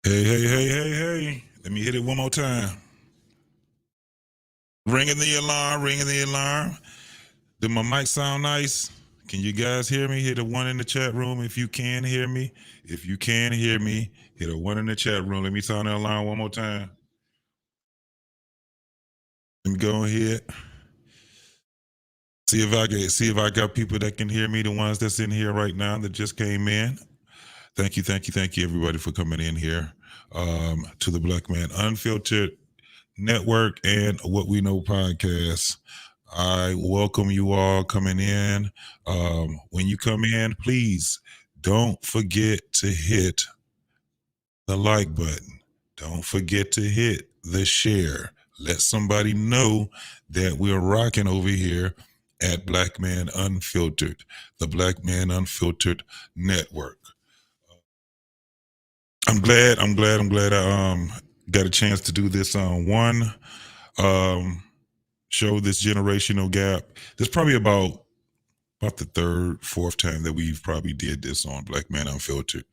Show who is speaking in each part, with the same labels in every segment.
Speaker 1: Hey, hey, hey, hey, hey. Let me hit it one more time. Ringing the alarm, ringing the alarm. Did my mic sound nice? Can you guys hear me? Hit a one in the chat room if you can hear me. If you can hear me, hit a one in the chat room. Let me sound the alarm one more time. Let me go ahead. See if I got people that can hear me, the ones that's in here right now that just came in. Thank you, everybody, for coming in here to the Black Man Unfiltered Network and What We Know podcast. I welcome you all coming in. When you come in, please don't forget to hit the like button. Don't forget to hit the share. Let somebody know that we're rocking over here at Black Man Unfiltered, the Black Man Unfiltered Network. I'm glad I got a chance to do this on one show, this generational gap. There's probably about the third, fourth time that we've probably did this on Black Man Unfiltered.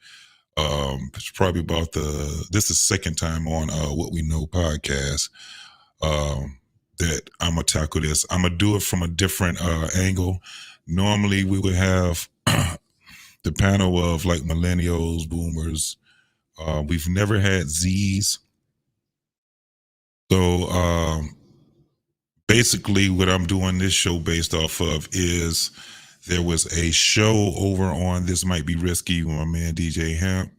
Speaker 1: It's probably about this is second time on What We Know podcast that I'm gonna tackle this. I'm gonna do it from a different angle. Normally we would have the panel of like millennials, boomers. We've never had Z's. So basically what I'm doing this show based off of is there was a show over on This Might Be Risky with my man DJ Hemp.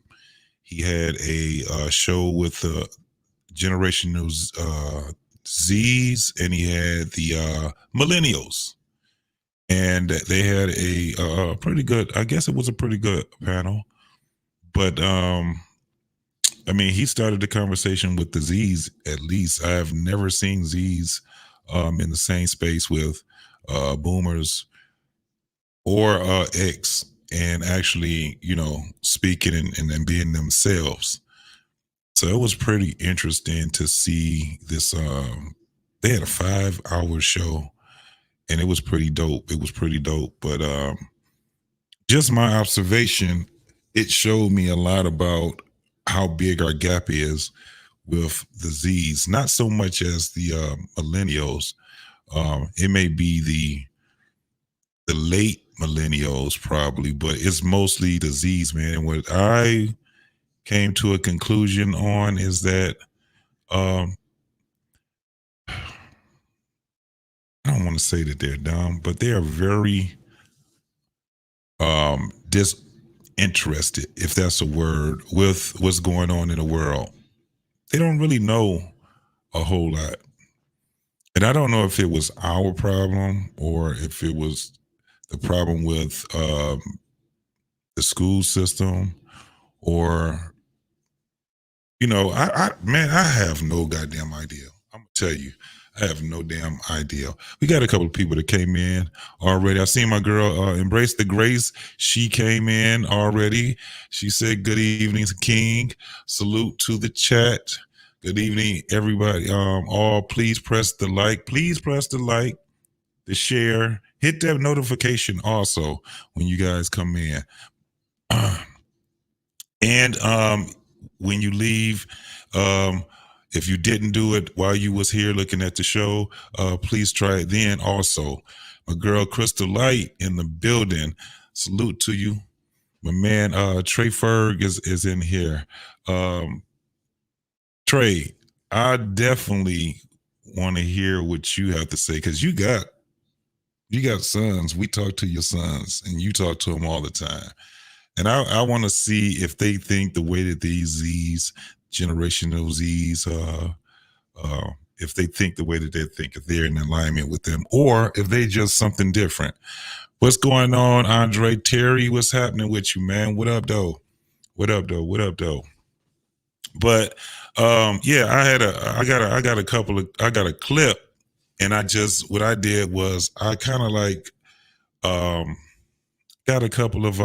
Speaker 1: He had a show with the generational Z's and he had the millennials. And they had a pretty good, I guess it was a pretty good panel. But I mean, he started the conversation with the Z's at least. I have never seen Z's in the same space with boomers or X and actually, speaking and being themselves. So it was pretty interesting to see this. They had a 5 hour show and it was pretty dope. It was pretty dope. But just my observation, it showed me a lot about how big our gap is with the Z's, not so much as the millennials. It may be the late millennials probably, but it's mostly the Z's, man. And what I came to a conclusion on is that um, I don't want to say that they're dumb, but they are very disinterested, if that's a word, with what's going on in the world. They don't really know a whole lot. And I don't know if it was our problem or if it was the problem with the school system or man, I have no goddamn idea. I'm gonna tell you, I have no damn idea. We got a couple of people that came in already. I seen my girl Embrace the Grace. She came in already. She said, "Good evening, King. Salute to the chat. Good evening, everybody. All please press the like. Please press the like, the share, hit that notification also when you guys come in." And when you leave, if you didn't do it while you was here looking at the show, please try it then also. My girl Crystal Light in the building. Salute to you. My man Trey Ferg is in here. Trey, I definitely want to hear what you have to say because you got sons. We talk to your sons and you talk to them all the time. And I want to see if they think the way that these Z's, generational Z's, if they think the way that they think, if they're in alignment with them, or if they just something different. What's going on, Andre Terry? What's happening with you, man? What up, though? What up, though? What up, though? But yeah, I got a clip, and what I did was I kind of like um, got a couple of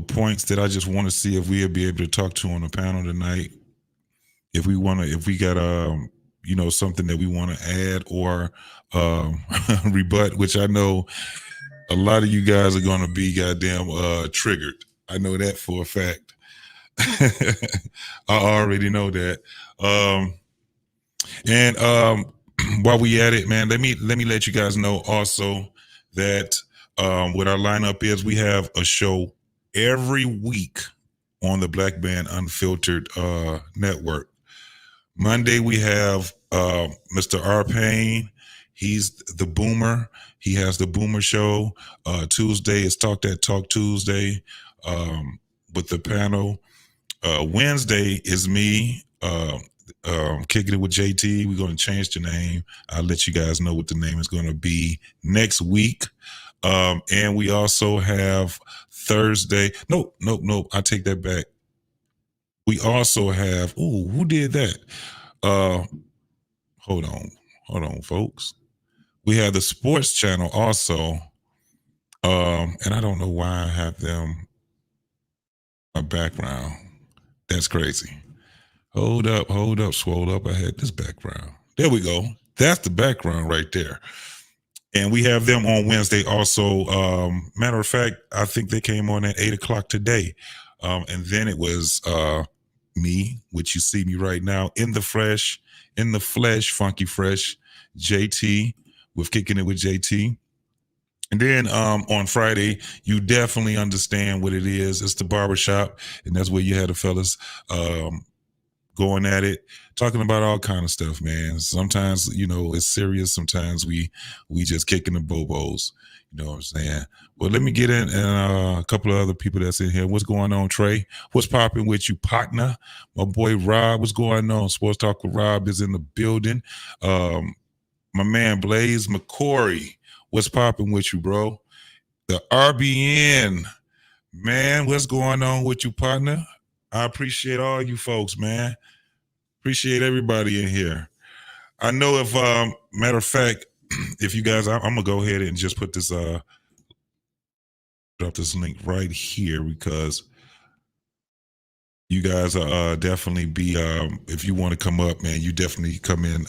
Speaker 1: points that I just want to see if we'll be able to talk to on the panel tonight. If we got something that we want to add or rebut, which I know a lot of you guys are going to be goddamn triggered. I know that for a fact. I already know that. Um, and while we at it, man, let me let you guys know also that what our lineup is. We have a show every week on the Black Man Unfiltered network. Monday we have Mr. R. Payne. He's the Boomer. He has the Boomer Show. Tuesday is Talk That Talk Tuesday with the panel. Wednesday is me kicking it with JT. We're going to change the name. I'll let you guys know what the name is going to be next week. And we also have Thursday. Nope, nope, nope. I take that back. We also have. Ooh, who did that? Uh, hold on, folks. We have the sports channel also. And I don't know why I have them a background. That's crazy. Hold up, swole up. I had this background. There we go. That's the background right there. And we have them on Wednesday also. Matter of fact, I think they came on at 8 o'clock today. And then it was me, which you see me right now in the flesh, Funky Fresh, JT, with Kicking It with JT. And then on Friday, you definitely understand what it is. It's the barbershop, and that's where you had the fellas going at it, talking about all kind of stuff, man. Sometimes, it's serious. Sometimes we just kicking the bobos. You know what I'm saying? Well, let me get in and a couple of other people that's in here. What's going on, Trey? What's popping with you, partner? My boy Rob, what's going on? Sports Talk with Rob is in the building. My man Blaze McCory, what's popping with you, bro? The RBN, man, what's going on with you, partner? I appreciate all you folks, man. Appreciate everybody in here. I know if matter of fact, if you guys, I'm gonna go ahead and just put this drop this link right here because you guys are definitely be if you want to come up, man, you definitely come in,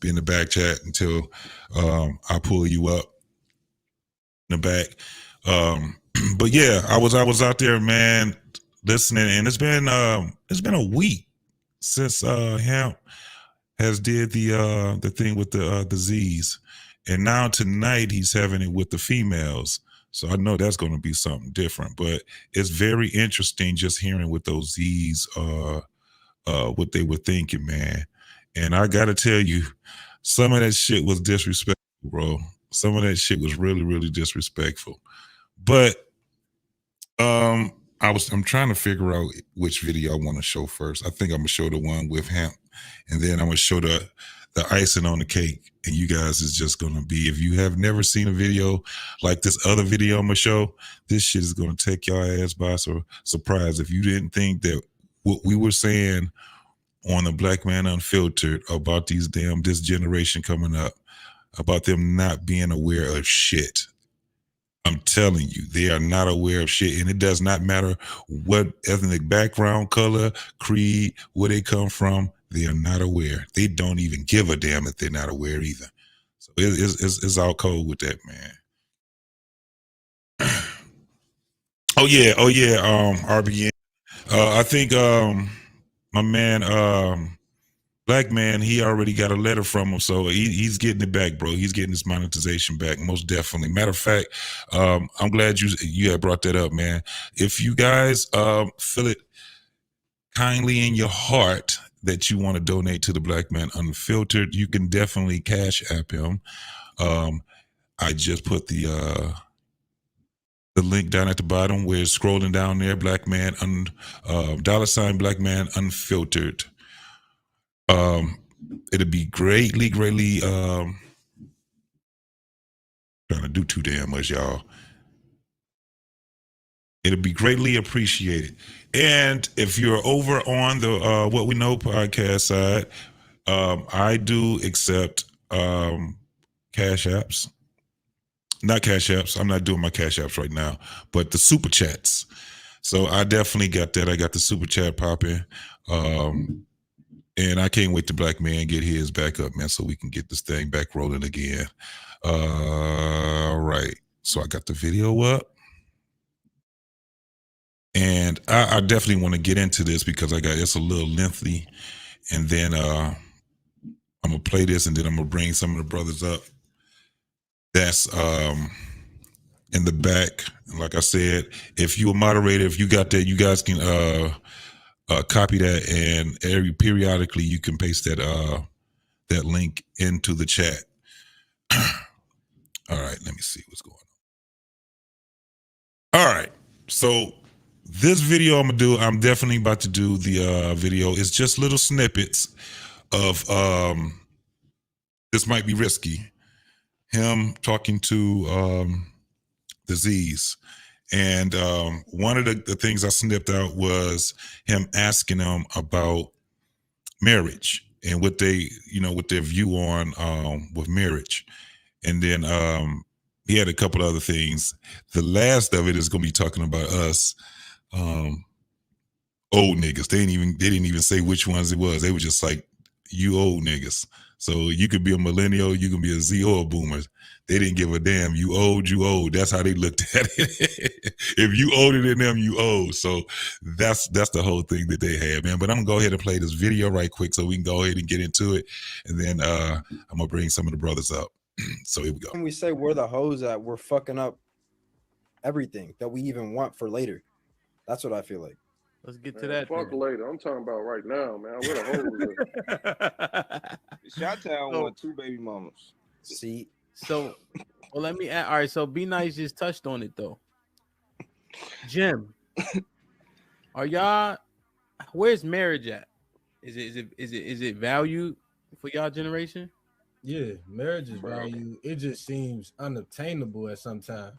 Speaker 1: be in the back chat until I pull you up in the back. But yeah, I was out there, man, listening, and it's been a week since Hemp has did the thing with the Z's, and now tonight he's having it with the females. So I know that's going to be something different, but it's very interesting just hearing what those Z's what they were thinking, man. And I got to tell you, some of that shit was disrespectful, bro. Some of that shit was really really disrespectful. But I'm trying to figure out which video I want to show first. I think I'm gonna show the one with hemp, and then I'm gonna show the icing on the cake. And you guys is just gonna be, if you have never seen a video like this other video I'm gonna show, this shit is gonna take your ass by surprise. If you didn't think that what we were saying on the Black Man Unfiltered about this generation coming up, about them not being aware of shit. I'm telling you, they are not aware of shit. And it does not matter what ethnic background, color, creed, where they come from. They are not aware. They don't even give a damn if they're not aware either. So it's all cold with that, man. Oh yeah, RBN. I think my man Black Man, he already got a letter from him, so he's getting it back, bro. He's getting his monetization back, most definitely. Matter of fact, I'm glad you had brought that up, man. If you guys feel it kindly in your heart that you want to donate to the Black Man Unfiltered, you can definitely cash app him. I just put the link down at the bottom where it's scrolling down there, Black Man $ Black Man Unfiltered. It'd be greatly trying to do too damn much, y'all. It'd be greatly appreciated. And if you're over on the What We Know podcast side, I do accept cash apps. Not cash apps. I'm not doing my cash apps right now, but the super chats. So I definitely got that. I got the super chat popping. And I can't wait to Black Man get his back up, man, so we can get this thing back rolling again. All right. So I got the video up. And and I definitely want to get into this because it's a little lengthy, and then I'm gonna play this, and then I'm gonna bring some of the brothers up. That's in the back. And like I said, if you a moderator, if you got that, you guys can copy that, and periodically you can paste that link into the chat. All right, let me see what's going on. All right, so this video I'm definitely about to do the video. It's just little snippets of this might be risky. Him talking to the Z's. And one of the things I snipped out was him asking them about marriage and what they, what their view on with marriage. And then he had a couple other things. The last of it is going to be talking about us, old niggas. They didn't even say which ones it was. They were just like, you old niggas. So you could be a millennial, you can be a Z or a boomer. They didn't give a damn. You old, you old. That's how they looked at it. If you older than them, you old. So that's the whole thing that they had, man. But I'm gonna go ahead and play this video right quick so we can go ahead and get into it. And then I'm gonna bring some of the brothers up. So here we go.
Speaker 2: When we say we're the hoes that we're fucking up everything that we even want for later. That's what I feel like.
Speaker 3: Let's get to that.
Speaker 4: Fuck later. I'm talking about right now, man. Where the hoes
Speaker 5: Shot-Town want 2 baby mamas.
Speaker 2: See?
Speaker 3: So, well, let me add. All right, so Be Nice just touched on it though. Jim, are y'all? Where's marriage at? Is it valued for y'all generation?
Speaker 6: Yeah, marriage is valued. It just seems unobtainable at some time.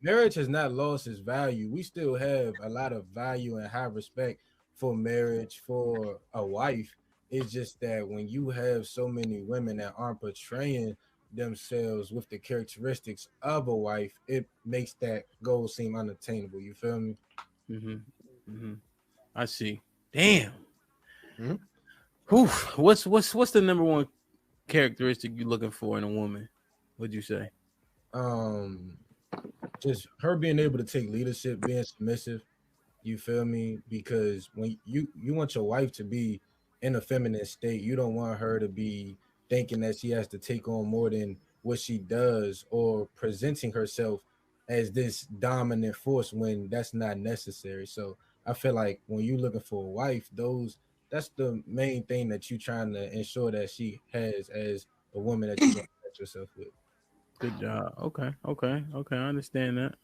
Speaker 6: Marriage has not lost its value. We still have a lot of value and high respect for marriage, for a wife. It's just that when you have so many women that aren't portraying themselves with the characteristics of a wife, it makes that goal seem unattainable. You feel me?
Speaker 3: I see. Damn. What's the number one characteristic you looking for in a woman? What'd you say?
Speaker 6: Just her being able to take leadership, being submissive. You feel me? Because when you want your wife to be in a feminine state, you don't want her to be thinking that she has to take on more than what she does, or presenting herself as this dominant force when that's not necessary. So I feel like when you're looking for a wife, that's the main thing that you're trying to ensure that she has as a woman that you're going to match yourself with.
Speaker 3: Good job. Okay. I understand that.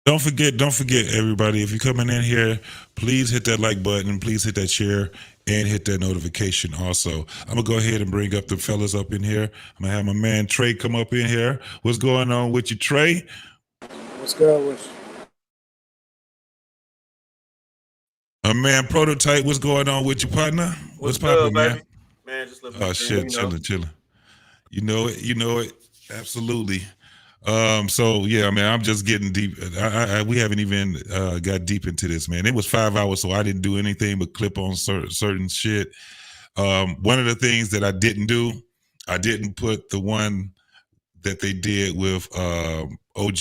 Speaker 1: Don't forget, everybody, if you're coming in here, please hit that like button, please hit that share, and hit that notification also. I'm going to go ahead and bring up the fellas up in here. I'm going to have my man Trey come up in here. What's going on with you, Trey?
Speaker 7: What's good with
Speaker 1: My man Prototype, what's going on with you, partner? What's poppin', man?
Speaker 7: Man, just living.
Speaker 1: Oh, shit, chilling. You know it. Absolutely. So yeah, man, I'm just getting deep. We haven't even got deep into this, man. It was 5 hours, so I didn't do anything but clip on certain shit. One of the things that I didn't do, I didn't put the one that they did with OG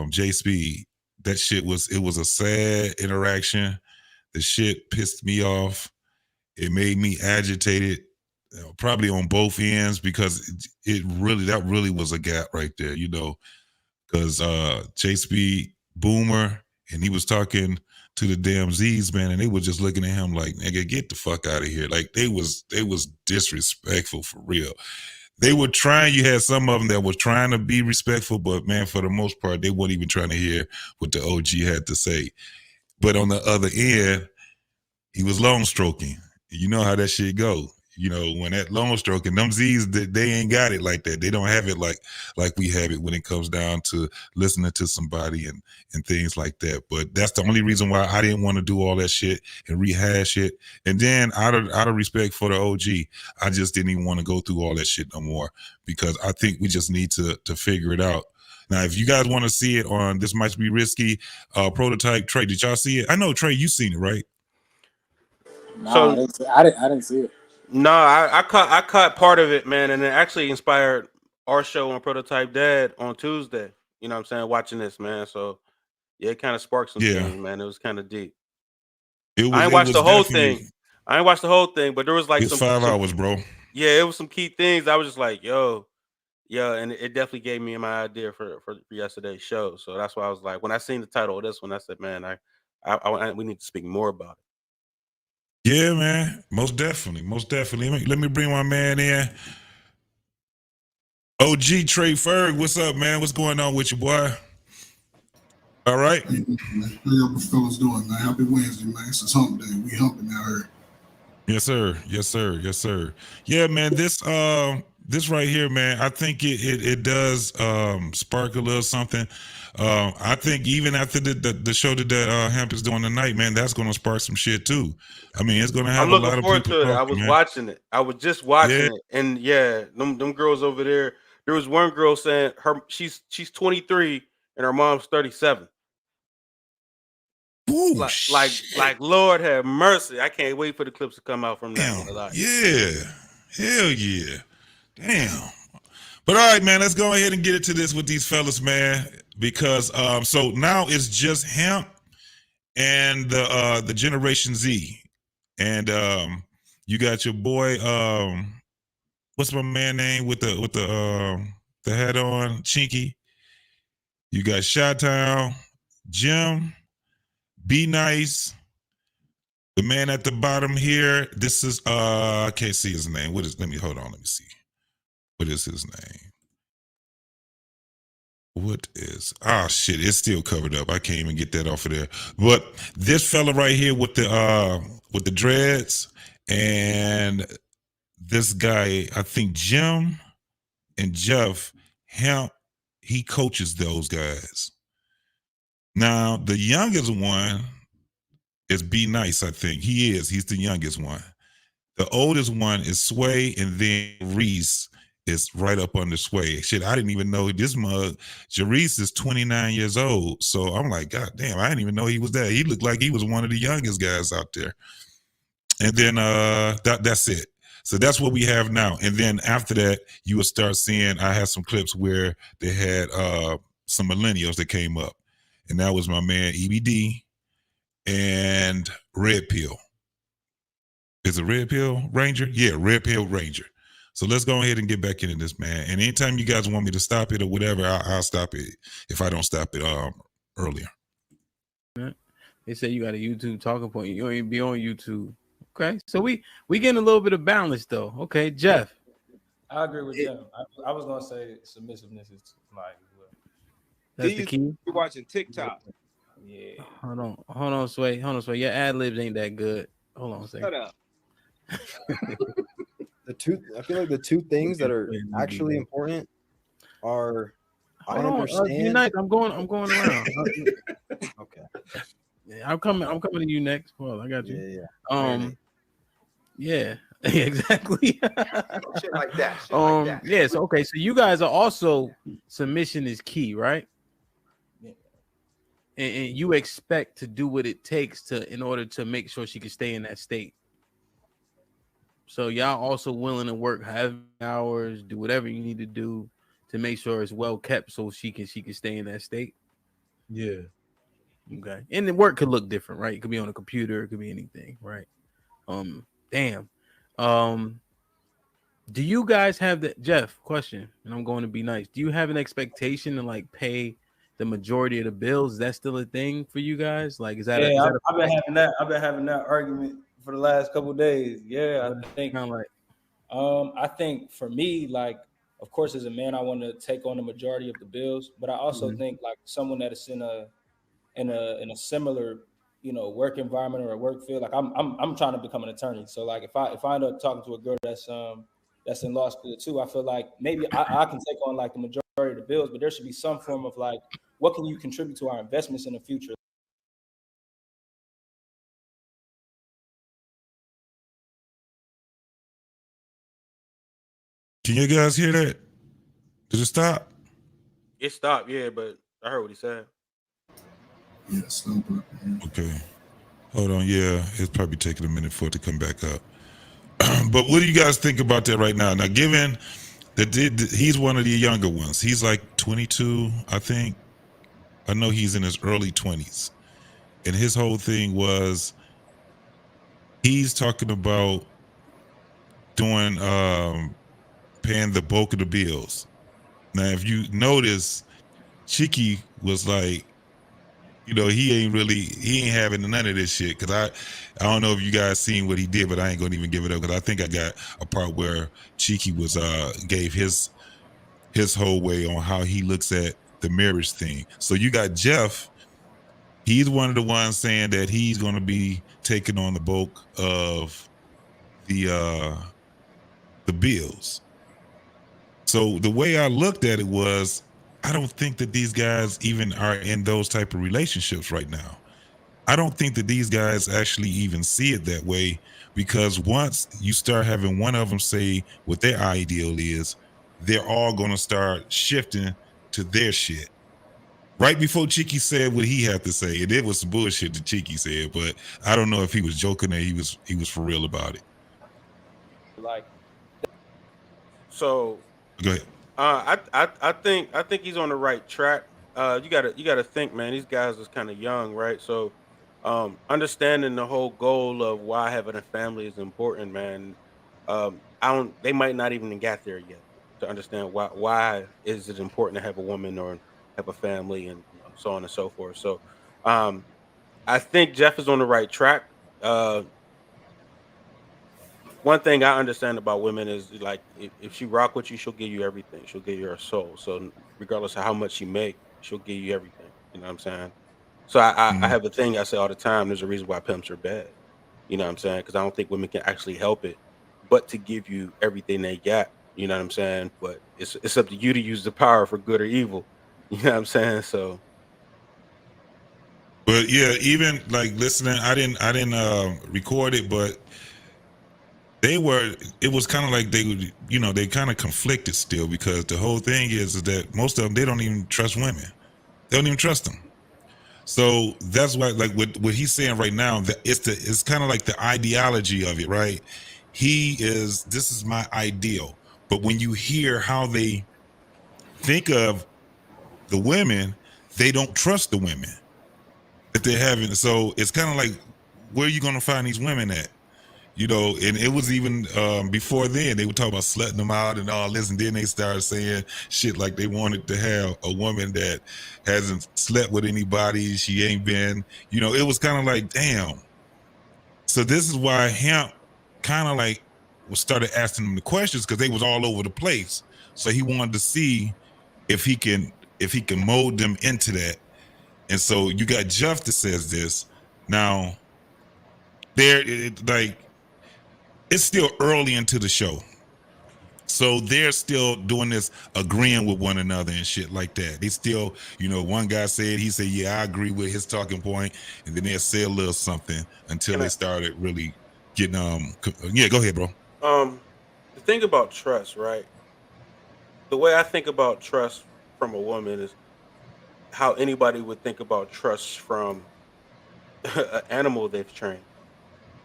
Speaker 1: J Speed. That shit was a sad interaction. The shit pissed me off. It made me agitated. Probably on both ends, because that really was a gap right there, because J Speed Boomer, and he was talking to the damn Z's, man, and they were just looking at him like, nigga, get the fuck out of here. Like they was disrespectful for real. They were trying, you had some of them that were trying to be respectful, but man, for the most part, they weren't even trying to hear what the OG had to say. But on the other end, he was long stroking. You know how that shit go. When that long stroking, them Z's, they ain't got it like that. They don't have it like we have it when it comes down to listening to somebody and things like that. But that's the only reason why I didn't want to do all that shit and rehash it. And then out of respect for the OG, I just didn't even want to go through all that shit no more, because I think we just need to figure it out. Now, if you guys want to see it on This Might Be Risky, Prototype, Trey, did y'all see it? I know, Trey, you seen it, right?
Speaker 7: No, I didn't see it.
Speaker 5: No, I caught part of it, man, and it actually inspired our show on Prototype Dad on Tuesday. You know what I'm saying? Watching this, man. So Yeah, it kind of sparked some
Speaker 1: Yeah.
Speaker 5: things, man. It was kind of deep.
Speaker 1: It was.
Speaker 5: I ain't
Speaker 1: It
Speaker 5: watched
Speaker 1: was
Speaker 5: the whole
Speaker 1: definitely.
Speaker 5: thing. I ain't watched the whole thing, but there was like
Speaker 1: It's 5 hours, bro.
Speaker 5: yeah, it was some key things. I was just like, yo, yeah, and it definitely gave me my idea for yesterday's show. So that's why I was like, when I seen the title of this one, I said, man, we need to speak more about it.
Speaker 1: Yeah, man. Most definitely. Most definitely. Let me bring my man in. OG Trey Ferg, what's up, man? What's going on with you, boy? All right.
Speaker 8: Hey, man. How y'all fellas doing, man? Happy Wednesday, man. It's hump day. We humping out here.
Speaker 1: Yes, sir. Yes, sir. Yes, sir. Yeah, man. This right here, man. I think it does spark a little something. I think even after the show that Hemp is doing tonight, man, that's going to spark some shit too. I mean, it's going to have
Speaker 5: I'm
Speaker 1: a
Speaker 5: looking
Speaker 1: lot of
Speaker 5: forward
Speaker 1: people
Speaker 5: to it. I
Speaker 1: talking,
Speaker 5: was
Speaker 1: man.
Speaker 5: watching it. I was just watching
Speaker 1: Yeah.
Speaker 5: it, and yeah, them girls over there. There was one girl saying she's 23 and her mom's 37.
Speaker 1: Ooh,
Speaker 5: Like Lord have mercy. I can't wait for the clips to come out from that.
Speaker 1: damn. Yeah. Hell yeah. Damn. But all right, man, let's go ahead and get into this with these fellas, man. Because so now it's just Hemp and the Generation Z. And you got your boy, what's my man name with the hat on? Chinky. You got Chi-Town, Jim, Be Nice. The man at the bottom here, this is I can't see his name. Let me see. What is his name? What is shit, it's still covered up. I can't even get that off of there. But this fella right here with the dreads, and this guy, I think Jim and Jeff Hemp, he coaches those guys. Now the youngest one is Be Nice, I think. He's the youngest one. The oldest one is Sway, and then Reese is right up under Sway. Shit, I didn't even know this mug. Jarice is 29 years old. So I'm like, God damn, I didn't even know he was that. He looked like he was one of the youngest guys out there. And then that's it. So that's what we have now. And then after that, you will start seeing, I had some clips where they had some millennials that came up. And that was my man EBD and Red Pill. Is it Red Pill Ranger? Yeah, Red Pill Ranger. So let's go ahead and get back into this, man. And anytime you guys want me to stop it or whatever, I'll stop it if I don't stop it earlier.
Speaker 3: They say you got a YouTube talking point. You don't even be on YouTube. Okay, so we getting a little bit of balance though. Okay, Jeff.
Speaker 6: I agree with them. I was gonna say submissiveness is like
Speaker 3: that's the key.
Speaker 9: You're watching TikTok.
Speaker 6: Yeah.
Speaker 3: Hold on, Sway. Your ad libs ain't that good. Hold on a second.
Speaker 9: Shut up.
Speaker 2: I feel like the two things that are actually important are I understand.
Speaker 3: Unite, I'm going around.
Speaker 2: Okay.
Speaker 3: Yeah, I'm coming to you next. Well, I got you.
Speaker 2: Yeah.
Speaker 3: Yeah, exactly.
Speaker 9: Shit like that. Shit like that.
Speaker 3: Yes. Okay. So you guys are also submission is key, right?
Speaker 6: Yeah.
Speaker 3: And you expect to do what it takes in order to make sure she can stay in that state. So y'all also willing to work however hours, do whatever you need to do to make sure it's well kept so she can stay in that state.
Speaker 6: Yeah.
Speaker 3: Okay. And the work could look different, right? It could be on a computer, it could be anything, right? Damn. Do you guys have the Jeff question? And I'm going to be nice. Do you have an expectation to like pay the majority of the bills? Is that still a thing for you guys? Like, is that?
Speaker 6: Yeah, I've been having that. I've been having that argument for the last couple of days. Yeah, I think. I think for me, like, of course, as a man, I want to take on the majority of the bills, but I also think like someone that is in a similar, work environment or a work field. Like I'm trying to become an attorney. So like if I end up talking to a girl that's in law school too, I feel like maybe I can take on like the majority of the bills, but there should be some form of like, what can you contribute to our investments in the future?
Speaker 1: Can you guys hear that? Did it stop?
Speaker 5: It stopped, yeah, but I heard what he said.
Speaker 8: Yeah, stop it.
Speaker 1: Okay. Hold on. Yeah, it's probably taking a minute for it to come back up. But what do you guys think about that right now? Now, given that he's one of the younger ones, he's like 22, I think. I know he's in his early 20s, and his whole thing was he's talking about doing paying the bulk of the bills. Now, if you notice, Chicky was like, he ain't having none of this shit. Cause I don't know if you guys seen what he did, but I ain't gonna even give it up. Cause I think I got a part where Cheeky was gave his whole way on how he looks at the marriage thing. So you got Jeff. He's one of the ones saying that he's gonna be taking on the bulk of the bills. So the way I looked at it was, I don't think that these guys even are in those type of relationships right now. I don't think that these guys actually even see it that way, because once you start having one of them say what their ideal is, they're all going to start shifting to their shit. Right before Cheeky said what he had to say, and it was some bullshit that Cheeky said, but I don't know if he was joking or he was for real about it.
Speaker 2: Like,
Speaker 5: So
Speaker 1: Go ahead.
Speaker 5: I think he's on the right track. You gotta think, man. These guys is kind of young, right? So, understanding the whole goal of why having a family is important, man. I don't. They might not even got there yet to understand why is it important to have a woman or have a family, and so on and so forth. So, I think Jeff is on the right track. One thing I understand about women is, like, if she rock with you, she'll give you everything. She'll give you her soul. So regardless of how much she make, she'll give you everything. You know what I'm saying? So I have a thing I say all the time. There's a reason why pimps are bad. You know what I'm saying? Because I don't think women can actually help it, but to give you everything they got. You know what I'm saying? But it's up to you to use the power for good or evil. You know what I'm saying? So
Speaker 1: But yeah, even like listening, I didn't record it, but it was kind of like they would, they kind of conflicted still, because the whole thing is that most of them, they don't even trust women. They don't even trust them. So that's why, like what he's saying right now, that it's kind of like the ideology of it, right? This is my ideal. But when you hear how they think of the women, they don't trust the women that they're having. So it's kind of like, where are you going to find these women at? And it was even before then, they would talk about slutting them out and all this, and then they started saying shit like they wanted to have a woman that hasn't slept with anybody, she ain't been, it was kind of like, damn. So this is why Hemp kind of like started asking them the questions, because they was all over the place. So he wanted to see if he can mold them into that. And so you got Jeff that says this. Now, it's still early into the show. So they're still doing this, agreeing with one another and shit like that. They still, one guy he said, yeah, I agree with his talking point. And then they'll say a little something until they started really getting, yeah, go ahead, bro.
Speaker 5: The thing about trust, right? The way I think about trust from a woman is how anybody would think about trust from an animal they've trained.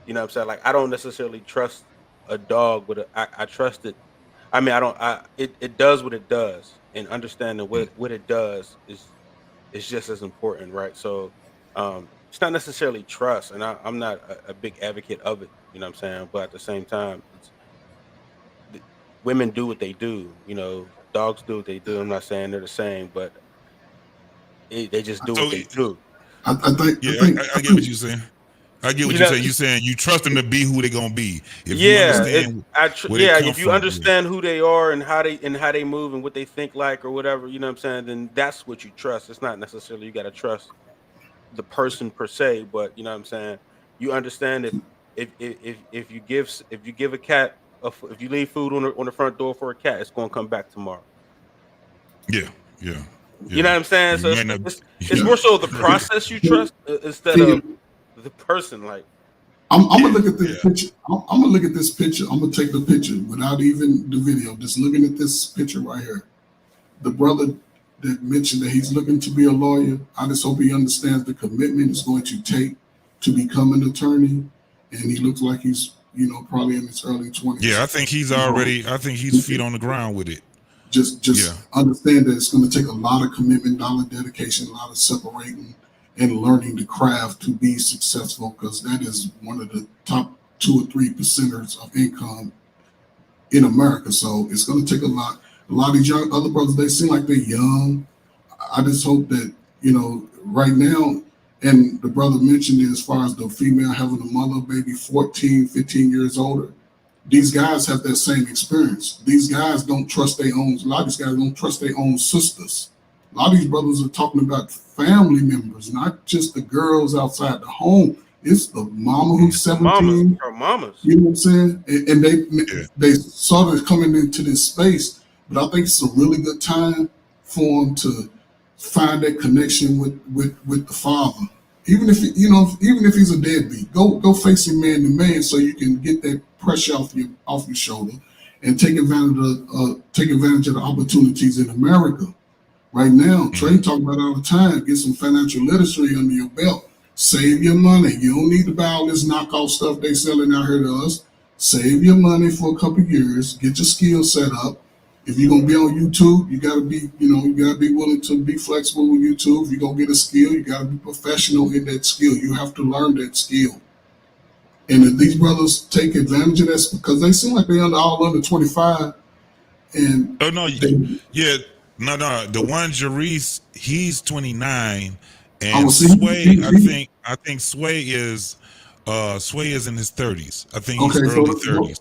Speaker 5: You know what I'm saying? Like, I don't necessarily trust a dog, but I trust it. I mean, I don't. It does what it does, and understanding what it does is just as important, right? So, it's not necessarily trust, and I'm not a big advocate of it. You know what I'm saying? But at the same time, women do what they do. Dogs do what they do. I'm not saying they're the same, but they just do what they do.
Speaker 8: I think.
Speaker 1: I get what you're saying. I get what you're saying. You're saying you trust them to be who they're gonna be. If you understand
Speaker 5: if you understand who they are and how they move and what they think like or whatever, you know what I'm saying, then that's what you trust. It's not necessarily you gotta trust the person per se, but you know what I'm saying. You understand if you give a cat if you leave food on the front door for a cat, it's gonna come back tomorrow.
Speaker 1: Yeah.
Speaker 5: You know what I'm saying? So it's more so the process you trust instead of the person. Like,
Speaker 8: I'm gonna look at this picture. I'm gonna look at this picture. I'm gonna take the picture without even the video. Just looking at this picture right here. The brother that mentioned that he's looking to be a lawyer. I just hope he understands the commitment it's going to take to become an attorney. And he looks like he's, probably in his early 20s.
Speaker 1: Yeah, I think he's already. I think he's feet on the ground with it.
Speaker 8: Just understand that it's going to take a lot of commitment, a lot of dedication, a lot of separating and learning the craft to be successful, because that is one of the top 2 or 3% of income in America. So it's going to take a lot. A lot of these young other brothers, they seem like they're young. I just hope that, right now, and the brother mentioned it as far as the female having a mother, maybe 14, 15 years older. These guys have that same experience. These guys don't trust their own, a lot of these guys don't trust their own sisters. A lot of these brothers are talking about family members, not just the girls outside the home. It's the mama who's 17.
Speaker 5: Her mamas.
Speaker 8: You know what I'm saying? And they sort of coming into this space, but I think it's a really good time for them to find that connection with the father. Even if even if he's a deadbeat, go face him man to man, so you can get that pressure off your shoulder and take advantage of the opportunities in America. Right now, Trey talking about it all the time. Get some financial literacy under your belt. Save your money. You don't need to buy all this knockoff stuff they selling out here to us. Save your money for a couple of years. Get your skills set up. If you're gonna be on YouTube, you gotta be willing to be flexible with YouTube. If you're gonna get a skill, you gotta be professional in that skill. You have to learn that skill. And if these brothers take advantage of that, because they seem like they're all under 25. And
Speaker 1: the one Jarice, he's 29, and Sway, I think Sway is in his 30s. I think he's early 30s.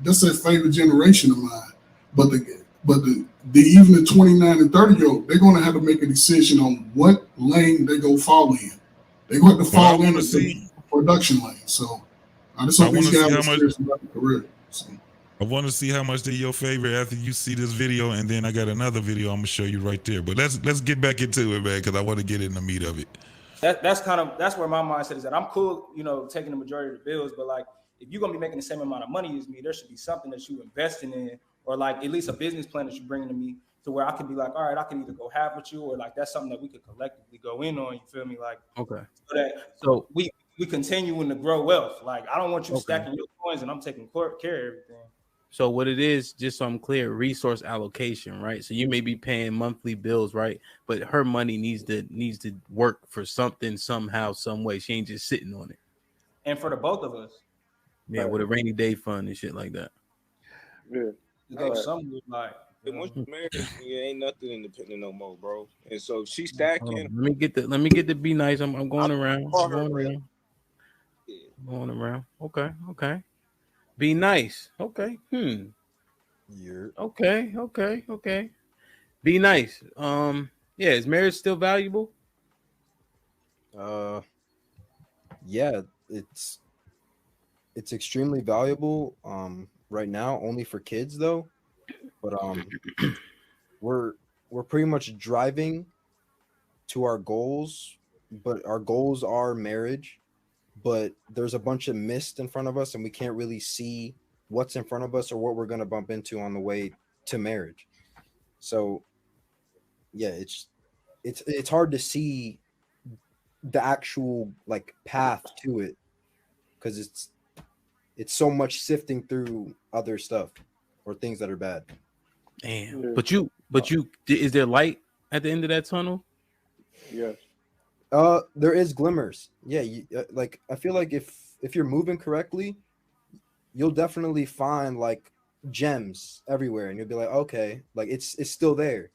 Speaker 1: That's a favorite generation of mine. But the even the 29 and 30-year-old, they're gonna have to make a decision on what lane they go fall in. They're going to have to fall in the production lane. So I just hope these guys are serious about their career. So. I want to see how much they're your favorite after you see this video, and then I got another video I'm gonna show you right there. But let's get back into it, man, because I want to get in the meat of it.
Speaker 10: That's where my mindset is at. I'm cool, taking the majority of the bills, but like if you're gonna be making the same amount of money as me, there should be something that you investing in, or like at least a business plan that you bringing to me, to where I can be like, all right, I can either go half with you, or like that's something that we could collectively go in on. You feel me? Like,
Speaker 3: okay,
Speaker 10: so we continuing to grow wealth. Like I don't want you stacking your coins and I'm taking care of everything.
Speaker 3: So what it is, just so I'm clear, resource allocation, right? So you may be paying monthly bills, right? But her money needs to work for something, somehow, some way. She ain't just sitting on it.
Speaker 10: And for the both of us.
Speaker 3: Yeah, with a rainy day fund and shit like that.
Speaker 4: Yeah.
Speaker 10: Something like
Speaker 9: once you married, it ain't nothing independent no more, bro. And so she's stacking.
Speaker 3: Let me get the be nice. I'm going around. Going around. Okay. Be nice. Okay. Okay. Be nice. Is marriage still valuable?
Speaker 2: Yeah, it's extremely valuable right now, only for kids though. But we're pretty much driving to our goals, but our goals are marriage. But there's a bunch of mist in front of us, and we can't really see what's in front of us or what we're going to bump into on the way to marriage. So, yeah, it's hard to see the actual like path to it, because it's so much sifting through other stuff or things that are bad.
Speaker 3: Damn. But you, is there light at the end of that tunnel?
Speaker 4: Yes.
Speaker 2: There is glimmers. Yeah, like I feel like if you're moving correctly, you'll definitely find like gems everywhere, and you'll be like, okay, like it's still there.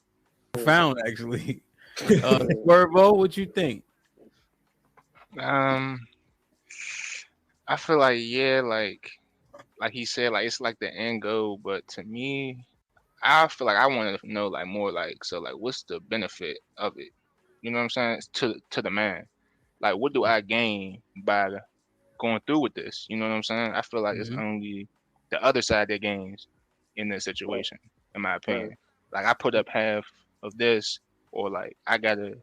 Speaker 3: Found actually. Swervo, what you think?
Speaker 11: I feel like like he said, like it's like the end goal, but to me, I feel like I want to know like more like what's the benefit of it? You know what I'm saying? To the man. Like what do I gain by going through with this? You know what I'm saying? I feel like it's only the other side that gains in this situation, in my opinion. Like I put up half of this, or like I gotta,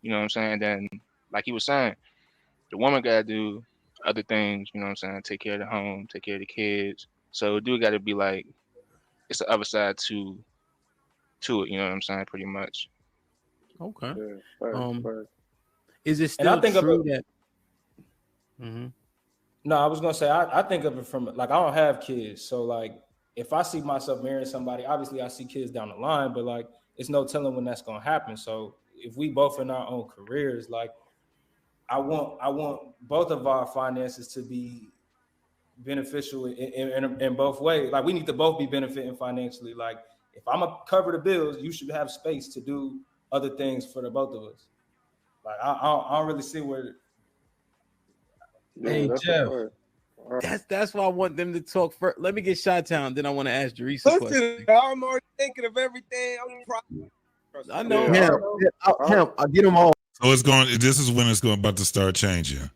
Speaker 11: you know what I'm saying? Then like he was saying, the woman gotta do other things, you know what I'm saying? Take care of the home, take care of the kids. So it do gotta be like it's the other side to it, you know what I'm saying? Pretty much.
Speaker 3: Okay.
Speaker 4: Right.
Speaker 3: Is it still true that?
Speaker 10: No, I was gonna say I think of it from like I don't have kids, so like if I see myself marrying somebody, obviously I see kids down the line, but like it's no telling when that's gonna happen. So if we both in our own careers, like I want both of our finances to be beneficial in both ways. Like we need to both be benefiting financially. Like if I'm gonna cover the bills, you should have space to do other things for the both of us. Like I don't really see where.
Speaker 6: Hey Jeff,
Speaker 3: That's why I want them to talk first. Let me get Chi-Town, then I want to ask Jerice a question.
Speaker 9: Listen, I'm already thinking of everything.
Speaker 3: I know.
Speaker 2: I'll get them all.
Speaker 1: So it's going. This is when it's going about to start changing.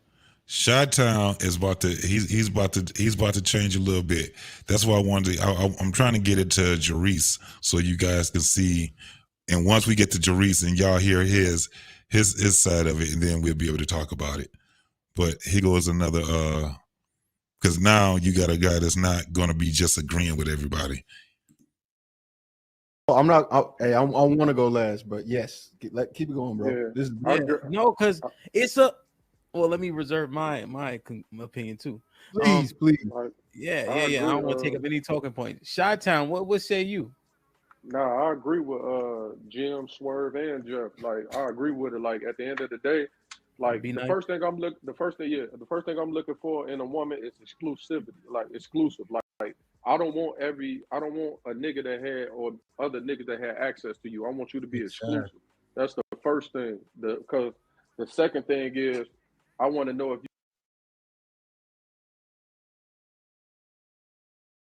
Speaker 1: Chi-Town is about to. He's about to change a little bit. That's why I wanted. I'm trying to get it to Jerice so you guys can see. And once we get to Jerice and y'all hear his side of it, and then we'll be able to talk about it. But here goes another. Because now you got a guy that's not going to be just agreeing with everybody.
Speaker 2: I'm not. I want to go last, but yes, keep it going, bro.
Speaker 4: Yeah.
Speaker 2: This is
Speaker 3: No, because it's a. Well, let me reserve my opinion too.
Speaker 2: please.
Speaker 3: Yeah. I don't want to take up any talking points. Chi-Town, what say you?
Speaker 4: Nah, I agree with Jim, Swerve, and Jeff. Like I agree with it. Like at the end of the day, like the first thing I'm looking for in a woman is exclusivity. Like exclusive. Like I don't want a nigga that had or other niggas that had access to you. I want you to be exclusive. That's the first thing. Because the second thing is I want to know if you.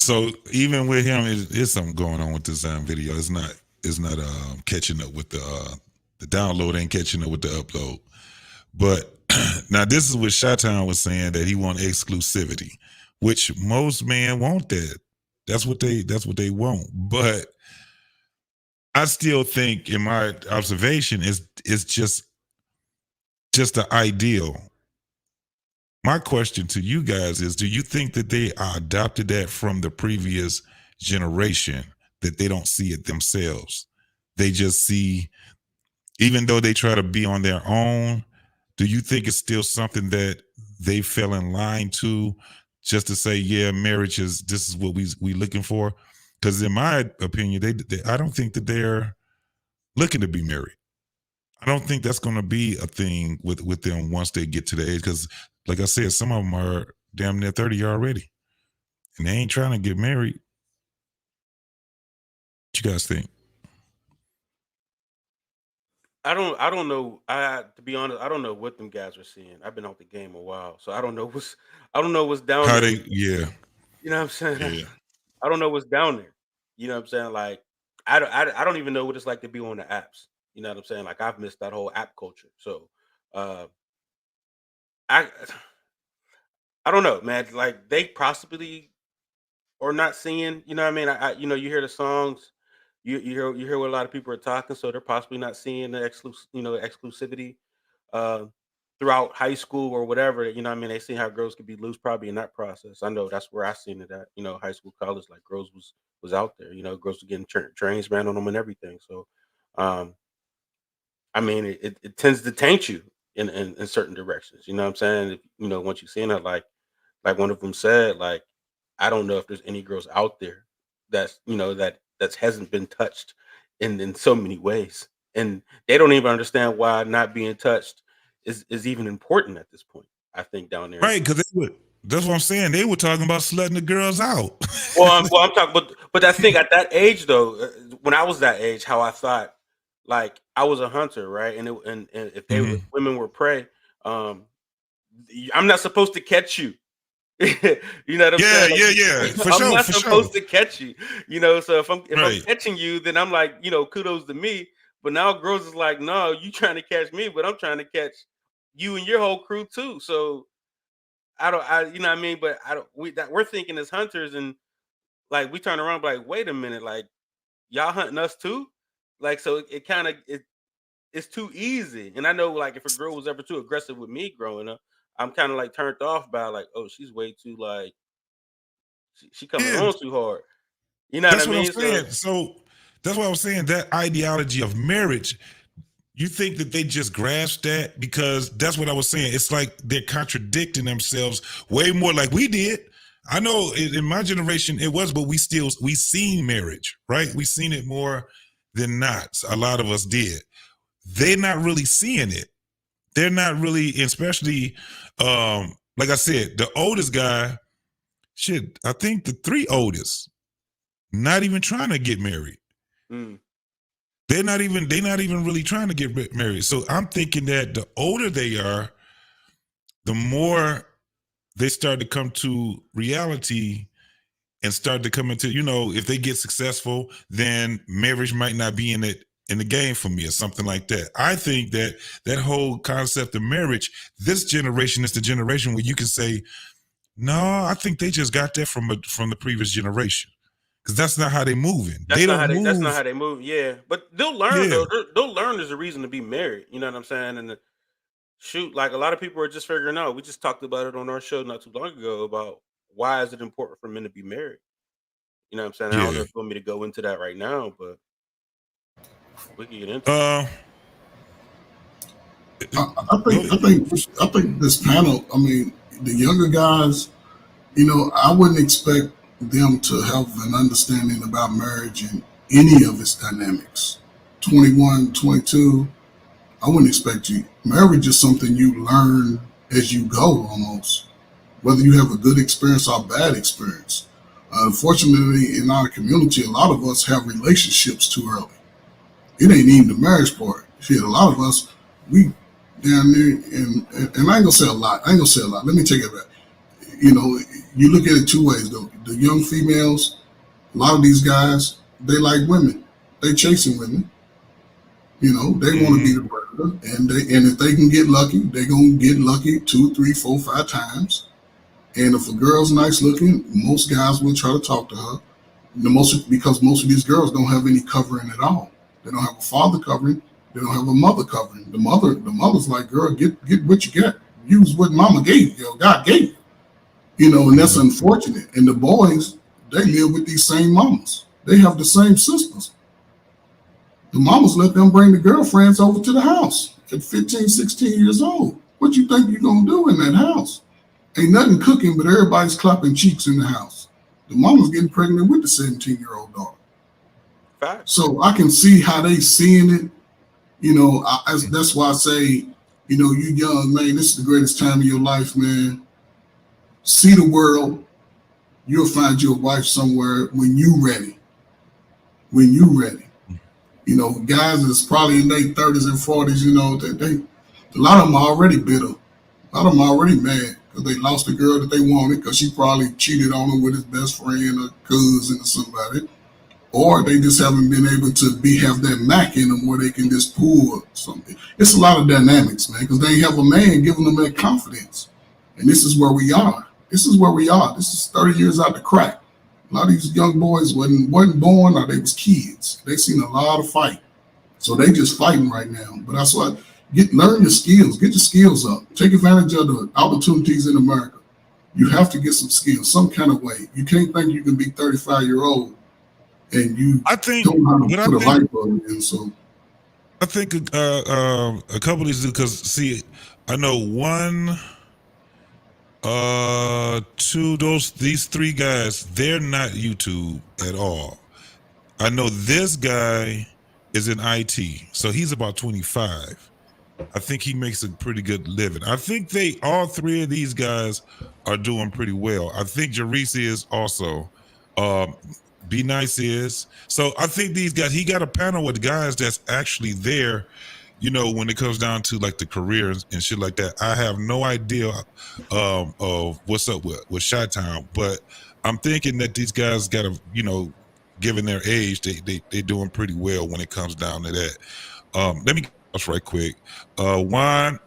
Speaker 1: So even with him, there's something going on with this video. It's not catching up with the download ain't catching up with the upload. But now this is what Chi-Town was saying, that he want exclusivity, which most men want that. That's what they want. But I still think, in my observation, it's just the ideal. My question to you guys is, do you think that they adopted that from the previous generation, that they don't see it themselves? They just see, even though they try to be on their own, do you think it's still something that they fell in line to, just to say, yeah, marriage this is what we looking for? Because in my opinion, I don't think that they're looking to be married. I don't think that's going to be a thing with them once they get to the age, because like I said, some of them are damn near 30 already, and they ain't trying to get married. What you guys think?
Speaker 5: I don't know. To be honest, I don't know what them guys are seeing. I've been out the game a while, so I don't know what's down
Speaker 1: How
Speaker 5: there.
Speaker 1: yeah.
Speaker 5: You know what I'm saying?
Speaker 1: Yeah.
Speaker 5: I don't know what's down there. You know what I'm saying? Like I don't even know what it's like to be on the apps. You know what I'm saying? Like I've missed that whole app culture. So I don't know, man. Like they possibly are not seeing. You know what I mean? I you hear the songs, you hear what a lot of people are talking. So they're possibly not seeing the exclusivity throughout high school or whatever. You know what I mean? They see how girls could be loose probably in that process. I know that's where I seen it at. High school, college, like girls was out there. Girls were getting trains ran on them and everything. So I mean, it tends to taint you in certain directions. You know what I'm saying? Once you seen it, like one of them said, like, I don't know if there's any girls out there that hasn't been touched in so many ways, and they don't even understand why not being touched is even important at this point. I think down there,
Speaker 1: Right? Because that's what I'm saying. They were talking about slutting the girls out.
Speaker 5: I'm talking, but I think at that age though, when I was that age, how I thought, like I was a hunter, right? And if if women were prey, I'm not supposed to catch you. You know what I'm saying?
Speaker 1: Yeah.
Speaker 5: I'm not supposed to catch you. So if I'm catching you, then I'm like, kudos to me. But now girls is like, no, you trying to catch me, but I'm trying to catch you and your whole crew too. So you know what I mean? But we're thinking as hunters, and like we turn around like, wait a minute, like y'all hunting us too? Like, so it kind of it's too easy. And I know, like, if a girl was ever too aggressive with me growing up, I'm kind of like turned off by like, oh, she's way too like she coming on too hard. You know what I mean?
Speaker 1: I'm saying. So that's what I was saying. That ideology of marriage, you think that they just grasp that? Because that's what I was saying. It's like they're contradicting themselves way more like we did. I know in my generation it was, but we seen marriage, right? We seen it more than not. A lot of us did. They're not really seeing it. They're not really, especially like I said, the oldest guy, shit, I think the 3 oldest, not even trying to get married.
Speaker 5: Mm.
Speaker 1: They're not even really trying to get married. So I'm thinking that the older they are, the more they start to come to reality and start to come into, if they get successful, then marriage might not be in the game for me or something like that. I think that whole concept of marriage, this generation is the generation where you can say, no, I think they just got that from the previous generation. Because that's not how they moving.
Speaker 5: That's not how they move. Yeah, but they'll learn though. They'll learn there's a reason to be married. You know what I'm saying? And shoot, like a lot of people are just figuring out. We just talked about it on our show not too long ago about why is it important for men to be married. You know what I'm saying? I don't know if you want me to go into that right now, but we can get into it.
Speaker 8: I think this panel, I mean, the younger guys, I wouldn't expect them to have an understanding about marriage and any of its dynamics. 21, 22, I wouldn't expect you. Marriage is something you learn as you go almost, whether you have a good experience or a bad experience. Unfortunately, in our community, a lot of us have relationships too early. It ain't even the marriage part. Shit, a lot of us, we down there, and I ain't gonna say a lot. Let me take it back. You look at it 2 ways though. The young females, a lot of these guys, they like women. They chasing women. They want to be the predator, and if they can get lucky, they gonna get lucky 2, 3, 4, 5 times. And if a girl's nice looking, most guys will try to talk to her. Because most of these girls don't have any covering at all. They don't have a father covering. They don't have a mother covering. The mother's like, girl, get what you get. Use what mama gave you, God gave you. And that's unfortunate. And the boys, they live with these same mamas. They have the same sisters. The mamas let them bring the girlfriends over to the house at 15, 16 years old. What you think you're going to do in that house? Ain't nothing cooking, but everybody's clapping cheeks in the house. The mama's getting pregnant with the 17-year-old daughter.
Speaker 5: Fact.
Speaker 8: So I can see how they seeing it. That's why I say, you young, man, this is the greatest time of your life, man. See the world. You'll find your wife somewhere when you ready. When you ready. Guys that's probably in their 30s and 40s, they a lot of them are already bitter. A lot of them are already mad because they lost the girl that they wanted because she probably cheated on them with his best friend or cousin or somebody. Or they just haven't been able to have that Mac in them where they can just pull something. It's a lot of dynamics, man, because they have a man giving them that confidence. And this is where we are. This is 30 years out the crack. A lot of these young boys wasn't born or they was kids. They seen a lot of fight. So they just fighting right now. But that's why learn your skills. Get your skills up. Take advantage of the opportunities in America. You have to get some skills, some kind of way. You can't think you can be 35-year-old and you don't know how to put a light bulb in. So
Speaker 1: I think a couple of these, because see, I know 1, 2, these 3 guys, they're not YouTube at all. I know this guy is in IT, so he's about 25. I think he makes a pretty good living. I think all 3 of these guys are doing pretty well. I think Jerice is also. Be Nice is. So I think these guys, he got a panel with guys that's actually there, when it comes down to like the careers and shit like that. I have no idea of what's up with Chi-Town, but I'm thinking that these guys got to, given their age, they're doing pretty well when it comes down to that. Let me us right quick. Juan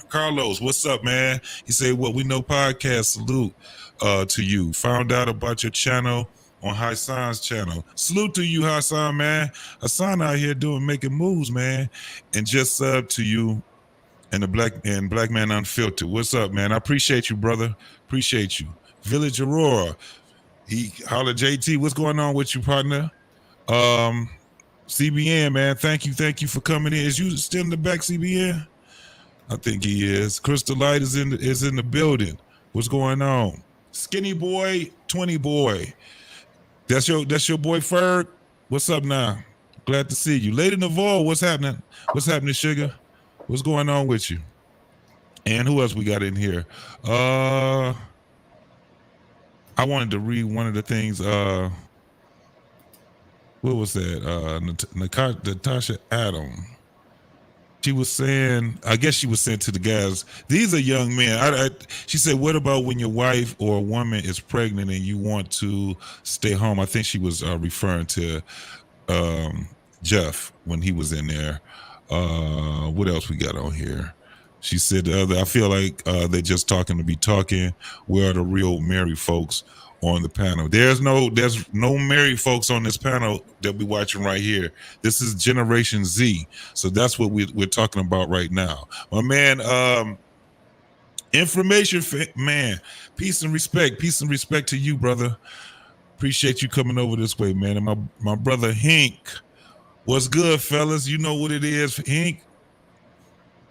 Speaker 1: Carlos, what's up, man? He said, "What we know podcast, salute to you. Found out about your channel on Hassan's channel. Salute to you, Hassan, man. Hassan out here making moves, man. And just sub to you and the Black Man Unfiltered. What's up, man? I appreciate you, brother. Appreciate you. Village Aurora. He holla JT. What's going on with you, partner? CBN, man. Thank you for coming in. Is you still in the back, CBN? I think he is. Crystal Light is in the building. What's going on? Skinny Boy, 20 Boy. That's your boy Ferg. What's up now? Glad to see you. Lady Navarre, what's happening? What's happening, Sugar? What's going on with you? And who else we got in here? I wanted to read one of the things. What was that? Natasha Adam. She was saying, I guess she was saying to the guys, these are young men. She said, what about when your wife or a woman is pregnant and you want to stay home? I think she was referring to Jeff when he was in there. What else we got on here? She said, I feel like they're just talking to be talking. Where are the real married folks on the panel? There's no married folks on this panel that we're watching right here. This is Generation Z. So that's what we're talking about right now. My man, information man, peace and respect to you, brother. Appreciate you coming over this way, man. And my brother Hink, what's good, fellas? You know what it is, Hink.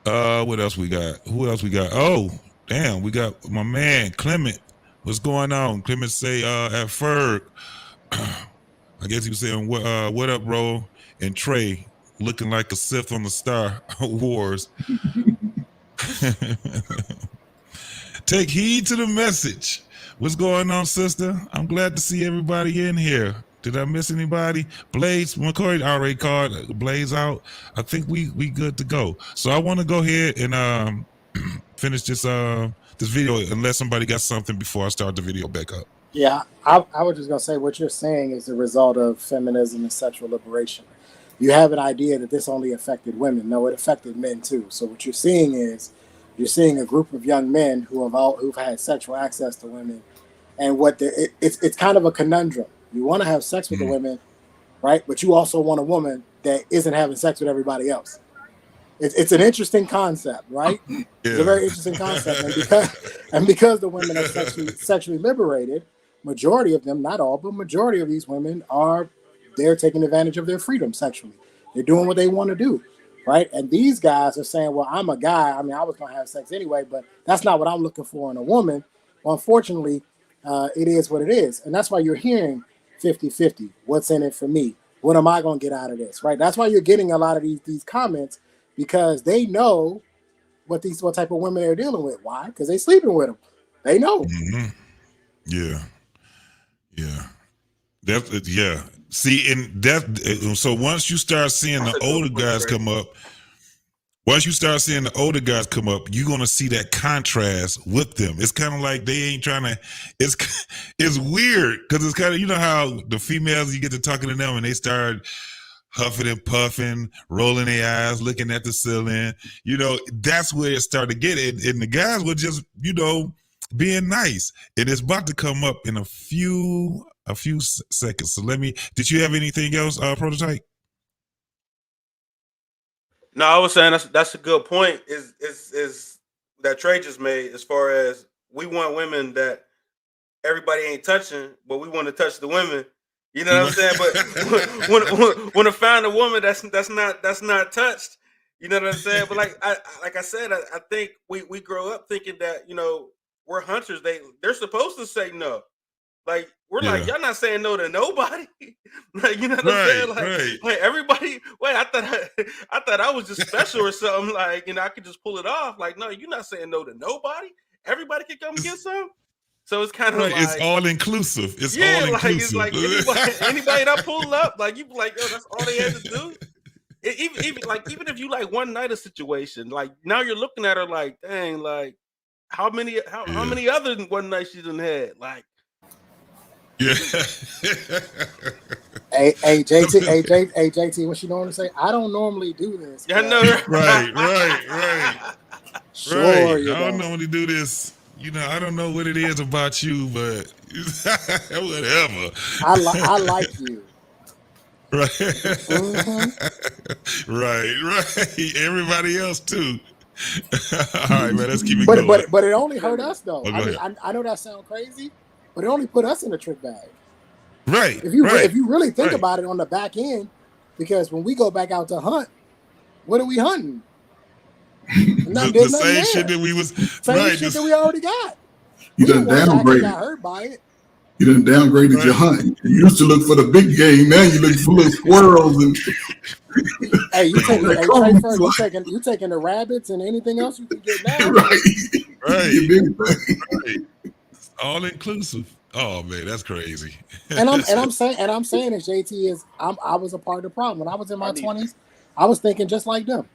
Speaker 1: What else we got? Who else we got? Oh, damn, we got my man Clement. What's going on? Clement say at Ferg. I guess he was saying what up, bro? And Trey looking like a Sith on the Star Wars. Take heed to the message. What's going on, sister? I'm glad to see everybody in here. Did I miss anybody? Blaze, McCoy already called Blaze out. I think we good to go. So I want to go ahead and finish this video unless somebody got something before I start the video back up.
Speaker 7: Yeah, I was just gonna say what you're saying is the result of feminism and sexual liberation. You have an idea that this only affected women. No, it affected men too. So what you're seeing is you're seeing a group of young men who've had sexual access to women, and it's kind of a conundrum. You want to have sex with the women, right? But you also want a woman that isn't having sex with everybody else. It's an interesting concept, right? Yeah. It's a very interesting concept. And because the women are sexually liberated, majority of them, not all, but majority of these women they're taking advantage of their freedom sexually. They're doing what they want to do, right? And these guys are saying, well, I'm a guy. I mean, I was going to have sex anyway, but that's not what I'm looking for in a woman. Well, unfortunately, it is what it is. And that's why you're hearing 50-50. What's in it for me? What am I going to get out of this? Right. That's why you're getting a lot of these comments, because they know what type of women they're dealing with. Why? Because they sleeping with them. They know.
Speaker 1: Mm-hmm. Yeah. Yeah. See, and so once you start seeing the older guys come up, you're gonna see that contrast with them. It's kind of like they ain't trying to. It's weird because it's kind of, you know how the females, you get to talking to them and they start huffing and puffing, rolling their eyes, looking at the ceiling. You know, that's where it started to get it. And the guys were just, being nice. And it's about to come up in a few seconds. So did you have anything else, Prototype?
Speaker 5: No, I was saying that's a good point. Is that Trey just made, as far as we want women that everybody ain't touching, but we want to touch the women. You know what I'm saying? But when I find a woman that's not touched, you know what I'm saying? But like I said, I think we grow up thinking that we're hunters. They're supposed to say no. Like we're like, y'all not saying no to nobody. Like, you know what I'm saying? Like everybody. Wait, I thought I was just special or something. Like, I could just pull it off. Like, no, you're not saying no to nobody. Everybody can come get some. So it's kind of like
Speaker 1: it's all inclusive. It's all inclusive.
Speaker 5: It's like anybody that pull up, like you be like, yo, that's all they had to do. Even if you like one night a situation, like now you're looking at her like, dang, like how many other one nights she done had, like.
Speaker 1: Yeah.
Speaker 7: Hey, JT, what you normally say? I don't normally do this.
Speaker 5: Yeah, I know.
Speaker 1: Right.
Speaker 7: Sure,
Speaker 1: right. I don't normally do this. I don't know what it is about you, but whatever.
Speaker 7: I like you.
Speaker 1: Right.
Speaker 7: Mm-hmm.
Speaker 1: Right. Everybody else too. All right, man. Let's keep it going.
Speaker 7: But it only hurt us though. I know that sounds crazy, but it only put us in a trick bag.
Speaker 1: Right.
Speaker 7: If you really think about it on the back end, because when we go back out to hunt, what are we hunting?
Speaker 1: the same shit that we was
Speaker 7: shit that we already got.
Speaker 8: You done
Speaker 7: Actually
Speaker 8: downgraded.
Speaker 7: got hurt by it.
Speaker 8: You done downgraded your hunting. You used to look for the big game. Now you look for little squirrels and.
Speaker 7: Hey, you taking you taking the rabbits and anything else you can get now?
Speaker 1: Right. All inclusive. Oh man, that's crazy.
Speaker 7: And I'm saying as JT is I was a part of the problem. When I was in my 20s, I was thinking just like them.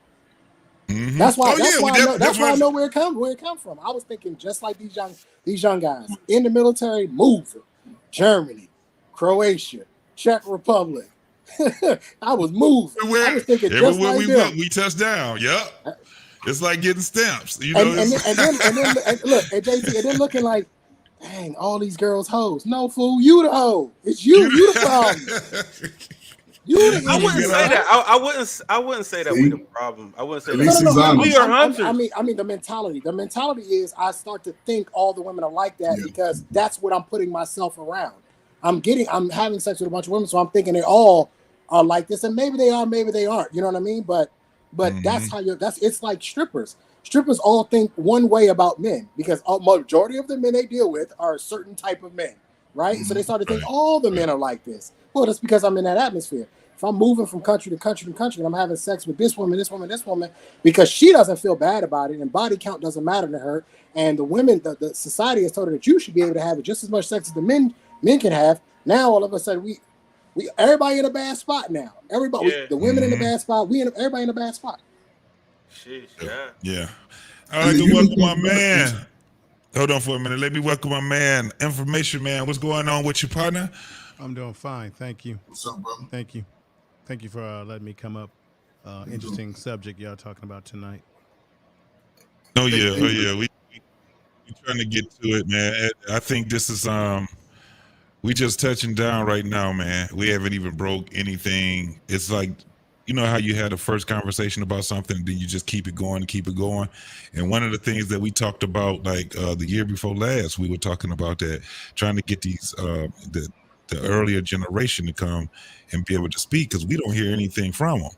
Speaker 1: Mm-hmm.
Speaker 7: That's why I know where it come from. I was thinking just like these young guys in the military, moving. Germany, Croatia, Czech Republic. I was moving. I was thinking just like
Speaker 1: we
Speaker 7: them.
Speaker 1: went, we touched down. Yep. It's like getting stamps. You know.
Speaker 7: And then look at JT, and then looking like, dang, all these girls hoes. No, fool, you the hoe. It's you the problem.
Speaker 5: I wouldn't say that. I wouldn't say that we the problem. I wouldn't say that. We are hunters.
Speaker 7: I mean the mentality. The mentality is I start to think all the women are like that because that's what I'm putting myself around. I'm having sex with a bunch of women, so I'm thinking they all are like this, and maybe they are, maybe they aren't. You know what I mean? But that's how it's like strippers. Strippers all think one way about men because a majority of the men they deal with are a certain type of men, right? So they start to think all the men are like this. Well, that's because I'm in that atmosphere. If I'm moving from country to country to country and I'm having sex with this woman, because she doesn't feel bad about it and body count doesn't matter to her, and the women, the society has told her that you should be able to have just as much sex as the men can have. Now all of a sudden we everybody in a bad spot now. Everybody, the women in a bad spot. Everybody in a bad spot.
Speaker 5: Sheesh,
Speaker 1: yeah. I'd like to welcome my man. Hold on for a minute. Let me welcome my man, Information Man. What's going on with your partner?
Speaker 12: I'm doing fine. Thank you.
Speaker 8: What's up, brother?
Speaker 12: Thank you. Thank you for letting me come up. Interesting subject y'all talking about tonight.
Speaker 1: Oh yeah. We trying to get to it, man. I think this is we just touching down right now, man. We haven't even broke anything. It's like, you know how you had a first conversation about something, then you just keep it going. And one of the things that we talked about, like the year before last, we were talking about that, trying to get these the earlier generation to come and be able to speak, because we don't hear anything from them.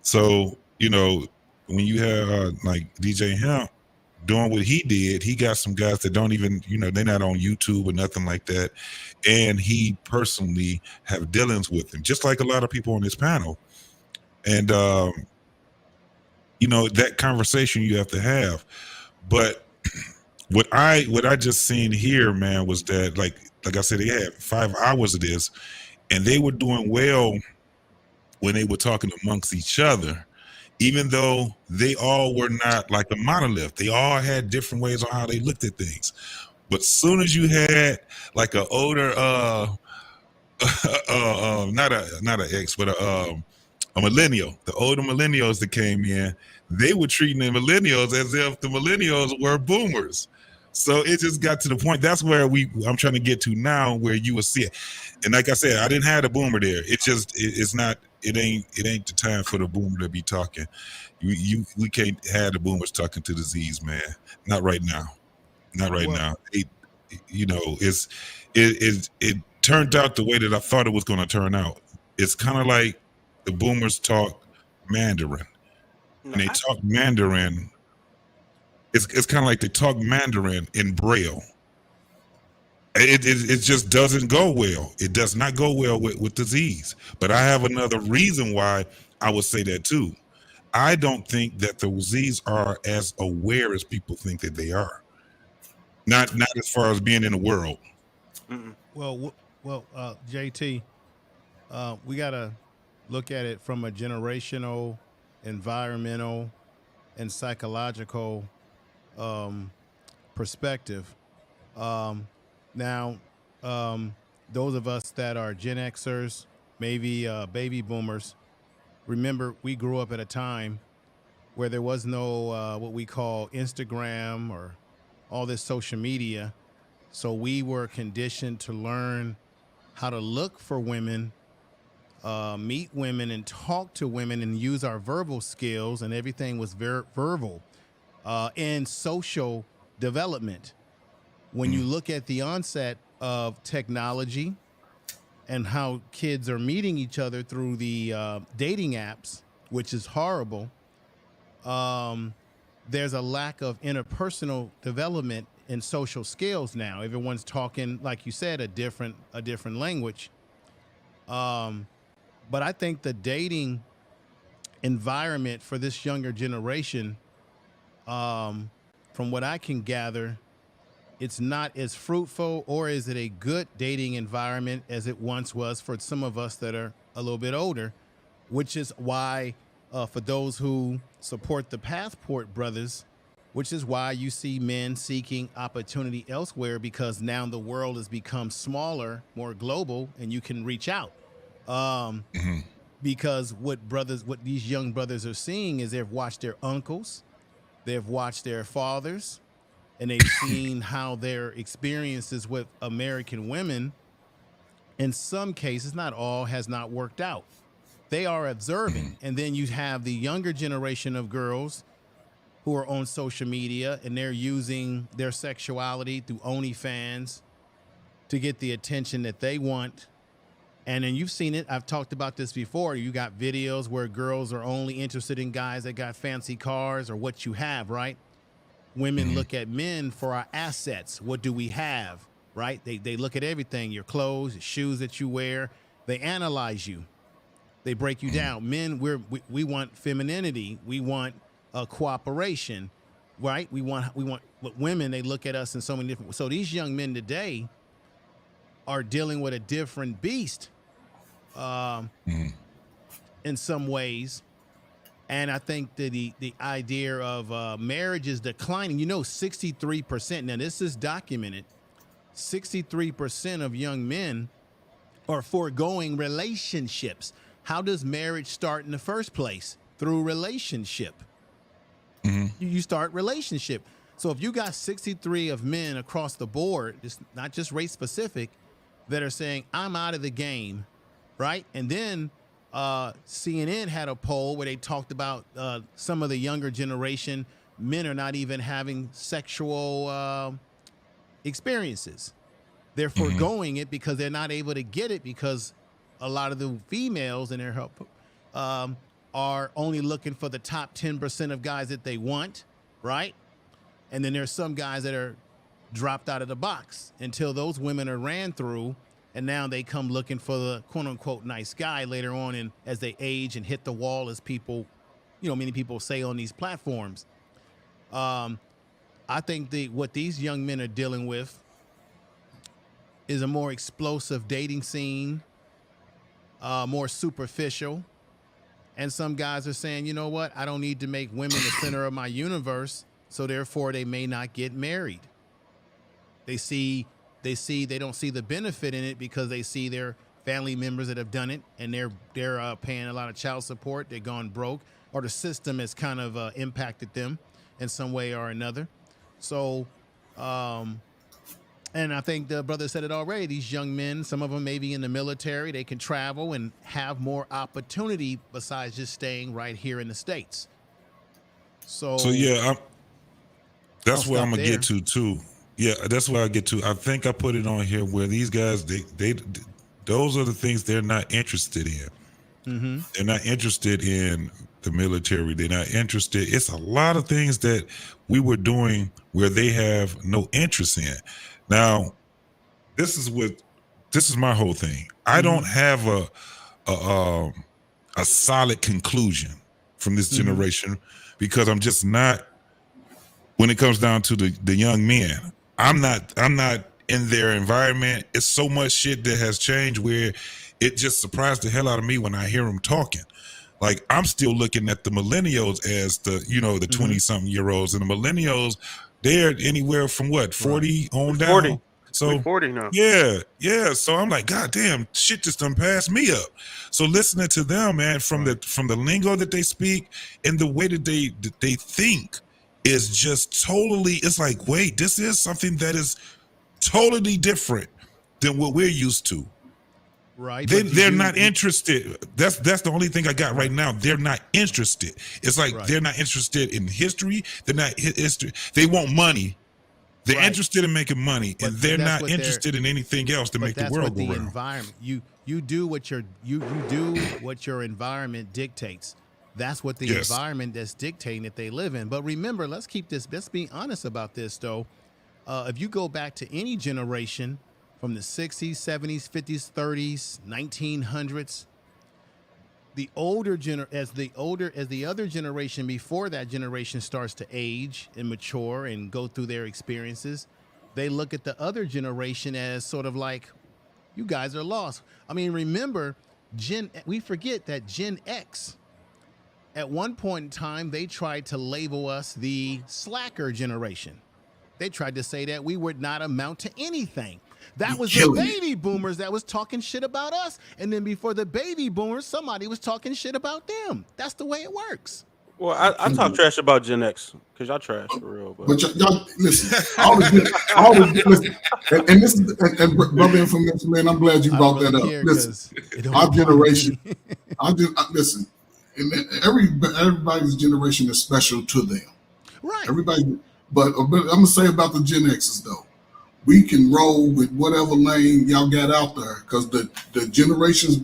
Speaker 1: So, you know, when you have like DJ Hemp doing what he did, he got some guys that don't even, you know, they're not on YouTube or nothing like that. And he personally have dealings with them, just like a lot of people on this panel. And, you know, that conversation you have to have. But what I just seen here, man, was that like I said, they had 5 hours of this, and they were doing well when they were talking amongst each other, even though they all were not like a monolith. They all had different ways on how they looked at things. But soon as you had like an older, not an ex, but a millennial, the older millennials that came in, they were treating the millennials as if the millennials were boomers. So it just got to the point. That's where I'm trying to get to now, where you will see it. And like I said, I didn't have the boomer there. It ain't the time for the boomer to be talking. We can't have the boomers talking to the Z's, man. Not right now. Not right now. It turned out the way that I thought it was going to turn out. It's kind of like the boomers talk Mandarin. And they talk Mandarin. It's kind of like they talk Mandarin in Braille. It just doesn't go well. It does not go well with the Z's. But I have another reason why I would say that too. I don't think that the Z's are as aware as people think that they are. Not as far as being in the world.
Speaker 12: Mm-mm. Well, JT, we gotta look at it from a generational, environmental, and psychological perspective. Now, those of us that are Gen Xers, maybe baby boomers, remember we grew up at a time where there was no what we call Instagram or all this social media. So we were conditioned to learn how to look for women, meet women and talk to women and use our verbal skills, and everything was very verbal and social development. When you look at the onset of technology and how kids are meeting each other through the dating apps, which is horrible, there's a lack of interpersonal development in social skills now. Everyone's talking, like you said, a different language. But I think the dating environment for this younger generation, from what I can gather, it's not as fruitful, or is it a good dating environment as it once was for some of us that are a little bit older, which is why, for those who support the Passport Brothers, which is why you see men seeking opportunity elsewhere, because now the world has become smaller, more global, and you can reach out. Because what these young brothers are seeing is they've watched their uncles, they've watched their fathers, and they've seen how their experiences with American women, in some cases, not all, has not worked out. They are observing. And then you have the younger generation of girls who are on social media, and they're using their sexuality through OnlyFans to get the attention that they want. And then you've seen it. I've talked about this before. You got videos where girls are only interested in guys that got fancy cars or what you have, right? Women look at men for our assets. What do we have, right? They look at everything, your clothes, the shoes that you wear. They analyze you. They break you down. Men, we want femininity. We want cooperation, right? We want. But women, they look at us in so many different. So these young men today are dealing with a different beast, in some ways. And I think that the idea of marriage is declining. 63%. Now this is documented. 63% of young men are foregoing relationships. How does marriage start in the first place? Through relationship. You start relationship. So if you got 63 of men across the board, it's not just race specific, that are saying, I'm out of the game, right? And then CNN had a poll where they talked about some of the younger generation, men are not even having sexual experiences. They're foregoing it because they're not able to get it, because a lot of the females in their help are only looking for the top 10% of guys that they want, right? And then there's some guys that are dropped out of the box until those women are ran through, and now they come looking for the quote-unquote nice guy later on, and as they age and hit the wall, as people, many people say on these platforms. I think what these young men are dealing with is a more explosive dating scene, more superficial. And some guys are saying, you know what? I don't need to make women the center of my universe, so therefore they may not get married. They don't see the benefit in it because they see their family members that have done it, and they're paying a lot of child support. They're gone broke, or the system has kind of impacted them in some way or another. So, and I think the brother said it already. These young men, some of them may be in the military. They can travel and have more opportunity besides just staying right here in the States. So
Speaker 1: yeah, that's where I'm gonna get to too. Yeah, that's where I get to. I think I put it on here where these guys, they those are the things they're not interested in. They're not interested in the military. They're not interested. It's a lot of things that we were doing where they have no interest in. Now, this is my whole thing. I don't have a solid conclusion from this generation, because I'm just not, when it comes down to the young men, I'm not in their environment. It's so much shit that has changed where it just surprised the hell out of me when I hear them talking. Like, I'm still looking at the millennials as the 20-something year olds, and the millennials, they're anywhere from 40 on down.
Speaker 5: 40.
Speaker 1: So
Speaker 5: 40 now.
Speaker 1: Yeah. So I'm like, God damn, shit just done passed me up. So listening to them, man, from the lingo that they speak and the way that they think is just totally. It's like, wait, this is something that is totally different than what we're used to.
Speaker 12: Right.
Speaker 1: They're not interested. That's the only thing I got right now. They're not interested. It's like they're not interested in history. They're not history. They want money. They're interested in making money, and they're not interested in anything else to make the world go round.
Speaker 12: Environment. You do what you do what your environment dictates. That's what the environment that's dictating that they live in. But remember, let's be honest about this though. If you go back to any generation from the 60s, 70s, 50s, 30s, 1900s, as the other generation before that generation starts to age and mature and go through their experiences, they look at the other generation as sort of like, you guys are lost. I mean, remember, we forget that Gen X, at one point in time, they tried to label us the slacker generation. They tried to say that we would not amount to anything. That was the baby boomers that was talking shit about us. And then before the baby boomers, somebody was talking shit about them. That's the way it works.
Speaker 5: Well, I talk trash about Gen X because y'all trash for real.
Speaker 8: But y'all listen, always listen. And this is and brother information, man. I'm glad you brought that up. Listen, our generation, listen. And everybody's generation is special to them.
Speaker 12: Right.
Speaker 8: Everybody, but I'm gonna say about the Gen X's though, we can roll with whatever lane y'all got out there because the generations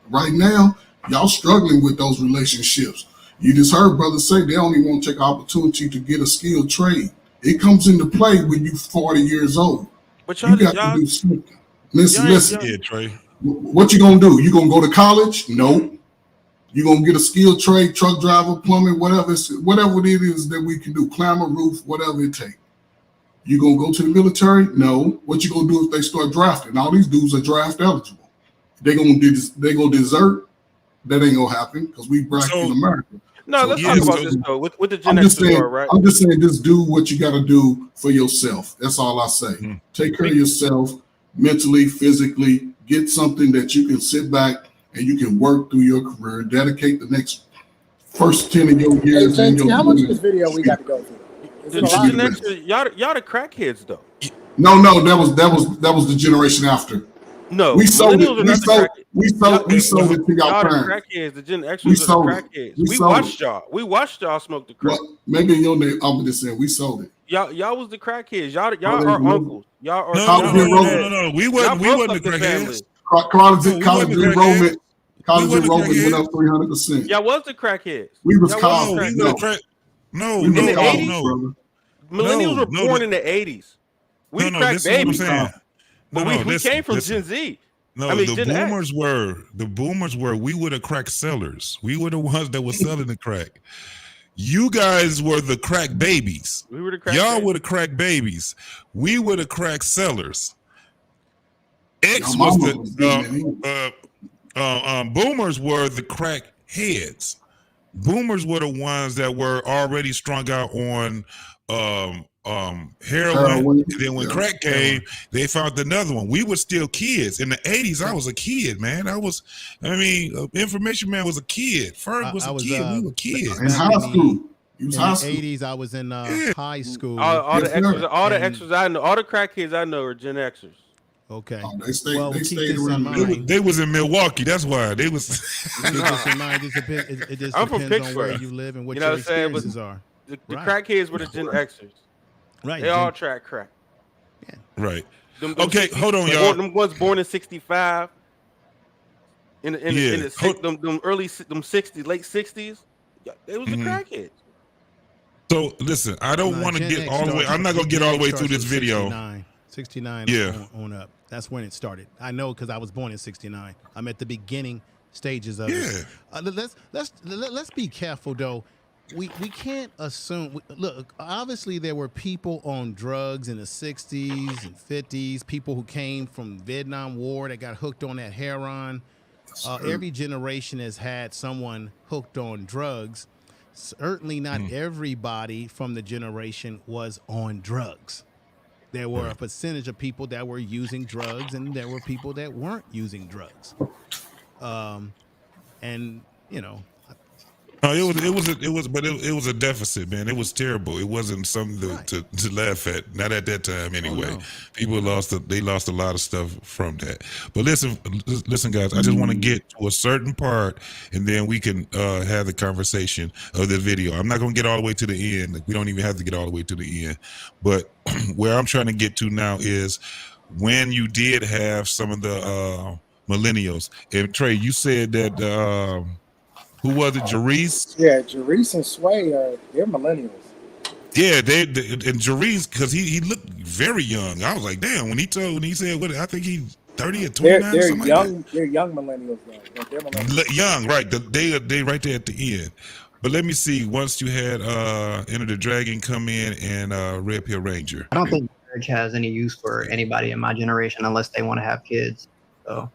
Speaker 8: right now, y'all struggling with those relationships. You just heard brothers say they only want to take opportunity to get a skilled trade. It comes into play when you're 40 years old.
Speaker 5: But
Speaker 8: you got to do something. Listen.
Speaker 1: Yeah, Trey.
Speaker 8: What you gonna do? You gonna go to college? No. You gonna get a skilled trade, truck driver, plumbing, whatever it is that we can do, climb a roof, whatever it takes. You gonna go to the military? No. What you gonna do if they start drafting? All these dudes are draft eligible. They gonna desert. That ain't gonna happen because we black in America.
Speaker 5: No, let's talk about this though. With the Gen X, right?
Speaker 8: I'm just saying, just do what you got to do for yourself. That's all I say. Mm-hmm. Take care of yourself mentally, physically. Get something that you can sit back and you can work through your career. Dedicate the next first 10 of your years.
Speaker 7: Hey, JT, how much of this video we got to go through?
Speaker 5: Y'all the crackheads though.
Speaker 8: No, that was the generation after.
Speaker 5: No,
Speaker 8: we sold it. We sold it to y'all parents.
Speaker 5: Crackheads, the Gen Xers are the crackheads. We watched y'all smoke the crack.
Speaker 8: Well, maybe in your name, I'm just saying we sold it.
Speaker 5: Y'all was the crackheads. Y'all are uncles. Y'all are
Speaker 1: no. We wasn't the crackheads.
Speaker 8: College enrollment went up 300%.
Speaker 5: Y'all was the crackheads.
Speaker 8: We was college.
Speaker 1: No.
Speaker 5: In the 80s, millennials were born in the 80s. We crack babies. But we came from Gen Z.
Speaker 1: No, the boomers were, we were the crack sellers. We were the ones that were selling the crack. You guys were the crack babies.
Speaker 5: We were the crack
Speaker 1: Y'all
Speaker 5: babies.
Speaker 1: were the crack babies. We were the crack sellers. X was boomers were the crack heads. Boomers were the ones that were already strung out on heroin. And then when crack came, they found another one. We were still kids. In the 80s, I was a kid, man. Information man was a kid. Ferg was a kid. We were kids.
Speaker 8: In high school.
Speaker 12: In the 80s, I was in high school.
Speaker 5: All the extras I know, all the crack kids I know are Gen Xers.
Speaker 12: Okay.
Speaker 8: They stayed
Speaker 12: around.
Speaker 1: They was in Milwaukee. That's why they was.
Speaker 12: It just
Speaker 5: I'm from
Speaker 12: depends on where
Speaker 5: Pittsburgh.
Speaker 12: you live and what your experiences are.
Speaker 5: The crack kids were the Gen Xers.
Speaker 12: Right.
Speaker 5: They all track crack.
Speaker 12: Yeah.
Speaker 1: Right.
Speaker 5: Okay,
Speaker 1: hold on, y'all.
Speaker 5: Them ones born in 65. In the early 60s, late 60s. They was the crackheads.
Speaker 1: So listen, I don't want to get all the way. I'm not gonna get all the way through this video.
Speaker 12: 69
Speaker 1: yeah.
Speaker 12: on up. That's when it started. I know because I was born in 69. I'm at the beginning stages of it. Let's be careful though. We can't assume. Look, obviously there were people on drugs in the 60s and 50s. People who came from Vietnam War that got hooked on that heroin. Every generation has had someone hooked on drugs. Certainly not everybody from the generation was on drugs. There were a percentage of people that were using drugs, and there were people that weren't using drugs. And you know,
Speaker 1: no, it was a deficit, man. It was terrible. It wasn't something to laugh at. Not at that time, anyway. Oh, no. People lost a lot of stuff from that. But listen, guys. I just want to get to a certain part, and then we can have the conversation of the video. I'm not going to get all the way to the end. We don't even have to get all the way to the end. But where I'm trying to get to now is when you did have some of the millennials. And Trey, you said that. Who was it, Jerice?
Speaker 7: Yeah, Jerice and Sway they're millennials.
Speaker 1: Yeah, and Jarice, because he looked very young. I was like, damn, when he said what I think he's 30 or 29 or
Speaker 7: They're
Speaker 1: something
Speaker 7: young.
Speaker 1: like
Speaker 7: They're young millennials though. They're millennials.
Speaker 1: that. Young, right? They right there at the end. But let me see. Once you had Enter the Dragon come in and Red Pill Ranger.
Speaker 13: I don't think marriage has any use for anybody in my generation unless they want to have kids. So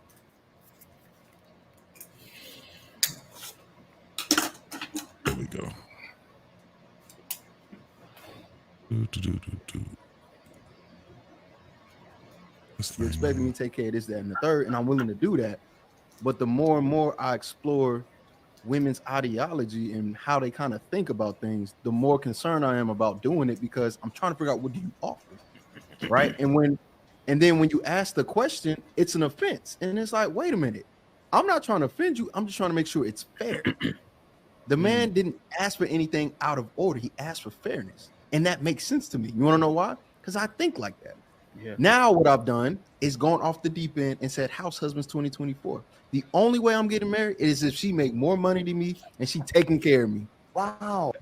Speaker 1: There we go.
Speaker 2: You're expecting me to take care of this, that, and the third, and I'm willing to do that. But the more and more I explore women's ideology and how they kind of think about things, the more concerned I am about doing it, because I'm trying to figure out, what do you offer, right? And then when you ask the question, it's an offense, and it's like, wait a minute, I'm not trying to offend you. I'm just trying to make sure it's fair. The man didn't ask for anything out of order. He asked for fairness, and that makes sense to me. You want to know why? Because I think like that.
Speaker 3: Yeah.
Speaker 2: Now what I've done is gone off the deep end and said, House Husbands 2024. The only way I'm getting married is if she make more money than me and she taking care of me. Wow.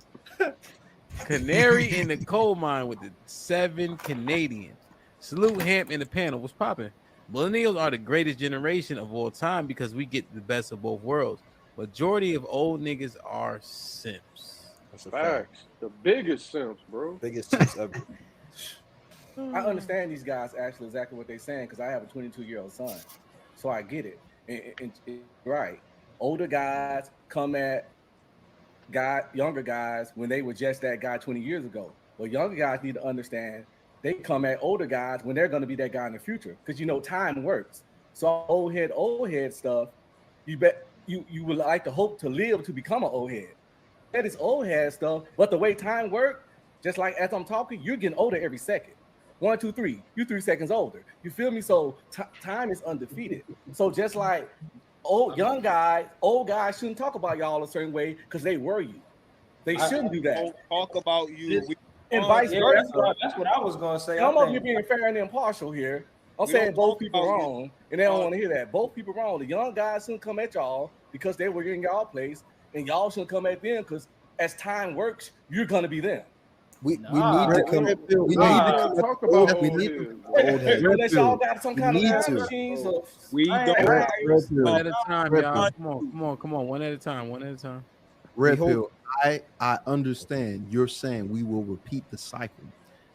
Speaker 3: Canary in the coal mine with the 7 Canadians. Salute Hamp in the panel. What's popping? Millennials are the greatest generation of all time because we get the best of both worlds. Majority of old niggas are simps.
Speaker 4: That's a fact. The biggest simps, bro.
Speaker 2: Biggest simps ever.
Speaker 14: I understand these guys actually exactly what they're saying, because I have a 22-year-old son, so I get it. And right, older guys come at younger guys when they were just that guy 20 years ago. Well, younger guys need to understand they come at older guys when they're going to be that guy in the future, because time works. So old head stuff, you would like to hope to live to become an old head. That is old head stuff, but the way time works, just like as I'm talking, you're getting older every second. 1, 2, 3, you're 3 seconds older. You feel me? So time is undefeated. So just like old guys shouldn't talk about y'all a certain way because they were you. They shouldn't do that.
Speaker 9: Talk about you.
Speaker 14: And vice versa.
Speaker 10: That's what I was gonna say.
Speaker 14: I'm over here being fair and impartial here. I'm saying both people wrong, and they don't want to hear that. Both people wrong. The young guys shouldn't come at y'all because they were in y'all place, and y'all shouldn't come at them because as time works, you're gonna be them.
Speaker 2: We need to come. We need to
Speaker 4: talk about
Speaker 2: we need to old head.
Speaker 14: Unless y'all got some kind of machines.
Speaker 9: We don't.
Speaker 3: One at a time, y'all. Come on. One at a time.
Speaker 2: Red Pill, I understand you're saying we will repeat the cycle,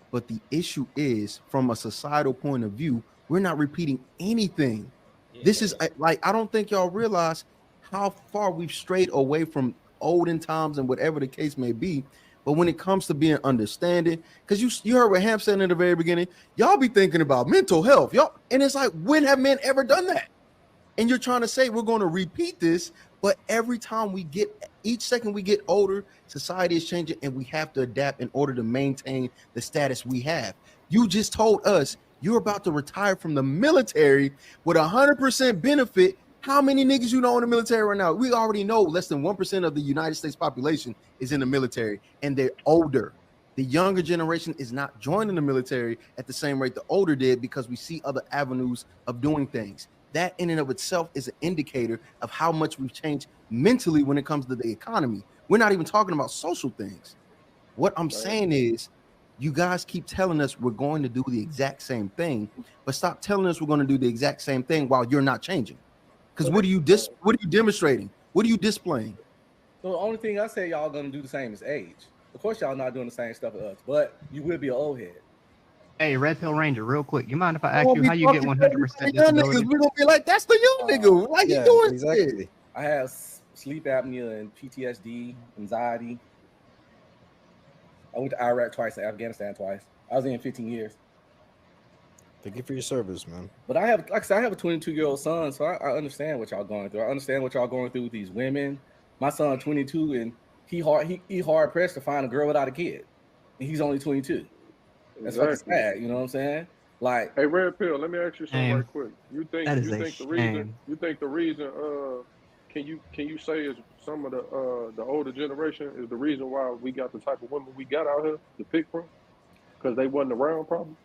Speaker 2: but the issue is, from a societal point of view, we're not repeating anything. This is like, I don't think y'all realize how far we've strayed away from olden times and whatever the case may be. But when it comes to being understanding, because you heard what Ham said in the very beginning, y'all be thinking about mental health, y'all, and it's like, when have men ever done that? And you're trying to say we're going to repeat this, but every time each second we get older, society is changing, and we have to adapt in order to maintain the status we have. You just told us you're about to retire from the military with 100% benefit. How many niggas you know in the military right now? We already know less than 1% of the United States population is in the military, and they're older. The younger generation is not joining the military at the same rate the older did, because we see other avenues of doing things. That in and of itself is an indicator of how much we've changed mentally when it comes to the economy. We're not even talking about social things. What I'm saying is, you guys keep telling us we're going to do the exact same thing, but stop telling us we're going to do the exact same thing while you're not changing. Because what are you demonstrating? What are you displaying?
Speaker 14: So the only thing I say y'all gonna do the same is age. Of course, y'all not doing the same stuff as us, but you will be an old head.
Speaker 13: Hey, Red Pill Ranger, real quick, you mind if I ask you how you get 100%
Speaker 2: Young niggas,
Speaker 13: disability?
Speaker 2: we're gonna be like, that's the young nigga. Like,
Speaker 14: Yeah,
Speaker 2: he doing
Speaker 14: exactly.
Speaker 2: shit.
Speaker 14: I have sleep apnea and PTSD, anxiety. I went to Iraq twice and Afghanistan twice. I was in 15 years.
Speaker 2: Thank you for your service, man.
Speaker 14: But I have, like I said, I have a 22-year-old son, so I understand what y'all going through. I understand what y'all going through with these women. My son 22, and he hard pressed to find a girl without a kid. And he's only 22. That's fucking sad, you know what I'm saying? Like,
Speaker 4: hey, Red Pill, let me ask you something right quick. You think the reason can you say is some of the older generation is the reason why we got the type of women we got out here to pick from? Because they wasn't around, probably.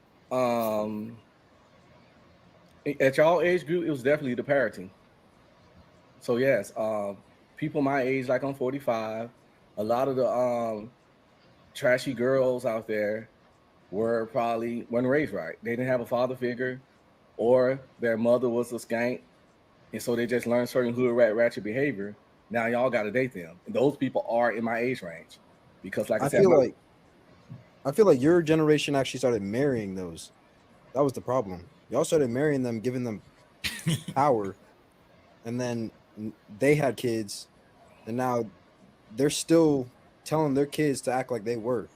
Speaker 14: At y'all age group, it was definitely the parenting. So yes, people my age, like I'm 45, a lot of the trashy girls out there weren't raised right. They didn't have a father figure, or their mother was a skank, and so they just learned certain hood rat ratchet behavior. Now y'all got to date them, and those people are in my age range, because like I said,
Speaker 2: I feel like your generation actually started marrying those. That was the problem. Y'all started marrying them, giving them power, and then they had kids, and now they're still telling their kids to act like they were.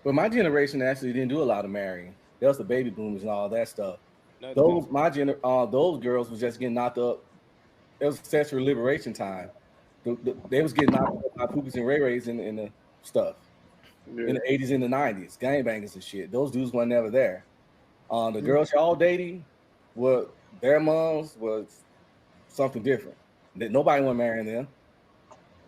Speaker 14: But my generation actually didn't do a lot of marrying. There was the baby boomers and all that stuff. Those girls was just getting knocked up. It was sexual liberation time. They was getting knocked up by Poopies and Ray Rays in the stuff in the 80s and the 90s, gangbangers and shit. Those dudes were never there. The girls y'all dating, their moms was something different. That nobody want marrying them.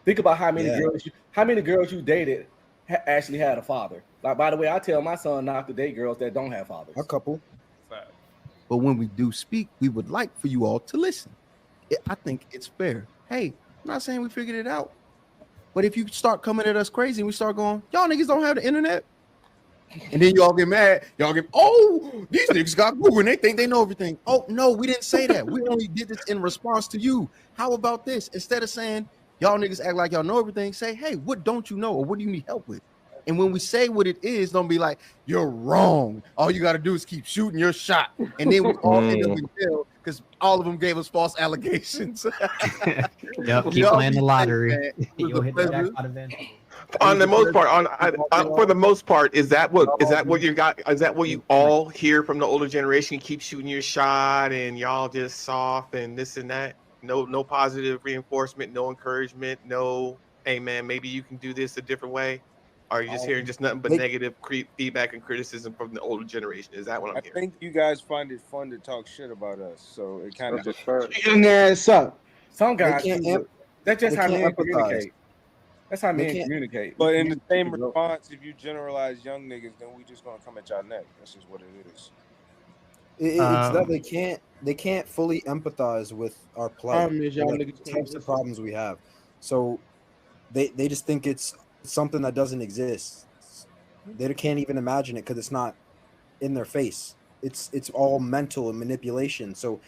Speaker 14: Think about how many girls you dated actually had a father. Like, by the way, I tell my son not to date girls that don't have fathers.
Speaker 2: A couple.
Speaker 15: But when we do speak, we would like for you all to listen. I think it's fair. Hey, I'm not saying we figured it out, but if you start coming at us crazy and we start going, y'all niggas don't have the internet, and then y'all get mad, these niggas got Google and they think they know everything. Oh no, we didn't say that. We only did this in response to you. How about this? Instead of saying y'all niggas act like y'all know everything, say, hey, what don't you know, or what do you need help with? And when we say what it is, don't be like, you're wrong. All you got to do is keep shooting your shot. And then we all end up in jail because all of them gave us false allegations.
Speaker 13: Yep, keep playing the lottery. You'll hit the jackpot eventually.
Speaker 16: On the most part, for the most part, is that what you got? Is that what you all hear from the older generation? Keep shooting your shot, and y'all just soft and this and that. No positive reinforcement, no encouragement, no, hey man, maybe you can do this a different way. Are you just hearing just nothing but negative feedback and criticism from the older generation? Is that what I'm hearing?
Speaker 9: I think you guys find it fun to talk shit about us, so it kind of just
Speaker 14: Some guys, that's just how men communicate. That's how men communicate.
Speaker 9: But in the same response, if you generalize young niggas, then we just gonna come at y'all neck. That's just what it is.
Speaker 2: It's that they can't fully empathize with our plight, the types of problems we have. So they just think it's something that doesn't exist. They can't even imagine it because it's not in their face. It's all mental and manipulation. So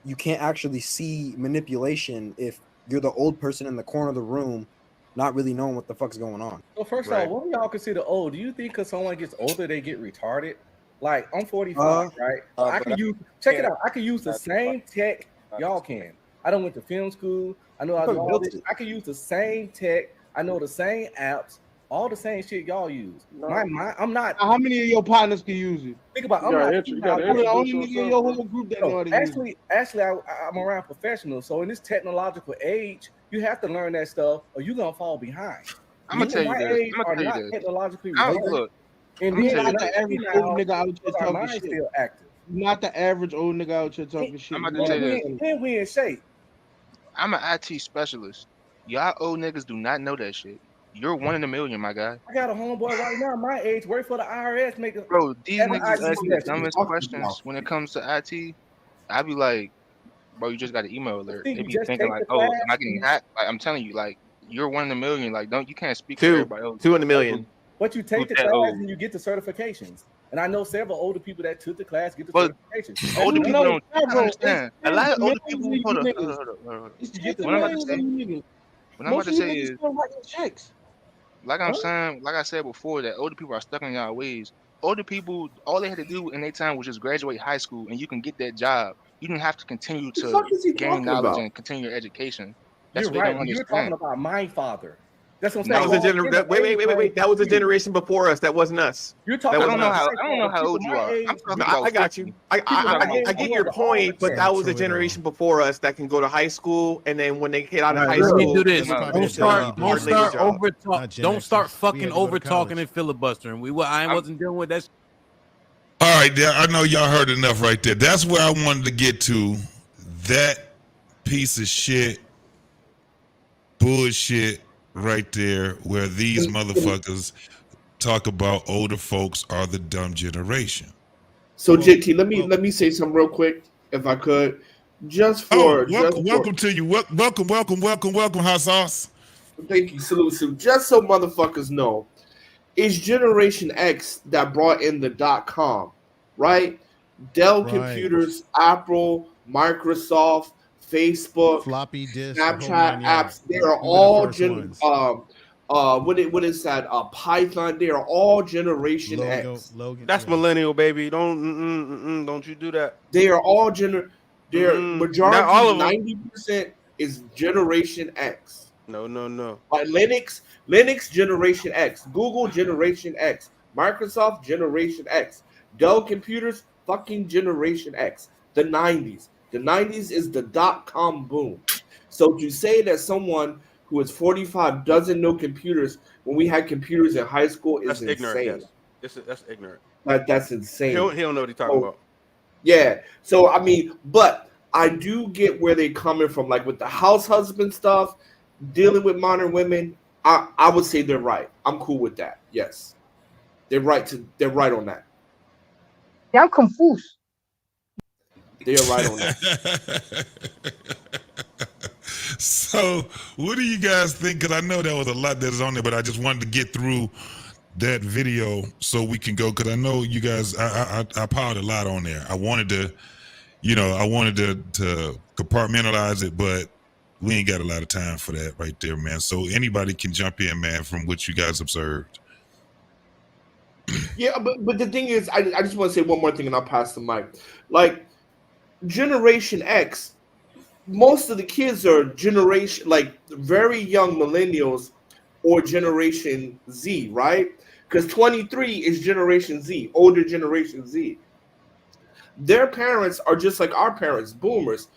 Speaker 2: you can't actually see manipulation if you're the old person in the corner of the room, not really knowing what the fuck's going on.
Speaker 14: Well, first of all, what do y'all consider old? Do you think because someone gets older they get retarded? Like, I'm 45, right? I can use check it out. I can use the same tech y'all can. I done went to film school. I know I do all this. I can use the same tech. I know the same apps, all the same shit y'all use. I'm not.
Speaker 17: How many of your partners can use it?
Speaker 14: Think about. I'm
Speaker 17: the only nigga in your whole group that know how to use it.
Speaker 14: Actually, I'm around professionals. So in this technological age, you have to learn that stuff, or you're gonna fall behind.
Speaker 11: I'm gonna tell you this. I'm gonna tell you this.
Speaker 14: Technologically
Speaker 11: look.
Speaker 14: And
Speaker 17: I'm not the average old nigga out here talking shit.
Speaker 14: Still active.
Speaker 17: Not the average old nigga out here talking shit.
Speaker 11: I'm about to tell you this.
Speaker 14: And we in shape.
Speaker 11: I'm an IT specialist. Y'all old niggas do not know that shit. You're one in a million, my guy.
Speaker 14: I got a homeboy right now, my age, work for the IRS,
Speaker 11: Bro, these niggas ask me the dumbest questions when it comes to IT. I be like, bro, you just got an email alert. They be thinking like, oh, am I getting hacked? Like, I'm telling you, like, you're one in a million. Like, you can't speak for everybody else.
Speaker 16: 2 in a million.
Speaker 14: But you take the class and you get the certifications. And I know several older people that took the class, get the certifications.
Speaker 11: Older people don't understand. A lot of older people, hold on. What I'm about to say is, like I'm saying, like I said before, that older people are stuck in y'all ways. Older people, all they had to do in their time was just graduate high school, and you can get that job. You didn't have to continue to gain knowledge and continue your education. That's what they don't understand.
Speaker 14: You're talking about my father. That's what I'm saying.
Speaker 16: Wait. That was a generation before us. That wasn't us.
Speaker 14: You're talking.
Speaker 11: I don't know how old you are.
Speaker 16: I got you. I get your point, but that was a generation before us that can go to high school, and then when they get out of high school,
Speaker 3: let me do this. Don't start fucking over talking and filibustering. I wasn't dealing with that.
Speaker 1: All right, I know y'all heard enough right there. That's where I wanted to get to. That piece of shit, bullshit. Right there, where these motherfuckers talk about older folks are the dumb generation.
Speaker 17: So JT, let me say something real quick, if I could,
Speaker 1: welcome to you. Welcome, hot sauce.
Speaker 17: Thank you, salute. Just so motherfuckers know, is Generation X that brought in the .com, right? Dell
Speaker 12: Right.
Speaker 17: computers, Apple, Microsoft, Facebook,
Speaker 12: Floppy disk, the whole
Speaker 17: Snapchat
Speaker 12: 9 yards.
Speaker 17: apps. They are
Speaker 12: We were the
Speaker 17: all
Speaker 12: first ones.
Speaker 17: what is that? Python. They are all Generation X.
Speaker 5: That's millennial, baby. Don't you do that.
Speaker 17: They are all their
Speaker 5: Not
Speaker 17: majority,
Speaker 5: all of them.
Speaker 17: 90% is Generation X.
Speaker 5: No.
Speaker 17: Like Linux Generation X, Google Generation X, Microsoft Generation X, Dell computers fucking Generation X. The 90s. The 90s is the .com boom. So to say that someone who is 45 doesn't know computers when we had computers in high school is
Speaker 5: That's ignorant.
Speaker 17: insane.
Speaker 5: Yes, that's ignorant.
Speaker 17: That's insane.
Speaker 5: He don't know what he's talking about.
Speaker 17: Yeah. So I mean, but I do get where they're coming from, like with the house husband stuff, dealing with modern women. I would say they're right. I'm cool with that. Yes, they're right on that.
Speaker 18: Yeah, I'm confused.
Speaker 17: They are right on that.
Speaker 1: So, what do you guys think? Because I know there was a lot that is on there, but I just wanted to get through that video so we can go. Because I know you guys, I piled a lot on there. I wanted to compartmentalize it, but we ain't got a lot of time for that right there, man. So anybody can jump in, man, from what you guys observed.
Speaker 17: Yeah, but the thing is, I just want to say one more thing, and I'll pass the mic. Like Generation X, most of the kids are very young millennials or Generation Z, right? Because 23 is Generation Z, older Generation Z. Their parents are just like our parents, boomers,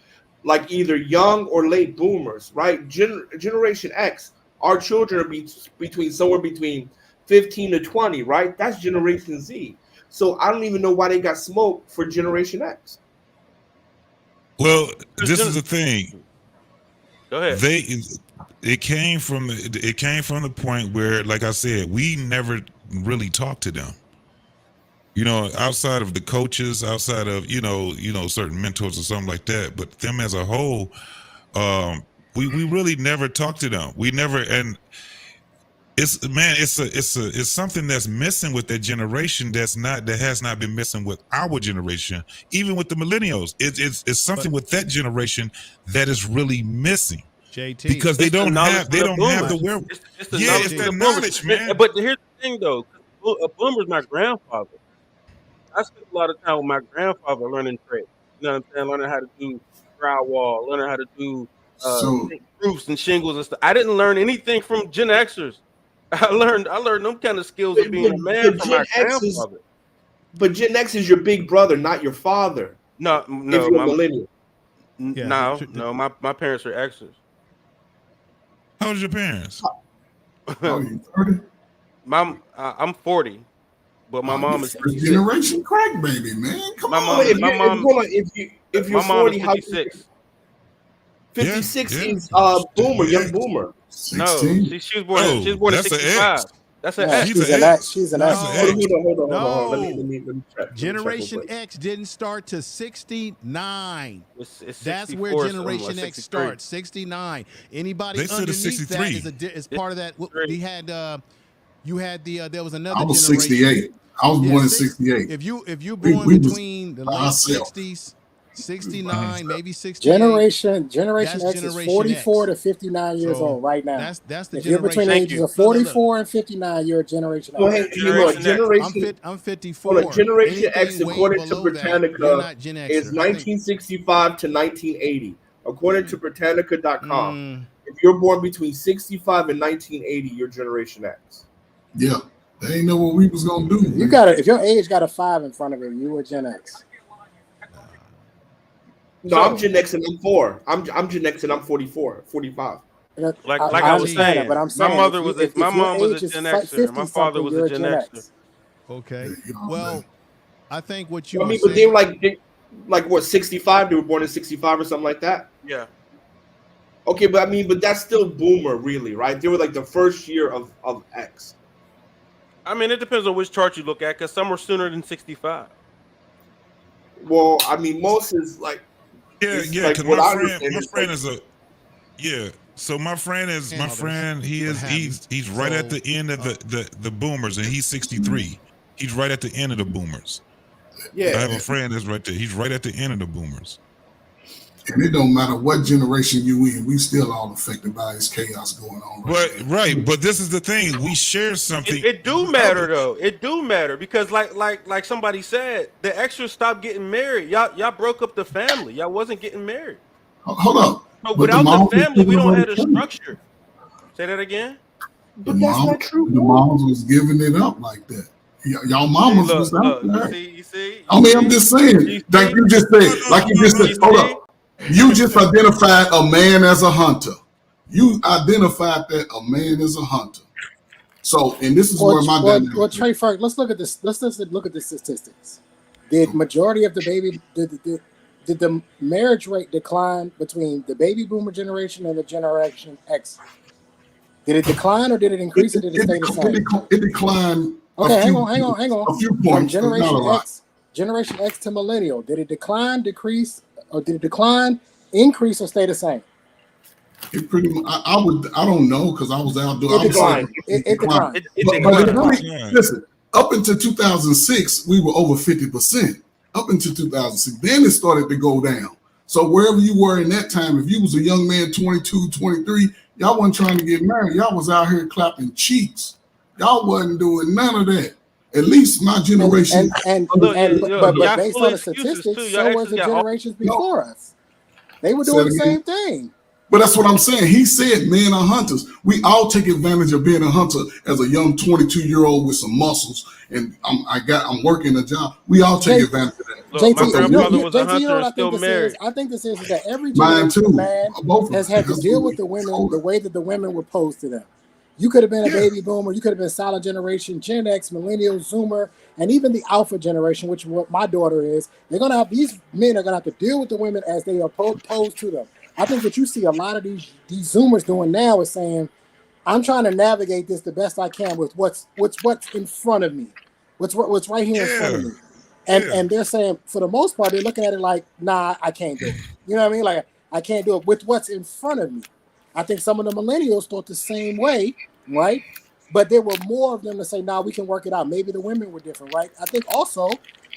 Speaker 17: like either young or late boomers, right? Generation X, our children are somewhere between 15 to 20, right? That's Generation Z. So I don't even know why they got smoked for Generation X.
Speaker 1: Well, this is the thing.
Speaker 5: Go ahead.
Speaker 1: It came from the point where, like I said, we never really talked to them. Outside of the coaches, outside of certain mentors or something like that, but them as a whole, we really never talked to them. We never, and it's something that's missing with that generation that has not been missing with our generation, even with the millennials. It's something with that generation that is really missing.
Speaker 12: JT,
Speaker 1: because they don't have the wherewithal.
Speaker 5: It's the
Speaker 1: It's the knowledge, man.
Speaker 5: But here's the thing, though. A boomer's my grandfather. I spent a lot of time with my grandfather learning trades. You know what I'm saying? Learning how to do drywall, learning how to do roofs and shingles and stuff. I didn't learn anything from Gen Xers. I learned them kind of skills of being a man from my grandfather.
Speaker 17: But Gen X is your big brother, not your father.
Speaker 5: No,
Speaker 17: if you're a millennial.
Speaker 5: No, my parents are Xers.
Speaker 1: How old are your parents?
Speaker 8: You 30?
Speaker 5: I'm 40, but my mom is
Speaker 8: first generation crack baby, man. Come on.
Speaker 17: If you're 40, how
Speaker 5: 56.
Speaker 17: 56 is boomer, young boomer.
Speaker 8: 16?
Speaker 5: No, she was born in 65. That's an X.
Speaker 7: She's an X.
Speaker 17: Hold on. Let me check.
Speaker 12: Generation X didn't start to 69.
Speaker 5: It's
Speaker 12: That's where Generation X starts. 69. Anybody
Speaker 1: They said it's
Speaker 12: underneath that
Speaker 1: 63.
Speaker 12: is part of that. We had there was another.
Speaker 8: I was
Speaker 12: generation.
Speaker 8: 68. I was born in 68.
Speaker 12: If you born between the late 60s, 69, maybe 68.
Speaker 7: Generation X is 44 to 59 years old right now.
Speaker 12: That's the
Speaker 7: if you're between the ages of 44 and 59, you're a Generation X.
Speaker 12: I'm 54.
Speaker 17: Generation X, according to
Speaker 12: you're
Speaker 17: Britannica,
Speaker 12: not Gen Xer.
Speaker 17: is 1965 to 1980. According to Britannica.com, if you're born between 65 and 1980, you're Generation X.
Speaker 8: Yeah, they ain't know what we was gonna do.
Speaker 7: If your age got a 5 in front of it, you were Gen X.
Speaker 17: No, I'm Gen X and I'm 4. I'm Gen X and I'm 44, 45.
Speaker 5: Like I was saying,
Speaker 7: but I'm saying,
Speaker 5: my mom was a Gen Xer. My father was a Gen Xer.
Speaker 12: Okay. Well, I think what you.
Speaker 17: But they were like what 65? They were born in 65 or something like that.
Speaker 5: Yeah.
Speaker 17: Okay, but that's still boomer, really, right? They were like the first year of X.
Speaker 5: I mean, it depends on which chart you look at, because some were sooner than 65.
Speaker 17: Well, most is like.
Speaker 1: Yeah, because my friend is So my friend is
Speaker 12: And others,
Speaker 1: he's right at the end of the boomers, and he's 63. He's right at the end of the boomers.
Speaker 17: Yeah.
Speaker 1: I have a friend that's right there. He's right at the end of the boomers.
Speaker 8: And it don't matter what generation you in, we still all affected by this chaos going on.
Speaker 1: But this is the thing. We share something.
Speaker 5: It do matter though. It do matter because like somebody said, the extras stopped getting married. Y'all broke up the family. Y'all wasn't getting married.
Speaker 8: Hold up.
Speaker 5: So without the family, we don't have the structure. Say that again.
Speaker 17: But that's not true.
Speaker 8: The moms was giving it up like that. Y'all mamas was out there.
Speaker 5: You see?
Speaker 8: I mean, I'm just saying, like you just said, hold up. You just identified a man as a hunter. You identified that a man is a hunter. So, and this is where my
Speaker 7: well, Trey, first, let's look at this. Let's look at the statistics. Did majority of the baby did the marriage rate decline between the baby boomer generation and the Generation X? Did it decline or did it increase or did it stay the same?
Speaker 8: It declined.
Speaker 7: Okay, hang on.
Speaker 8: A few points.
Speaker 7: From Generation X to Millennial, did it decline, decrease, or did it decline, increase, or stay the same?
Speaker 8: It pretty much. I don't know because I was out doing.
Speaker 7: It declined. It declined.
Speaker 8: But listen, up until 2006, we were over 50%. Up until 2006, then it started to go down. So wherever you were in that time, if you was a young man, 22, 23, y'all wasn't trying to get married. Y'all was out here clapping cheeks. Y'all wasn't doing none of that. At least my generation.
Speaker 7: But based on the statistics, so was the generations before us. They were doing the same thing.
Speaker 8: But that's what I'm saying. He said men are hunters. We all take advantage of being a hunter as a young 22-year-old with some muscles, and I'm working a job. We all take advantage of that.
Speaker 5: Look, my grandmother was a hunter and still married.
Speaker 7: I think this is that every generation man has had to deal with the women the way that the women were posed to them. You could have been a baby boomer. You could have been silent generation, Gen X, Millennial, Zoomer, and even the Alpha generation, which is what my daughter is. These men are gonna have to deal with the women as they are posed to them. I think what you see a lot of these Zoomers doing now is saying, I'm trying to navigate this the best I can with what's in front of me, what's right here in front of me. And they're saying, for the most part, they're looking at it like, nah, I can't do it. You know what I mean? Like, I can't do it with what's in front of me. I think some of the millennials thought the same way, right? But there were more of them to say, nah, we can work it out. Maybe the women were different, right? I think also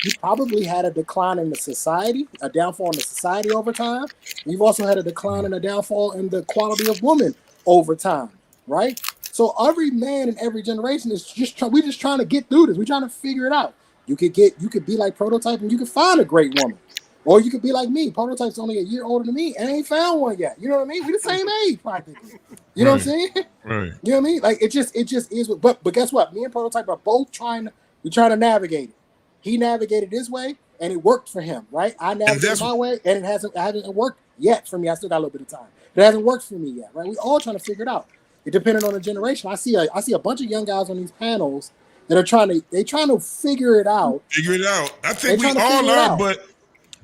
Speaker 7: you probably had a decline in the society, a downfall in the society over time. You've also had a decline and a downfall in the quality of women over time, right? So every man in every generation is we're just trying to get through this. We're trying to figure it out. You could be like Prototype and you could find a great woman. Or you could be like me. Prototype's only a year older than me and ain't found one yet. You know what I mean? We're the same age practically. You know what I'm saying?
Speaker 1: Right.
Speaker 7: You know what I mean? Like it just is. But guess what? Me and Prototype are both trying to navigate it. He navigated his way and it worked for him, right? I navigated my way and it hasn't worked yet for me. I still got a little bit of time. It hasn't worked for me yet, right? We all trying to figure it out. It depending on the generation. I see a bunch of young guys on these panels that are trying to figure it out.
Speaker 1: Figure it out. I think we all are,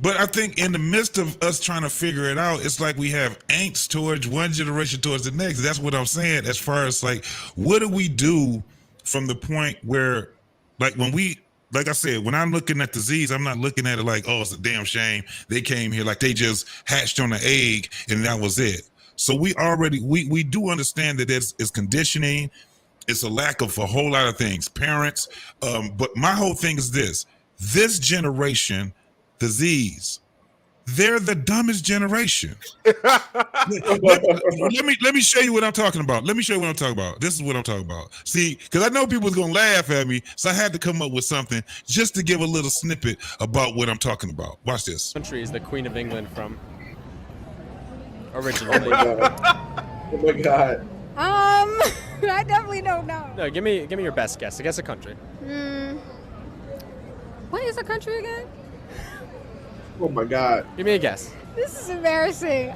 Speaker 1: but I think in the midst of us trying to figure it out, it's like we have angst towards one generation towards the next. That's what I'm saying. As far as like, what do we do from the point where, like like I said, when I'm looking at the Z's, I'm not looking at it like, oh, it's a damn shame they came here, like they just hatched on an egg and that was it. So we do understand that it's conditioning. It's a lack of a whole lot of things, parents. But my whole thing is this generation, the Z's, they're the dumbest generation. let me show you what I'm talking about. This is what I'm talking about. See, because I know people's going to laugh at me, so I had to come up with something just to give a little snippet about what I'm talking about. Watch this.
Speaker 19: Country is the Queen of England from originally.
Speaker 17: Oh my God.
Speaker 20: I definitely don't know.
Speaker 19: No, give me your best guess. Guess a country.
Speaker 20: What is a country again?
Speaker 17: Oh my God.
Speaker 19: Give me a guess.
Speaker 20: This is embarrassing.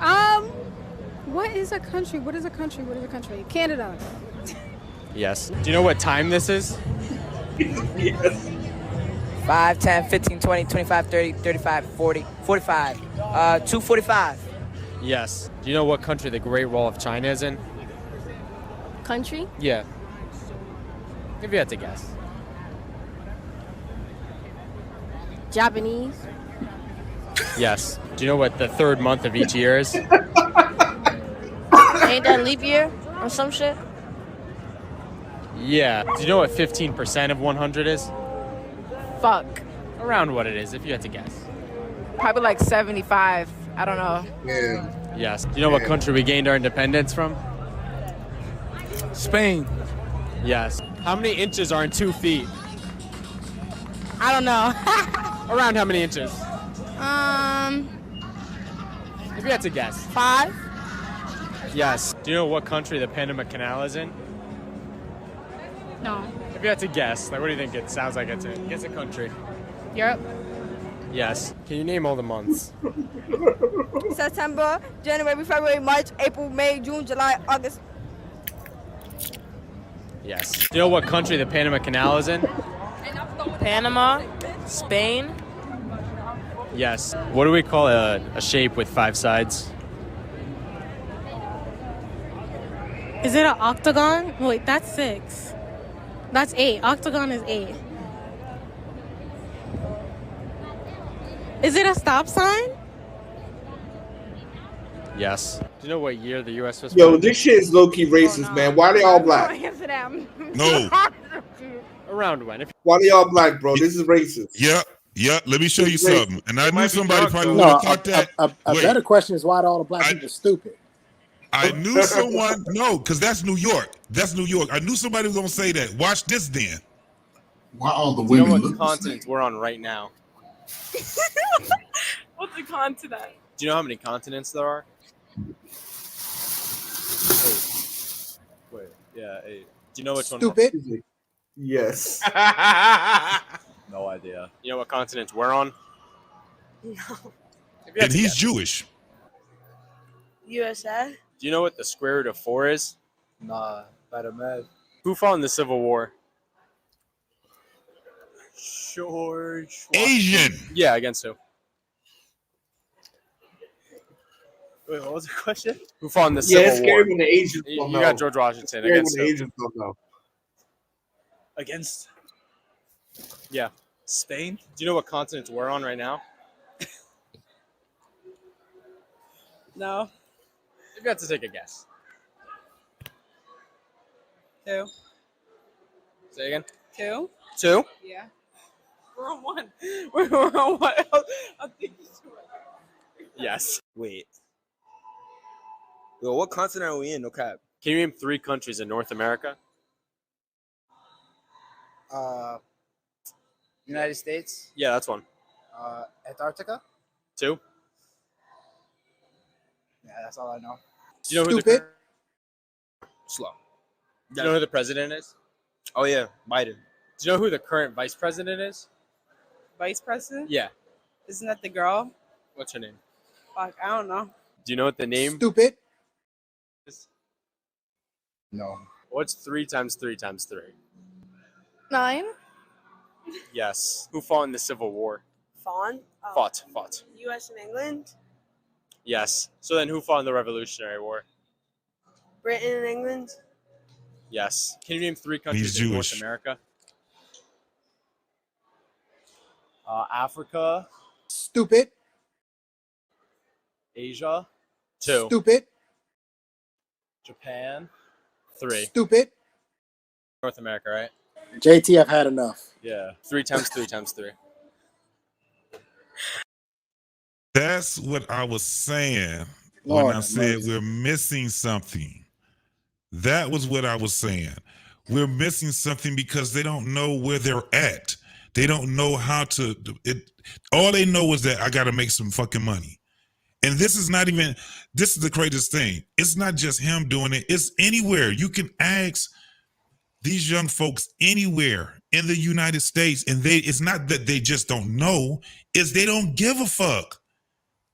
Speaker 20: What is a country? Canada.
Speaker 19: Yes. Do you know what time this is?
Speaker 17: Yes.
Speaker 21: 5, 10, 15, 20, 25, 30, 35, 40, 45. 2:45.
Speaker 19: Yes. Do you know what country the Great Wall of China is in?
Speaker 20: Country?
Speaker 19: Yeah. If you had to guess.
Speaker 20: Japanese.
Speaker 19: Yes. Do you know what the third month of each year is?
Speaker 20: Ain't that leap year or some shit?
Speaker 19: Yeah. Do you know what 15% of 100 is?
Speaker 21: Fuck.
Speaker 19: Around what it is, if you had to guess.
Speaker 21: Probably like 75. I don't know.
Speaker 17: Yeah.
Speaker 19: Yes. Do you know what country we gained our independence from?
Speaker 3: Spain.
Speaker 19: Yes. How many inches are in 2 feet?
Speaker 20: I don't know.
Speaker 19: Around how many inches? If you had to guess.
Speaker 20: 5.
Speaker 19: Yes. Do you know what country the Panama Canal is in?
Speaker 20: No.
Speaker 19: If you had to guess, like, what do you think it sounds like it's in? Guess a country.
Speaker 20: Europe.
Speaker 19: Yes. Can you name all the months?
Speaker 20: September, January, February, March, April, May, June, July, August.
Speaker 19: Yes. Do you know what country the Panama Canal is in?
Speaker 21: Panama, Spain.
Speaker 19: Yes. What do we call a shape with 5 sides?
Speaker 20: Is it an octagon? Wait, that's 6. That's 8. Octagon is 8. Is it a stop sign?
Speaker 19: Yes. Do you know what year the U.S. was?
Speaker 17: Yo, this shit is low key racist, man. Why they all black?
Speaker 1: No.
Speaker 19: Around when?
Speaker 17: Why they all black, bro? This is racist.
Speaker 1: Yeah. Let me show you
Speaker 17: It's racist.
Speaker 1: something. And I knew somebody probably would
Speaker 7: No,
Speaker 1: have thought that.
Speaker 7: a
Speaker 1: Wait.
Speaker 7: better question is why are all the black people stupid?
Speaker 1: I knew someone. No, because that's New York. That's New York. I knew somebody was gonna say that. Watch this then.
Speaker 8: Why all the
Speaker 19: Do you know
Speaker 8: women
Speaker 19: what
Speaker 8: look
Speaker 19: continent we're on right now?
Speaker 20: What's the continent?
Speaker 19: Do you know how many continents there are? 8. Wait, yeah, 8. Do you know which
Speaker 7: Stupid.
Speaker 19: one?
Speaker 17: Yes.
Speaker 19: No idea. You know what continents we're on?
Speaker 20: No.
Speaker 1: And he's Jewish.
Speaker 20: USA.
Speaker 19: Do you know what the square root of 4 is?
Speaker 6: Nah, better man.
Speaker 19: Who fought in the Civil War?
Speaker 6: George.
Speaker 1: Asian.
Speaker 19: Yeah, against who? Wait, what was the question? Who fought in the
Speaker 17: Yeah,
Speaker 19: Civil
Speaker 17: it's scary
Speaker 19: War?
Speaker 17: when the Asians
Speaker 19: You
Speaker 17: don't
Speaker 19: got
Speaker 17: know.
Speaker 19: George Washington.
Speaker 17: Scary
Speaker 19: Against
Speaker 17: when the
Speaker 19: who?
Speaker 17: Asians don't know.
Speaker 19: Against? Yeah.
Speaker 6: Spain.
Speaker 19: Do you know what continents we're on right now?
Speaker 20: No.
Speaker 19: You got to take a guess.
Speaker 20: 2.
Speaker 19: Say again.
Speaker 20: 2.
Speaker 19: 2?
Speaker 20: Yeah. We're on 1. We're on 1. I think it's 2.
Speaker 19: Yes.
Speaker 6: Wait. Yo, what continent are we in? No cap.
Speaker 19: Can you name 3 countries in North America?
Speaker 6: United States.
Speaker 19: Yeah, that's 1.
Speaker 6: Antarctica.
Speaker 19: 2.
Speaker 6: Yeah, that's all I know.
Speaker 19: Do you know who
Speaker 7: Stupid.
Speaker 6: Slow.
Speaker 19: Do you know who the president is?
Speaker 6: Oh yeah, Biden.
Speaker 19: Do you know who the current vice president is?
Speaker 20: Vice president?
Speaker 19: Yeah.
Speaker 20: Isn't that the girl?
Speaker 19: What's her name?
Speaker 20: Fuck, I don't know.
Speaker 19: Do you know what the name
Speaker 7: Stupid.
Speaker 19: is?
Speaker 6: No.
Speaker 19: What's 3 times 3 times 3?
Speaker 20: 9.
Speaker 19: Yes. Who fought in the Civil War?
Speaker 20: Fawn.
Speaker 19: Fought.
Speaker 20: U.S. and England.
Speaker 19: Yes. So then who fought in the Revolutionary War?
Speaker 20: Britain and England.
Speaker 19: Yes. Can you name 3 countries
Speaker 1: He's
Speaker 19: in North
Speaker 1: Jewish.
Speaker 19: America?
Speaker 6: Africa.
Speaker 7: Stupid.
Speaker 19: Asia. 2.
Speaker 7: Stupid.
Speaker 6: Japan.
Speaker 19: 3.
Speaker 7: Stupid.
Speaker 19: North America, right?
Speaker 7: JT, I've had enough.
Speaker 19: Yeah. 3 times 3 times 3.
Speaker 1: That's what I was saying
Speaker 7: Lord
Speaker 1: when I
Speaker 7: have
Speaker 1: said
Speaker 7: mercy.
Speaker 1: we're missing something. That was what I was saying. We're missing something because they don't know where they're at. They don't know how to. All they know is that I got to make some fucking money. And this is not even. This is the greatest thing. It's not just him doing it. It's anywhere. You can ask these young folks anywhere in the United States, and it's not that they just don't know. It's they don't give a fuck.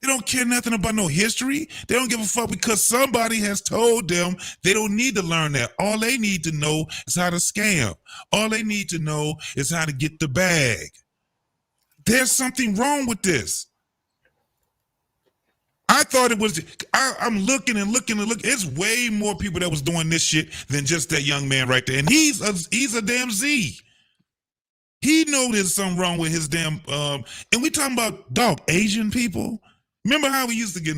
Speaker 1: They don't care nothing about no history. They don't give a fuck because somebody has told them they don't need to learn that. All they need to know is how to scam. All they need to know is how to get the bag. There's something wrong with this. I thought it was, I'm looking and looking and looking. It's way more people that was doing this shit than just that young man right there. And he's a damn Z. He know there's something wrong with his damn, and we talking about, dog, Asian people. Remember how we used to get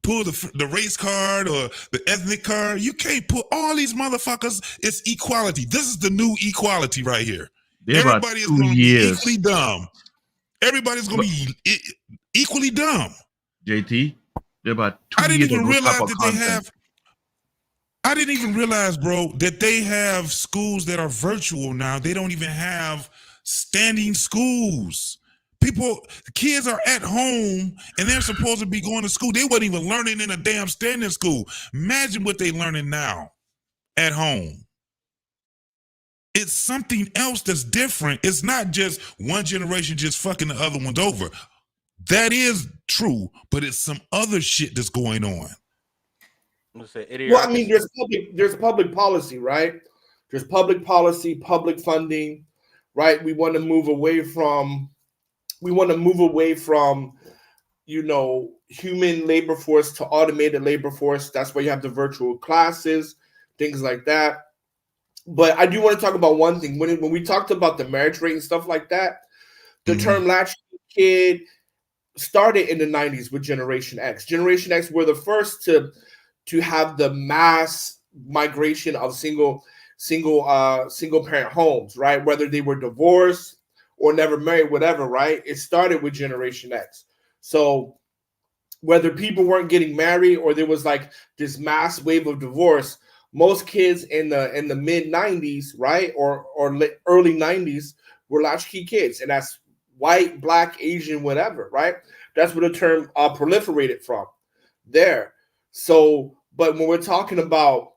Speaker 1: pull the race card or the ethnic card. You can't pull all these motherfuckers. It's equality. This is the new equality right here.
Speaker 10: They're about
Speaker 1: Everybody is
Speaker 10: 2
Speaker 1: going to be
Speaker 10: years.
Speaker 1: equally dumb. Everybody's going to be equally dumb.
Speaker 10: JT, they're about 2
Speaker 1: I didn't
Speaker 10: years of
Speaker 1: even
Speaker 10: those type
Speaker 1: realize
Speaker 10: of
Speaker 1: that they
Speaker 10: content.
Speaker 1: have. I didn't even realize, bro, that they have schools that are virtual now. They don't even have standing schools. Kids are at home and they're supposed to be going to school. They weren't even learning in a damn standing school. Imagine what they're learning now at home. It's something else that's different. It's not just one generation just fucking the other ones over. That is true, but it's some other shit that's going on.
Speaker 17: Well, I mean, there's public policy, right? There's public policy, public funding, right? We want to move away from, human labor force to automated labor force. That's why you have the virtual classes, things like that. But I do want to talk about one thing. When we talked about the marriage rate and stuff like that, the term latchkey kid started in the 90s with Generation X. Generation X were the first to have the mass migration of single parent homes, right? Whether they were divorced or never married, whatever, right? It started with Generation X. So whether people weren't getting married or there was like this mass wave of divorce, most kids in the mid 90s, right, or early 90s were latchkey kids, and that's white, black, Asian, whatever, right? That's where the term proliferated from there. So, but when we're talking about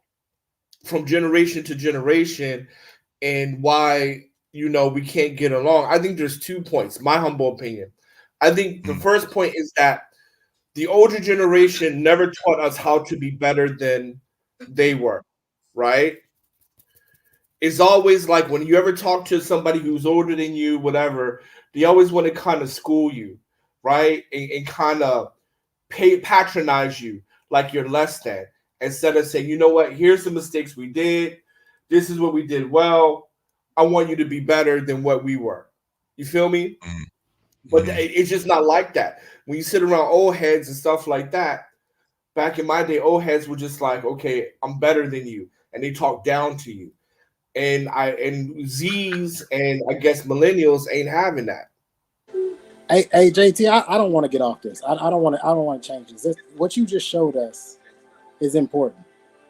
Speaker 17: from generation to generation and why, we can't get along, I think there's 2 points, my humble opinion. I think the first point is that the older generation never taught us how to be better than they were, right? It's always like when you ever talk to somebody who's older than you, whatever, they always want to kind of school you, right? And kind of patronize you like you're less than, instead of saying, you know what, here's the mistakes we did. This is what we did well. I want you to be better than what we were. You feel me? But it's just not like that. When you sit around old heads and stuff like that, back in my day, old heads were just like, okay, I'm better than you. And they talk down to you. And Z's and I guess millennials ain't having that.
Speaker 7: Hey JT, I don't want to get off this. I don't want to change this. What you just showed us is important.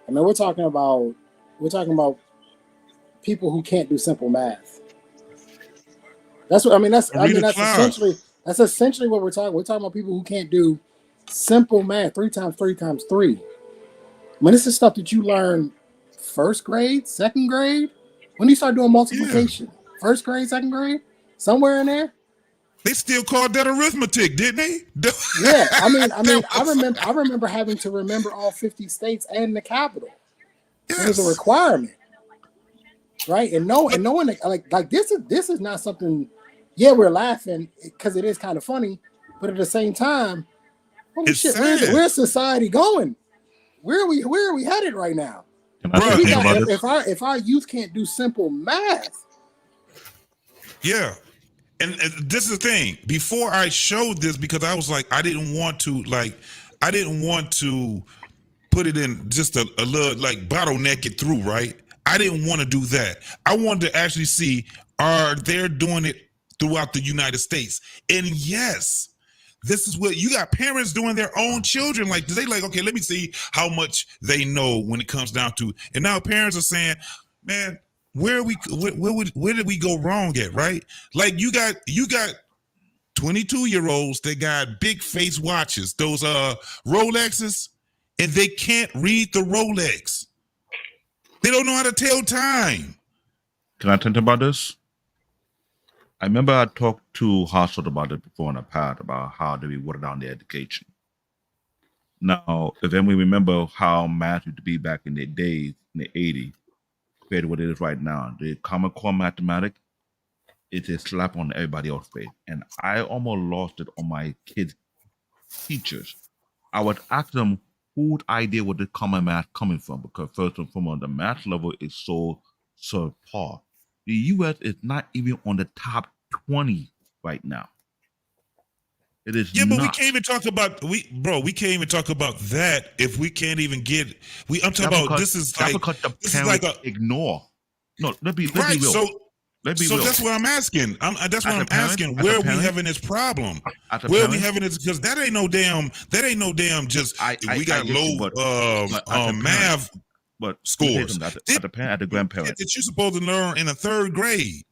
Speaker 7: I mean, we're talking about people who can't do simple math. That's essentially what we're talking. We're talking about people who can't do simple math. 3 times 3 times 3. I mean, this is stuff that you learn first grade, second grade. When you start doing multiplication, first grade, second grade, somewhere in there.
Speaker 1: They still called that arithmetic, didn't they?
Speaker 7: Yeah, I mean, I remember having to remember all 50 states and the capital. Yes. It was a requirement, right? And knowing like this is not something. Yeah, we're laughing because it is kind of funny, but at the same time, holy shit, where's society going? Where are we headed right now? If our youth can't do simple math,
Speaker 1: yeah. And this is the thing. Before I showed this, because I was like, I didn't want to put it in just a little like bottleneck it through, right? I didn't want to do that. I wanted to actually see, are they doing it throughout the United States? And yes, this is what you got, parents doing their own children. Like, they like, okay, let me see how much they know when it comes down to, and now parents are saying, man, where did we go wrong at, right? Like you got 22-year-olds that got big face watches, those Rolexes, and they can't read the Rolex. They don't know how to tell time.
Speaker 10: Can I tell you about this? I remember I talked to Hassel about it before in the past about how do we water down the education. Now, if then we remember how math used to be back in the days, in the 80s, compared to what it is right now, the Common Core mathematics, it's a slap on everybody else's face. And I almost lost it on my kids' teachers. I would ask them whose idea was the common math coming from, because first and foremost, the math level is so subpar. The U.S. is not even on the top 20 right now. It is
Speaker 1: Yeah, but we
Speaker 10: not.
Speaker 1: can't even talk about we can't even talk about that if we can't even get I'm talking
Speaker 10: That's
Speaker 1: about
Speaker 10: because,
Speaker 1: this is
Speaker 10: that's
Speaker 1: like
Speaker 10: because the
Speaker 1: this is like
Speaker 10: parents
Speaker 1: a
Speaker 10: ignore. No, let's be
Speaker 1: right.
Speaker 10: real.
Speaker 1: So
Speaker 10: Let's be real.
Speaker 1: that's what I'm asking. That's what
Speaker 10: As a
Speaker 1: I'm
Speaker 10: parent,
Speaker 1: asking.
Speaker 10: as a
Speaker 1: Where are we
Speaker 10: parent,
Speaker 1: having this problem?
Speaker 10: as a
Speaker 1: Where are we
Speaker 10: parent,
Speaker 1: having this? Because that ain't no damn. Just we got
Speaker 10: get you,
Speaker 1: low
Speaker 10: but as a parent,
Speaker 1: math
Speaker 10: but let me tell you
Speaker 1: scores.
Speaker 10: something. As a parent, as a grandparent,
Speaker 1: That you're supposed to learn in the 3rd grade.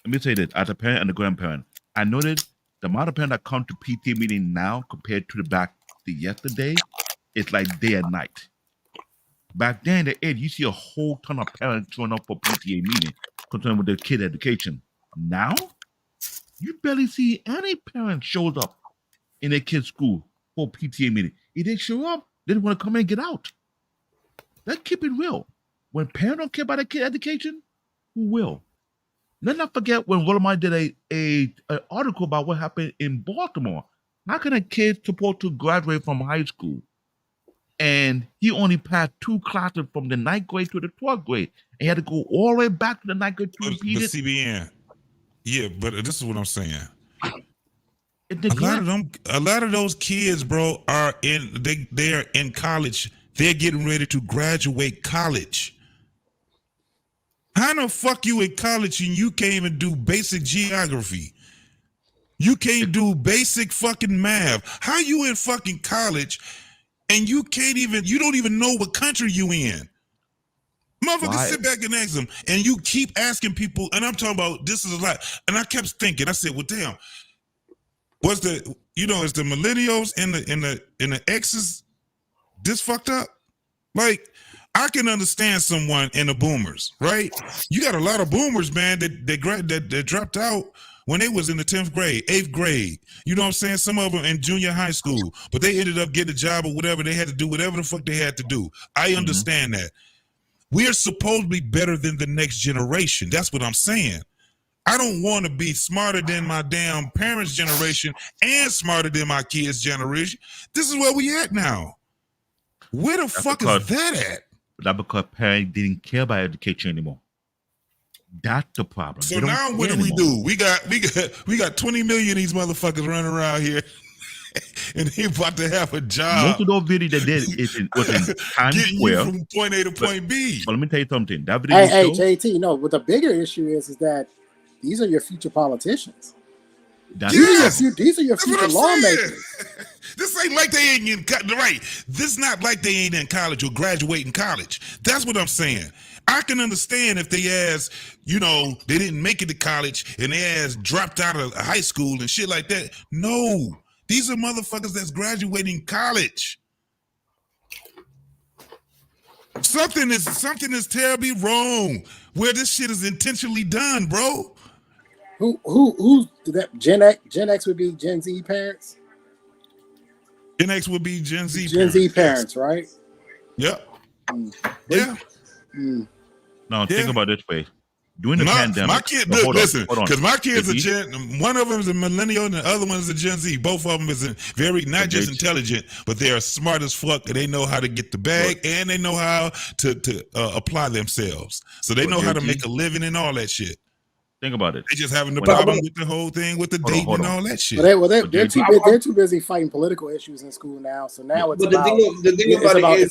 Speaker 10: let me say this: as a parent and a grandparent, I noticed the amount of parents that come to PTA meeting now compared to the back to yesterday, it's like day and night. Back then, the age, you see a whole ton of parents showing up for PTA meeting concerned with their kid education. Now, you barely see any parent shows up in their kid's school for PTA meeting. If they show up, they don't want to come in and get out. Let's keep it real. When parents don't care about their kid education, who will? Let's not forget when Willamette did an article about what happened in Baltimore. How can a kid supposed to graduate from high school and he only passed 2 classes from the 9th grade to the 12th grade, and he had to go all the way back to the 9th grade to repeat
Speaker 1: But
Speaker 10: it?
Speaker 1: CBN, yeah, but this is what I'm saying.
Speaker 10: A
Speaker 1: lot of those kids, bro, are they are in college. They're getting ready to graduate college. How the fuck you in college and you can't even do basic geography? You can't do basic fucking math. How you in fucking college and you don't even know what country you in? Motherfuckers sit back and ask them, and you keep asking people, and I'm talking about this is a lot. And I kept thinking, I said, well, damn, is the millennials and the X's this fucked up? Like, I can understand someone in the boomers, right? You got a lot of boomers, man, that dropped out when they was in the 10th grade, 8th grade. You know what I'm saying? Some of them in junior high school, but they ended up getting a job or whatever. They had to do whatever the fuck they had to do. I understand that. We are supposed to be better than the next generation. That's what I'm saying. I don't want to be smarter than my damn parents' generation and smarter than my kids' generation. This is where we at now. Where the fuck is that at?
Speaker 10: That's because parents didn't care about education anymore. That's the problem.
Speaker 1: So now what do we do? We got 20 million of these motherfuckers running around here, and they about to have a job.
Speaker 10: Most of those videos they did was in Times
Speaker 1: Getting
Speaker 10: Square.
Speaker 1: you from point A to point B.
Speaker 10: But let me tell you something. That video
Speaker 7: Hey, JT, no, but the bigger issue is that these are your future politicians. These are your future lawmakers.
Speaker 1: This ain't like they ain't in right. This not like they ain't in college or graduating college. That's what I'm saying. I can understand if they ass, they didn't make it to college and they ass dropped out of high school and shit like that. No, these are motherfuckers that's graduating college. Something is terribly wrong where this shit is intentionally done, bro.
Speaker 7: Who's that? Gen X would be Gen Z parents.
Speaker 1: Gen X would be Gen Z.
Speaker 7: Gen Z parents, right?
Speaker 1: Yep. Yeah.
Speaker 10: Now think about it this way: during the pandemic,
Speaker 1: my kid. Listen, because my kids are one of them is a millennial and the other one is a Gen Z. Both of them is not just intelligent, but they are smart as fuck. And they know how to get the bag and they know how to apply themselves. So they know how to make a living and all that shit.
Speaker 10: Think about it.
Speaker 1: They just having the problem with the whole thing with the dating and all that shit.
Speaker 7: They're too busy fighting political issues in school now. So now it's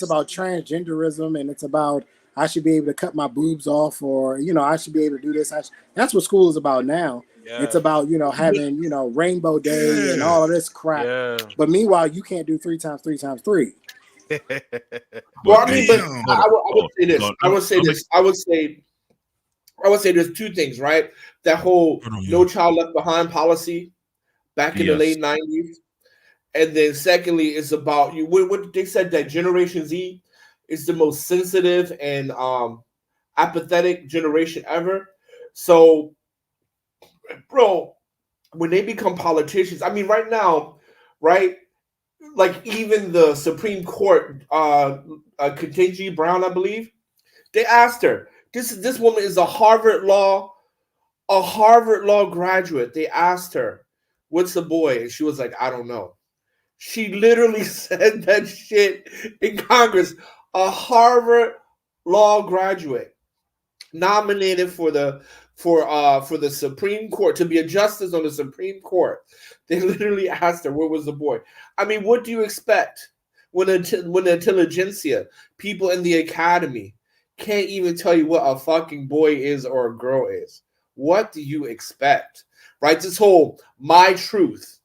Speaker 7: about transgenderism, and it's about I should be able to cut my boobs off, or I should be able to do this. That's what school is about now. Yeah. It's about having Rainbow Day and all of this crap. Yeah. But meanwhile, you can't do 3 times 3 times 3.
Speaker 17: Well, I mean, but I would say there's 2 things, right? That whole No Child Left Behind policy back in the late 90s. And then secondly, it's about what they said that Generation Z is the most sensitive and apathetic generation ever. So, bro, when they become politicians, I mean, right now, right? Like even the Supreme Court, Ketanji Brown, I believe, they asked her, this woman is a Harvard Law graduate. They asked her, "What's the boy?" And she was like, "I don't know." She literally said that shit in Congress. A Harvard Law graduate nominated for the for the Supreme Court to be a justice on the Supreme Court. They literally asked her, "Where was the boy?" I mean, what do you expect when the intelligentsia, people in the academy, can't even tell you what a fucking boy is or a girl is? What do you expect? Right? This whole my truth,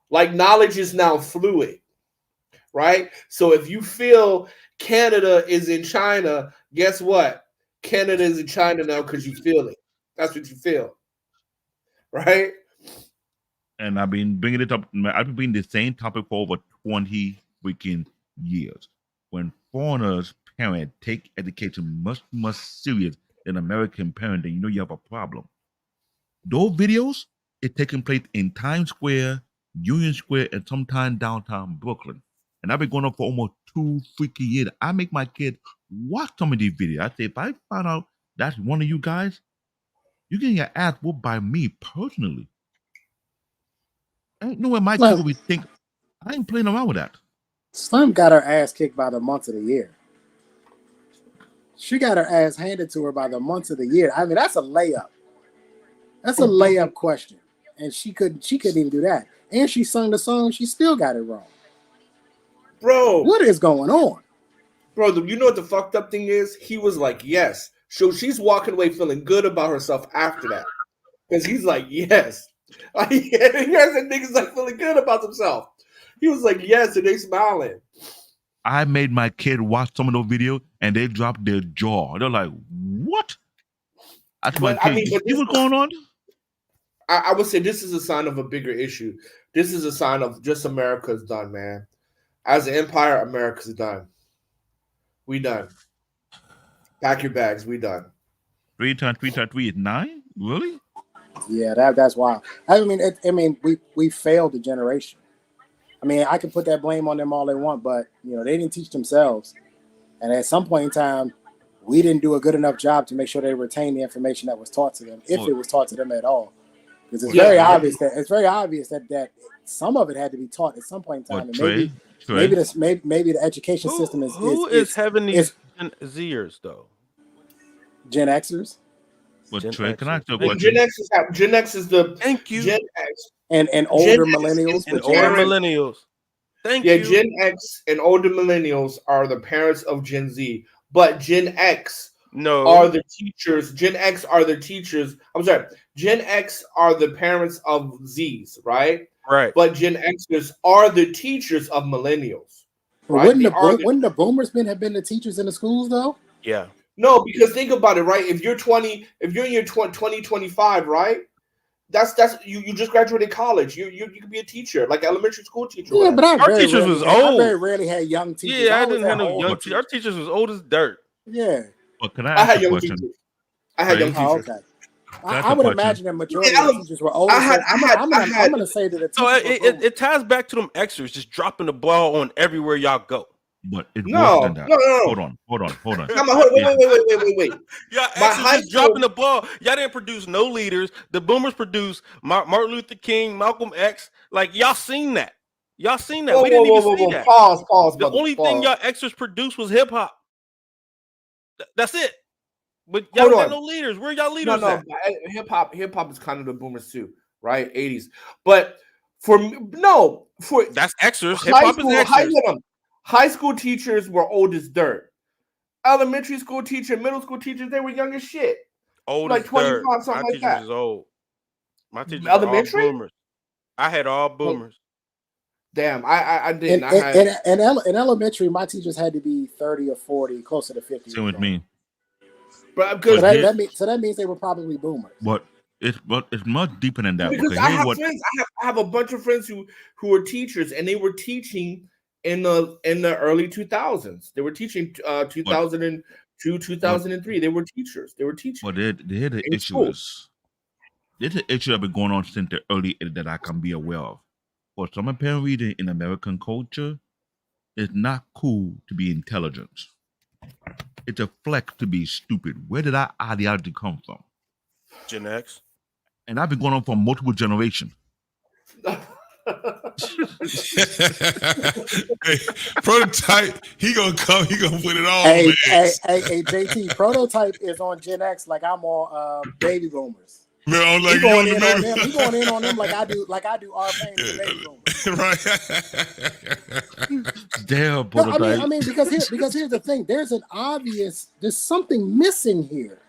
Speaker 17: like knowledge is now fluid, right? So if you feel Canada is in China, guess what? Canada is in China now because you feel it. That's what you feel, right?
Speaker 10: And I've been bringing it up. I've been bringing the same topic for over 20 freaking years. When foreigners' parents take education much more serious than American parents, then you know you have a problem. Those videos is taking place in Times Square, Union Square, and sometimes downtown Brooklyn. And I've been going on for almost 2 freaking years. I make my kids watch some of these videos. I say, if I find out that's one of you guys, you're getting your ass whooped by me personally. I ain't knowing my kids will be think. I ain't playing around with that.
Speaker 7: Slim got her ass kicked by the months of the year. She got her ass handed to her by the months of the year. I mean, that's a layup. That's a layup question. And she couldn't even do that. And she sung the song, she still got it wrong.
Speaker 17: Bro.
Speaker 7: What is going on?
Speaker 17: Bro, you know what the fucked up thing is? He was like, yes. So she's walking away feeling good about herself after that. Because he's like, yes. Like, he has that niggas like feeling good about themselves. He was like, yes, and they smiling.
Speaker 10: I made my kid watch some of those videos and they dropped their jaw. They're like, what? That's my kid. You see what's going on?
Speaker 17: I would say this is a sign of a bigger issue. This is a sign of just America's done, man. As an empire, America's done. We done. Pack your bags. We done.
Speaker 10: 3 times 3 times 3 is 9? Really?
Speaker 7: Yeah, that's wild. I mean, we failed the generation. I mean, I can put that blame on them all they want, but you know, they didn't teach themselves. And at some point in time, we didn't do a good enough job to make sure they retained the information that was taught to them, if it was taught to them at all. Because it's very obvious that some of it had to be taught at some point in time. And maybe the education system is
Speaker 5: who is having these Gen Zers though?
Speaker 7: Gen Xers.
Speaker 10: But Trey, can I ask you a question?
Speaker 17: Gen X is the
Speaker 5: thank you.
Speaker 17: Gen X
Speaker 7: and older millennials.
Speaker 5: And older millennials. Thank you.
Speaker 17: Yeah, Gen X and older millennials are the parents of Gen Z, but Gen X are the teachers. Gen X are the teachers. I'm sorry. Gen X are the parents of Zs, right?
Speaker 5: Right.
Speaker 17: But Gen Xers are the teachers of millennials.
Speaker 7: Right? Wouldn't the boomers have been the teachers in the schools though?
Speaker 5: Yeah.
Speaker 17: No, because think about it, right? If you're 20, if you're in your 2025, right? That's you just graduated college. You could be a teacher, like elementary school teacher.
Speaker 7: Yeah, but
Speaker 5: our teachers was old.
Speaker 7: I very rarely had young teachers.
Speaker 5: Yeah, I didn't have no young teachers. Our teachers was old as dirt.
Speaker 7: Yeah.
Speaker 10: Well, can I ask a question?
Speaker 17: I had young teachers.
Speaker 7: Okay. I would imagine that majority of the teachers were older. I'm going to say that the teachers
Speaker 5: it ties back to them extras just dropping the ball on everywhere y'all go.
Speaker 10: But it's worse than that.
Speaker 17: No.
Speaker 10: Hold on.
Speaker 17: Wait.
Speaker 5: Y'all extras just dropping the ball. Y'all didn't produce no leaders. The boomers produced Martin Luther King, Malcolm X. Like y'all seen that. We didn't even see that.
Speaker 17: Pause.
Speaker 5: The only thing y'all extras produced was hip hop. That's it. But y'all got no leaders. Where y'all leaders at?
Speaker 17: Hip hop is kind of the boomers too, right? 80s. But for
Speaker 5: that's extras. Hip hop is extras.
Speaker 17: High school teachers were old as dirt. Elementary school teacher, middle school teachers, they were young as shit.
Speaker 5: Old
Speaker 17: like
Speaker 5: as
Speaker 17: 25,
Speaker 5: dirt.
Speaker 17: something
Speaker 5: My
Speaker 17: like that.
Speaker 5: teachers was old. My teachers were
Speaker 17: elementary?
Speaker 5: all boomers. I had all boomers.
Speaker 17: Damn, I didn't.
Speaker 7: In elementary, my teachers had to be 30 or 40, closer to 50.
Speaker 10: Same with me.
Speaker 17: But
Speaker 7: so that means they were probably boomers.
Speaker 10: But it's much deeper than that.
Speaker 17: Because I have friends. I have a bunch of friends who are teachers, and they were teaching in the early 2000s. They were teaching 2002, 2003. They were teachers. Well,
Speaker 10: the issue that been going on since the early 80s that I can be aware of. For some apparent reason in American culture, it's not cool to be intelligent. It's a flex to be stupid. Where did that ideology come from?
Speaker 5: Gen X.
Speaker 10: And I've been going on for multiple generations.
Speaker 1: Hey, prototype, he gonna come. He gonna put it all
Speaker 7: Hey,
Speaker 1: on
Speaker 7: hey,
Speaker 1: X.
Speaker 7: hey, JT, Prototype is on Gen X like I'm on baby boomers.
Speaker 1: Man, I'm
Speaker 7: He
Speaker 1: like,
Speaker 7: going
Speaker 1: you
Speaker 7: in
Speaker 1: on
Speaker 7: on
Speaker 1: the
Speaker 7: them. He going in on them like I do R-Pain to the baby boomers.
Speaker 1: right.
Speaker 10: Damn,
Speaker 7: No,
Speaker 10: prototype.
Speaker 7: I mean, because here's the thing. There's something missing here.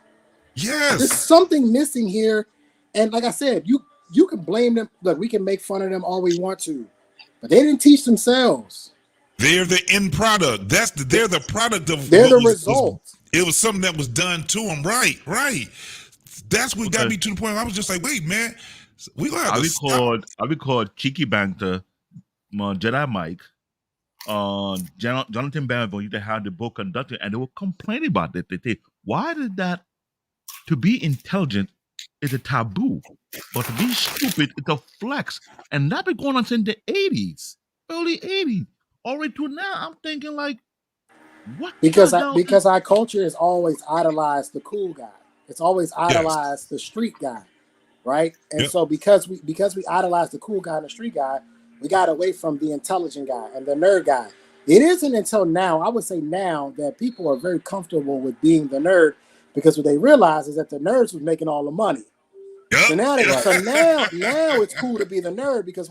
Speaker 1: Yes.
Speaker 7: There's something missing here. And like I said, you can blame them. Look, we can make fun of them all we want to, but they didn't teach themselves.
Speaker 1: They're the end product. They're the product of.
Speaker 7: They're the result.
Speaker 1: It was something that was done to them. Right. That's what got me to the point. I was just like, wait, man, we gonna have to stop.
Speaker 10: I called Cheeky Banter, Jedi Mike, Jonathan Banville. You had the book conducted, and they were complaining about it. Why did that? To be intelligent is a taboo, but to be stupid is a flex, and that been going on since the '80s, early '80s, all the way to now. I'm thinking like, what?
Speaker 7: Because our culture has always idolized the cool guy. It's always idolized the street guy, right? And so because we idolize the cool guy and the street guy, we got away from the intelligent guy and the nerd guy. It isn't until now, I would say now, that people are very comfortable with being the nerd, because what they realize is that the nerds was making all the money. So now it's cool to be the nerd because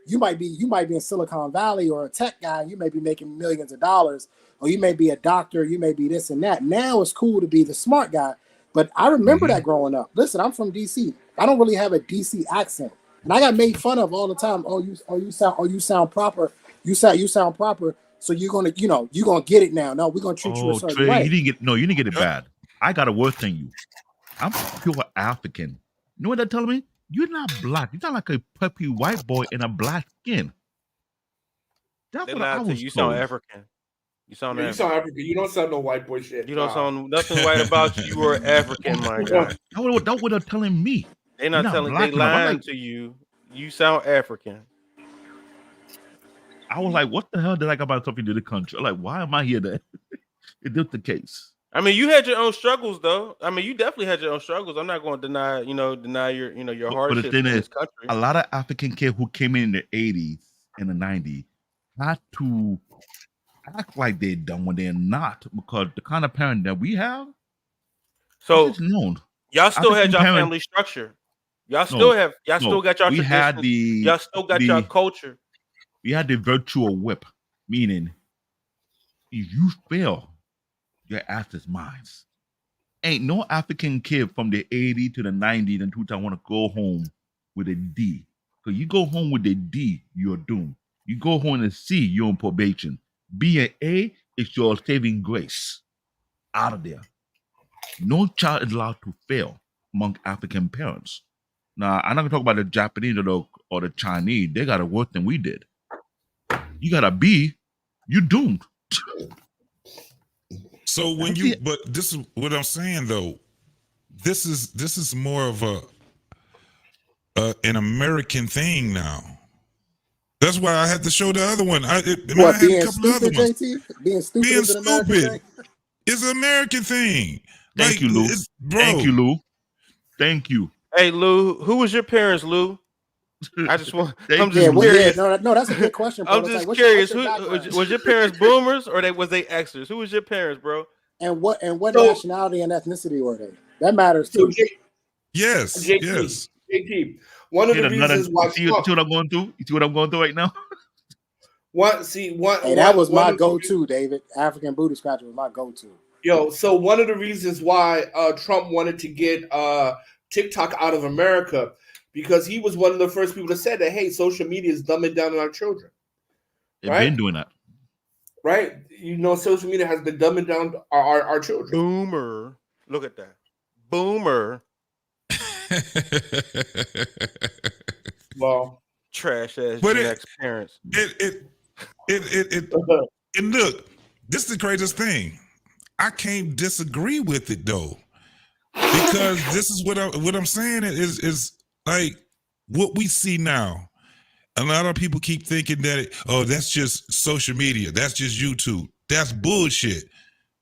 Speaker 7: you might be in Silicon Valley or a tech guy, you may be making millions of dollars, or you may be a doctor, you may be this and that. Now it's cool to be the smart guy. But I remember that growing up. Listen, I'm from DC. I don't really have a DC accent, and I got made fun of all the time. You sound proper. You sound proper. So you're gonna get it now. No, we're gonna treat you a certain way.
Speaker 10: You didn't get it bad. I got a worse than you. I'm pure African. You know what they're telling me? You're not black. You're not like a peppy white boy in a black skin. That's
Speaker 5: They
Speaker 10: what I
Speaker 5: lied to
Speaker 10: was
Speaker 5: you. You sound
Speaker 10: told.
Speaker 5: African. You sound
Speaker 17: African. You don't sound no white boy shit.
Speaker 5: You don't sound nothing white about you. You are African, my guy.
Speaker 10: That's what they're telling me.
Speaker 5: They're not telling. They lying to you. You sound African.
Speaker 10: I was like, what the hell did I got about something to the country? I'm like, why am I here? That it is the case.
Speaker 5: I mean, you had your own struggles, though. I mean, you definitely had your own struggles. I'm not going to deny your hardships
Speaker 10: But the thing
Speaker 5: in
Speaker 10: is,
Speaker 5: this country.
Speaker 10: a lot of African kids who came in the 80s and the 90s had to act like they're dumb when they're not, because the kind of parent that we have,
Speaker 5: So
Speaker 10: it's known.
Speaker 5: Y'all still had your
Speaker 10: parent,
Speaker 5: family structure. Y'all still got your
Speaker 10: we
Speaker 5: traditions.
Speaker 10: had
Speaker 5: y'all still got your culture.
Speaker 10: We had the virtual whip, meaning if you fail, your ass is mine. Ain't no African kid from the 80s to the 90s and 2000 want to go home with a D. Because you go home with a D, you're doomed. You go home with a C, you're on probation. B and A is your saving grace. Out of there. No child is allowed to fail among African parents. Now, I'm not going to talk about the Japanese or the Chinese. They got it worse than we did. You got a B, you're doomed.
Speaker 1: So but this is what I'm saying though. This is more of an American thing now. That's why I had to show the other one. I had
Speaker 7: being
Speaker 1: a couple
Speaker 7: stupid,
Speaker 1: other ones.
Speaker 7: JT? Being stupid
Speaker 1: Being
Speaker 7: is an American
Speaker 1: stupid.
Speaker 7: thing?
Speaker 1: It's an American thing.
Speaker 10: Thank you, Lou. Thank you, Lou. Thank you.
Speaker 5: Hey, Lou, who was your parents, Lou? I just want. I'm just
Speaker 7: curious.
Speaker 5: curious.
Speaker 7: No, that's a good question, bro.
Speaker 5: I'm just curious. Was your parents boomers or was they Xers? Who was your parents, bro?
Speaker 7: And what nationality and ethnicity were they? That matters too.
Speaker 1: Yes.
Speaker 17: JT. One of the reasons why.
Speaker 10: You see what I'm going through? You see what I'm going through right now?
Speaker 7: That was my go-to, David. African booty scratcher was my go-to.
Speaker 17: Yo, so one of the reasons why Trump wanted to get TikTok out of America, because he was one of the first people that said that, hey, social media is dumbing down on our children.
Speaker 10: They've been doing that.
Speaker 17: Right? Social media has been dumbing down our children.
Speaker 5: Boomer. Look at that. Boomer.
Speaker 17: Well,
Speaker 5: trash ass
Speaker 1: But
Speaker 5: Gen X parents.
Speaker 1: And look, this is the greatest thing. I can't disagree with it though, because this is what I'm saying is like what we see now. A lot of people keep thinking that that's just social media, that's just YouTube. That's bullshit.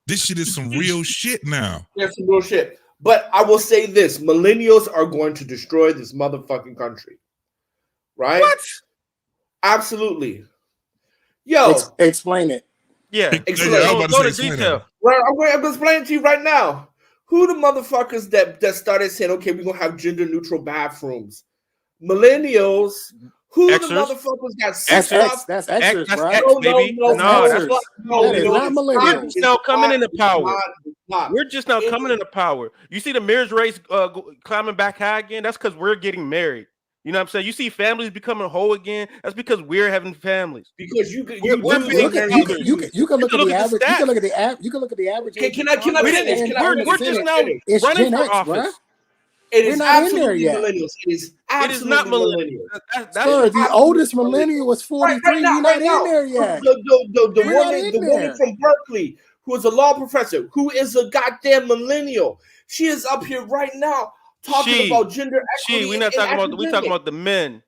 Speaker 1: This shit is some real shit now.
Speaker 17: That's some real shit. But I will say this: millennials are going to destroy this motherfucking country. Right?
Speaker 5: What?
Speaker 17: Absolutely. Yo,
Speaker 7: Explain it.
Speaker 5: Yeah.
Speaker 17: Explain.
Speaker 1: I was about to
Speaker 5: Go
Speaker 1: say,
Speaker 5: to
Speaker 1: explain
Speaker 5: detail.
Speaker 1: that.
Speaker 17: Well, I'm going to explain it to you right now. Who the motherfuckers that started saying, okay, we're going to have gender neutral bathrooms? Millennials. Who the
Speaker 5: Xers.
Speaker 17: motherfuckers got
Speaker 7: That's X.
Speaker 17: stuff?
Speaker 7: That's
Speaker 5: X,
Speaker 7: Xers,
Speaker 5: that's
Speaker 7: bro.
Speaker 5: X,
Speaker 17: No,
Speaker 5: baby.
Speaker 17: no,
Speaker 7: That's
Speaker 17: no,
Speaker 5: No,
Speaker 17: it's
Speaker 7: Xers.
Speaker 17: not. No,
Speaker 7: That is
Speaker 17: no,
Speaker 7: not
Speaker 17: it's
Speaker 5: we're
Speaker 17: not.
Speaker 7: millennials.
Speaker 5: just
Speaker 17: It's
Speaker 5: now coming
Speaker 17: not.
Speaker 5: into
Speaker 17: It's
Speaker 5: power.
Speaker 17: not. It's not.
Speaker 5: We're just now
Speaker 17: It
Speaker 5: coming into power. You see the marriage race climbing back high again? That's because we're getting married. You know what I'm saying? You see families becoming whole again. That's because we're having families.
Speaker 17: Because you
Speaker 5: We're
Speaker 17: do
Speaker 5: being
Speaker 17: look at
Speaker 5: fathers.
Speaker 7: You can look at
Speaker 5: look
Speaker 7: the
Speaker 5: at the
Speaker 7: average. You
Speaker 5: stats.
Speaker 7: can look at the you can look at the average. age
Speaker 17: Can
Speaker 7: of
Speaker 17: I
Speaker 7: Congress
Speaker 17: finish?
Speaker 7: and
Speaker 17: Can I
Speaker 7: the
Speaker 5: We're
Speaker 17: finish?
Speaker 5: just
Speaker 7: Senate.
Speaker 5: now
Speaker 7: It's
Speaker 5: running
Speaker 7: Gen
Speaker 5: for
Speaker 7: X, bro.
Speaker 5: office.
Speaker 17: It
Speaker 7: We're
Speaker 17: is
Speaker 7: not in there
Speaker 17: absolutely
Speaker 7: yet.
Speaker 17: millennials. It is
Speaker 5: It is not
Speaker 17: absolutely
Speaker 5: millennials.
Speaker 17: millennials.
Speaker 5: That's
Speaker 7: Sir,
Speaker 17: It's
Speaker 7: the
Speaker 17: absolutely
Speaker 7: oldest millennial
Speaker 17: millennials.
Speaker 7: was
Speaker 17: Right
Speaker 7: 43. We not
Speaker 17: right
Speaker 7: in
Speaker 17: now.
Speaker 7: there yet.
Speaker 17: The
Speaker 7: We're not in
Speaker 17: woman
Speaker 7: there.
Speaker 17: from Berkeley, who is a law professor, who is a goddamn millennial. She is up here right now talking about gender equity
Speaker 5: We're not
Speaker 17: in
Speaker 5: talking about. We talking
Speaker 17: academics.
Speaker 5: about the men.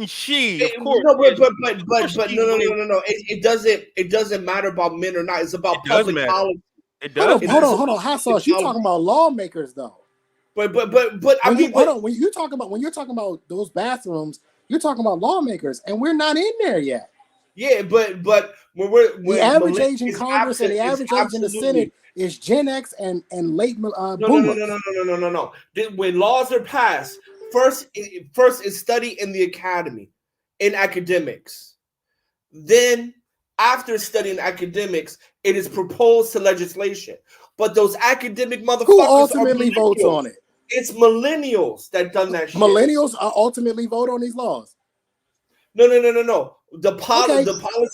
Speaker 5: She, of course.
Speaker 17: No,
Speaker 5: Yes.
Speaker 17: but
Speaker 5: Of course she's
Speaker 17: no.
Speaker 5: millennial.
Speaker 17: It doesn't matter about men or not. It's about
Speaker 5: It does
Speaker 17: public
Speaker 5: matter.
Speaker 17: policy.
Speaker 5: It
Speaker 7: Hold
Speaker 5: does
Speaker 7: on,
Speaker 5: matter.
Speaker 7: hold on. Hot sauce. You talking about lawmakers though?
Speaker 17: But I mean,
Speaker 7: hold on. When you're talking about those bathrooms, you're talking about lawmakers, and we're not in there yet.
Speaker 17: Yeah, but when
Speaker 7: The average age in
Speaker 17: is
Speaker 7: Congress and the
Speaker 17: absent,
Speaker 7: average age in the Senate is Gen X and late
Speaker 17: no.
Speaker 7: boomers.
Speaker 17: When laws are passed, first is study in the academy, in academics. Then, after studying academics, it is proposed to legislation. But those academic motherfuckers
Speaker 7: Who ultimately votes on it?
Speaker 17: It's millennials that done that shit.
Speaker 7: Millennials ultimately vote on these laws.
Speaker 17: No. The policy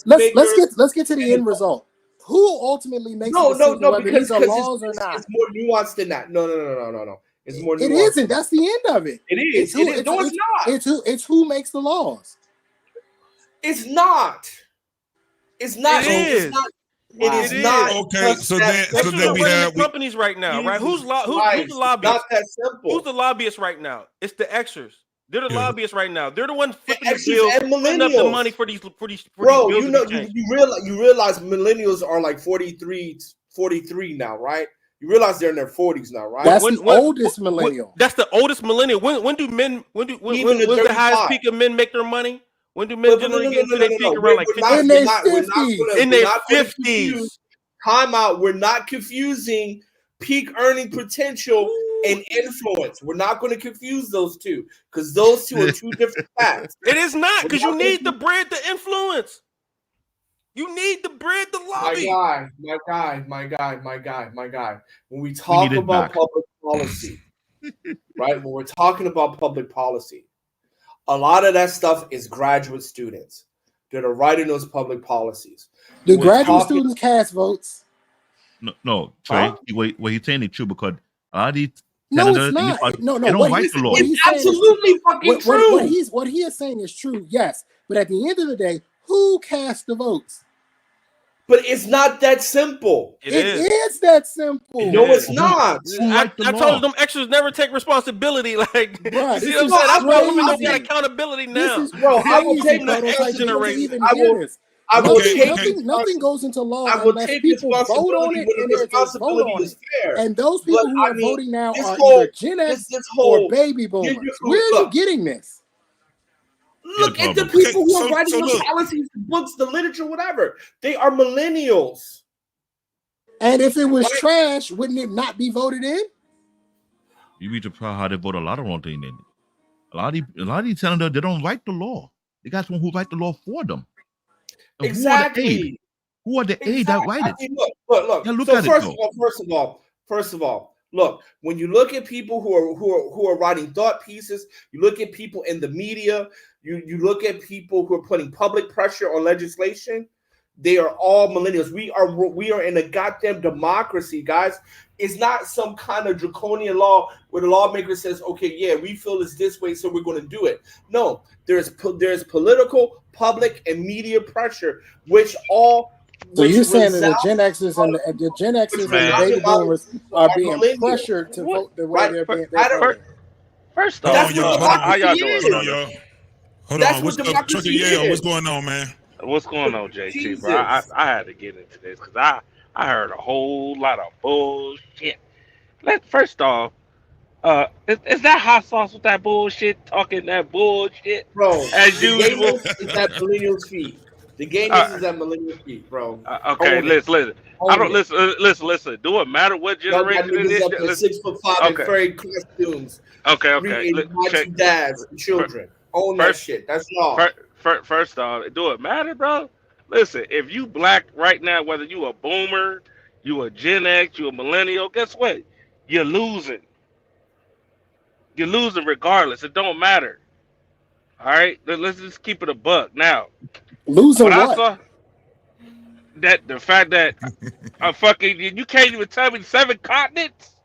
Speaker 7: Let's get to the end result. Who ultimately makes the decision whether these are laws or not?
Speaker 17: It's more nuanced than that. No. It's more nuanced.
Speaker 7: It isn't. That's the end of it.
Speaker 17: It is. No, it's not.
Speaker 7: It's who makes the laws.
Speaker 17: It's not. It's not.
Speaker 5: It is.
Speaker 17: It's not.
Speaker 5: Wow.
Speaker 17: It is not.
Speaker 1: Okay, so then we have
Speaker 5: companies right now, right? Who's the lobbyist?
Speaker 17: Not that simple.
Speaker 5: Who's the lobbyist right now? It's the Xers. They're the lobbyists right now. They're the ones flipping the
Speaker 17: Xers
Speaker 5: bills,
Speaker 17: and
Speaker 5: putting up the
Speaker 17: millennials.
Speaker 5: money for these
Speaker 17: Bro,
Speaker 5: bills
Speaker 17: you
Speaker 5: to
Speaker 17: know,
Speaker 5: be changed.
Speaker 17: you realize millennials are like 43 now, right? You realize they're in their 40s now, right?
Speaker 7: That's the oldest millennial.
Speaker 5: That's the oldest millennial. When do men? When's the highest peak of men make their money? When do men generally get to their peak around like 50?
Speaker 7: In their 50s.
Speaker 5: In their 50s.
Speaker 17: Time out. We're not confusing peak earning potential and influence. We're not going to confuse those two because those two are two different facts.
Speaker 5: It is not because you need the bread to influence. You need the bread to lobby.
Speaker 17: My guy. When we talk about public policy, right? When we're talking about public policy, a lot of that stuff is graduate students that are writing those public policies.
Speaker 7: Do graduate students cast votes?
Speaker 10: No, Trey. What he's saying is true because a lot of these
Speaker 7: No,
Speaker 10: senators,
Speaker 7: it's not.
Speaker 10: they
Speaker 7: No.
Speaker 10: don't
Speaker 7: What
Speaker 10: write
Speaker 7: he's,
Speaker 10: the law.
Speaker 7: what he's saying
Speaker 17: absolutely
Speaker 7: is,
Speaker 17: fucking true.
Speaker 7: What he is saying is true, yes. But at the end of the day, who casts the votes?
Speaker 17: But it's not that simple.
Speaker 7: It is that simple.
Speaker 17: No, it's not.
Speaker 5: I told you them extras never take responsibility. Like,
Speaker 7: Bruh,
Speaker 5: see
Speaker 7: this
Speaker 5: what I'm saying? That's
Speaker 7: is
Speaker 5: why women don't
Speaker 7: crazy.
Speaker 5: get accountability
Speaker 7: This
Speaker 5: now.
Speaker 7: is
Speaker 17: Bro, I will take
Speaker 5: the X generation.
Speaker 7: Nothing goes into law unless people vote on it and there's a vote on it. And those people who are voting now are either Gen X or baby boomers. Where are you getting this?
Speaker 17: Look at the people who are writing the policies, the books, the literature, whatever. They are millennials.
Speaker 7: And if it was trash, wouldn't it not be voted in?
Speaker 10: You be surprised how they vote a lot of wrong things in it. A lot of these senators, they don't write the law. They got someone who write the law for them. And
Speaker 17: Exactly.
Speaker 10: Who are the aid that write it?
Speaker 17: I mean, look.
Speaker 10: Yeah, look
Speaker 17: So
Speaker 10: at
Speaker 17: first of all, look. When you look at people who are writing thought pieces, you look at people in the media. You look at people who are putting public pressure on legislation. They are all millennials. We are in a goddamn democracy, guys. It's not some kind of draconian law where the lawmaker says, "Okay, yeah, we feel it's this way, so we're going to do it." No, there's political, public, and media pressure, which all.
Speaker 7: So you're saying that the Gen Xers and the Gen Xers and the baby boomers are being pressured to vote the way they're being.
Speaker 4: First off, how y'all doing?
Speaker 1: Hold on, what's up, Chucky Yale? What's going on, man?
Speaker 4: What's going on, JT, bro? I had to get into this because I heard a whole lot of bullshit. First off, Is that hot sauce with that bullshit? Talking that bullshit
Speaker 17: Bro,
Speaker 4: as
Speaker 17: the
Speaker 4: usual.
Speaker 17: gayness is at millennials' feet. The gayness
Speaker 4: Uh,
Speaker 17: is at millennials' feet, bro.
Speaker 4: okay,
Speaker 17: Own it.
Speaker 4: listen. I
Speaker 17: Own
Speaker 4: don't
Speaker 17: it.
Speaker 4: listen. Do it matter what
Speaker 17: Y'all got
Speaker 4: generation it
Speaker 17: niggas
Speaker 4: is?
Speaker 17: up there
Speaker 4: Listen.
Speaker 17: 6'5" in
Speaker 4: Okay,
Speaker 17: furry costumes,
Speaker 4: okay.
Speaker 17: reading
Speaker 4: Check.
Speaker 17: matching dads and children. Own that
Speaker 4: First,
Speaker 17: shit. That's y'all.
Speaker 4: first off, do it matter, bro? Listen, if you black right now, whether you a boomer, you a Gen X, you a millennial, guess what? You're losing. You're losing regardless. It don't matter. All right, let's just keep it a buck. Now,
Speaker 7: Losing
Speaker 4: what I
Speaker 7: what?
Speaker 4: saw that the fact that I fucking you can't even tell me 7 continents,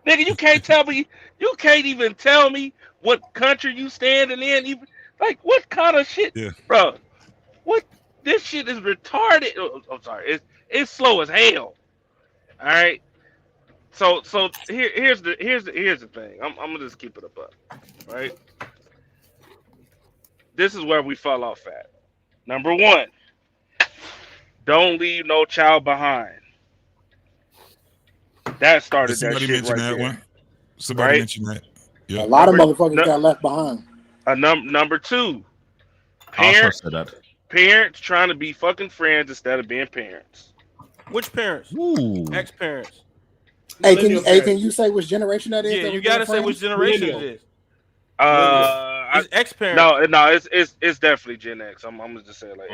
Speaker 4: nigga. You can't even tell me what country you standing in. Even like what kind of shit,
Speaker 1: Yeah.
Speaker 4: bro? What this shit is retarded. Oh, I'm sorry, it's slow as hell. All right. So here's the thing. I'm gonna just keep it a buck, right? This is where we fell off at. Number one, don't leave no child behind. That
Speaker 1: Did
Speaker 4: started that
Speaker 1: somebody
Speaker 4: shit
Speaker 1: mention
Speaker 4: right
Speaker 1: that
Speaker 4: there,
Speaker 1: one? Somebody
Speaker 4: right?
Speaker 1: mentioned that.
Speaker 7: A
Speaker 1: Yeah.
Speaker 7: lot of motherfuckers got left behind.
Speaker 4: Number two,
Speaker 10: I also
Speaker 4: parents
Speaker 10: said that.
Speaker 4: parents trying to be fucking friends instead of being parents.
Speaker 3: Which parents?
Speaker 10: Ooh.
Speaker 3: Ex-parents.
Speaker 7: Hey,
Speaker 17: Millennial
Speaker 7: can
Speaker 17: parents.
Speaker 7: you say which generation that is?
Speaker 3: Yeah,
Speaker 7: that
Speaker 3: you
Speaker 7: was being
Speaker 3: gotta say which
Speaker 7: friends?
Speaker 3: generation
Speaker 17: Millennial.
Speaker 3: it is.
Speaker 4: Uh,
Speaker 3: It's ex-parents.
Speaker 4: no, it's definitely Gen X. I'm gonna just say it like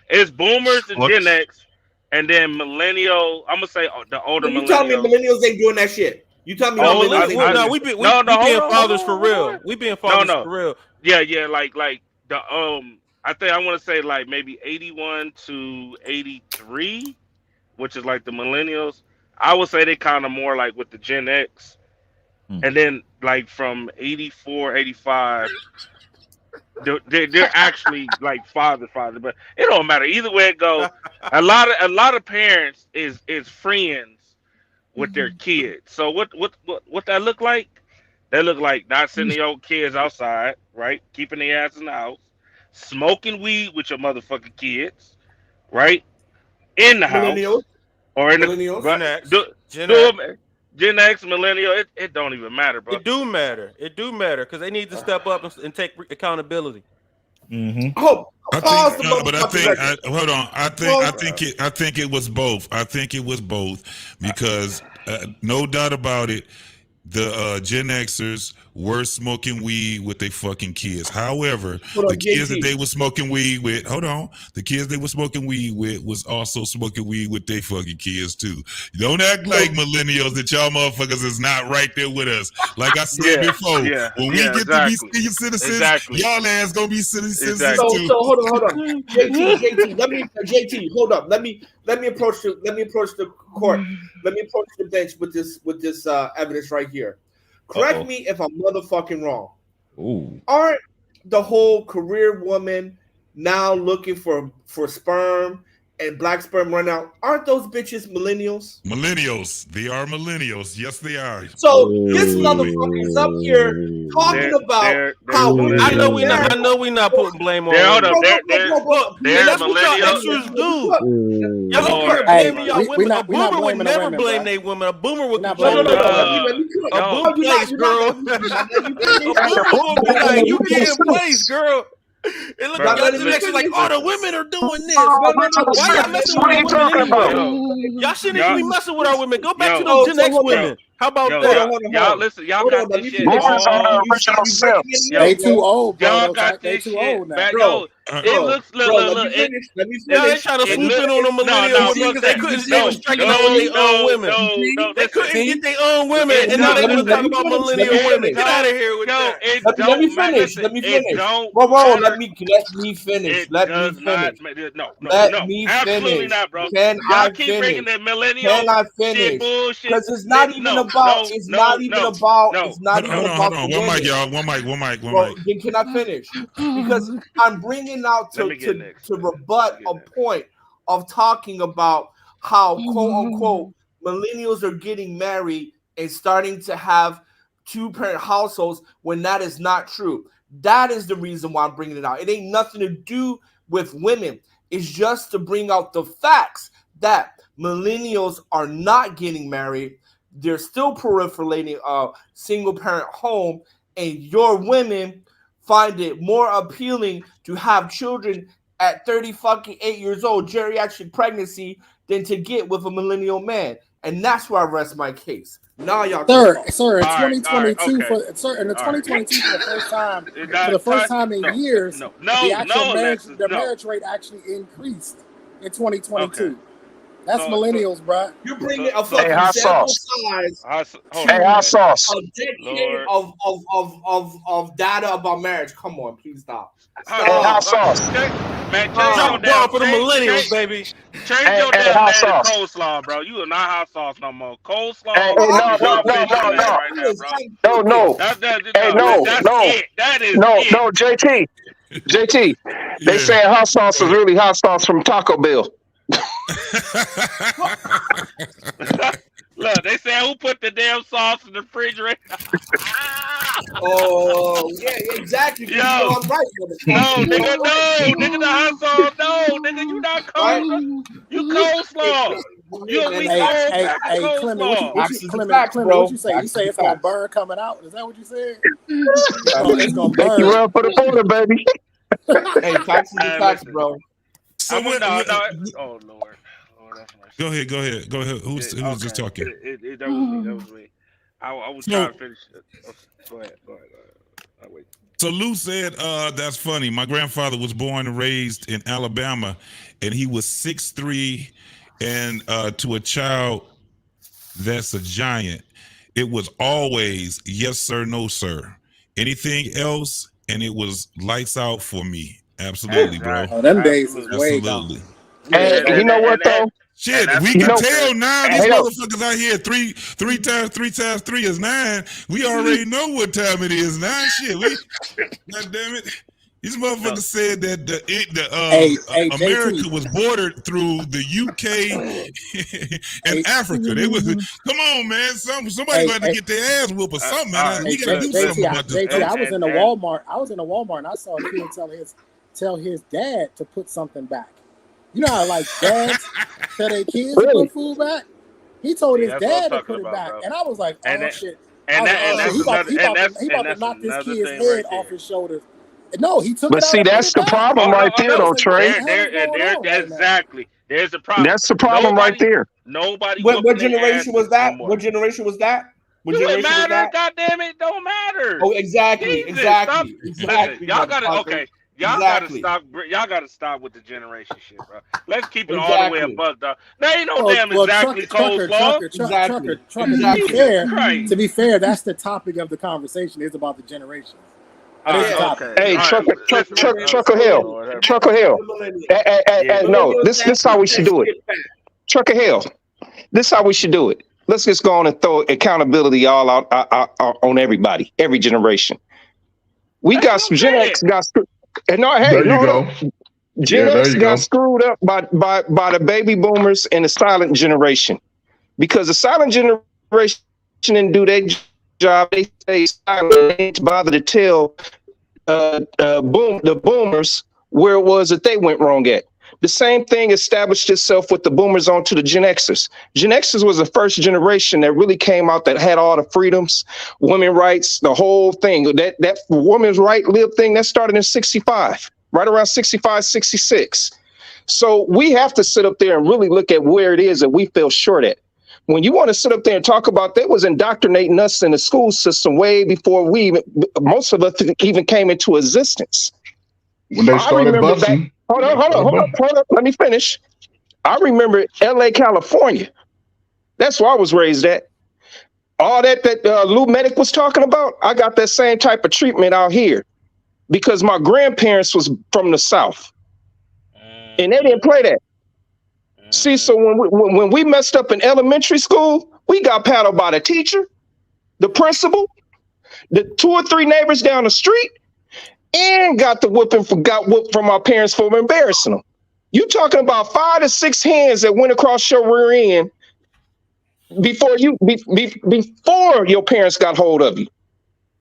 Speaker 4: it's boomers and
Speaker 10: what?
Speaker 4: Gen X, and then millennial. I'm gonna say the older
Speaker 17: You tell me
Speaker 4: millennials.
Speaker 17: millennials ain't doing that shit. You tell me
Speaker 4: Oh,
Speaker 17: millennials ain't doing
Speaker 3: No,
Speaker 17: that.
Speaker 3: we
Speaker 4: hold
Speaker 3: being
Speaker 4: on,
Speaker 3: fathers for real. We being fathers
Speaker 4: No,
Speaker 3: for real.
Speaker 4: yeah, like the I think I want to say like maybe 81 to 83, which is like the millennials. I would say they kind of more like with the Gen X, and then like from 84, 85. They're actually like father, but it don't matter either way it go. A lot of parents is friends with their kids. So what that look like? That look like not sending your kids outside, right? Keeping their ass in the house, smoking weed with your motherfucking kids, right? In the house
Speaker 17: Millennials.
Speaker 4: or in the
Speaker 17: Millennials.
Speaker 4: right,
Speaker 3: Gen X.
Speaker 4: do,
Speaker 3: Gen
Speaker 4: do
Speaker 3: X.
Speaker 4: it, Gen X, millennial. It don't even matter, bro.
Speaker 3: It do matter. It do matter because they need to step up and take accountability.
Speaker 10: Mm-hmm.
Speaker 17: Oh,
Speaker 1: I
Speaker 17: pause
Speaker 1: think,
Speaker 17: the
Speaker 1: but I
Speaker 17: motherfucking
Speaker 1: think,
Speaker 17: record.
Speaker 1: hold on. I think it was both. I think it was both because no doubt about it, the Gen Xers were smoking weed with their fucking kids. However,
Speaker 17: Hold
Speaker 1: the
Speaker 17: on,
Speaker 1: kids that
Speaker 17: JT.
Speaker 1: they were smoking weed with, the kids they were smoking weed with was also smoking weed with their fucking kids too. Don't act like millennials that y'all motherfuckers is not right there with us. Like I said before, when we get to be senior citizens, y'all ass gonna be citizens too.
Speaker 17: So hold on. JT, JT, hold up. Let me approach the court. Let me approach the bench with this evidence right here. Correct me if I'm motherfucking wrong.
Speaker 10: Ooh.
Speaker 17: Aren't the whole career woman now looking for sperm and black sperm run out? Aren't those bitches millennials?
Speaker 1: Millennials. They are millennials. Yes, they are.
Speaker 17: So this motherfucker is up here talking about how women
Speaker 3: I know
Speaker 17: get married.
Speaker 3: I know we not putting blame on
Speaker 4: Hold
Speaker 3: women.
Speaker 4: up.
Speaker 3: Look, and that's what y'all extras do. Y'all gonna put blame on y'all women. A boomer would never blame their women. A boomer would control
Speaker 17: No.
Speaker 3: a boomer place, girl. A boomer gonna be like, you getting placed, girl. And look at y'all Gen X like, oh, the women are doing this. Why y'all messing with the women anyway? Y'all shouldn't even be messing with our women. Go back to those Gen X women. How about that?
Speaker 4: Y'all listen, y'all got this shit.
Speaker 7: They too old, bro.
Speaker 4: Y'all
Speaker 7: Those
Speaker 4: got
Speaker 7: they
Speaker 4: this
Speaker 7: too
Speaker 4: shit.
Speaker 7: old now.
Speaker 4: It looks look.
Speaker 17: Let me finish.
Speaker 3: Y'all ain't trying to swoop in on the millennial women because they couldn't. They was striking out with their own women. They couldn't get their own women, and now they want to talk about millennial women. Get out of here with that.
Speaker 17: Let me finish. Let me finish. Whoa, let me finish. Let me finish. Let me
Speaker 4: absolutely
Speaker 17: finish.
Speaker 4: not, bro.
Speaker 17: Can
Speaker 4: Y'all
Speaker 17: I
Speaker 4: keep bringing
Speaker 17: finish?
Speaker 4: that millennial
Speaker 17: Can I
Speaker 4: shit
Speaker 17: finish?
Speaker 4: bullshit.
Speaker 17: Because it's not even about. It's not even about. It's not even about the
Speaker 1: One mic,
Speaker 17: women.
Speaker 1: y'all. One mic.
Speaker 17: Well, then can I finish? Because I'm bringing out to rebut a point of talking about how quote unquote millennials are getting married and starting to have two-parent households when that is not true. That is the reason why I'm bringing it out. It ain't nothing to do with women. It's just to bring out the facts that millennials are not getting married. they're still proliferating single parent home, and your women find it more appealing to have children at 8 years old, geriatric pregnancy, than to get with a millennial man. And that's where I rest my case. Now y'all
Speaker 7: Sir, in 2022
Speaker 4: okay.
Speaker 7: in the 2022 for the first time in
Speaker 4: No,
Speaker 7: years,
Speaker 4: no,
Speaker 7: the actual
Speaker 4: Alexis,
Speaker 7: marriage rate actually increased in 2022.
Speaker 4: Okay.
Speaker 7: That's millennials, bruh.
Speaker 17: You bring a fucking
Speaker 15: hot
Speaker 17: sample
Speaker 15: sauce.
Speaker 17: size
Speaker 15: Hey, hot sauce.
Speaker 17: a decade of data about marriage. Come on, please stop.
Speaker 15: Hey, hot sauce.
Speaker 4: Man, change your damn
Speaker 5: for the millennials, baby.
Speaker 4: Change your damn name to coleslaw, bro. You are not hot sauce no more. Coleslaw.
Speaker 15: Hey,
Speaker 4: is
Speaker 15: no.
Speaker 4: your official name right now, bro.
Speaker 15: No.
Speaker 4: That's
Speaker 15: it.
Speaker 4: That is
Speaker 15: no,
Speaker 4: it.
Speaker 15: no, JT. They saying hot sauce is really hot sauce from Taco Bell.
Speaker 4: Look, they say who put the damn sauce in the refrigerator?
Speaker 17: Oh, yeah, exactly.
Speaker 4: Yo,
Speaker 17: I'm right.
Speaker 4: nigga, the hot sauce, nigga, you not cold, you coleslaw.
Speaker 7: Hey, Clement, what you say? You say it's gonna burn coming out? Is that what you said? It's gonna burn.
Speaker 15: You run for the border, baby.
Speaker 17: Hey, facts is facts, bro.
Speaker 1: So
Speaker 4: oh Lord, that's my shit.
Speaker 1: Go ahead. Who's just talking?
Speaker 4: That was me. I was trying to finish it. Go ahead. I'll wait.
Speaker 1: So Lou said, that's funny. My grandfather was born and raised in Alabama, and he was 6'3", and to a child that's a giant, it was always yes sir, no sir. Anything else, and it was lights out for me. Absolutely, bro.
Speaker 7: Oh, them days is way gone.
Speaker 15: And you know what though?
Speaker 1: Shit, we can tell now these motherfuckers out here three times 3 is 9. We already know what time it is now. Shit, God damn it. These motherfuckers said that America was bordered through the UK and Africa. They was come on, man. Somebody got to get their ass whooped or something. Man. We gotta do something about this.
Speaker 7: I was in the Walmart and I saw a kid tell his dad to put something back. You know how like dads tell their kids to put food back? He told his dad to put it back. Bro. And I was like, shit. He about to knock this kid's head off his shoulders. No, he took it out.
Speaker 15: But see, that's the problem right there, though, Trey.
Speaker 4: Exactly. There's the problem.
Speaker 15: That's the problem right there.
Speaker 4: Nobody.
Speaker 17: What generation was that? What generation was that? What
Speaker 4: generation
Speaker 17: was that?
Speaker 4: God damn it, don't matter.
Speaker 17: Oh, exactly.
Speaker 4: Listen, y'all gotta stop with the generation shit, bro. Let's keep it all the way above, dog. There ain't no damn exactly coleslaw.
Speaker 7: To be fair, that's the topic of the conversation. Is about the generation.
Speaker 15: Hey, Trucker Hill. No, this is how we should do it. Trucker Hill. This is how we should do it. Let's just go on and throw accountability all out on everybody, every generation. We got some Gen X got screwed. Gen X got screwed up by the baby boomers and the silent generation, because the silent generation didn't do their job. They stay silent. They didn't bother to tell the boomers where it was that they went wrong at. The same thing established itself with the boomers onto the Gen Xers. Gen Xers was the first generation that really came out that had all the freedoms, women rights, the whole thing. That women's right live thing that started in 65, right around 65, 66. So we have to sit up there and really look at where it is that we fell short at. When you want to sit up there and talk about that was indoctrinating us in the school system way before most of us even came into existence.
Speaker 22: When they started busting.
Speaker 15: Hold on. Let me finish. I remember LA, California. That's where I was raised at. All that Lou Medic was talking about, I got that same type of treatment out here because my grandparents was from the South. And they didn't play that. See, so when we messed up in elementary school, we got paddled by the teacher, the principal, the 2 or 3 neighbors down the street, and got whooped from our parents for embarrassing them. You talking about 5 to 6 hands that went across your rear end before your parents got hold of you.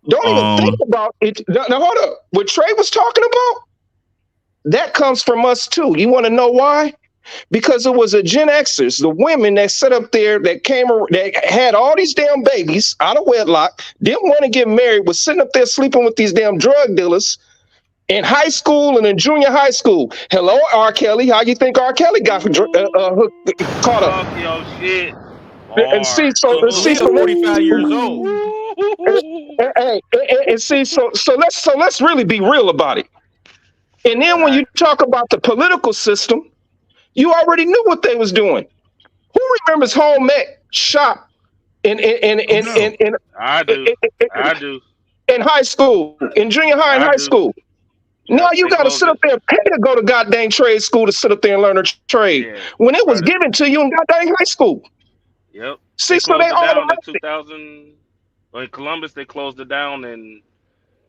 Speaker 15: Don't even think about it. Now hold up. What Trey was talking about, that comes from us too. You want to know why? because it was the Gen Xers, the women that sat up there that had all these damn babies out of wedlock, didn't want to get married, was sitting up there sleeping with these damn drug dealers in high school and in junior high school. Hello, R. Kelly. How you think R. Kelly got caught up?
Speaker 4: Fuck your shit.
Speaker 15: And see, so
Speaker 5: 45 years old.
Speaker 15: And see, so let's really be real about it. And then when you talk about the political system, you already knew what they was doing. Who remembers home ec shop in
Speaker 4: I do.
Speaker 15: In high school, in junior high and high school. Now you got to sit up there and pay to go to goddamn trade school to sit up there and learn a trade when it was given to you in goddamn high school.
Speaker 4: Yep.
Speaker 15: See, so they all
Speaker 4: down in 2000. In Columbus, they closed it down in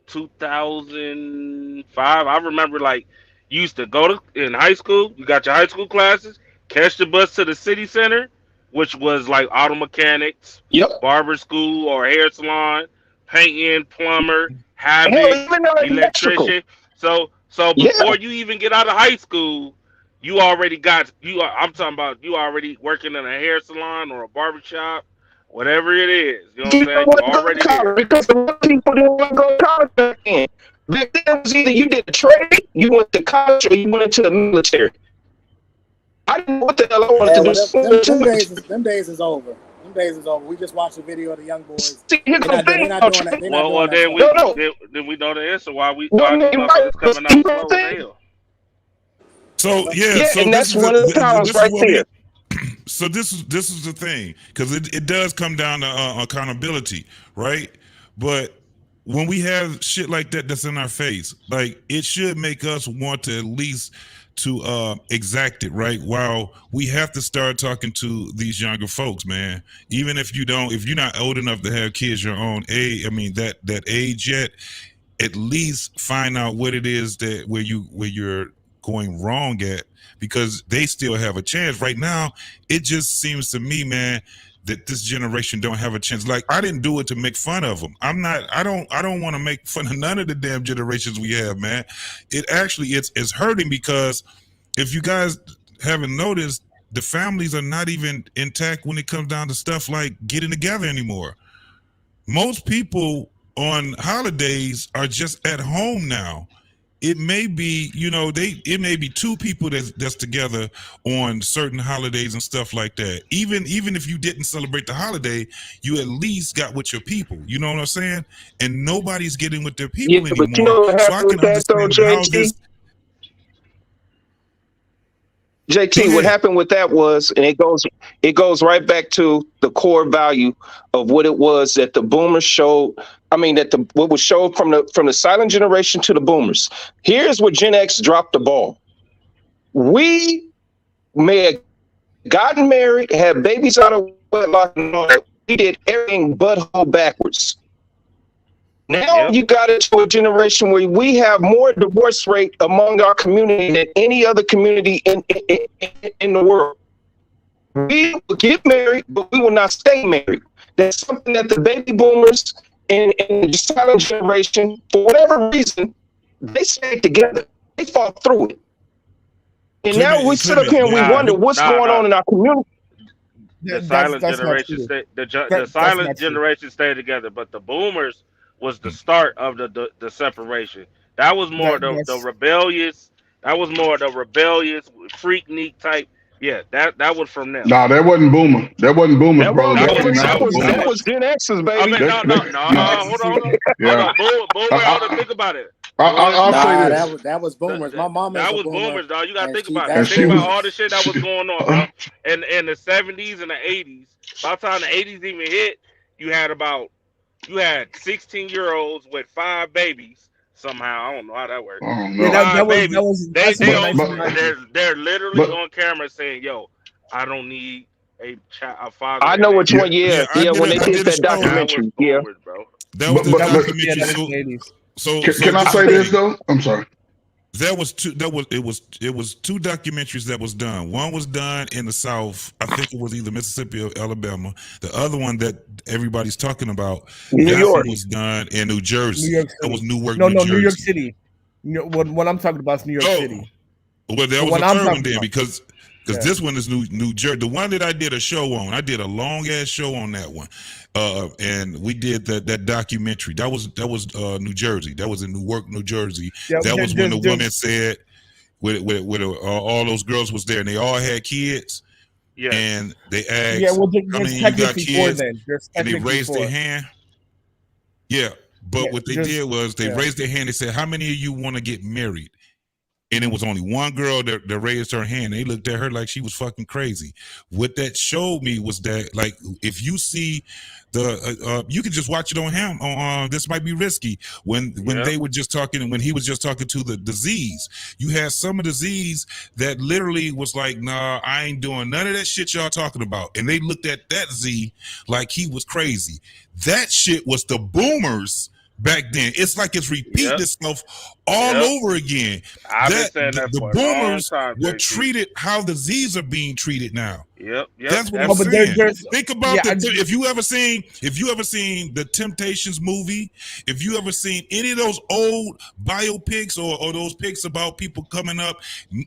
Speaker 4: 2005. I remember, like, you used to go in high school. You got your high school classes, catch the bus to the city center, which was like auto mechanics, barber school or hair salon, painting, plumber, electrician. So before you even get out of high school, you already got I'm talking about you already working in a hair salon or a barber shop, whatever it is. You know what I'm saying? You're already there.
Speaker 15: Because the people didn't want to go to college back then. Back then it was either you did a trade, you went to college, or you went into the military. I didn't know what the hell I wanted to do.
Speaker 7: Them days is over. Them days is over. We just watched a video of the young boys.
Speaker 15: See, here's the thing.
Speaker 4: Then we know the answer why these motherfuckers coming out slow as hell.
Speaker 1: So so
Speaker 15: and that's one of the problems right there.
Speaker 1: So this is the thing, because it does come down to accountability, right? But when we have shit like that's in our face, like, it should make us want to at least to exact it, right? While we have to start talking to these younger folks, man. Even if you're not old enough to have kids your own age, I mean that age yet, at least find out what it is that where you're going wrong at, because they still have a chance. Right now, it just seems to me, man, that this generation don't have a chance. Like, I didn't do it to make fun of them. I don't want to make fun of none of the damn generations we have, man. It actually it's hurting, because if you guys haven't noticed, the families are not even intact when it comes down to stuff like getting together anymore. Most people on holidays are just at home now. It may be, it may be two people that's together on certain holidays and stuff like that. Even if you didn't celebrate the holiday, you at least got with your people. You know what I'm saying? And nobody's getting with their people anymore.
Speaker 15: But you know what happened with that though, JT? JT, what happened with that was, and it goes right back to the core value of what it was that the boomers showed. I mean, what was showed from the silent generation to the boomers. Here's where Gen X dropped the ball. We may have gotten married, had babies out of wedlock, and all that. We did everything butthole backwards. Now you got into a generation where we have more divorce rate among our community than any other community in the world. We will get married, but we will not stay married. That's something that the baby boomers and the silent generation, for whatever reason, they stayed together. They fought through it. And now we sit up here and we wonder what's going on in our community.
Speaker 4: The silent generation stayed together, but the boomers was the start of the separation. That was more the rebellious. That was more the rebellious freaknik type. Yeah, that was from them.
Speaker 22: Nah, that wasn't boomer. That wasn't boomer, bro.
Speaker 15: That was Gen X's, baby.
Speaker 4: I mean, hold on.
Speaker 22: Yeah.
Speaker 4: Boomer, think about it.
Speaker 22: I'll say this.
Speaker 7: That was boomers. My mom
Speaker 4: that was boomers, dog. You gotta think about it. Think about all the shit that was going on, bro. In the 70s and the 80s. By the time the 80s even hit, you had 16-year-olds with 5 babies. Somehow, I don't know how that works. They're literally on camera saying, "Yo, I don't need a father."
Speaker 15: I know which one. Yeah, when they did that documentary. Yeah,
Speaker 1: that was the documentary. So
Speaker 22: can I say this though? I'm sorry.
Speaker 1: It was two documentaries that was done. One was done in the South. I think it was either Mississippi or Alabama. The other one that everybody's talking about,
Speaker 15: New York,
Speaker 1: was done in New Jersey.
Speaker 14: New York City.
Speaker 1: That was Newark,
Speaker 14: New
Speaker 1: Jersey.
Speaker 14: New York City. What I'm talking about is New York City.
Speaker 1: Well, that was the third one then, because Because this one is New Jersey. The one that I did a show on, I did a long ass show on that one, and we did that documentary. That was New Jersey. That was in Newark, New Jersey. That was when the woman said, with all those girls was there, and they all had kids.
Speaker 4: Yeah.
Speaker 1: And they asked,
Speaker 9: Yeah, well,
Speaker 1: how
Speaker 9: there's
Speaker 1: many you got
Speaker 9: technically four
Speaker 1: kids?
Speaker 9: then. There's
Speaker 1: And they
Speaker 9: technically
Speaker 1: raised
Speaker 9: four.
Speaker 1: their hand. Yeah, but
Speaker 9: Yeah,
Speaker 1: what they
Speaker 9: there's-
Speaker 1: did was they
Speaker 9: yeah.
Speaker 1: raised their hand. They said, "How many of you want to get married?" And it was only one girl that raised her hand. They looked at her like she was fucking crazy. What that showed me was that, like, if you see you can just watch it on him. On This Might Be Risky. When they were just talking, when he was just talking to the Z's, you had some of the Z's that literally was like, "Nah, I ain't doing none of that shit y'all talking about." And they looked at that Z like he was crazy. That shit was the boomers back then. It's like it's repeating itself all over again.
Speaker 4: I've been saying that
Speaker 1: the
Speaker 4: for a long
Speaker 1: boomers
Speaker 4: time,
Speaker 1: were
Speaker 4: JT.
Speaker 1: treated how the Z's are being treated now.
Speaker 4: Yep.
Speaker 1: That's what I'm
Speaker 9: but
Speaker 1: saying.
Speaker 9: there's-
Speaker 1: Think about
Speaker 9: yeah,
Speaker 1: if you ever seen the Temptations movie, if you ever seen any of those old biopics or those pics about people coming up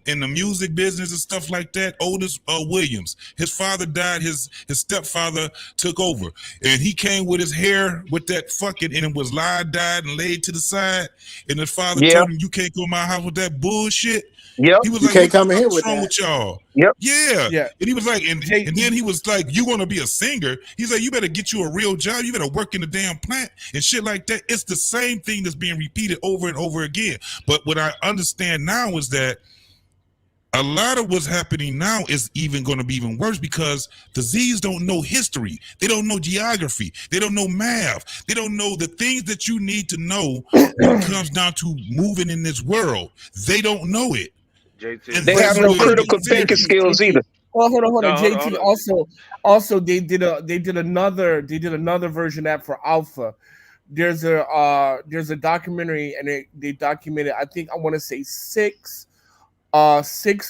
Speaker 1: in the music business and stuff like that. Otis Williams, his father died, his stepfather took over, and he came with his hair with that fucking, and it was dyed and laid to the side, and his father told him, "You can't go to my house with that bullshit."
Speaker 7: Yep.
Speaker 1: He was
Speaker 7: You
Speaker 1: like,
Speaker 7: can't
Speaker 1: "What
Speaker 7: come
Speaker 1: the
Speaker 7: in here
Speaker 1: fuck's
Speaker 7: with
Speaker 1: wrong
Speaker 7: that."
Speaker 1: with y'all?"
Speaker 7: Yep.
Speaker 1: Yeah. And he was like, and then he was like, "You want to be a singer?" He's like, "You better get you a real job. You better work in the damn plant and shit like that." It's the same thing that's being repeated over and over again. But what I understand now is that a lot of what's happening now is even going to be even worse because the Z's don't know history. They don't know geography. They don't know math. They don't know the things that you need to know when it comes down to moving in this world. They don't know it.
Speaker 4: JT.
Speaker 15: They have no critical thinking skills either.
Speaker 9: Oh, hold on.
Speaker 4: No, hold on,
Speaker 9: JT
Speaker 4: hold on.
Speaker 9: also they did another version app for Alpha. There's a documentary and they documented, I think I want to say six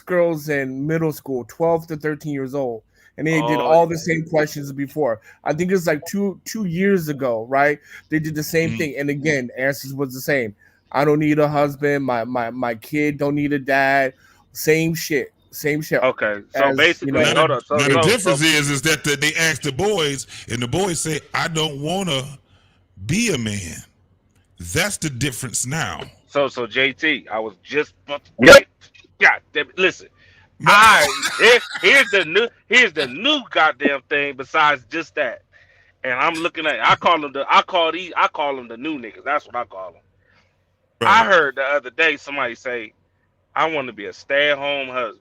Speaker 9: girls in middle school, 12 to 13 years old. And they did all the same questions before. I think it was like two years ago, right? They did the same thing. And again, answers was the same. I don't need a husband. My kid don't need a dad. Same shit.
Speaker 4: Okay, so basically, hold on. So,
Speaker 1: the difference is that they asked the boys, and the boys say, "I don't want to be a man." That's the difference now.
Speaker 4: So JT, I was just God damn it, listen. Here's the new goddamn thing besides just that. And I'm looking at I call them the new niggas. That's what I call them. I heard the other day somebody say, "I want to be a stay-at-home husband."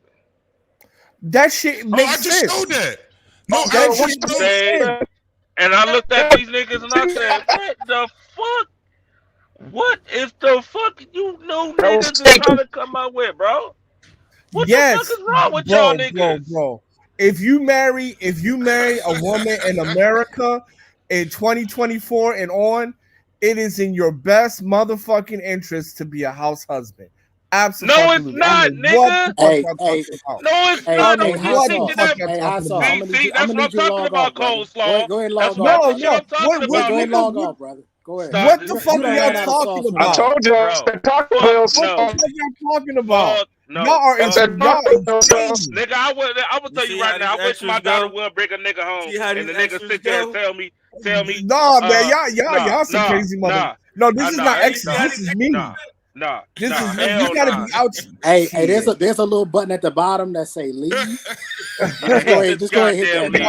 Speaker 9: That shit makes
Speaker 1: I just
Speaker 9: sense.
Speaker 1: showed that. No,
Speaker 9: that
Speaker 1: I
Speaker 9: shit
Speaker 1: just
Speaker 9: makes
Speaker 1: showed
Speaker 9: sense.
Speaker 4: And I looked at these niggas and I said, "What the fuck? What if the fuck you know niggas is trying to come out with, bro? What the fuck is wrong with y'all niggas?"
Speaker 9: Bro. If you marry a woman in America in 2024 and on, it is in your best motherfucking interest to be a house husband. Absolutely.
Speaker 4: No, it's not, nigga. No, it's not.
Speaker 7: Hey,
Speaker 4: I'm
Speaker 7: hot
Speaker 4: thinking
Speaker 7: sauce.
Speaker 4: that.
Speaker 7: Hey, hot sauce.
Speaker 4: See, that's what I'm talking about, coleslaw.
Speaker 7: Go ahead and log
Speaker 4: That's
Speaker 7: off.
Speaker 4: what I'm talking about.
Speaker 7: Go ahead and log
Speaker 4: nigga.
Speaker 7: off, brother. Go ahead.
Speaker 4: Stop.
Speaker 9: What the fuck are y'all talking about?
Speaker 15: I told you it's the Taco Bell
Speaker 9: What
Speaker 15: sauce.
Speaker 9: the fuck y'all talking about?
Speaker 4: No,
Speaker 9: Y'all are
Speaker 15: It's that Taco Bell sauce.
Speaker 4: nigga, I would tell you right now. I wish my daughter will bring a nigga home, and the nigga sit there and tell me.
Speaker 9: Nah, man, y'all some crazy mother.
Speaker 4: Nah,
Speaker 9: no, this is not extra. This is me.
Speaker 4: Nah,
Speaker 9: This is
Speaker 4: hell
Speaker 9: you gotta
Speaker 4: nah.
Speaker 9: be out.
Speaker 7: Hey, there's a little button at the bottom that say leave. Just go ahead and hit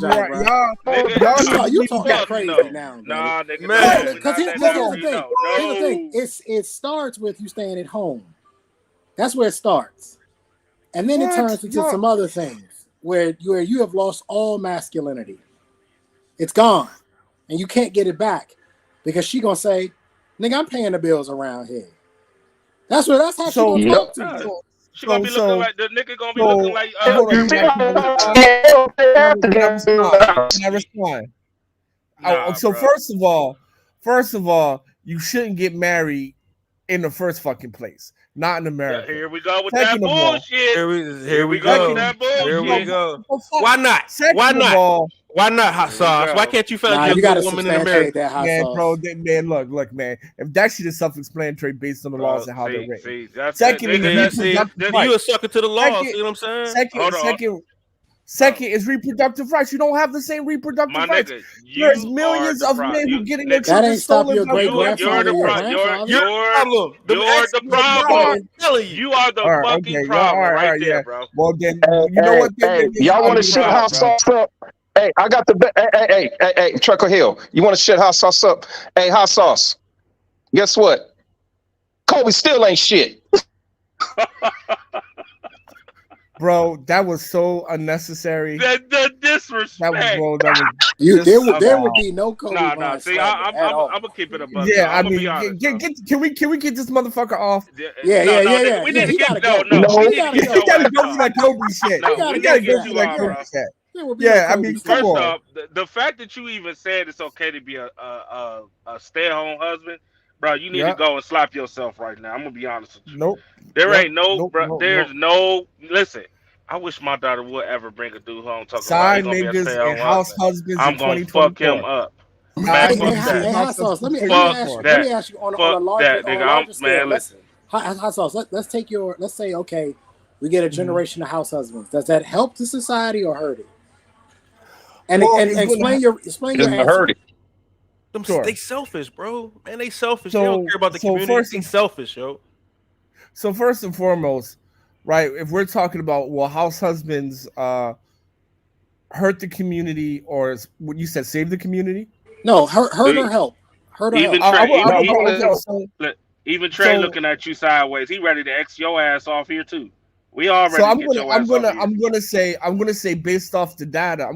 Speaker 7: that. You talking crazy now,
Speaker 4: nah, nigga.
Speaker 7: Man, because here's the thing. Here's the thing. It starts with you staying at home. That's where it starts, and then it turns into some other things where you have lost all masculinity. It's gone, and you can't get it back because she gonna say, "Nigga, I'm paying the bills around here." That's how she gonna talk to you.
Speaker 4: She gonna be looking like the nigga gonna be looking like.
Speaker 9: Can I respond?
Speaker 4: Nah,
Speaker 9: so
Speaker 4: bro.
Speaker 9: first of all, you shouldn't get married in the first fucking place, not in America.
Speaker 4: Here we go with
Speaker 9: Second
Speaker 4: that
Speaker 9: of all-
Speaker 4: bullshit.
Speaker 5: Here we go.
Speaker 4: with that bullshit.
Speaker 5: Here we go.
Speaker 9: Well, fuck-
Speaker 5: Why not?
Speaker 9: Second
Speaker 5: Why
Speaker 9: of
Speaker 5: not?
Speaker 9: all-
Speaker 5: Why not hot sauce? Why can't you find a good woman in America?
Speaker 9: Man, look, man. If that shit is self-explanatory based on the laws and how they're written.
Speaker 5: Second, you a sucker to the law. See what I'm saying?
Speaker 9: Second is reproductive rights. You don't have the same reproductive rights. There's millions of men who getting their children stolen by
Speaker 4: You're the problem. You are the fucking problem right there, bro.
Speaker 9: Well, then you know what?
Speaker 15: Y'all want to shit hot sauce up? Hey, I got the hey, Trucker Hill. You want to shit hot sauce up? Hey, hot sauce. Guess what? Kobe still ain't shit.
Speaker 9: Bro, that was so unnecessary.
Speaker 4: The disrespect.
Speaker 9: That was
Speaker 7: there would be no Kobe.
Speaker 4: Nah. See, I'm gonna keep it a buck.
Speaker 9: Yeah,
Speaker 4: I'm
Speaker 9: I
Speaker 4: gonna
Speaker 9: mean,
Speaker 4: be honest,
Speaker 9: can we get this motherfucker off?
Speaker 7: Yeah.
Speaker 4: We need to get
Speaker 9: We gotta go through that Kobe shit.
Speaker 4: No,
Speaker 9: We gotta go through that Kobe shit. Yeah, I mean, come
Speaker 4: first
Speaker 9: on.
Speaker 4: off, the fact that you even said it's okay to be a stay-at-home husband, bro, you need to go and slap yourself right now. I'm gonna be honest with you.
Speaker 9: Nope.
Speaker 4: There's no. Listen, I wish my daughter would ever bring a dude home talking
Speaker 9: Side
Speaker 4: about he's gonna be a
Speaker 9: niggas
Speaker 4: stay-at-home
Speaker 9: and house
Speaker 4: husband.
Speaker 9: husbands
Speaker 4: I'm
Speaker 9: in
Speaker 4: gonna fuck him
Speaker 9: 2024.
Speaker 4: up.
Speaker 7: Hey,
Speaker 4: Man,
Speaker 7: hey,
Speaker 4: fuck that.
Speaker 7: hot sauce. Let me ask you on a larger scale. Hot sauce. Let's take your. Let's say, okay, we get a generation of house husbands. Does that help the society or hurt it? And explain your answer.
Speaker 5: They selfish, bro. Man, they selfish. They don't care about the community. They selfish, yo.
Speaker 9: So first and foremost, right? If we're talking about house husbands hurt the community, or what you said, save the community?
Speaker 7: No, hurt or help.
Speaker 4: Even Trey looking at you sideways. He ready to X your ass off here too. We all ready
Speaker 9: So
Speaker 4: to get your ass off here.
Speaker 9: I'm gonna say based off the data,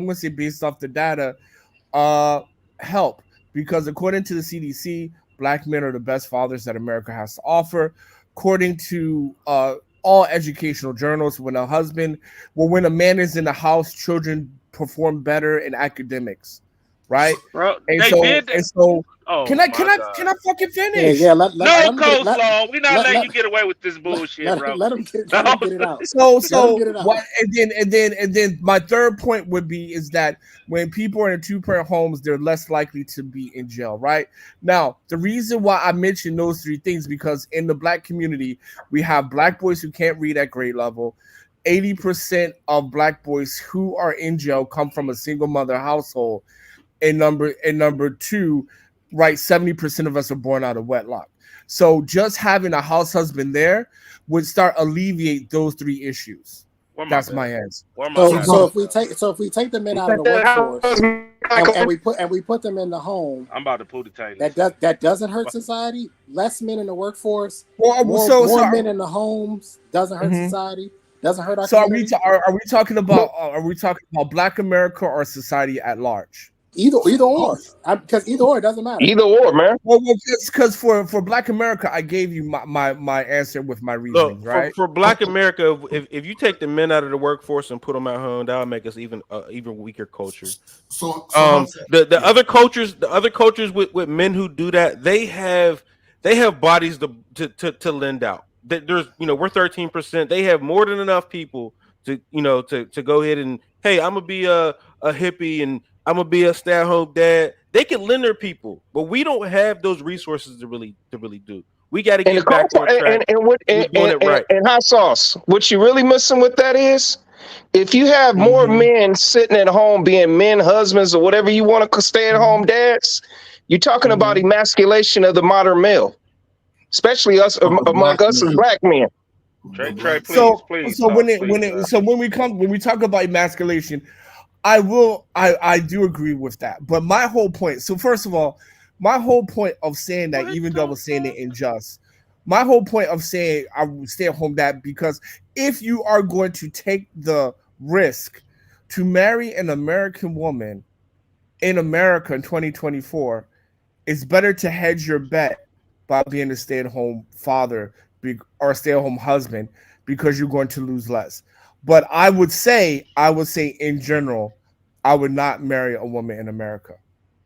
Speaker 9: help, because according to the CDC, Black men are the best fathers that America has to offer. According to all educational journals, when a man is in the house, children perform better in academics, right?
Speaker 4: Bro,
Speaker 9: can I fucking finish?
Speaker 7: Yeah,
Speaker 4: no coleslaw. We're not letting you get away with this bullshit, bro.
Speaker 7: Let him get it out.
Speaker 9: And then my third point would be is that when people are in 2-parent homes, they're less likely to be in jail, right? Now, the reason why I mentioned those three things, because in the Black community, we have Black boys who can't read at grade level. 80% of Black boys who are in jail come from a single mother household. And number two, right, 70% of us are born out of wedlock. So just having a house husband there would start alleviate those three issues. That's my answer.
Speaker 7: So if we take the men out of the workforce and we put them in the home,
Speaker 4: I'm about to pull the tape.
Speaker 7: That doesn't hurt society. Less men in the workforce,
Speaker 9: more
Speaker 7: men in the homes doesn't hurt society. Doesn't hurt our community.
Speaker 9: Are we talking about Black America or society at large?
Speaker 7: Either or, because either or, it doesn't matter.
Speaker 15: Either or, man.
Speaker 9: Well, because for Black America, I gave you my answer with my reasoning, right?
Speaker 5: For Black America, if you take the men out of the workforce and put them at home, that would make us even weaker culture. The other cultures with men who do that, they have bodies to lend out. There's we're 13%. They have more than enough people to go ahead and, hey, I'm gonna be a hippie and I'm gonna be a stay-at-home dad. They can lend their people, but we don't have those resources to really do. We got to get back on track.
Speaker 15: And hot sauce. What you're really missing with that is, if you have more men sitting at home being men, husbands, or whatever you want to stay-at-home dads, you're talking about emasculation of the modern male, especially us among us as Black men.
Speaker 4: Trey, please.
Speaker 9: So when we talk about emasculation, I do agree with that. But my whole point, so first of all, my whole point of saying that, even though I was saying it unjust, my whole point of saying I would stay at home that, because if you are going to take the risk to marry an American woman in America in 2024, it's better to hedge your bet by being a stay-at-home father or stay-at-home husband, because you're going to lose less. But I would say in general, I would not marry a woman in America.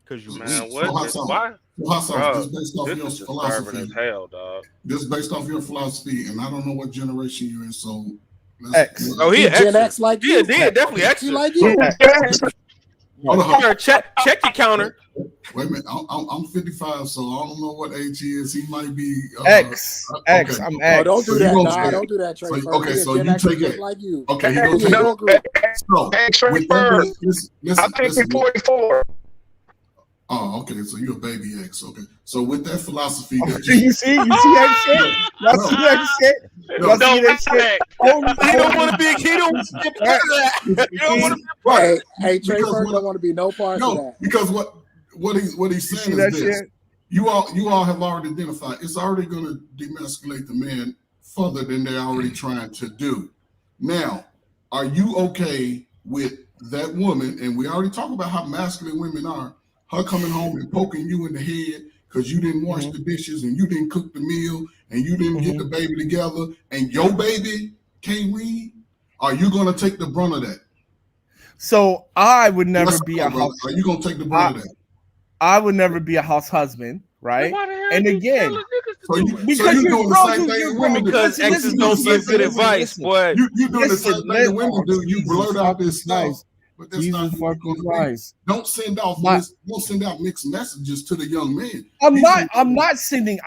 Speaker 4: Because why?
Speaker 8: So hot sauce,
Speaker 4: Bro,
Speaker 8: just based off
Speaker 4: this
Speaker 8: your
Speaker 4: is disturbing
Speaker 8: philosophy,
Speaker 4: as hell, dog.
Speaker 8: just based off your philosophy, and I don't know what generation you're in, so
Speaker 9: X.
Speaker 5: Oh, he
Speaker 7: He
Speaker 5: an
Speaker 7: Gen
Speaker 5: Xer.
Speaker 7: X like
Speaker 5: He
Speaker 7: you.
Speaker 5: definitely
Speaker 7: He
Speaker 5: Xer.
Speaker 7: like you.
Speaker 8: Hold on.
Speaker 5: Sir, check your counter.
Speaker 8: Wait a minute, I'm 55, so I don't know what age he is. He might be
Speaker 9: X. X.
Speaker 8: Okay.
Speaker 9: I'm
Speaker 7: Oh,
Speaker 9: X.
Speaker 7: don't do
Speaker 8: So
Speaker 7: that.
Speaker 8: you gonna
Speaker 7: Nah,
Speaker 8: say-
Speaker 7: don't do that, Trey.
Speaker 8: So,
Speaker 7: First.
Speaker 8: okay,
Speaker 7: He a
Speaker 8: so
Speaker 7: Gen
Speaker 8: you
Speaker 7: X
Speaker 8: take
Speaker 7: just
Speaker 8: it.
Speaker 7: like you.
Speaker 8: Okay, he
Speaker 7: He
Speaker 8: gonna
Speaker 7: in
Speaker 8: take
Speaker 7: your
Speaker 8: it.
Speaker 7: group.
Speaker 8: So with that, listen,
Speaker 15: I'm taking 44.
Speaker 8: Oh, okay. So you're a baby X. Okay. So with that philosophy that
Speaker 9: You see that shit? Y'all see that shit? Y'all see that shit?
Speaker 5: He don't want to be. He don't want to be a part of that. He don't want to be a part of
Speaker 7: Hey, Trey
Speaker 8: Because
Speaker 7: Ferg
Speaker 8: what-
Speaker 7: don't want to be no part of
Speaker 8: No,
Speaker 7: that.
Speaker 8: because what he's
Speaker 9: You
Speaker 8: saying
Speaker 9: see that
Speaker 8: is this.
Speaker 9: shit?
Speaker 8: You all have already identified it's already going to demasculate the man further than they're already trying to do. Now, are you okay with that woman? And we already talked about how masculine women are. Her coming home and poking you in the head because you didn't wash the dishes and you didn't cook the meal and you didn't get the baby together and your baby can't read. Are you going to take the brunt of that?
Speaker 9: So I would never
Speaker 8: Yes or
Speaker 9: be
Speaker 8: no,
Speaker 9: a
Speaker 8: brother?
Speaker 9: house.
Speaker 8: Are you going to take the brunt of that?
Speaker 9: I would never be a house husband, right?
Speaker 4: Why the hell
Speaker 9: And
Speaker 4: you
Speaker 9: again,
Speaker 4: telling niggas to
Speaker 8: So
Speaker 4: do
Speaker 8: you,
Speaker 4: it?
Speaker 9: because
Speaker 8: you
Speaker 9: you're
Speaker 8: doing the
Speaker 9: bro,
Speaker 8: same thing
Speaker 9: you're
Speaker 8: that
Speaker 9: bro,
Speaker 8: women do.
Speaker 5: because
Speaker 9: listen,
Speaker 5: exes don't give good advice, boy.
Speaker 8: You doing the same thing that women do. You blurt out this stuff, but that's not
Speaker 9: Jesus
Speaker 8: who you're
Speaker 9: fucking
Speaker 8: gonna be.
Speaker 9: Christ.
Speaker 8: Don't send out mixed messages to the young man.
Speaker 9: I'm not sending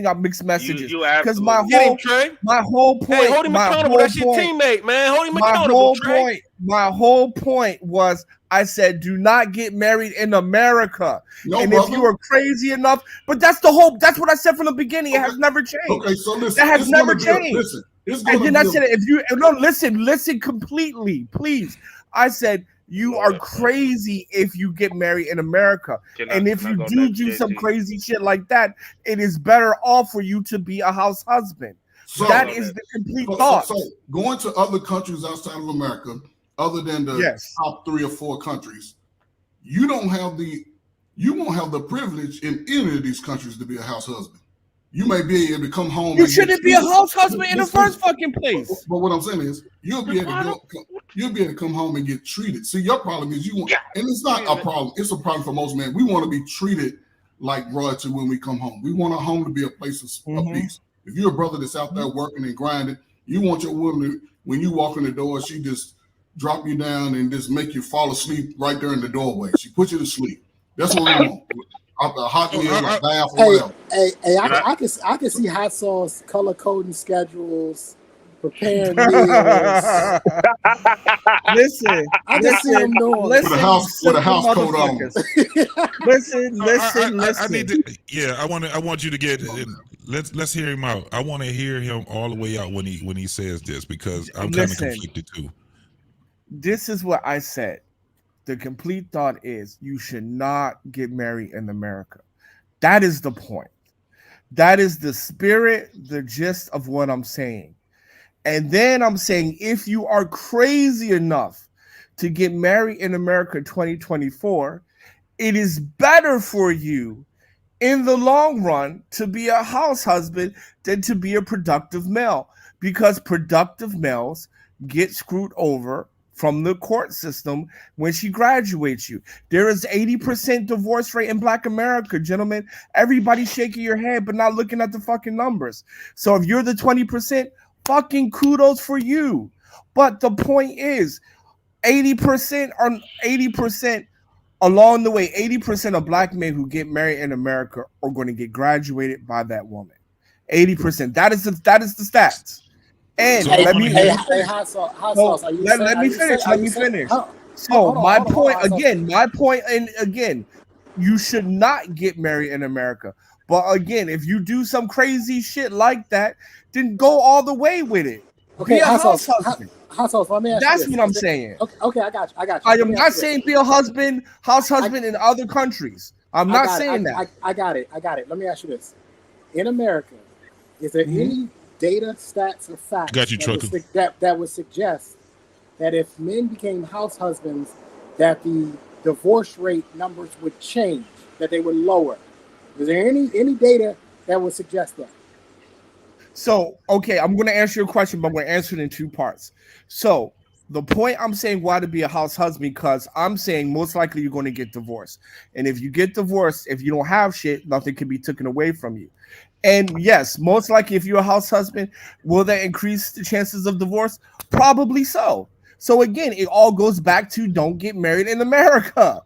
Speaker 9: out mixed messages
Speaker 4: You
Speaker 9: because my
Speaker 4: absolutely
Speaker 5: Get him,
Speaker 9: whole
Speaker 5: Trey.
Speaker 9: my whole point,
Speaker 5: Hey, hold him accountable. That's your teammate, man. Hold him accountable, Trey.
Speaker 9: My whole point was I said do not get married in America.
Speaker 8: No,
Speaker 9: and
Speaker 8: brother.
Speaker 9: if you are crazy enough, but that's what I said from the beginning. It has never changed.
Speaker 8: Okay, so listen,
Speaker 9: that has
Speaker 8: it's
Speaker 9: never
Speaker 8: gonna be a-
Speaker 9: changed.
Speaker 8: listen, it's
Speaker 9: And
Speaker 8: gonna
Speaker 9: then I
Speaker 8: be a-
Speaker 9: said if you no listen completely, please. I said you are crazy if you get married in America. And if you do some crazy shit like that, it is better off for you to be a house husband.
Speaker 8: So-
Speaker 9: that is the complete
Speaker 8: so-
Speaker 9: thought.
Speaker 8: So going to other countries outside of America, other than the top 3 or 4 countries, you won't have the privilege in any of these countries to be a house husband. You may be able to come home.
Speaker 9: You
Speaker 8: and
Speaker 9: shouldn't be a house husband in the first fucking place.
Speaker 8: But what I'm saying is, you'll be able to come home and get treated. See, your problem is and it's not a problem. It's a problem for most men. We want to be treated like royalty when we come home. We want our home to be a place of peace. If you're a brother that's out there working and grinding, you want your woman to, when you walk in the door, she just drop you down and just make you fall asleep right there in the doorway. She puts you to sleep. That's what we want. A hot meal, a bath, whatever.
Speaker 7: Hey, I can see hot sauce color coding schedules, preparing meals.
Speaker 9: Listen,
Speaker 7: I can see them doing
Speaker 8: with a house coat on.
Speaker 9: Listen.
Speaker 1: I need to. Yeah, I want you to get. Let's hear him out. I want to hear him all the way out when he says this because I'm kind of conflicted too.
Speaker 9: This is what I said. The complete thought is you should not get married in America. That is the point. That is the spirit, the gist of what I'm saying. And then I'm saying if you are crazy enough to get married in America 2024, it is better for you in the long run to be a house husband than to be a productive male, because productive males get screwed over from the court system when she graduates you. There is 80% divorce rate in Black America, gentlemen. Everybody shaking your head but not looking at the fucking numbers. So if you're the 20%, fucking kudos for you. But the point is 80% along the way, 80% of Black men who get married in America are going to get graduated by that woman. 80%. That is the stats. And let me finish. So my point, you should not get married in America. But again, if you do some crazy shit like that, then go all the way with it.
Speaker 7: Okay,
Speaker 9: be a house husband.
Speaker 7: House husband. Let me ask
Speaker 9: That's
Speaker 7: you this.
Speaker 9: what I'm saying.
Speaker 7: Okay, I got you.
Speaker 9: I am not saying be a house husband in other countries. I'm not saying that.
Speaker 7: I got it. Let me ask you this. In America, is there any data, stats, or facts that would suggest that if men became house husbands, that the divorce rate numbers would change, that they would lower? Is there any data that would suggest that?
Speaker 9: So, okay, I'm going to answer your question, but I'm going to answer it in 2 parts. So, The point I'm saying why to be a house husband, because I'm saying most likely you're going to get divorced. And if you get divorced, if you don't have shit, nothing can be taken away from you. And yes, most likely if you're a house husband, will that increase the chances of divorce? Probably so. So again, it all goes back to don't get married in America.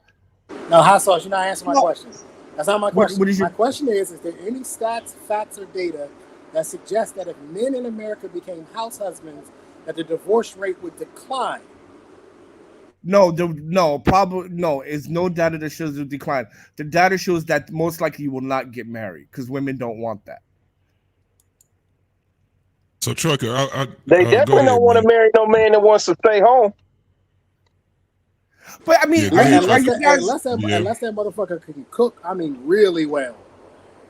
Speaker 7: No, hot sauce, you're not answering my question. That's not my question.
Speaker 9: What is
Speaker 7: my question is there any stats, facts, or data that suggest that if men in America became house husbands, that the divorce rate would decline?
Speaker 9: Probably no. It's no data that shows a decline. The data shows that most likely you will not get married because women don't want that.
Speaker 1: So, Trucker,
Speaker 15: they definitely don't want to marry no man that wants to stay home.
Speaker 9: But I mean,
Speaker 7: unless that motherfucker can cook, I mean, really well.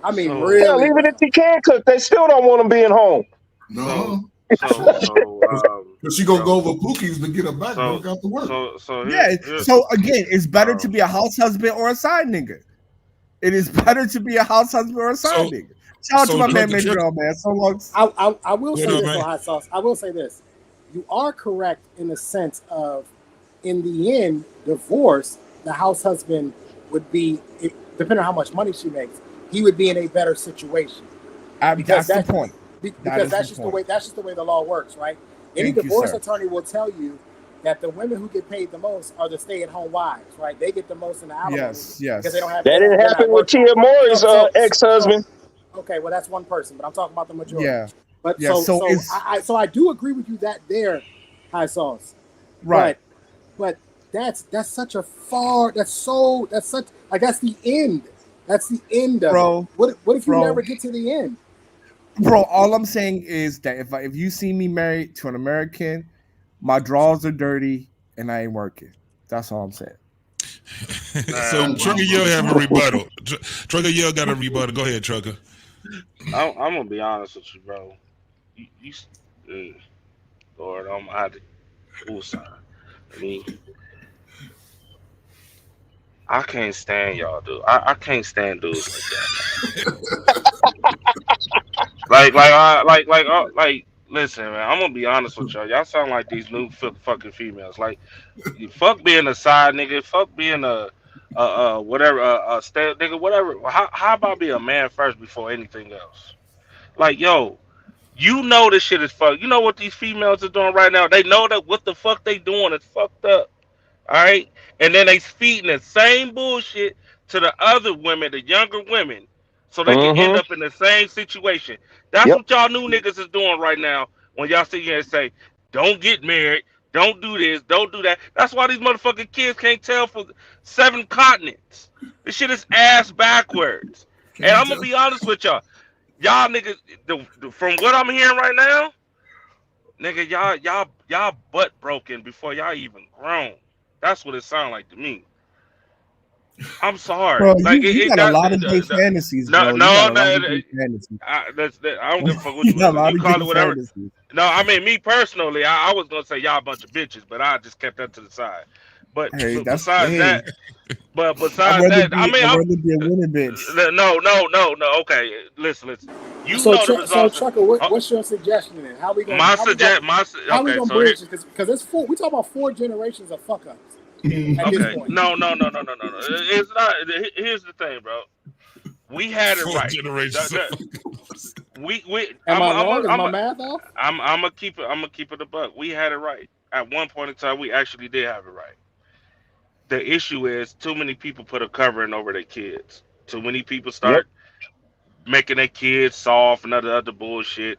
Speaker 7: I mean, really.
Speaker 15: Hell, even if he can cook, they still don't want him being home.
Speaker 8: No. Because she gonna go over Pookie's to get her back. Don't got to work.
Speaker 9: So again, it's better to be a house husband or a side nigga. It is better to be a house husband or a side nigga. Shout out to my man Mandrell, man. So long.
Speaker 7: I will say this, hot sauce. I will say this. You are correct in the sense of, in the end, divorce, the house husband would be, depending on how much money she makes, he would be in a better situation.
Speaker 9: That's the point.
Speaker 7: Because that's just the way the law works, right? Any divorce attorney will tell you that the women who get paid the most are the stay-at-home wives, right? They get the most in the alimony.
Speaker 9: Yes.
Speaker 7: Because they don't have.
Speaker 15: That didn't happen with Tia Moore's ex-husband.
Speaker 7: Okay, well that's one person, but I'm talking about the majority.
Speaker 9: Yeah.
Speaker 7: But
Speaker 9: yeah,
Speaker 7: so I do agree with you that there, high sauce.
Speaker 9: Right.
Speaker 7: But that's such a that's the end. That's the end of it. What if you never get to the end?
Speaker 9: Bro, all I'm saying is that if you see me married to an American, my drawers are dirty and I ain't working. That's all I'm saying.
Speaker 1: So Trucker Yo have a rebuttal. Trucker Yo got a rebuttal. Go ahead, Trucker.
Speaker 4: I'm gonna be honest with you, bro. Lord, I'm out of sorry. I mean, I can't stand y'all, dude. I can't stand dudes like that. like. Listen, man. I'm gonna be honest with y'all. Y'all sound like these new fucking females. Like, fuck being a side nigga. Fuck being a whatever a stay nigga. Whatever. How about be a man first before anything else? Like, yo, you know this shit is fucked. You know what these females are doing right now? They know that what the fuck they doing is fucked up. All right, and then they feeding the same bullshit to the other women, the younger women, so they can end up in the same situation. That's what y'all new niggas is doing right now. When y'all sit here and say, "Don't get married, don't do this, don't do that." That's why these motherfucking kids can't tell for 7 continents. This shit is ass backwards. And I'm gonna be honest with y'all niggas. From what I'm hearing right now, nigga, y'all butt broken before y'all even grown. That's what it sounds like to me. I'm sorry.
Speaker 9: Bro, you got a lot of gay fantasies, bro.
Speaker 4: I don't give a fuck what you call it, whatever. Fantasies. No, I mean, me personally, I was gonna say y'all a bunch of bitches, but I just kept that to the side. But besides that, I mean,
Speaker 9: I'd rather be a winner bitch.
Speaker 4: No. Okay, listen. You know the results.
Speaker 7: So, Trucker, what's your suggestion then? How we gonna? How we gonna bridge it? Because it's 4. We talk about 4 generations of fuck ups.
Speaker 4: Okay. No. It's not. Here's the thing, bro. We had it
Speaker 1: 4
Speaker 4: right.
Speaker 1: generations.
Speaker 7: Am I wrong? Is my math off?
Speaker 4: I'm gonna keep it a buck. We had it right. At one point in time, we actually did have it right. The issue is too many people put a covering over their kids. Too many people start making their kids soft and other bullshit.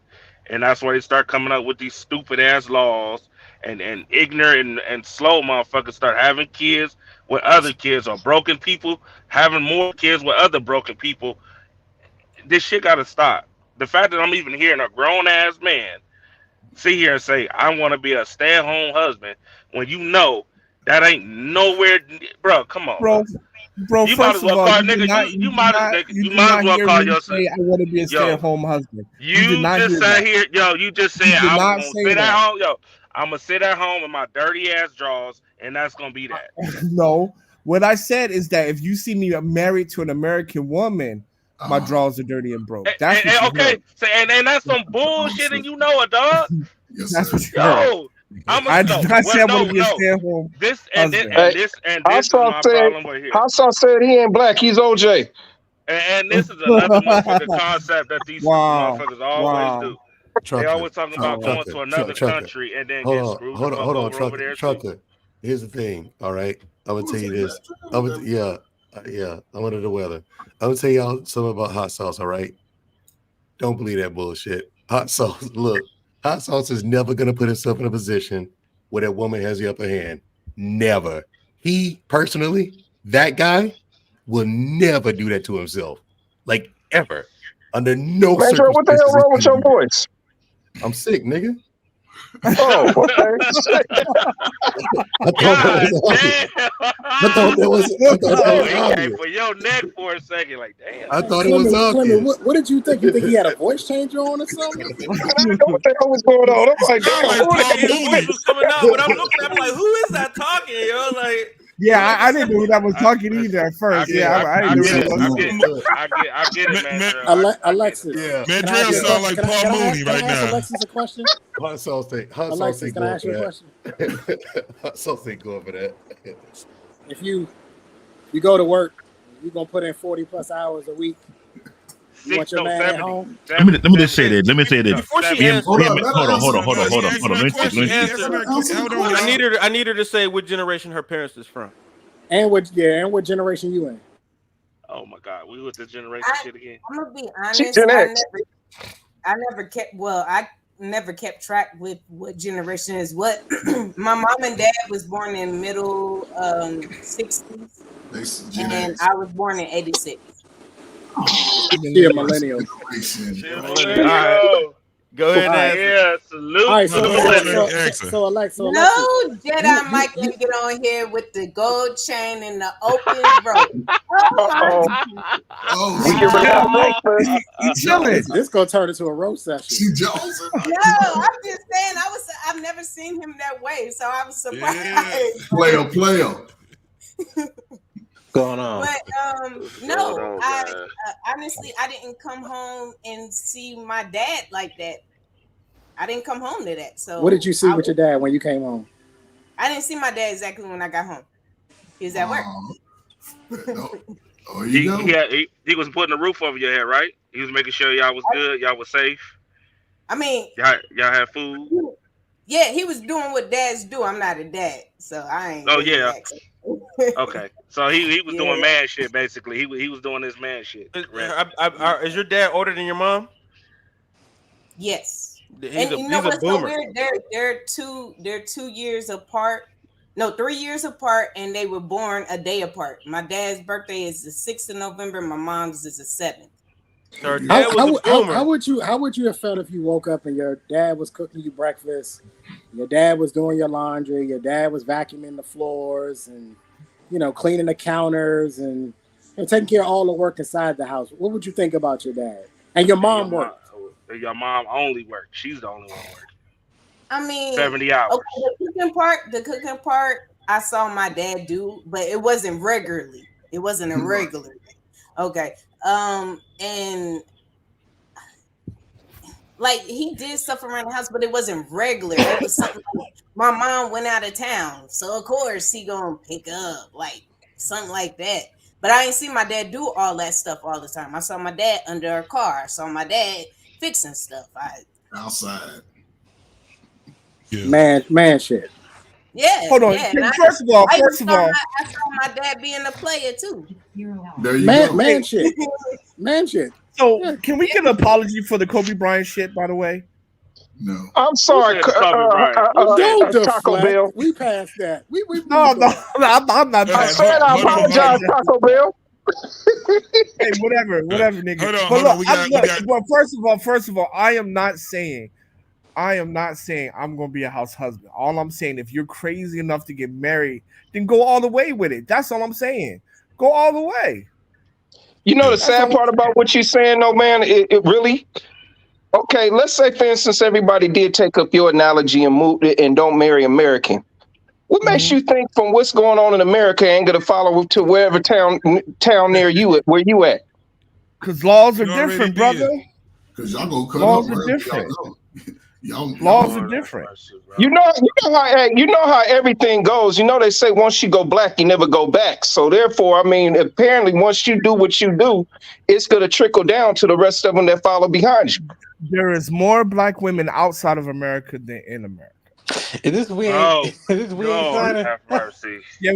Speaker 4: And that's why they start coming up with these stupid ass laws and ignorant and slow motherfuckers start having kids with other kids, or broken people having more kids with other broken people. This shit gotta stop. The fact that I'm even hearing a grown ass man sit here and say, I want to be a stay-at-home husband, when you know that ain't nowhere, bro. Come on,
Speaker 9: bro.
Speaker 4: You might as well call nigga. You might as well call yourself.
Speaker 9: I want to be a stay-at-home husband.
Speaker 4: You just sat here, yo. You just said I'm gonna sit at home, yo. I'm gonna sit at home in my dirty ass drawers, and that's gonna be that.
Speaker 9: No, what I said is that if you see me married to an American woman, my drawers are dirty and broke. That's
Speaker 4: okay. So, and that's some bullshit, and you know it, dog.
Speaker 9: That's what you heard. I did not say I want to be a stay-at-home husband.
Speaker 15: Hey,
Speaker 4: this is my problem right here.
Speaker 15: Hot sauce said he ain't black. He's OJ.
Speaker 4: And this is another motherfucking concept that these stupid
Speaker 9: Wow.
Speaker 4: motherfuckers always do. They always talking about going to another
Speaker 2: Trucker.
Speaker 4: country and then
Speaker 2: Hold
Speaker 4: get
Speaker 2: on,
Speaker 4: screwed
Speaker 2: hold
Speaker 4: the
Speaker 2: on,
Speaker 4: fuck
Speaker 2: hold on,
Speaker 4: over there too.
Speaker 2: Trucker. Here's the thing, all right? I'm gonna tell you this. Yeah, I'm under the weather. I'm gonna tell y'all something about hot sauce, all right? Don't believe that bullshit. Hot sauce, look, hot sauce is never gonna put himself in a position where that woman has the upper hand. Never. He personally, that guy, will never do that to himself. Like ever. Under no
Speaker 15: Man, Joe, what the hell wrong with your voice?
Speaker 2: I'm sick, nigga.
Speaker 15: Oh, okay.
Speaker 2: I thought that was
Speaker 4: He
Speaker 2: obvious.
Speaker 4: came for your neck for a second, like damn.
Speaker 2: I thought it was obvious.
Speaker 7: What did you think? You think he had a voice changer on or something?
Speaker 15: I didn't know what the hell was going on. I'm like, damn,
Speaker 5: His voice was coming out, but I'm looking at him like, who is that talking? Yo, like,
Speaker 9: Yeah, I didn't know who that was talking either at first. I didn't know who that was.
Speaker 4: I get it, man.
Speaker 7: Alexis.
Speaker 2: Yeah.
Speaker 1: Man, Drill sound like Paul Mooney right
Speaker 7: Can I ask
Speaker 1: now.
Speaker 7: Alexis a question?
Speaker 2: Hot sauce
Speaker 7: Alexis,
Speaker 2: ain't
Speaker 7: can I
Speaker 2: going
Speaker 7: ask
Speaker 2: for
Speaker 7: you a
Speaker 2: that.
Speaker 7: question?
Speaker 2: Hot sauce ain't going for that.
Speaker 7: If you go to work, you're gonna put in 40+ hours a week. You want your man at home?
Speaker 10: Let me just say this. Let me say this.
Speaker 5: Before she
Speaker 10: Me and-
Speaker 5: answers-
Speaker 10: me and- Hold on. Let me see.
Speaker 5: I need her to say what generation her parents is from.
Speaker 7: And what generation you in?
Speaker 4: Oh my God, we with the generation shit again.
Speaker 13: I'm gonna be
Speaker 15: She's
Speaker 13: honest.
Speaker 15: Gen X.
Speaker 13: I never kept track with what generation is what. My mom and dad was born in middle 60s, and I was born in 86.
Speaker 7: She a millennial.
Speaker 5: All right. Go ahead and answer.
Speaker 4: Yeah, salute.
Speaker 7: All right, so Alexa.
Speaker 13: No Jedi Mike can get on here with the gold chain and the open rope.
Speaker 7: You chilling? This gonna turn into a roast session.
Speaker 13: No, I'm just saying. I've never seen him that way, so I was surprised.
Speaker 8: Player.
Speaker 2: Going on.
Speaker 13: But no, honestly, I didn't come home and see my dad like that. I didn't come home to that. So
Speaker 7: What did you see with your dad when you came home?
Speaker 13: I didn't see my dad exactly when I got home. He was at work.
Speaker 4: He was putting a roof over your head, right? He was making sure y'all was good, y'all was safe.
Speaker 13: I mean,
Speaker 4: y'all had food.
Speaker 13: Yeah, he was doing what dads do. I'm not a dad, so I ain't.
Speaker 4: Oh yeah. Okay, so he was doing man shit basically. He was doing his man shit.
Speaker 5: Is your dad older than your mom?
Speaker 13: Yes.
Speaker 5: He's
Speaker 13: You know what's so
Speaker 5: boomer.
Speaker 13: weird? They're 2 years apart. No, 3 years apart, and they were born a day apart. My dad's birthday is the 6th of November. My mom's is the 7th.
Speaker 5: Her dad was a boomer.
Speaker 7: How would you have felt if you woke up and your dad was cooking you breakfast, your dad was doing your laundry, your dad was vacuuming the floors and cleaning the counters and taking care of all the work inside the house? What would you think about your dad? And your mom worked.
Speaker 4: Your mom only worked. She's the only one working.
Speaker 13: I mean,
Speaker 4: 70 hours.
Speaker 13: Okay, the cooking part, I saw my dad do, but it wasn't regularly. It wasn't a regular thing. Okay. And like he did stuff around the house, but it wasn't regular. It was something like my mom went out of town, so of course he gonna pick up like something like that. But I ain't see my dad do all that stuff all the time. I saw my dad under a car. I saw my dad fixing stuff.
Speaker 8: Outside.
Speaker 7: Man shit.
Speaker 13: Yeah.
Speaker 9: Hold on.
Speaker 13: Yeah.
Speaker 9: First of all,
Speaker 13: I saw my dad being a player too.
Speaker 8: There you go.
Speaker 7: Man shit. Man shit.
Speaker 9: So can we get an apology for the Kobe Bryant shit, by the way?
Speaker 8: No.
Speaker 15: I'm sorry.
Speaker 7: Don't
Speaker 15: Taco Bell.
Speaker 7: We passed that. We
Speaker 9: No, I'm not.
Speaker 15: I said I apologize, Taco Bell.
Speaker 9: Hey, whatever, nigga.
Speaker 1: Hold on.
Speaker 9: Well, first of all, I am not saying I'm gonna be a house husband. All I'm saying, if you're crazy enough to get married, then go all the way with it. That's all I'm saying. Go all the way.
Speaker 15: You know the sad part about what you're saying, though, man. It really. Okay, let's say, for instance, everybody did take up your analogy and move and don't marry American. What makes you think from what's going on in America ain't gonna follow to wherever town near you where you at?
Speaker 9: Because laws are different, brother.
Speaker 8: Because y'all gonna cut
Speaker 9: laws
Speaker 8: up
Speaker 9: are different. Laws are different.
Speaker 15: You know how everything goes. You know, they say once you go black, you never go back. So therefore, I mean, apparently, once you do what you do, it's going to trickle down to the rest of them that follow behind you.
Speaker 9: There is more black women outside of America than in America.
Speaker 11: Is this weird?
Speaker 4: Oh,
Speaker 11: Is this weird?
Speaker 4: Lord have mercy.
Speaker 9: Yeah,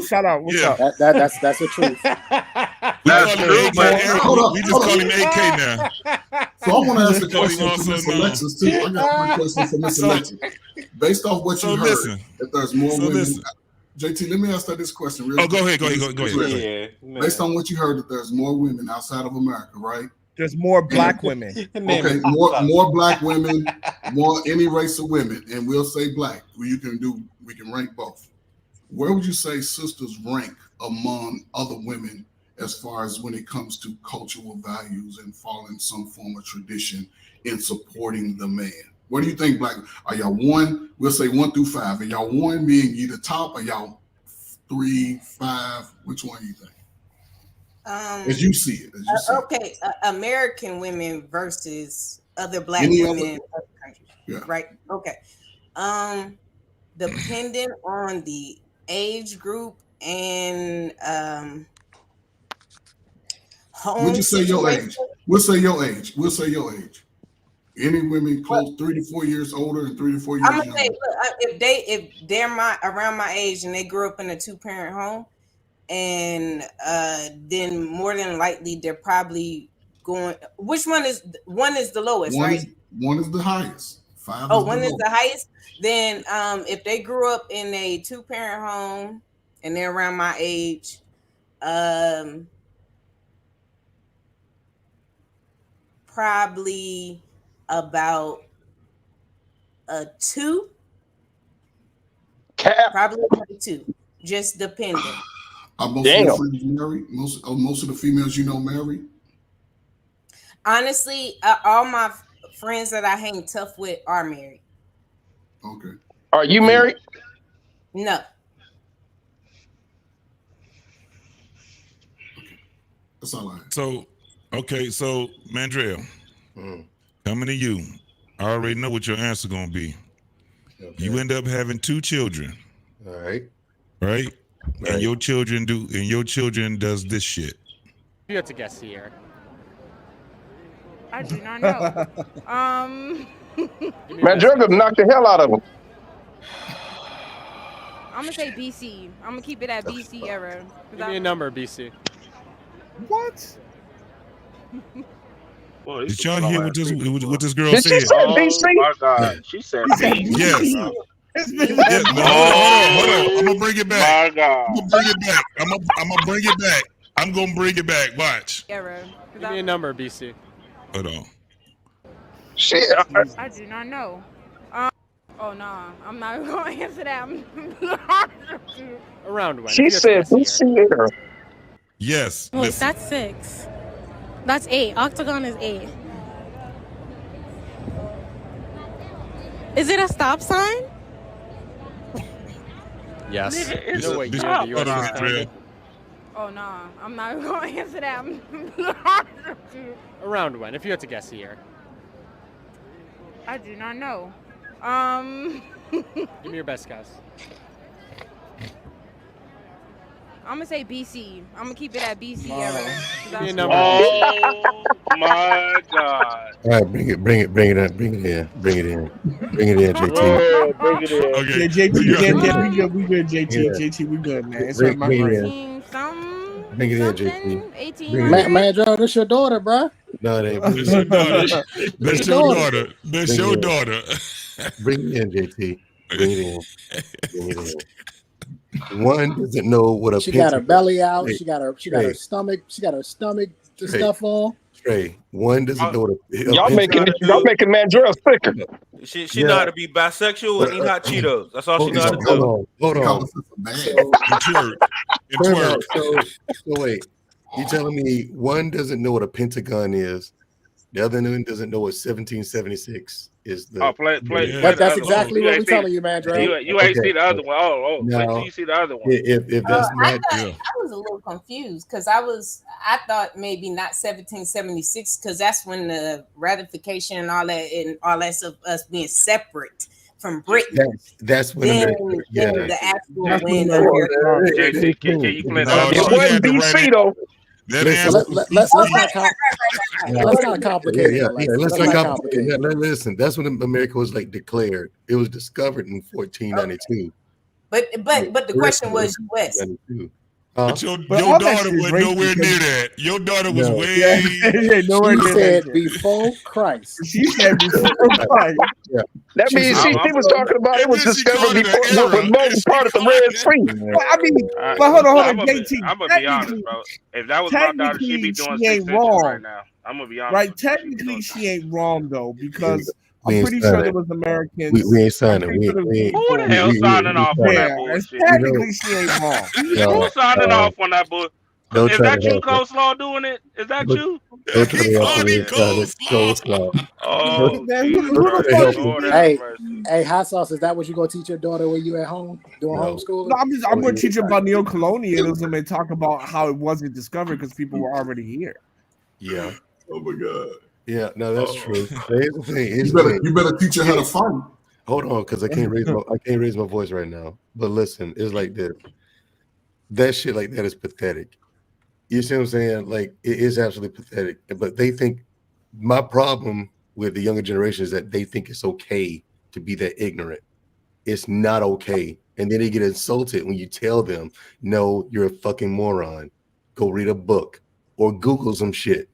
Speaker 9: shout out. What's up?
Speaker 7: That's the truth.
Speaker 4: That's true, but
Speaker 1: We just call him AK now.
Speaker 8: So I want to ask a
Speaker 1: Call him
Speaker 8: question
Speaker 1: also
Speaker 8: for Miss
Speaker 1: known.
Speaker 8: Alexis too. I got one question for Miss Alexis. Based off what you heard,
Speaker 1: listen.
Speaker 8: if there's more women,
Speaker 1: listen.
Speaker 8: JT, let me ask her this question. Real
Speaker 1: Oh, go
Speaker 8: quick.
Speaker 1: ahead. Go ahead.
Speaker 11: Yeah,
Speaker 8: Based on what you heard, that there's more women outside of America, right?
Speaker 9: There's more black women.
Speaker 8: Okay, more black women, more any race of women, and we'll say black. We can rank both. Where would you say sisters rank among other women as far as when it comes to cultural values and following some form of tradition in supporting the man? Where do you think black are y'all one? We'll say 1 through 5. Are y'all 1 being you the top? Are y'all 3, 5? Which one do you think? As you see it.
Speaker 13: Okay, American women versus other black
Speaker 8: Any
Speaker 13: women
Speaker 8: other-
Speaker 13: in other countries.
Speaker 8: Yeah.
Speaker 13: Right. Okay. Depending on the age group and home
Speaker 8: Would you say your
Speaker 13: situation.
Speaker 8: age? We'll say your age. Any women close 3 to 4 years older and 3 to 4 years
Speaker 13: I'm gonna
Speaker 8: younger?
Speaker 13: say, look, if they're around my age and they grew up in a 2-parent home, and then more than likely they're probably going. Which one is the lowest, right?
Speaker 8: One is the highest. 5
Speaker 13: Oh,
Speaker 8: is
Speaker 13: one
Speaker 8: the
Speaker 13: is
Speaker 8: lowest.
Speaker 13: the highest. Then if they grew up in a 2-parent home and they're around my age, probably about a 2. Probably about a 2. Just depending.
Speaker 8: Are most of your friends married? Most of the females you know married?
Speaker 13: Honestly, all my friends that I hang tough with are married.
Speaker 8: Okay.
Speaker 15: Are you married?
Speaker 13: No.
Speaker 8: That's all I have.
Speaker 1: So, Mandrell, coming to you. I already know what your answer gonna be.
Speaker 2: Okay.
Speaker 1: You end up having 2 children.
Speaker 2: All right.
Speaker 1: Right? And your children does this shit.
Speaker 19: You have to guess here.
Speaker 16: I do not know.
Speaker 15: Man, Jugga knocked the hell out of him.
Speaker 16: I'm gonna say BC. I'm gonna keep it at BC era.
Speaker 19: Give me a number, BC.
Speaker 9: What?
Speaker 4: Boy,
Speaker 1: Did y'all hear what this girl
Speaker 15: Did
Speaker 1: said?
Speaker 15: she say
Speaker 4: Oh
Speaker 15: BC?
Speaker 4: my God, she said BC.
Speaker 1: Yes.
Speaker 4: bro.
Speaker 1: Hold on. I'm gonna bring it back.
Speaker 4: My God.
Speaker 1: I'm gonna bring it back. I'm gonna bring it back. I'm gonna bring it back. Watch.
Speaker 16: Era.
Speaker 19: Give me a number, BC.
Speaker 1: Hold on.
Speaker 15: Shit.
Speaker 16: I do not know. Oh no, I'm not going to answer that.
Speaker 19: Around when?
Speaker 15: She said BC era.
Speaker 1: Yes.
Speaker 20: Wait,
Speaker 1: Listen.
Speaker 20: that's 6. That's 8. Octagon is 8. Is it a stop sign?
Speaker 19: Yes.
Speaker 1: This-
Speaker 19: No way.
Speaker 1: this-
Speaker 19: You're the
Speaker 1: hold on,
Speaker 19: US
Speaker 1: Andrea.
Speaker 16: Oh no, I'm not going to answer that.
Speaker 19: Around when? If you had to guess here.
Speaker 16: I do not know.
Speaker 19: Give me your best guess.
Speaker 16: I'm gonna say BC. I'm gonna keep it at BC era.
Speaker 19: Give me a number.
Speaker 4: Oh my God.
Speaker 2: All right, bring it in, bring it in, JT.
Speaker 4: Oh, bring it in.
Speaker 1: Okay.
Speaker 9: Yeah, JT, we good, JT.
Speaker 2: Yeah.
Speaker 9: JT, we good, man. It's
Speaker 2: Bring-
Speaker 9: my
Speaker 2: bring it
Speaker 9: friend.
Speaker 2: in.
Speaker 16: 18 something.
Speaker 2: Bring it in,
Speaker 16: something,
Speaker 2: JT.
Speaker 16: 18.
Speaker 2: Bring it in.
Speaker 7: Joe, this your daughter, bro.
Speaker 2: No, it ain't.
Speaker 1: That's your daughter. That's your daughter. That's your daughter.
Speaker 2: Bring it in, JT. Bring it in. Bring it in. One doesn't know what a
Speaker 7: She got her
Speaker 2: pentagon-
Speaker 7: belly out.
Speaker 2: Hey,
Speaker 7: She got her
Speaker 2: Trey,
Speaker 7: stomach. She got her stomach
Speaker 2: Trey.
Speaker 7: stuff on.
Speaker 2: Trey, one doesn't know what a
Speaker 15: Y'all making
Speaker 2: pentagon-
Speaker 15: Mandrell sicker.
Speaker 5: She know how to be bisexual and eat hot Cheetos. That's all she know how to do.
Speaker 2: Hold on.
Speaker 1: And twerk.
Speaker 2: So wait, you telling me one doesn't know what a pentagon is, The other one doesn't know what 1776 is.
Speaker 4: Oh, play
Speaker 7: But
Speaker 4: the
Speaker 7: that's
Speaker 4: other one.
Speaker 7: exactly
Speaker 4: You
Speaker 7: what
Speaker 4: ain't
Speaker 7: we're
Speaker 4: seen
Speaker 7: telling you, man, Dre.
Speaker 4: you ain't seen the other one. Oh, wait till
Speaker 2: Now,
Speaker 4: you see the other one.
Speaker 2: if that's
Speaker 13: I
Speaker 2: not,
Speaker 13: thought I was a little confused because I thought maybe not 1776 because that's when the ratification and all that stuff, us being separate from Britain.
Speaker 2: that's when
Speaker 13: Then,
Speaker 2: America,
Speaker 13: then
Speaker 2: yeah.
Speaker 13: the actual
Speaker 9: That's when
Speaker 13: when
Speaker 9: America
Speaker 13: America.
Speaker 9: started.
Speaker 4: JT, can you play the
Speaker 1: No,
Speaker 4: other
Speaker 15: It
Speaker 1: she
Speaker 4: one?
Speaker 15: wasn't
Speaker 1: had to write
Speaker 15: DC
Speaker 1: it.
Speaker 15: though.
Speaker 1: That
Speaker 2: Listen,
Speaker 1: answer was
Speaker 7: Let's
Speaker 13: Oh,
Speaker 7: not let's not complicate it, Alexa.
Speaker 2: Let's
Speaker 7: Let's
Speaker 2: not
Speaker 7: not
Speaker 2: complicate.
Speaker 7: complicate it.
Speaker 2: Listen, that's when America was like declared. It was discovered in 1492.
Speaker 13: But the question was U.S.
Speaker 2: 1492.
Speaker 1: But your
Speaker 9: But all that
Speaker 1: daughter
Speaker 9: shit is
Speaker 1: wasn't
Speaker 9: racist.
Speaker 1: nowhere near that. Your daughter was
Speaker 2: No.
Speaker 1: way.
Speaker 9: Yeah, nowhere
Speaker 7: She
Speaker 9: near
Speaker 7: said
Speaker 9: that.
Speaker 7: before Christ.
Speaker 9: She said before Christ.
Speaker 2: Yeah.
Speaker 15: That
Speaker 2: She
Speaker 15: means
Speaker 2: said,
Speaker 15: she was talking about it was
Speaker 1: And then she called
Speaker 15: discovered
Speaker 1: it an
Speaker 15: before
Speaker 1: error.
Speaker 15: when Moses parted the Red Sea.
Speaker 9: But I mean,
Speaker 4: I,
Speaker 9: but hold on,
Speaker 4: I'm gonna
Speaker 9: JT.
Speaker 4: be honest, bro. If that was my daughter, she'd be
Speaker 9: Technically,
Speaker 4: doing
Speaker 9: she
Speaker 4: 6
Speaker 9: ain't
Speaker 4: inches
Speaker 9: wrong,
Speaker 4: right now. I'm gonna be honest
Speaker 9: right?
Speaker 4: with you. She'd be
Speaker 9: Technically,
Speaker 4: doing.
Speaker 9: she ain't wrong though because
Speaker 2: we
Speaker 9: I'm
Speaker 2: ain't
Speaker 9: pretty sure
Speaker 2: signing.
Speaker 9: there was Americans.
Speaker 2: We ain't
Speaker 9: I'm
Speaker 2: signing.
Speaker 9: pretty sure there was
Speaker 4: Who the
Speaker 9: people.
Speaker 4: hell signing off on that
Speaker 9: Yeah, and
Speaker 4: bullshit?
Speaker 9: technically, she ain't wrong.
Speaker 4: Who's signing off on that bull?
Speaker 2: Don't
Speaker 4: Is
Speaker 2: try
Speaker 4: that
Speaker 2: to
Speaker 4: you,
Speaker 2: help her.
Speaker 4: Coleslaw, doing it? Is that
Speaker 2: Don't,
Speaker 4: you?
Speaker 2: don't try
Speaker 1: He
Speaker 2: to help
Speaker 1: called
Speaker 2: her.
Speaker 1: him coleslaw.
Speaker 4: Oh,
Speaker 9: Man,
Speaker 4: Jesus
Speaker 9: who the
Speaker 4: Christ.
Speaker 9: fuck is
Speaker 4: Lord have
Speaker 7: Hey,
Speaker 4: mercy.
Speaker 7: hey, hot sauce. Is that what you gonna teach your daughter when you at home doing
Speaker 2: No.
Speaker 7: homeschooling?
Speaker 9: No, I'm going to teach you about neocolonialism and talk about how it wasn't discovered because people were already here.
Speaker 2: Yeah.
Speaker 22: Oh my God.
Speaker 2: Yeah. No, that's true. Here's the thing.
Speaker 22: You better teach her how to fight.
Speaker 2: Hold on, because I can't raise my voice right now. But listen, it's like this. That shit like that is pathetic. You see what I'm saying? Like it is absolutely pathetic. But they think my problem with the younger generation is that they think it's okay to be that ignorant. It's not okay. And then they get insulted when you tell them, no, you're a fucking moron. Go read a book or Google some shit.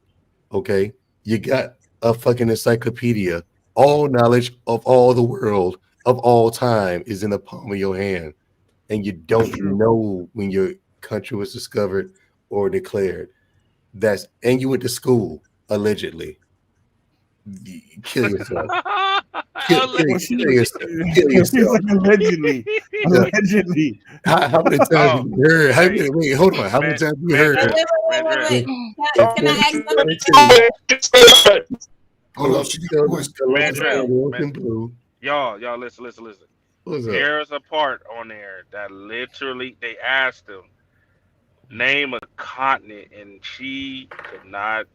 Speaker 2: Okay. You got a fucking encyclopedia. All knowledge of all the world of all time is in the palm of your hand. And you don't know when your country was discovered or declared. And you went to school, allegedly. Kill yourself. Kill yourself. Kill yourself.
Speaker 9: Allegedly. Allegedly.
Speaker 2: How many times have you heard? Wait, hold on. How many times have you heard?
Speaker 13: Wait. Can I ask something?
Speaker 2: Hold on. She got a question. Blue.
Speaker 4: Y'all, listen.
Speaker 2: What's up?
Speaker 4: There's a part on there that literally they asked him name a continent, and she could not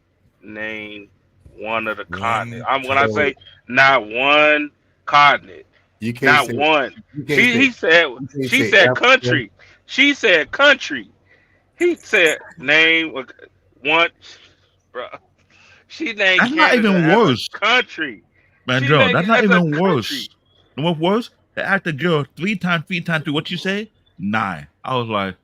Speaker 4: name one of the continents. When I say not one continent,
Speaker 2: you can't
Speaker 4: not one. She
Speaker 2: say
Speaker 4: said
Speaker 2: Africa.
Speaker 4: country. She said country. He said name one, bro. She named
Speaker 10: That's not
Speaker 4: Canada
Speaker 10: even
Speaker 4: as
Speaker 10: worse.
Speaker 4: a country.
Speaker 10: Man,
Speaker 4: She
Speaker 10: Joe,
Speaker 4: named
Speaker 10: that's
Speaker 4: it
Speaker 10: not
Speaker 4: as a
Speaker 10: even
Speaker 4: country.
Speaker 10: worse. You know what's worse? They asked the girl 3 times, what you say? 9. I was like,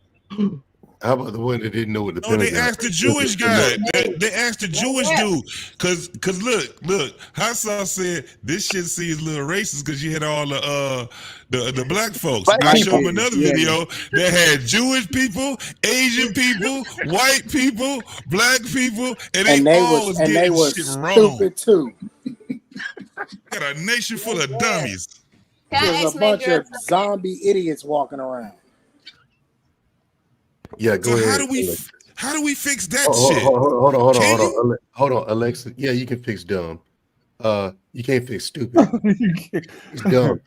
Speaker 2: how about the one that didn't know what the
Speaker 1: They asked the Jewish guy. They asked the Jewish dude. Cause look, Hassan said this shit seems a little racist because you had all the black folks. I showed him another video that had Jewish people, Asian people, white people, black people, and they all was getting shit wrong.
Speaker 7: Stupid too.
Speaker 1: Got a nation full of dummies.
Speaker 7: There's a bunch of zombie idiots walking around.
Speaker 2: Yeah, go ahead.
Speaker 1: How do we fix that
Speaker 2: shit? Hold on, Alexa. Yeah, you can fix dumb. You can't fix stupid. It's dumb.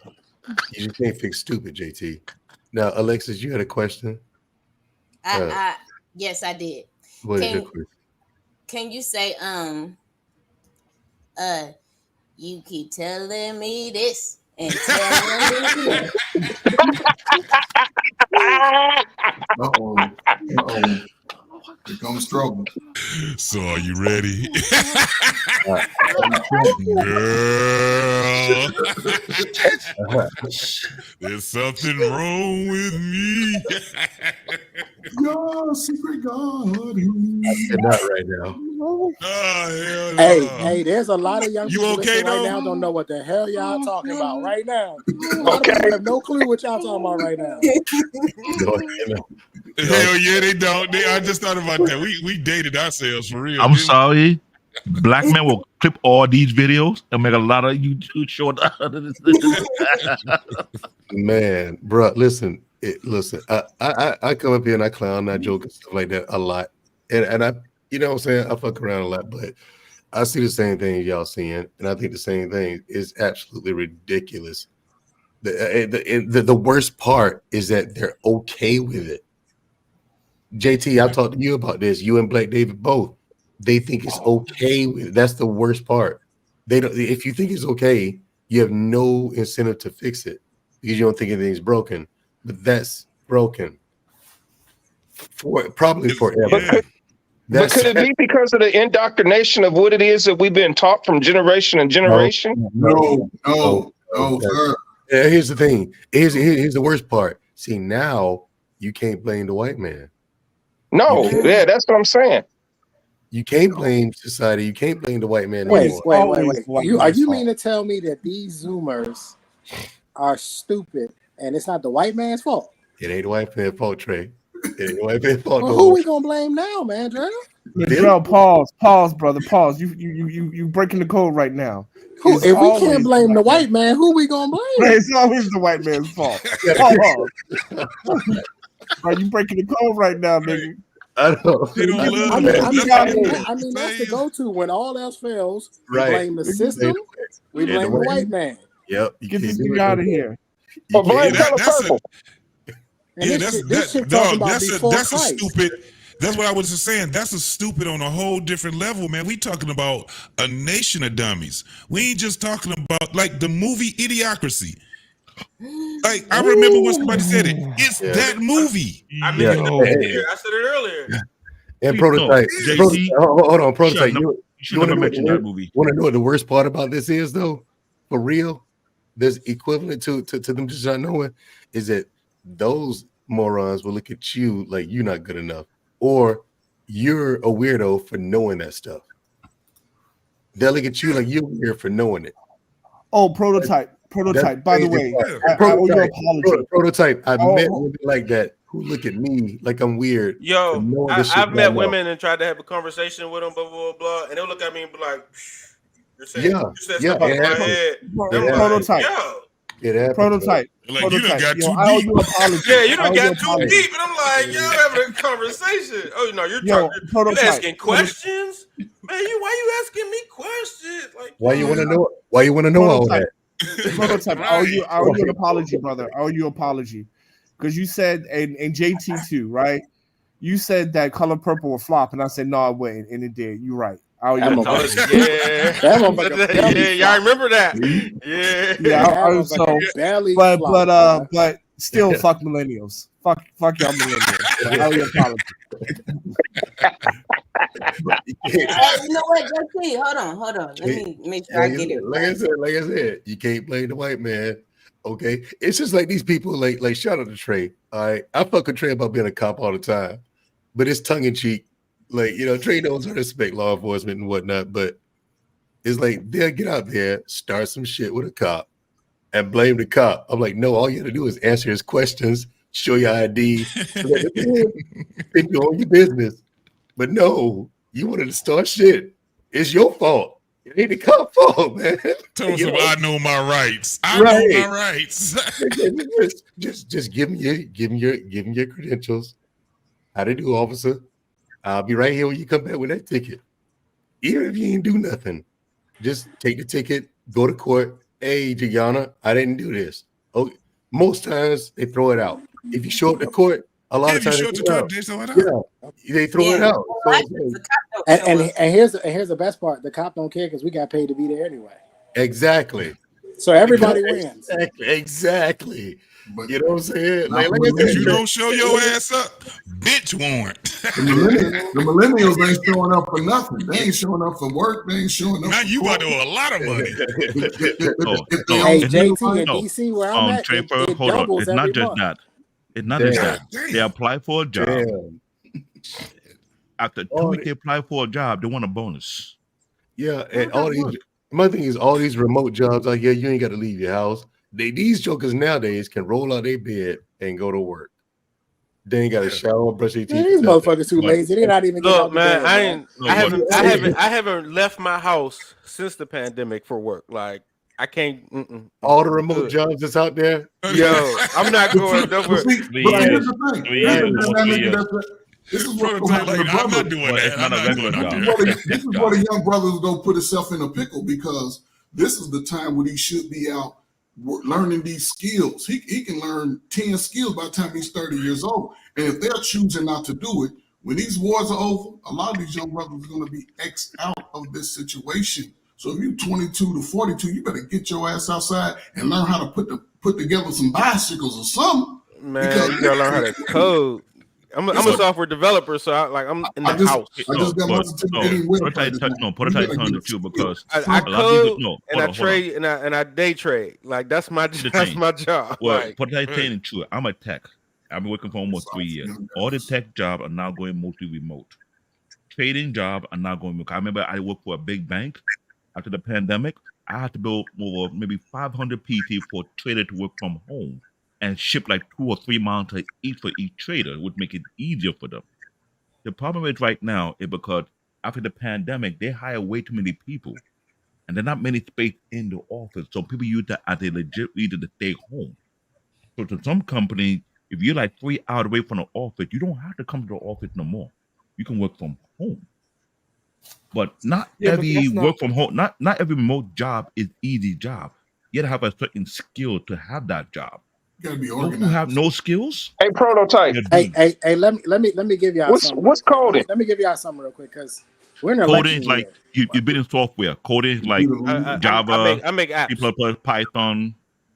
Speaker 2: You just can't fix stupid, JT. Now, Alexis, you had a question?
Speaker 13: Yes, I did.
Speaker 2: What is your question?
Speaker 13: Can you say you keep telling me this and telling me that?
Speaker 22: Here comes trouble.
Speaker 1: So are you ready? Girl, there's something wrong with me.
Speaker 22: Your secret God.
Speaker 2: Not right now.
Speaker 7: Hey, there's a lot of young
Speaker 1: You
Speaker 7: people
Speaker 1: okay,
Speaker 7: listening right
Speaker 1: though?
Speaker 7: now don't know what the hell y'all talking about right now. A lot of people have no clue what y'all talking about right now.
Speaker 1: Hell yeah, they don't. I just thought about that. We dated ourselves for real.
Speaker 10: I'm sorry. Black men will clip all these videos and make a lot of YouTube short.
Speaker 2: Man, bro, listen. I come up here and I clown, I joke and stuff like that a lot, and I, you know what I'm saying, I fuck around a lot, but I see the same thing y'all seeing, and I think the same thing is absolutely ridiculous. The worst part is that they're okay with it. JT, I've talked to you about this. You and Black David both. They think it's okay with it. That's the worst part. They don't. If you think it's okay, you have no incentive to fix it because you don't think anything's broken. But that's broken for probably forever.
Speaker 15: But could it be because of the indoctrination of what it is that we've been taught from generation and generation?
Speaker 2: No, sir. Yeah, here's the thing. Here's the worst part. See, now you can't blame the white man.
Speaker 15: No, yeah, that's what I'm saying.
Speaker 2: You can't blame society. You can't blame the white man.
Speaker 7: Wait.
Speaker 2: anymore.
Speaker 7: Are you mean to tell me that these Zoomers are stupid and it's not the white man's fault?
Speaker 2: It ain't the white man's fault, Trey. It ain't the white man's fault.
Speaker 7: Well, who we gonna blame now, man, Dre?
Speaker 9: Bro, pause, brother, pause. You breaking the code right now.
Speaker 7: If we can't blame the white man, who we gonna blame?
Speaker 9: It's always the white man's fault. Right, you breaking the code right now, nigga.
Speaker 2: I know.
Speaker 7: I mean, that's the go-to when all else fails. We blame the system. We blame the white man.
Speaker 2: Yep.
Speaker 9: Get this nigga out of here.
Speaker 15: But blame color purple.
Speaker 1: That's a stupid. That's what I was just saying. That's a stupid on a whole different level, man. We talking about a nation of dummies. We ain't just talking about like the movie Idiocracy. Like I remember when somebody said it. It's that movie.
Speaker 5: I mentioned it. I said it earlier.
Speaker 2: And Prototype. Hold on, Prototype.
Speaker 10: You should never mention that movie.
Speaker 2: Want to know what the worst part about this is, though? For real, there's equivalent to them just not knowing is that those morons will look at you like you're not good enough, or you're a weirdo for knowing that stuff. They'll look at you like you're weird for knowing it.
Speaker 9: Oh, Prototype. By the way, I owe you an apology.
Speaker 2: Prototype. I've met women like that who look at me like I'm weird.
Speaker 5: Yo, I've met women and tried to have a conversation with them, blah blah blah, and they'll look at me and be like, "You said stuff out of my head."
Speaker 9: Prototype. Prototype.
Speaker 1: Like you done got too
Speaker 9: I owe
Speaker 1: deep.
Speaker 9: you an apology.
Speaker 5: Yeah, you done got too deep, and I'm like, y'all having a conversation. Oh no, you're asking questions, man. Why you asking me questions? Like,
Speaker 2: why you want to know? Why you want to know all that?
Speaker 9: Prototype. I owe you an apology, brother. I owe you an apology because you said and JT too, right? You said that Color Purple would flop, and I said no, it wouldn't, and it did. You're right. I owe you an apology.
Speaker 5: Y'all remember that?
Speaker 9: But still, fuck millennials. Fuck y'all millennials. I owe you an apology.
Speaker 13: You know what? JT, hold on. Let me make sure I get it.
Speaker 2: Like I said, you can't blame the white man. Okay, it's just like these people. Like shout out to Trey. All right, I fuck with Trey about being a cop all the time, but it's tongue in cheek. Like Trey knows how to respect law enforcement and whatnot, but it's like they'll get out there, start some shit with a cop, and blame the cop. I'm like, no, all you have to do is answer his questions, show your ID, think you own your business. But no, you wanted to start shit. It's your fault. It ain't the cop fault, man.
Speaker 1: Tell him I know my rights. I know my rights.
Speaker 2: just give me your credentials. How to do, officer? I'll be right here when you come back with that ticket. Even if you ain't do nothing, just take the ticket, go to court. Hey, Gianna, I didn't do this. Oh, most times they throw it out. If you show up to court, a lot of times they throw it out. Yeah, they throw it out.
Speaker 7: And here's the best part: the cop don't care because we got paid to be there anyway.
Speaker 2: Exactly.
Speaker 7: So everybody wins.
Speaker 2: Exactly. But you know what I'm saying?
Speaker 1: Like if you don't show your ass up, bitch warrant.
Speaker 22: The millennials ain't showing up for nothing. They ain't showing up for work. They ain't showing up.
Speaker 1: Now you about to owe a lot of money.
Speaker 7: Hey, JT in DC, where I'm at, it doubles
Speaker 10: It's not
Speaker 7: every
Speaker 10: just
Speaker 7: month.
Speaker 10: that. It's not just that. They apply for a job. After 2 weeks, they apply for a job. They want a bonus.
Speaker 2: Yeah, and my thing is all these remote jobs out here, you ain't got to leave your house. These jokers nowadays can roll out their bed and go to work. They ain't got to shower, brush their teeth.
Speaker 7: Man, these motherfuckers too lazy. They're not even.
Speaker 5: Look, man, I haven't left my house since the pandemic for work. Like I can't.
Speaker 2: All the remote jobs that's out there.
Speaker 5: Yo, I'm not going nowhere.
Speaker 8: This is what's
Speaker 1: Prototype,
Speaker 8: going to happen to
Speaker 1: I'm not
Speaker 8: brothers.
Speaker 1: doing
Speaker 10: But
Speaker 1: that.
Speaker 10: it's not
Speaker 1: I'm
Speaker 10: a
Speaker 1: not
Speaker 10: regular
Speaker 1: going out
Speaker 10: job.
Speaker 1: there.
Speaker 8: This is where the young brothers go put himself in a pickle, because this is the time when he should be out learning these skills. He can learn 10 skills by the time he's 30 years old. And if they're choosing not to do it, when these wars are over, a lot of these young brothers are going to be X'd out of this situation. So if you're 22 to 42, you better get your ass outside and learn how to put together some bicycles or something.
Speaker 5: Man, you gotta learn how to code. I'm a software developer, so I'm in the house.
Speaker 10: Prototype turned it too, because
Speaker 5: I
Speaker 10: a lot of
Speaker 5: code
Speaker 10: people
Speaker 5: and I trade and I day trade. Like that's my job.
Speaker 10: Well,
Speaker 5: Like,
Speaker 10: Prototype saying it true. I'm a tech. I've been working for almost 3 years. All the tech jobs are now going mostly remote. Trading jobs are now going remote. I remember I worked for a big bank after the pandemic. I had to build over maybe 500 PT for a trader to work from home and ship like 2 or 3 miles to each for each trader, would make it easier for them. The problem is right now is because after the pandemic, they hire way too many people, and there's not many space in the office. So people use that as a legit reason to stay home. So to some companies, if you're like 3 hours away from the office, you don't have to come to the office no more. You can work from home. But not every work from home, not every remote job is easy job. You gotta have a certain skill to have that job.
Speaker 8: You gotta be
Speaker 10: Those
Speaker 8: organized.
Speaker 10: who have no skills.
Speaker 15: Hey, Prototype.
Speaker 7: Hey, let me give y'all something.
Speaker 15: What's coding?
Speaker 7: Let me give y'all something real quick, because we're in an
Speaker 10: Coding
Speaker 7: election
Speaker 10: is like
Speaker 7: year.
Speaker 10: you've been in software. Coding is like Java,
Speaker 5: I make apps.
Speaker 10: C++, Python,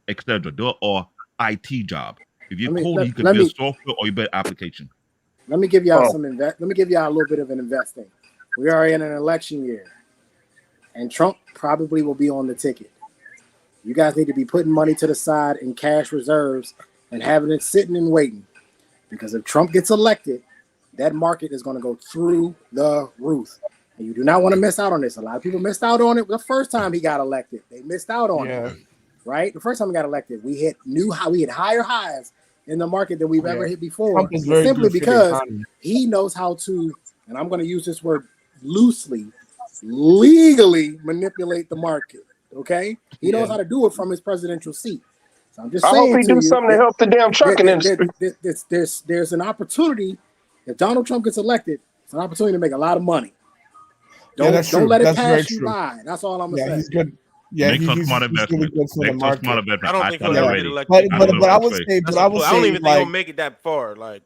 Speaker 10: etc. They're all IT job. If you're coding, you can
Speaker 7: let
Speaker 10: build
Speaker 7: me-
Speaker 10: software or you build application.
Speaker 7: Let me give y'all let me give y'all a little bit of an investing. We are in an election year, and Trump probably will be on the ticket. You guys need to be putting money to the side in cash reserves and having it sitting and waiting, because if Trump gets elected, that market is going to go through the roof. And you do not want to miss out on this. A lot of people missed out on it the first time he got elected. They missed out on it, right? The first time he got elected, we hit higher highs in the market than we've ever hit before.
Speaker 9: Trump is very
Speaker 7: Simply
Speaker 9: good for the
Speaker 7: because
Speaker 9: economy.
Speaker 7: he knows how to, and I'm going to use this word loosely, legally manipulate the market. Okay, he knows how to do it from his presidential seat. So I'm just
Speaker 15: I
Speaker 7: saying
Speaker 15: hope he
Speaker 7: to
Speaker 15: do
Speaker 7: you
Speaker 15: something to help the damn trucking industry.
Speaker 7: There's an opportunity. If Donald Trump gets elected, it's an opportunity to make a lot of money. Don't let it pass you by. That's all I'm gonna say.
Speaker 9: He's good. Yeah,
Speaker 10: Make some smart
Speaker 9: he's really
Speaker 10: investment.
Speaker 9: good for the
Speaker 10: Make some
Speaker 9: market.
Speaker 10: smart investment.
Speaker 5: I don't think he'll
Speaker 10: thought
Speaker 5: ever
Speaker 10: already.
Speaker 5: get elected.
Speaker 9: But I would say,
Speaker 5: I don't even think he'll make it that far. Like,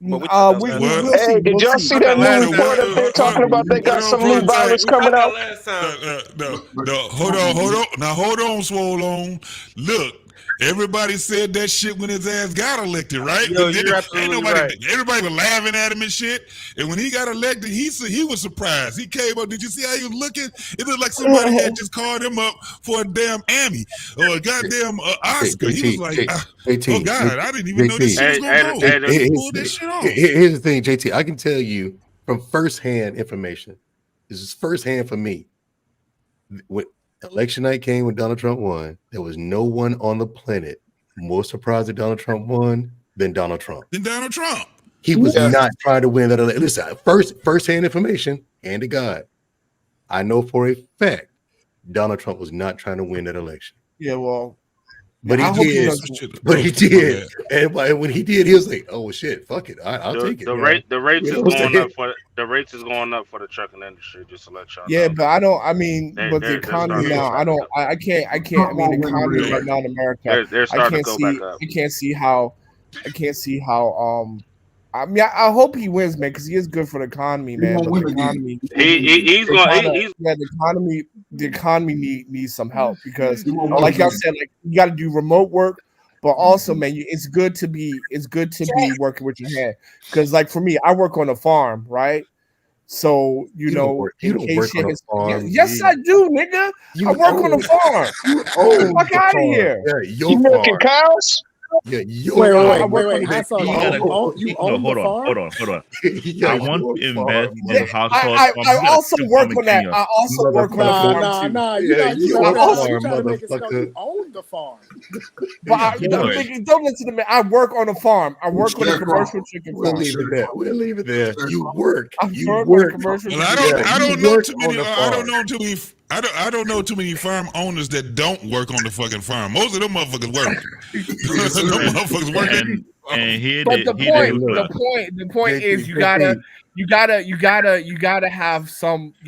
Speaker 5: but
Speaker 9: we'll see.
Speaker 15: Hey, did y'all see that new report up there talking about they got some new virus coming out?
Speaker 1: Hold on. Now hold on, Swole on. Look, everybody said that shit when his ass got elected, right?
Speaker 5: Yo,
Speaker 1: But
Speaker 5: you're absolutely right.
Speaker 1: Everybody was laughing at him and shit. And when he got elected, he was surprised. He came up. Did you see how he was looking? It looked like somebody had just called him up for a damn Emmy or a goddamn Oscar. He was like, oh God, I didn't even know this shit was gonna go. He pulled this shit off.
Speaker 2: Here's the thing, JT. I can tell you from firsthand information. This is firsthand for me. When election night came when Donald Trump won, there was no one on the planet more surprised that Donald Trump won than Donald Trump. He was not trying to win that election. Listen, firsthand information, and to God, I know for a fact Donald Trump was not trying to win that election.
Speaker 9: Yeah, well,
Speaker 2: but he did. And when he did, he was like, "Oh shit, fuck it, I'll take it."
Speaker 4: The rates is going up for the trucking industry. Just to let y'all know.
Speaker 9: Yeah, but I don't. I mean, but the economy now, I can't. I mean, the economy right now in America,
Speaker 4: they're starting to go back up.
Speaker 9: I can't see how. I mean, I hope he wins, man, because he is good for the economy, man. But the economy, the economy needs some help, because, like y'all said, like you got to do remote work, but also, man, it's good to be working with your hand, because, like for me, I work on a farm, right? So you know,
Speaker 2: you don't work on a farm.
Speaker 9: Yes, I do, nigga. I work on a farm. Fuck out of here.
Speaker 15: You milking cows?
Speaker 2: Yeah,
Speaker 7: wait.
Speaker 10: Hold on.
Speaker 7: You own the farm?
Speaker 10: Hold on. I want to invest in household.
Speaker 9: I also work on that. I also work on the farm too.
Speaker 7: You own the farm.
Speaker 9: But don't listen to me. I work on a farm. I work on a commercial chicken farm.
Speaker 2: We'll leave it there. You work.
Speaker 9: I work on a commercial chicken farm.
Speaker 1: I don't know too many farm owners that don't work on the fucking farm. Most of them motherfuckers work. Them motherfuckers work.
Speaker 10: And here
Speaker 9: But
Speaker 10: they
Speaker 9: the
Speaker 10: here they
Speaker 9: point,
Speaker 10: do
Speaker 9: the point is you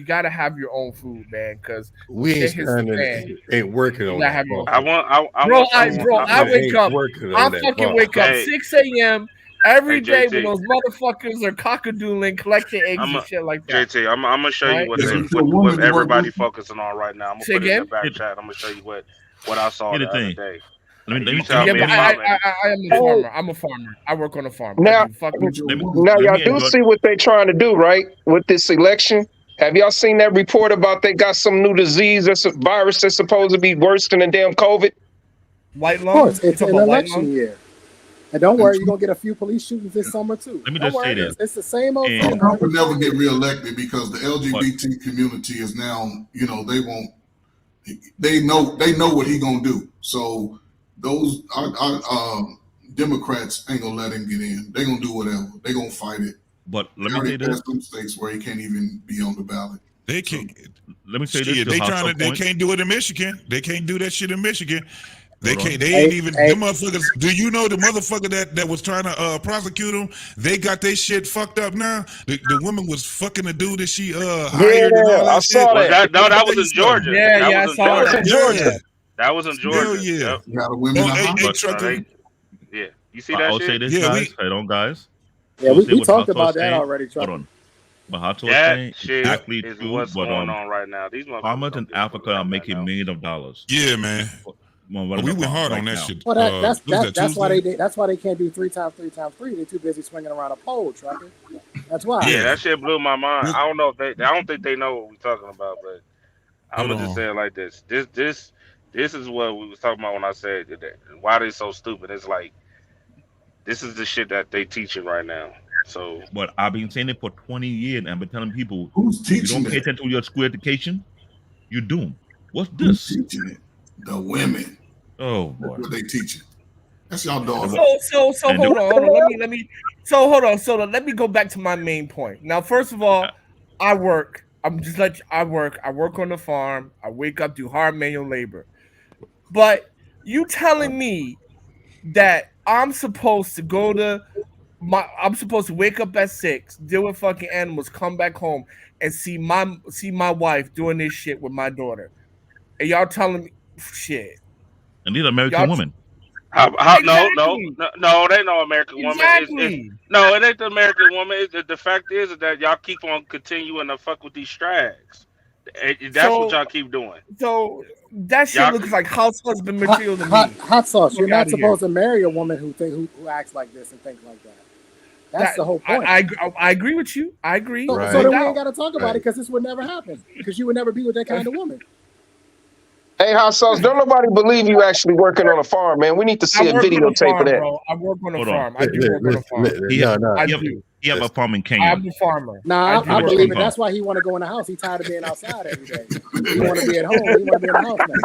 Speaker 9: gotta have your own food, man, because
Speaker 2: We
Speaker 9: shit
Speaker 2: ain't
Speaker 9: hits the
Speaker 2: standing,
Speaker 9: fan.
Speaker 2: ain't working
Speaker 9: You
Speaker 2: on
Speaker 9: gotta
Speaker 2: that
Speaker 9: have your own
Speaker 2: part.
Speaker 9: food.
Speaker 4: I
Speaker 9: Bro,
Speaker 4: want someone.
Speaker 9: I wake
Speaker 2: Ain't
Speaker 9: up.
Speaker 2: working
Speaker 9: I
Speaker 2: on that
Speaker 9: fucking
Speaker 2: part.
Speaker 9: wake up
Speaker 4: Hey,
Speaker 9: 6 a.m. every
Speaker 4: hey,
Speaker 9: day when
Speaker 4: JT.
Speaker 9: those motherfuckers are cockadoodling, collecting eggs and shit like that.
Speaker 4: JT, I'm gonna show you
Speaker 9: Right?
Speaker 4: what
Speaker 22: Is
Speaker 4: they
Speaker 22: it your woman
Speaker 4: what
Speaker 22: to work
Speaker 4: everybody
Speaker 22: with you?
Speaker 4: focusing on right now. I'm gonna
Speaker 9: Say
Speaker 4: put it in the
Speaker 9: again?
Speaker 4: back chat. I'm gonna show you what I saw
Speaker 10: Here
Speaker 4: the
Speaker 10: the
Speaker 4: other
Speaker 10: thing.
Speaker 4: day.
Speaker 10: Let me
Speaker 4: You
Speaker 10: let
Speaker 4: tell
Speaker 10: me
Speaker 9: Yeah,
Speaker 4: me
Speaker 9: but
Speaker 4: if I'm in.
Speaker 9: I am a
Speaker 15: Hey,
Speaker 9: farmer. I'm a farmer. I work on a farm. I
Speaker 15: now,
Speaker 9: do fucking
Speaker 22: Is your
Speaker 10: let me
Speaker 22: woman?
Speaker 15: now
Speaker 10: let
Speaker 15: y'all
Speaker 10: me
Speaker 15: do
Speaker 10: enjoy.
Speaker 15: see what they trying to do, right? With this election. Have y'all seen that report about they got some new disease that's a virus that's supposed to be worse than the damn COVID?
Speaker 9: white
Speaker 7: Of course,
Speaker 9: lung. You
Speaker 7: it's
Speaker 9: talking
Speaker 7: an
Speaker 9: about white
Speaker 7: election
Speaker 9: lung?
Speaker 7: year. And don't worry, you're gonna get a few police shootings this summer too.
Speaker 10: Let me
Speaker 7: Don't
Speaker 10: just say
Speaker 7: worry,
Speaker 10: this.
Speaker 7: it's the same old
Speaker 10: And
Speaker 7: same
Speaker 22: Trump will
Speaker 7: every
Speaker 22: never
Speaker 7: 4
Speaker 22: get
Speaker 7: years.
Speaker 22: reelected because the
Speaker 10: but
Speaker 22: LGBT community is now, they won't. They know what he gonna do. So those Democrats ain't gonna let him get in. They gonna do whatever. They gonna fight it.
Speaker 10: but
Speaker 22: They
Speaker 10: let me
Speaker 22: already
Speaker 10: say this.
Speaker 22: passed some states where he can't even be on the ballot.
Speaker 1: They
Speaker 22: So
Speaker 1: can't.
Speaker 10: Let me say this
Speaker 1: Shit,
Speaker 10: to hostile
Speaker 1: they
Speaker 10: point.
Speaker 1: can't do it in Michigan. They can't do that shit in Michigan. They
Speaker 10: Hold
Speaker 1: can't.
Speaker 10: on.
Speaker 1: They ain't even. Them motherfuckers. Do you know the motherfucker that was trying to prosecute him? They got their shit fucked up now. The woman was fucking the dude that she hired and all
Speaker 15: Yeah, I
Speaker 1: that shit.
Speaker 15: saw
Speaker 4: Was
Speaker 15: that.
Speaker 4: that no?
Speaker 1: Let me
Speaker 4: That
Speaker 1: tell
Speaker 4: was
Speaker 1: you
Speaker 4: in
Speaker 1: something.
Speaker 4: Georgia.
Speaker 9: Yeah,
Speaker 4: That
Speaker 9: yeah, I
Speaker 4: was in
Speaker 9: saw
Speaker 15: That was
Speaker 4: Georgia.
Speaker 15: in
Speaker 9: that.
Speaker 15: Georgia.
Speaker 1: Yeah.
Speaker 4: That was in Georgia.
Speaker 1: Hell yeah.
Speaker 4: Yep.
Speaker 22: you got a women
Speaker 1: No,
Speaker 22: in the
Speaker 1: hey,
Speaker 22: house.
Speaker 1: hey,
Speaker 10: But
Speaker 4: No,
Speaker 1: trucker.
Speaker 4: yeah. You see
Speaker 10: I
Speaker 4: that
Speaker 10: will say
Speaker 4: shit?
Speaker 10: this,
Speaker 1: Yeah,
Speaker 10: guys. Hold on, guys.
Speaker 7: Yeah,
Speaker 10: You'll say
Speaker 7: we
Speaker 10: what
Speaker 7: talked
Speaker 10: hostile
Speaker 7: about
Speaker 10: is
Speaker 7: that
Speaker 10: saying.
Speaker 7: already,
Speaker 10: Hold
Speaker 7: Trucker.
Speaker 10: on. What hostile is
Speaker 4: That
Speaker 10: saying is
Speaker 4: shit
Speaker 10: exactly
Speaker 4: is
Speaker 10: true.
Speaker 4: what's
Speaker 10: But
Speaker 4: going on right now. These motherfuckers
Speaker 10: farmers in
Speaker 4: don't give a fuck
Speaker 10: Africa are
Speaker 4: about
Speaker 10: making
Speaker 4: nothing else.
Speaker 10: millions of dollars.
Speaker 1: yeah, man.
Speaker 10: Running
Speaker 1: We
Speaker 10: the
Speaker 1: went
Speaker 10: farm
Speaker 1: hard
Speaker 10: right
Speaker 1: on that
Speaker 10: now.
Speaker 1: shit.
Speaker 7: Well,
Speaker 1: Was that
Speaker 7: that's why
Speaker 1: Tuesday?
Speaker 7: that's why they can't do 3 times 3 times 3. They're too busy swinging around a pole, Trucker. That's why.
Speaker 4: Yeah,
Speaker 1: Yeah.
Speaker 4: that shit blew my mind.
Speaker 1: Look,
Speaker 4: I don't know if I don't think they know what we're talking about, but I'm
Speaker 1: hold
Speaker 4: gonna just
Speaker 1: on.
Speaker 4: say it like this. This is what we was talking about when I said that why they so stupid. It's like this is the shit that they teaching right now. So
Speaker 10: But I've been saying it for 20 years and I've been telling people
Speaker 22: Who's
Speaker 10: if you
Speaker 22: teaching
Speaker 10: don't pay
Speaker 22: that?
Speaker 10: attention to your school education, you're doomed. What's
Speaker 22: Who's
Speaker 10: this?
Speaker 22: teaching it? The women.
Speaker 10: Oh
Speaker 22: That's
Speaker 10: boy.
Speaker 22: what they teaching. That's y'all
Speaker 10: And the
Speaker 22: daughter.
Speaker 10: wo-
Speaker 9: So
Speaker 10: and the,
Speaker 9: hold on. Let me go back to my main point. Now, first of all, I work. I work. I work on the farm. I wake up, do hard manual labor. But you telling me that I'm supposed to wake up at 6, deal with fucking animals, come back home, and see my wife doing this shit with my daughter. And y'all telling me shit.
Speaker 10: and these are American
Speaker 9: Y'all
Speaker 10: women.
Speaker 4: No, they know American woman. It's
Speaker 9: exactly.
Speaker 4: no, it ain't the American woman. The fact is that y'all keep on continuing to fuck with these strags. That's what
Speaker 9: So
Speaker 4: y'all keep doing.
Speaker 9: So that shit
Speaker 4: Y'all,
Speaker 9: looks like house husband
Speaker 7: Hot,
Speaker 9: material to
Speaker 7: hot,
Speaker 9: me.
Speaker 7: hot sauce. You're
Speaker 9: Fuck
Speaker 7: not
Speaker 9: outta here.
Speaker 7: supposed to marry a woman who acts like this and thinks like that. That's the whole point.
Speaker 9: I agree with you. I agree.
Speaker 7: So,
Speaker 9: No
Speaker 7: so then we ain't
Speaker 9: doubt.
Speaker 7: got to talk about it because this would never happen because you would never be with that kind of woman.
Speaker 15: Hey, hot sauce, don't nobody believe you actually working on a farm, man. We need to
Speaker 9: I
Speaker 15: see a
Speaker 9: work on a
Speaker 15: videotape of
Speaker 9: farm,
Speaker 15: that.
Speaker 9: bro. I work on a
Speaker 10: Hold on.
Speaker 9: farm. I do work on a farm.
Speaker 10: He have a farm in Kenya.
Speaker 9: I'm a farmer.
Speaker 7: Nah, I
Speaker 9: work
Speaker 7: believe
Speaker 9: on
Speaker 7: it.
Speaker 9: a
Speaker 7: That's why he want to go in the house. He tired of being outside every day. He want to be at home. He want to be in the house now.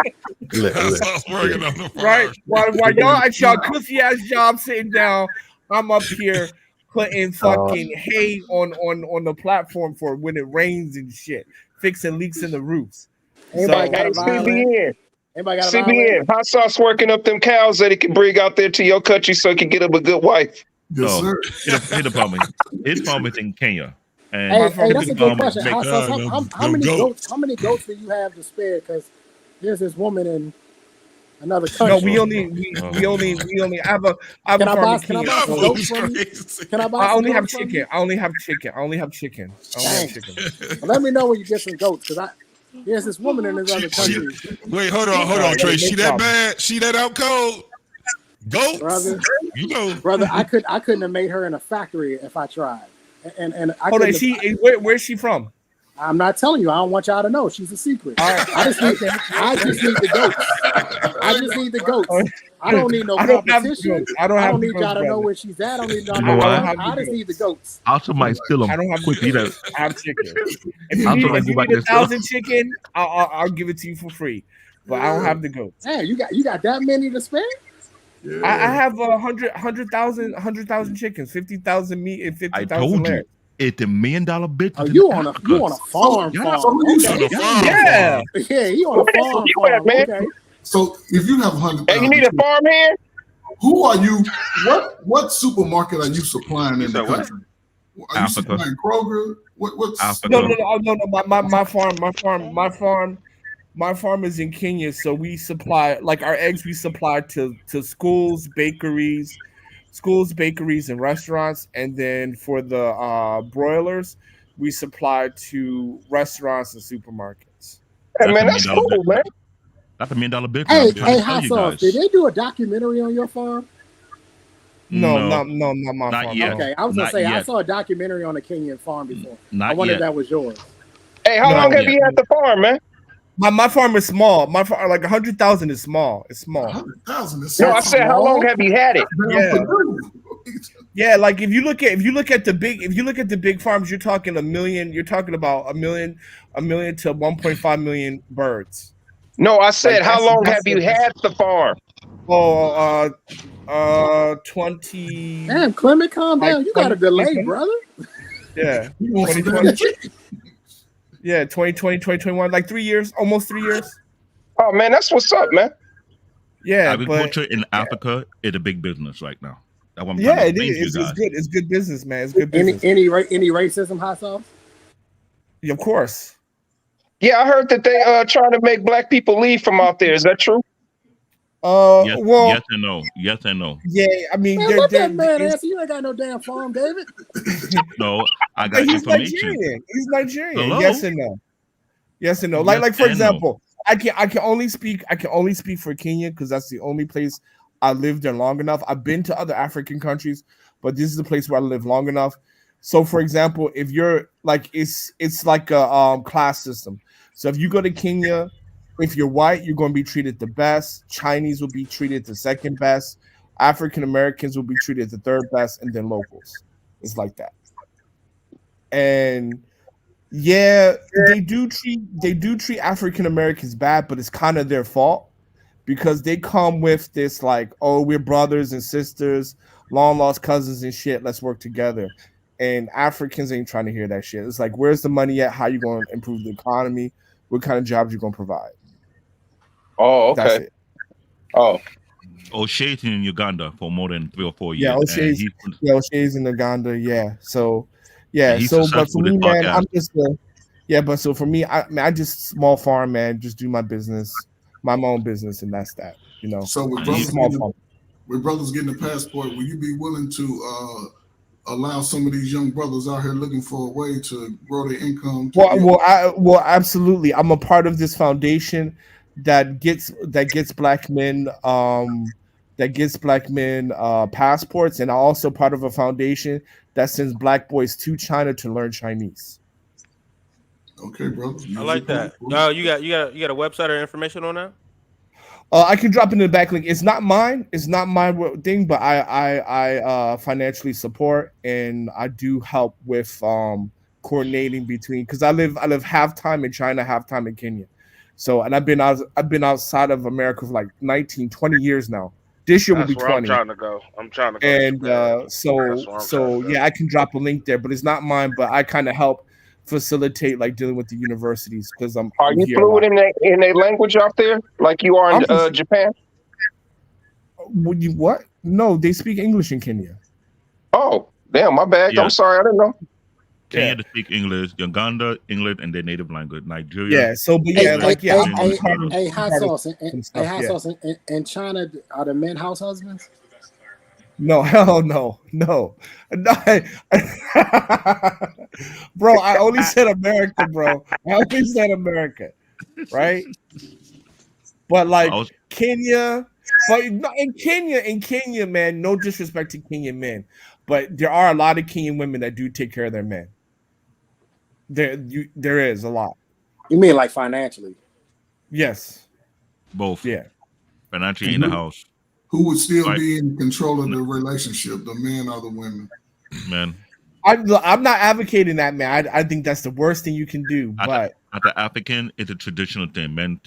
Speaker 9: Right. While y'all at y'all cussy ass job sitting down, I'm up here putting fucking hay on the platform for when it rains and shit, fixing leaks in the roofs.
Speaker 7: Anybody
Speaker 15: Hey,
Speaker 7: got a violin?
Speaker 15: CBN.
Speaker 7: Anybody got a violin?
Speaker 15: CBN. Hot sauce working up them cows that he can bring out there to your country so he can get him a good wife.
Speaker 22: Yes, sir.
Speaker 10: Here's the problem. His farm is in Kenya. And
Speaker 7: Hey, that's a
Speaker 10: his
Speaker 7: good
Speaker 10: farm
Speaker 7: question.
Speaker 10: makes-
Speaker 7: How many goats? How many goats do you have to spare? Because there's this woman in another country.
Speaker 9: No, we only have a
Speaker 7: Can I
Speaker 9: farm
Speaker 7: buy
Speaker 9: in
Speaker 7: some
Speaker 9: Kenya.
Speaker 7: goats from you? Can I buy
Speaker 9: I
Speaker 7: some
Speaker 9: only have
Speaker 7: goats from
Speaker 9: chicken.
Speaker 7: you?
Speaker 9: I only have chicken.
Speaker 7: Dang. Well, let me know when you get some goats because there's this woman in this other country.
Speaker 1: Wait, hold on, Trey. She that bad? She that out cold? Goats,
Speaker 7: brother.
Speaker 1: You know,
Speaker 7: brother. I couldn't have made her in a factory if I tried. And I
Speaker 9: Hold on,
Speaker 7: couldn't
Speaker 9: where's she from?
Speaker 7: I'm not telling you. I don't want y'all to know. She's a secret. I just need the goats. I just need the goats. I don't need no competition. I don't need y'all to know where she's at. I don't need y'all to
Speaker 10: You know
Speaker 7: know.
Speaker 10: what?
Speaker 7: I just need the goats.
Speaker 10: Also might steal them.
Speaker 9: I don't have
Speaker 10: quickly.
Speaker 9: I have chicken. If
Speaker 10: Also
Speaker 9: you
Speaker 10: might go
Speaker 9: need
Speaker 10: back to
Speaker 9: 1,000 chicken, I'll give it to you for free. But I don't have the goats.
Speaker 7: Hey, you got that many to spare?
Speaker 9: I have 100,000 chickens, 50,000 meat, and
Speaker 10: I
Speaker 9: 50,000
Speaker 10: told you,
Speaker 9: layers.
Speaker 10: it's $1 million business.
Speaker 7: Oh, you on a farm?
Speaker 10: Yeah.
Speaker 7: Okay.
Speaker 9: Yeah.
Speaker 7: Yeah, he on a farm.
Speaker 15: man.
Speaker 7: Okay.
Speaker 22: So if you have 100,000,
Speaker 15: Hey, you need a farm here?
Speaker 22: Who are you? What supermarket are you supplying in the
Speaker 10: said what?
Speaker 22: country? Are you
Speaker 10: Africa.
Speaker 22: supplying Kroger? What's
Speaker 10: Africa.
Speaker 9: No. My farm is in Kenya, so we supply like our eggs. We supply to schools, bakeries, and restaurants, and then for the broilers, we supply to restaurants and supermarkets.
Speaker 15: Hey,
Speaker 10: That's
Speaker 15: man,
Speaker 10: $1
Speaker 15: that's
Speaker 10: million
Speaker 15: cool, man.
Speaker 10: That's $1 million business.
Speaker 7: Hey,
Speaker 10: I'm trying to tell
Speaker 7: hot
Speaker 10: you
Speaker 7: sauce. Did
Speaker 10: guys.
Speaker 7: they do a documentary on your farm?
Speaker 9: No,
Speaker 10: No,
Speaker 9: not my
Speaker 10: not
Speaker 9: farm.
Speaker 10: yet.
Speaker 7: Okay, I was gonna
Speaker 10: Not
Speaker 7: say I
Speaker 10: yet.
Speaker 7: saw a documentary on a Kenyan farm before. I
Speaker 10: Not
Speaker 7: wondered if
Speaker 10: yet.
Speaker 7: that was yours.
Speaker 15: Hey, how long have you had the farm, man?
Speaker 9: My farm is small. My farm, like 100,000 is small. It's small.
Speaker 22: 100,000 is
Speaker 15: No, I said, how long have you had it?
Speaker 9: Yeah, like if you look at the big farms, you're talking $1 million. You're talking about $1 million to 1.5 million birds.
Speaker 15: No, I said,
Speaker 9: Like,
Speaker 15: how long have
Speaker 9: that's
Speaker 15: you had the farm?
Speaker 9: Oh, 20.
Speaker 7: Damn, Clement, calm down. You got a delay, brother.
Speaker 9: Yeah,
Speaker 22: You want some
Speaker 9: 2020.
Speaker 22: damn chicken?
Speaker 9: Yeah, 2020, 2021, like 3 years, almost 3 years.
Speaker 15: Oh man, that's what's up, man.
Speaker 9: Yeah, but
Speaker 10: Agriculture in Africa is a big business right now. That's what I'm trying
Speaker 9: yeah,
Speaker 10: to
Speaker 9: it
Speaker 10: explain to you
Speaker 9: is.
Speaker 10: guys.
Speaker 9: It's good. It's good business, man. It's good
Speaker 7: Any
Speaker 9: business.
Speaker 7: any racism, hot sauce?
Speaker 9: Yeah, of course.
Speaker 15: Yeah, I heard that they trying to make black people leave from out there. Is that true?
Speaker 10: Yes,
Speaker 9: Well,
Speaker 10: yes and no. Yes and no.
Speaker 9: yeah. I mean,
Speaker 7: Man, let that man answer. You ain't got no damn farm, David.
Speaker 10: No, I got
Speaker 9: he's
Speaker 10: information.
Speaker 9: Nigerian. He's Nigerian.
Speaker 10: Hello?
Speaker 9: Yes and no. Yes and no.
Speaker 10: Yes
Speaker 9: Like for
Speaker 10: and no.
Speaker 9: example, I can only speak for Kenya because that's the only place I lived there long enough. I've been to other African countries, but this is the place where I live long enough. So, for example, if you're like, it's like a class system. So if you go to Kenya, if you're white, you're going to be treated the best. Chinese will be treated the second best. African Americans will be treated the third best, and then locals. It's like that. And yeah, they do treat African Americans bad, but it's kind of their fault because they come with this like, oh, we're brothers and sisters, long lost cousins and shit. Let's work together. And Africans ain't trying to hear that shit. It's like, where's the money at? How you going to improve the economy? What kind of jobs you going to provide?
Speaker 15: Oh, okay.
Speaker 9: That's it.
Speaker 15: Oh,
Speaker 10: O'Shea's in Uganda for more than 3 or 4 years.
Speaker 9: Yeah, O'Shea's in Uganda. Yeah. So, yeah.
Speaker 10: And he's
Speaker 9: So, but for
Speaker 10: successful
Speaker 9: me,
Speaker 10: with
Speaker 9: man,
Speaker 10: podcast.
Speaker 9: I'm just but so for me, I just small farm, man. Just do my business, my own business, and that's that. You know.
Speaker 22: So with brothers getting a passport, will you be willing to allow some of these young brothers out here looking for a way to grow their income?
Speaker 9: Well, absolutely. I'm a part of this foundation that gets black men passports, and I'm also part of a foundation that sends black boys to China to learn Chinese.
Speaker 22: Okay, brother.
Speaker 5: I like that. No, you got a website or information on that?
Speaker 9: I can drop it in the back link. It's not mine. It's not my thing, but I financially support, and I do help with coordinating between, because I live half time in China, half time in Kenya. So, and I've been outside of America for like 19, 20 years now. This year will be
Speaker 4: That's where
Speaker 9: 20.
Speaker 4: I'm trying to go. I'm trying to go.
Speaker 9: And
Speaker 4: That's where I'm trying to go.
Speaker 9: yeah, I can drop a link there, but it's not mine. But I kind of help facilitate like dealing with the universities because I'm
Speaker 15: you
Speaker 9: here
Speaker 15: fluent in a language out there like you are in Japan?
Speaker 9: Would you what? No, they speak English in Kenya.
Speaker 15: Oh, damn, my bad.
Speaker 10: Yeah.
Speaker 15: I'm sorry, I didn't know.
Speaker 10: Kenya to speak English, Uganda, English, and their native language. Nigeria.
Speaker 9: Yeah, so but
Speaker 7: Hey,
Speaker 9: yeah, like yeah.
Speaker 7: hey, hot sauce. Sauce. In China, are the men house husbands?
Speaker 9: No, hell no. Bro, I only said America, bro. I only said America, right? But like Kenya, but in Kenya, man, no disrespect to Kenyan men, but there are a lot of Kenyan women that do take care of their men. There is a lot.
Speaker 7: You mean like financially?
Speaker 9: Yes.
Speaker 10: Both.
Speaker 9: Yeah.
Speaker 10: Financially in the house.
Speaker 22: Who would still be in control of the relationship, the men or the women?
Speaker 10: Man.
Speaker 9: I'm not advocating that, man. I think that's the worst thing you can do. But
Speaker 10: as an African, it's a traditional thing. Men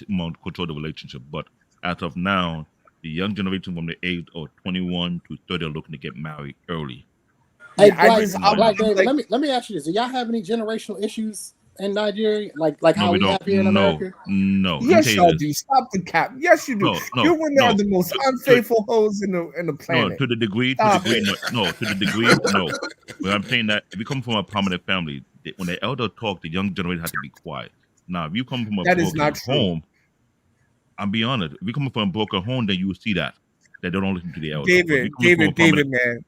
Speaker 10: control the relationship. But as of now, the young generation from the age of 21 to 30 are looking to get married early.
Speaker 7: Hey, Black David, let me ask you this: do y'all have any generational issues in Nigeria, like
Speaker 10: No,
Speaker 7: how
Speaker 10: we
Speaker 7: we
Speaker 10: don't.
Speaker 7: have here in
Speaker 10: No,
Speaker 7: America?
Speaker 10: no. Let me
Speaker 9: Yes,
Speaker 10: tell you
Speaker 9: y'all
Speaker 10: this.
Speaker 9: do. Stop the cap. Yes, you do.
Speaker 10: No,
Speaker 9: Your women are the most
Speaker 10: To,
Speaker 9: unfaithful hoes in the
Speaker 10: no,
Speaker 9: planet.
Speaker 10: to the degree,
Speaker 9: Stop it.
Speaker 10: no, to the degree, no. But I'm saying that if you come from a prominent family, when the elder talk, the young generation have to be quiet. Now, if you come from a
Speaker 9: That is
Speaker 10: broken
Speaker 9: not true.
Speaker 10: home, I'm be honest. If you come from a broken home, then you will see that they don't listen to the elder. But if you
Speaker 9: David,
Speaker 10: come from a
Speaker 9: David, man.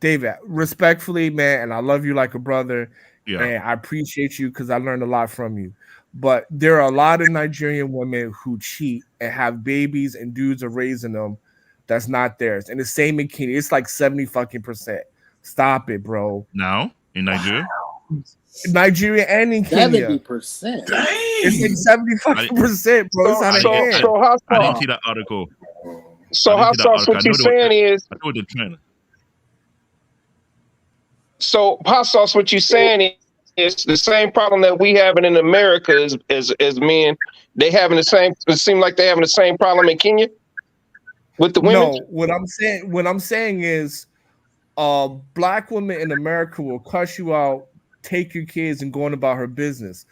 Speaker 9: David, respectfully, man, and I love you like a brother,
Speaker 10: Yeah.
Speaker 9: and I appreciate you because I learned a lot from you. But there are a lot of Nigerian women who cheat and have babies, and dudes are raising them that's not theirs. And the same in Kenya, it's like 70% Stop it, bro.
Speaker 10: Now in Nigeria,
Speaker 9: Nigeria and in Kenya,
Speaker 7: 70%.
Speaker 9: it's like 70%, bro. It's out of hand.
Speaker 10: I didn't see that article.
Speaker 15: So
Speaker 10: I
Speaker 15: how
Speaker 10: didn't see that
Speaker 15: sauce?
Speaker 10: article.
Speaker 15: What you saying is,
Speaker 10: I know the trend.
Speaker 15: so hot sauce. What you saying is the same problem that we having in America as men. They having the same. It seems like they having the same problem in Kenya with the women.
Speaker 9: No, what I'm saying is, black women in America will cuss you out, take your kids, and go on about her business.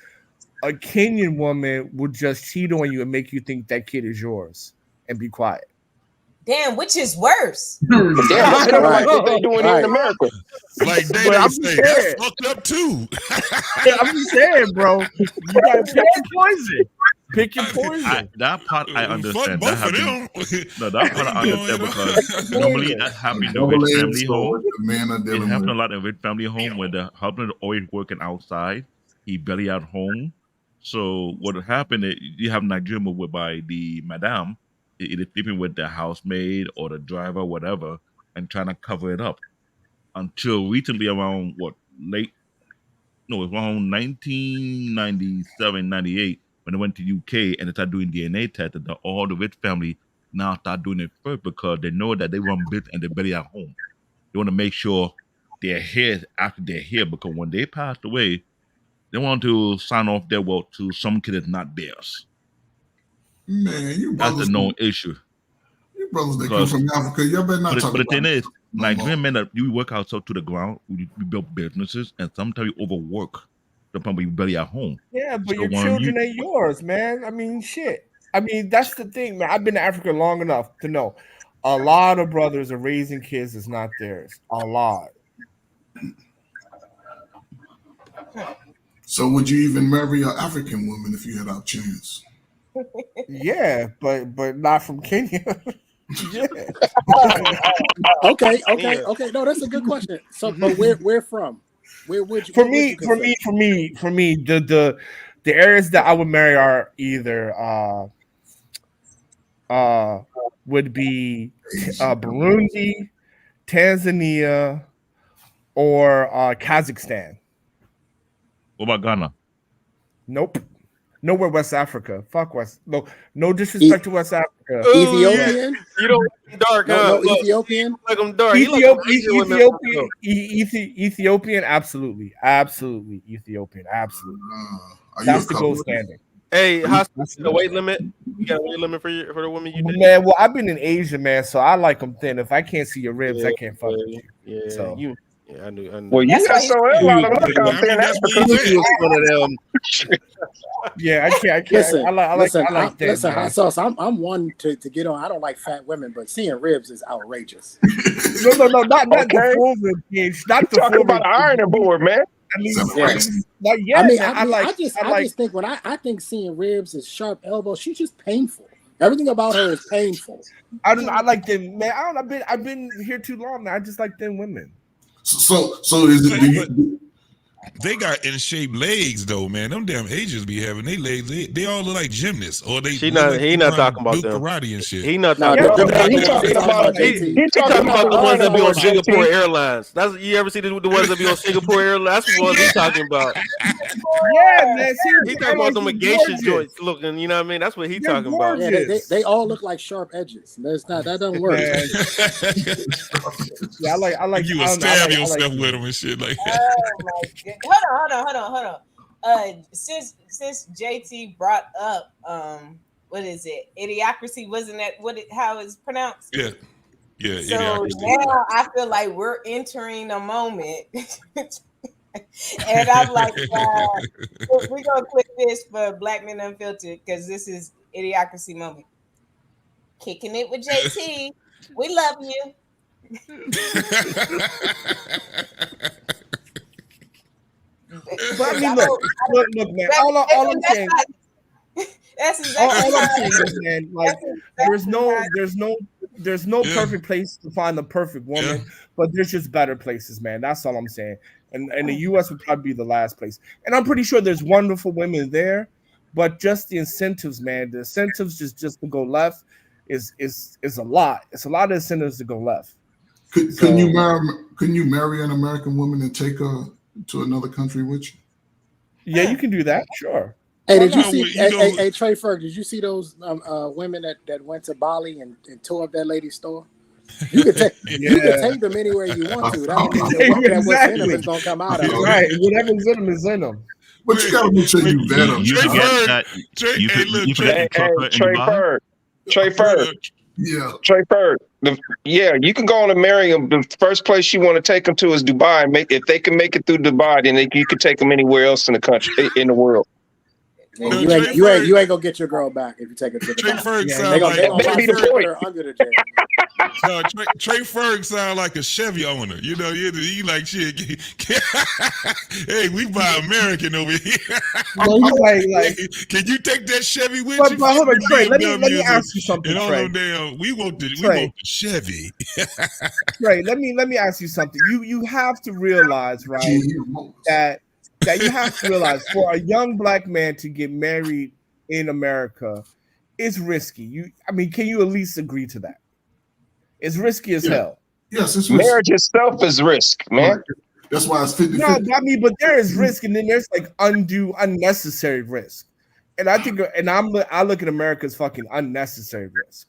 Speaker 9: A Kenyan woman will just cheat on you and make you think that kid is yours and be quiet.
Speaker 13: Damn, which is worse?
Speaker 15: Damn, that's kind of like what they doing here in America.
Speaker 1: Like they
Speaker 9: I'm
Speaker 1: say,
Speaker 9: just
Speaker 1: that's
Speaker 9: saying.
Speaker 1: fucked up too.
Speaker 9: I'm just saying, bro. You gotta pick your poison. Pick your poison.
Speaker 10: That part I understand.
Speaker 1: both
Speaker 10: That
Speaker 1: of
Speaker 10: happened.
Speaker 1: them.
Speaker 10: No, that part I understand because normally that happens in a rich family home.
Speaker 22: The man are
Speaker 10: It
Speaker 22: dealing
Speaker 10: happens a
Speaker 22: with.
Speaker 10: lot in rich family home where the husband is always working outside. He barely at home. So what happened is you have Nigerian whereby the madam is sleeping with the housemaid or the driver, whatever, and trying to cover it up. Until recently, around it was around 1997, 98, when they went to UK and they started doing DNA tests, and all the rich family now start doing it first because they know that they run business and they're barely at home. They want to make sure they're here after they're here because when they passed away, they want to sign off their wealth to some kid that's not theirs.
Speaker 22: Man, you
Speaker 10: That's
Speaker 22: brothers,
Speaker 10: the known issue.
Speaker 22: you brothers that come
Speaker 10: Because-
Speaker 22: from Africa, y'all better not talk
Speaker 10: But the
Speaker 22: about
Speaker 10: thing
Speaker 22: it.
Speaker 10: is, Nigerian men that you work ourselves to the ground, we build businesses, and sometimes we overwork to the point where you barely at home.
Speaker 9: Yeah, but
Speaker 10: So
Speaker 9: your
Speaker 10: when
Speaker 9: children ain't yours, man. I mean, shit. I mean, that's the thing, man. I've been to Africa long enough to know a lot of brothers are raising kids that's not theirs. A lot.
Speaker 22: So would you even marry an African woman if you had a chance?
Speaker 9: Yeah, but not from Kenya. Yeah.
Speaker 7: Okay.
Speaker 5: Yeah.
Speaker 7: No, that's a good question. So, but where from? Where would you?
Speaker 9: For
Speaker 7: what would
Speaker 9: me,
Speaker 7: you consider?
Speaker 9: the areas that I would marry are either would be Burundi, Tanzania, or Kazakhstan.
Speaker 10: What about Ghana?
Speaker 9: Nope. Nowhere West Africa. Fuck West. No disrespect to West Africa.
Speaker 7: Ethiopian?
Speaker 5: You don't like dark, huh?
Speaker 7: No,
Speaker 5: Look,
Speaker 7: Ethiopian.
Speaker 5: like them dark. You like them Asian women.
Speaker 9: Ethiopian, absolutely, Ethiopian, absolutely.
Speaker 22: Are you
Speaker 9: That's
Speaker 22: a
Speaker 9: the
Speaker 22: couple?
Speaker 9: gold standard.
Speaker 5: Hey, how's the weight limit? You got a weight limit for the woman you date?
Speaker 9: Man, well, I've been in Asia, man, so I like them thin. If I can't see your ribs, I can't fuck with you.
Speaker 5: Yeah,
Speaker 9: So
Speaker 5: I knew.
Speaker 15: Well, you got so a lot of luck out there in
Speaker 1: that's
Speaker 15: Africa.
Speaker 1: what
Speaker 5: He was one of them.
Speaker 9: yeah, I can't.
Speaker 7: Listen,
Speaker 9: I like thin,
Speaker 7: listen,
Speaker 9: man.
Speaker 7: hot sauce. I'm one to get on. I don't like fat women, but seeing ribs is outrageous.
Speaker 9: No, not
Speaker 15: Okay.
Speaker 9: the full rib cage, not the
Speaker 15: Talking
Speaker 9: full
Speaker 15: about
Speaker 9: rib
Speaker 15: an ironing board, man.
Speaker 9: At least,
Speaker 7: Yes.
Speaker 9: like, yeah,
Speaker 7: I mean,
Speaker 9: man,
Speaker 7: I just think when I think seeing ribs is sharp elbows, she's just painful. Everything about her is painful.
Speaker 9: I like them, man. I've been here too long, man. I just like thin women.
Speaker 22: So is it? Do you,
Speaker 1: They got in shape legs though, man. Them damn Asians be having they legs. They all look like gymnasts, or they.
Speaker 5: He
Speaker 1: look
Speaker 5: not.
Speaker 1: like
Speaker 5: He
Speaker 1: they
Speaker 5: not
Speaker 1: know how to
Speaker 5: talking about
Speaker 1: do
Speaker 5: them.
Speaker 1: karate and shit.
Speaker 5: He not
Speaker 7: No,
Speaker 5: talking about
Speaker 15: He
Speaker 5: them.
Speaker 15: talking about
Speaker 5: He talking about the ones that be on Singapore
Speaker 15: JT.
Speaker 5: Airlines. That's you ever see the ones that be on Singapore Airlines? That's the ones he talking about.
Speaker 9: Yeah, man.
Speaker 5: He talking about them geisha joints looking. You know what I mean? That's what he
Speaker 9: They're
Speaker 5: talking about.
Speaker 9: gorgeous.
Speaker 7: Yeah, they all look like sharp edges. That doesn't work.
Speaker 9: Man. Yeah, I like.
Speaker 1: You would
Speaker 9: I don't know, I
Speaker 1: stab
Speaker 9: like- I
Speaker 1: yourself
Speaker 9: like-
Speaker 1: with them and shit like
Speaker 13: Oh
Speaker 1: that.
Speaker 13: my god! Hold on. Since JT brought up what is it? Idiocracy, wasn't that how it's pronounced?
Speaker 1: Yeah.
Speaker 13: So
Speaker 1: Idiocracy.
Speaker 13: now I feel like we're entering a moment And I'm like, we're gonna click this for Black Men Unfiltered because this is idiocracy moment. Kicking it with JT. We love you.
Speaker 9: But I mean, look, man. All I'm saying.
Speaker 13: That's exactly
Speaker 9: all I'm
Speaker 13: how
Speaker 9: saying is, man, like there's no perfect place to find the perfect woman, but there's just better places, man. That's all I'm saying. And the US would probably be the last place. And I'm pretty sure there's wonderful women there, but just the incentives, man. The incentives just to go left is a lot. It's a lot of incentives to go left.
Speaker 8: Couldn't you marry an American woman and take her to another country with you?
Speaker 9: Yeah, you can do that, sure.
Speaker 7: Hey, did you see? Hey, Trey Ferg, did you see those women that went to Bali and tore up that lady's store? You can take you can take them anywhere you want to. That don't mean that what's in them is gonna come out of them.
Speaker 9: Right, whatever's in them is in them.
Speaker 8: But you gotta make sure you vet them.
Speaker 10: You forget that. You forget
Speaker 15: Trey Ferg.
Speaker 8: Yeah.
Speaker 15: Trey Ferg. You can go on and marry them. The first place you want to take them to is Dubai. If they can make it through Dubai, then you can take them anywhere else in the country, in the world.
Speaker 7: You ain't gonna get your girl back if you take her to the
Speaker 1: Trey Ferg
Speaker 7: they gonna put her under the jail.
Speaker 1: Trey Ferg sound like a Chevy owner. You know, he like shit. Hey, we buy American over here. Can you take that Chevy with you?
Speaker 9: But hold on, Trey. Let me ask you something.
Speaker 1: And all
Speaker 9: Trey.
Speaker 1: them we want the Chevy.
Speaker 9: Trey, let me ask you something. You have to realize, right, that you have to realize for a young Black man to get married in America is risky. Can you at least agree to that? It's risky as hell.
Speaker 8: Yes, it's risky.
Speaker 15: Marriage itself is risk, man.
Speaker 8: That's why it's 50-50.
Speaker 9: No, but there is risk, and then there's like undue, unnecessary risk. And I think, I look at America as fucking unnecessary risk.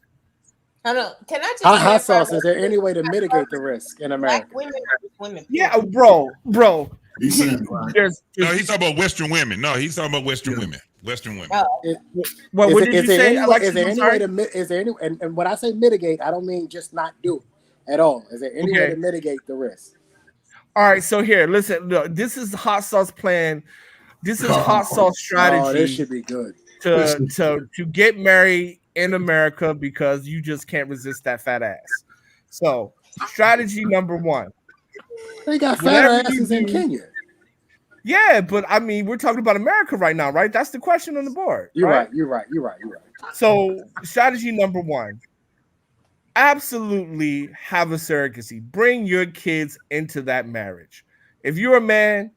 Speaker 13: I don't. Can I just?
Speaker 7: Hot sauce. Is there any way to mitigate the risk in America?
Speaker 13: Black women.
Speaker 9: Yeah, bro.
Speaker 1: He's saying, no, he's talking about Western women. No, he's talking about Western women. Western women.
Speaker 9: What did you say?
Speaker 7: Is there any way to? Is there any? And when I say mitigate, I don't mean just not do it at all. Is there any way to mitigate the risk?
Speaker 9: All right. So here, listen. Look, this is hot sauce plan. This is hot sauce strategy.
Speaker 7: Oh, this should be good.
Speaker 9: To get married in America because you just can't resist that fat ass. So strategy number one.
Speaker 7: They got fat asses in Kenya.
Speaker 9: Yeah, but I mean, we're talking about America right now, right? That's the question on the board.
Speaker 7: You're right. You're right.
Speaker 9: So strategy number one, absolutely have a surrogacy. Bring your kids into that marriage. If you're a man,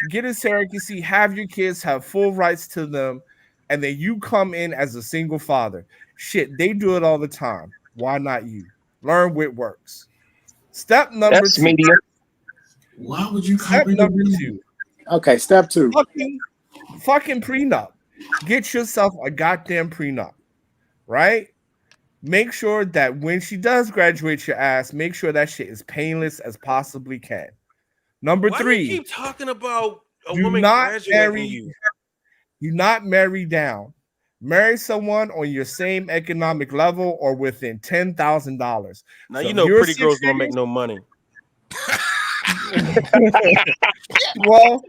Speaker 9: get a surrogacy, have your kids have full rights to them, and then you come in as a single father. Shit, they do it all the time. Why not you? Learn what works. Step number
Speaker 15: That's
Speaker 9: two.
Speaker 15: media.
Speaker 8: Why would you
Speaker 9: Step number two.
Speaker 7: Okay, step two.
Speaker 9: Fucking prenup. Get yourself a goddamn prenup, right? Make sure that when she does graduate your ass, make sure that shit is painless as possibly can. Number three.
Speaker 5: Do you keep talking about a
Speaker 9: do
Speaker 5: woman
Speaker 9: not
Speaker 5: graduating
Speaker 9: marry
Speaker 5: you?
Speaker 9: Do not marry down. Marry someone on your same economic level or within $10,000.
Speaker 5: Now
Speaker 9: So
Speaker 5: you know
Speaker 9: if you're
Speaker 5: pretty girls don't
Speaker 9: $6
Speaker 5: make no money.
Speaker 9: Well,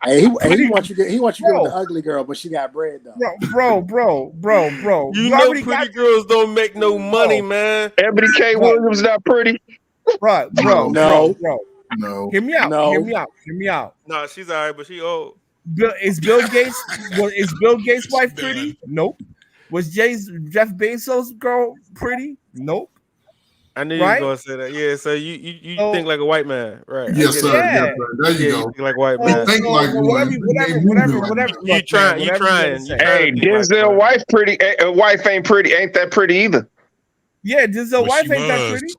Speaker 7: hey, he wants you to get with the ugly girl, but she got bread though.
Speaker 9: Bro.
Speaker 5: You know pretty girls don't make no money, man.
Speaker 15: Ebony K. Williams not pretty.
Speaker 9: Bro.
Speaker 8: No.
Speaker 9: Hear me out.
Speaker 5: No, she's all right, but she old.
Speaker 9: Is Bill Gates' wife pretty? Nope. Was Jeff Bezos' girl pretty? Nope.
Speaker 5: I knew you were gonna say that. Yeah, so you think like a white man, right?
Speaker 8: Yes, sir.
Speaker 9: Yeah.
Speaker 8: Yes, sir. There you go.
Speaker 5: You think like a white man.
Speaker 8: Think like one.
Speaker 9: Whatever.
Speaker 5: You trying.
Speaker 15: Hey, Denzel's wife ain't pretty. Ain't that pretty either?
Speaker 9: Yeah, Denzel's wife ain't that pretty.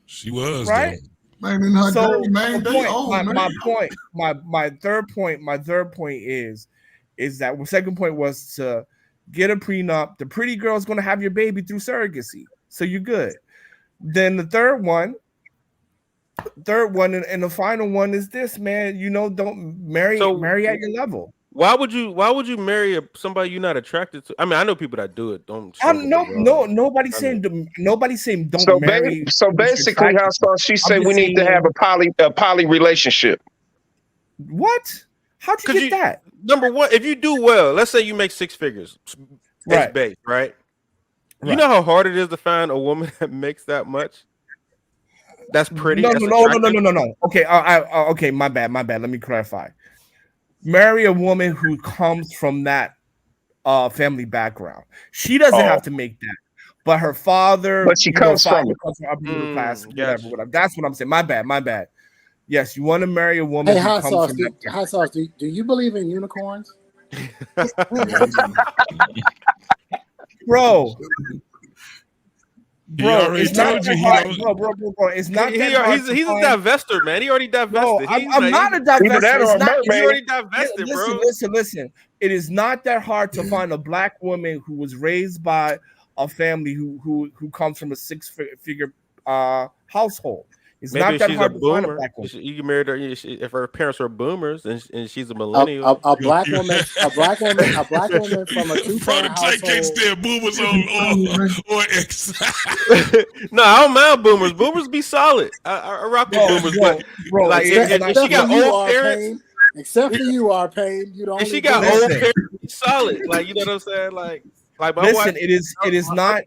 Speaker 1: She was,
Speaker 9: right?
Speaker 8: Man, in her
Speaker 9: So
Speaker 8: day, man, they old,
Speaker 9: my third point is that the second point was to get a prenup. The pretty girl's gonna have your baby through surrogacy, so you're good. Then the third one, and the final one is this, man. You know, don't marry at your level.
Speaker 5: Why would you marry somebody you're not attracted to? I mean, I know people that do it.
Speaker 9: Nobody's saying don't marry.
Speaker 15: So basically, how she said we need to have a poly relationship.
Speaker 9: What? How'd you get that?
Speaker 5: Number one, if you do well, let's say you make 6 figures,
Speaker 9: Right.
Speaker 5: base, right? You know how hard it is to find a woman that makes that much. That's pretty.
Speaker 9: No,
Speaker 5: that's
Speaker 9: no.
Speaker 5: attractive.
Speaker 9: Okay, okay, my bad. Let me clarify. Marry a woman who comes from that family background. She doesn't have to make that, but her father,
Speaker 15: But she comes from it.
Speaker 9: comes from upper middle class, whatever. That's what I'm saying. My bad. Yes, you want to marry a woman
Speaker 7: Hey,
Speaker 9: who
Speaker 7: hot
Speaker 9: comes
Speaker 7: sauce.
Speaker 9: from
Speaker 7: Do,
Speaker 9: that.
Speaker 7: hot sauce. Do you believe in unicorns?
Speaker 9: Bro.
Speaker 1: He already
Speaker 9: it's not
Speaker 1: told you
Speaker 9: that
Speaker 1: he
Speaker 9: hard,
Speaker 1: don't.
Speaker 9: bro. It's not that hard.
Speaker 5: He's a divester, man. He already divested.
Speaker 9: No, I'm not a divester. It's not.
Speaker 5: He already divested, bro.
Speaker 9: Listen. It is not that hard to find a black woman who was raised by a family who comes from a 6-figure household. It's
Speaker 5: Maybe
Speaker 9: not
Speaker 5: if
Speaker 9: that
Speaker 5: she's
Speaker 9: hard
Speaker 5: a
Speaker 9: to find a
Speaker 5: boomer.
Speaker 9: black woman.
Speaker 5: You can marry her if her parents were boomers and she's a millennial.
Speaker 7: A black woman from a two-parent household.
Speaker 1: Can't stand boomers or ex.
Speaker 5: No, I don't mind boomers. Boomers be solid. I rock with boomers,
Speaker 7: bro,
Speaker 5: like if she got old parents,
Speaker 7: except for you, our pain, you don't.
Speaker 5: If she got old parents, solid. Like you know what I'm saying? Like my
Speaker 9: Listen,
Speaker 5: wife.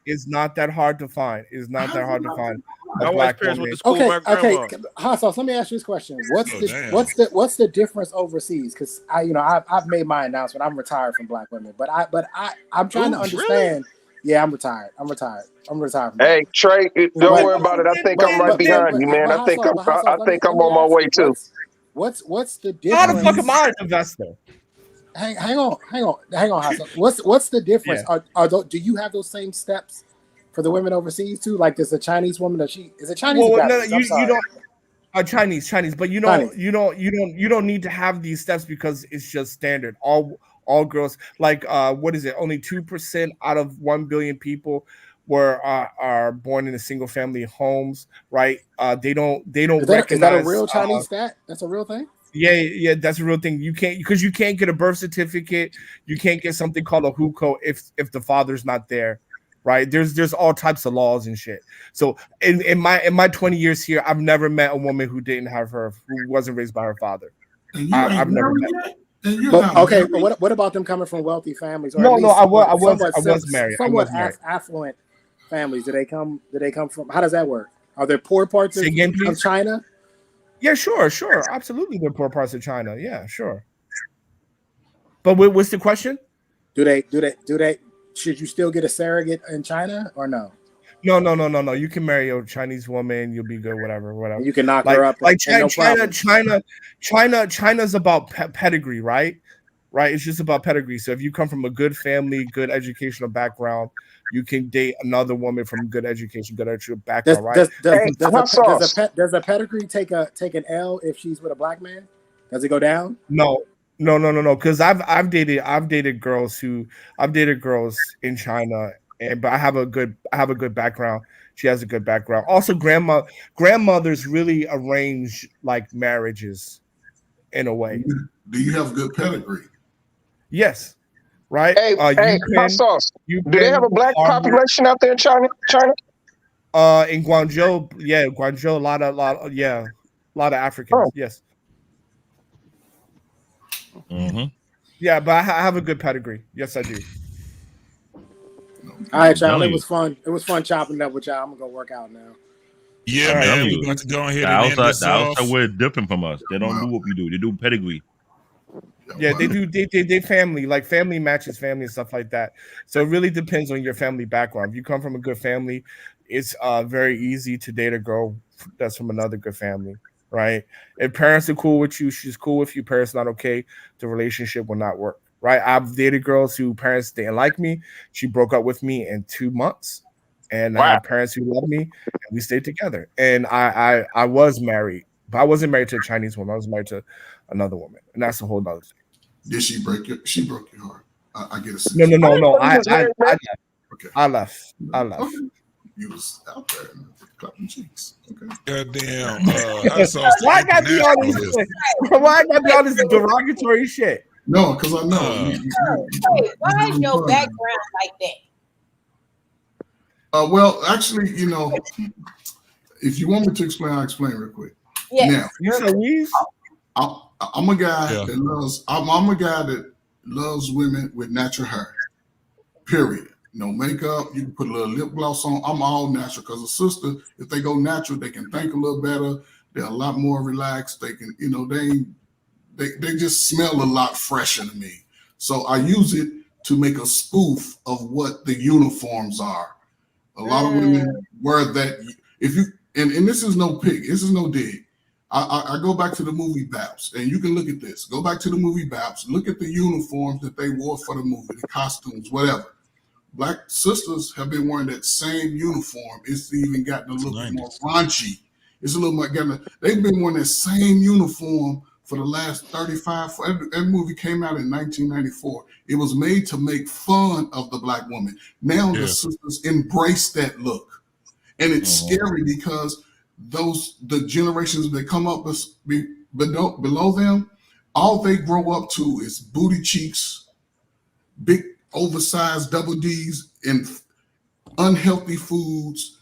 Speaker 9: it's not that hard to find. It's not that hard to find.
Speaker 5: My wife's parents went to school with my
Speaker 7: Okay,
Speaker 5: grandma.
Speaker 7: hot sauce. Let me ask you this question: What's the difference overseas? Because I've made my announcement. I'm retired from black women, but I'm trying to understand. Really? Yeah, I'm retired.
Speaker 15: Hey, Trey, don't worry about it. I think I'm right behind you, man. I think I'm on my way too.
Speaker 7: What's the difference?
Speaker 9: How the fuck am I an investor?
Speaker 7: Hang on, hot sauce. What's the difference? Yeah. Do you have those same steps for the women overseas too? Like there's a Chinese woman that is a Chinese.
Speaker 9: Well, no, you don't. Chinese, but you don't need to have these steps because it's just standard. All girls, like what is it? Only 2% out of 1 billion people are born in single family homes, right? They don't recognize.
Speaker 7: Is that a real Chinese stat? That's a real thing.
Speaker 9: Yeah, that's a real thing. You can't get a birth certificate. You can't get something called a hukou if the father's not there, right? There's all types of laws and shit. So in my 20 years here, I've never met a woman who wasn't raised by her father. I've never met.
Speaker 7: But what about them coming from wealthy families? Or
Speaker 9: I was married.
Speaker 7: Somewhat affluent families. Do they come from? How does that work? Are there poor parts of China?
Speaker 9: Yeah, sure, absolutely. They're poor parts of China. Yeah, sure. But what's the question?
Speaker 7: Do they? Should you still get a surrogate in China or no?
Speaker 9: No. You can marry a Chinese woman. You'll be good. Whatever.
Speaker 7: You can knock her up.
Speaker 9: Like China's about pedigree, right? Right. It's just about pedigree. So if you come from a good family, good educational background, you can date another woman from good education, good educational background, right?
Speaker 7: Does a pedigree take an L if she's with a black man? Does it go down?
Speaker 9: No. Because I've dated girls in China, but I have a good background. She has a good background. Also, grandmothers really arrange like marriages in a way.
Speaker 22: Do you have good pedigree?
Speaker 9: Yes. Right.
Speaker 15: Hey, hot sauce. Do they have a black population out there in China?
Speaker 9: In Guangzhou, a lot of Africans. Oh. Yes.
Speaker 1: Mm-hmm.
Speaker 9: Yeah, but I have a good pedigree. Yes, I do.
Speaker 7: All right, y'all. It was fun. It was fun chopping it up with y'all. I'm gonna go work out now.
Speaker 1: Yeah, man. We're going to go ahead and end this off.
Speaker 10: The outside way different from us. They don't do what we do. They do pedigree.
Speaker 9: Yeah, they do. They family, like family matches family and stuff like that. So it really depends on your family background. If you come from a good family, it's very easy to date a girl that's from another good family, right? If parents are cool with you, she's cool with you. Parents not okay, the relationship will not work, right? I've dated girls who parents didn't like me. She broke up with me in 2 months, and I had parents who loved me, and we stayed together. And I was married, but I wasn't married to a Chinese woman. I was married to another woman, and that's a whole nother thing.
Speaker 22: Did she break your heart? I get a
Speaker 9: no. I left.
Speaker 22: Okay. You was out there clapping cheeks. Okay.
Speaker 1: Goddamn.
Speaker 9: Why I got to be all this derogatory shit?
Speaker 22: No, because I know.
Speaker 13: Hey, why is your background like that?
Speaker 22: Well, actually, if you want me to explain, I'll explain real quick.
Speaker 13: Yes.
Speaker 22: Now,
Speaker 9: you said weave?
Speaker 22: I'm a guy
Speaker 1: Yeah.
Speaker 22: that loves. I'm a guy that loves women with natural hair. Period. No makeup. You can put a little lip gloss on. I'm all natural because a sister, if they go natural, they can think a little better. They're a lot more relaxed. They can, they just smell a lot fresher to me. So I use it to make a spoof of what the uniforms are. A lot of women wear that. If you and this is no pig, this is no dig. I go back to the movie Baps, and you can look at this. Go back to the movie Baps. Look at the uniforms that they wore for the movie, the costumes, whatever. Black sisters have been wearing that same uniform. It's even gotten a little bit more raunchy. It's a little more they've been wearing that same uniform for the last 35. That movie came out in 1994. It was made to make fun of the Black woman. Now the sisters embrace that look. And it's scary because the generations that come up below them, all they grow up to is booty cheeks, big oversized double D's, and unhealthy foods.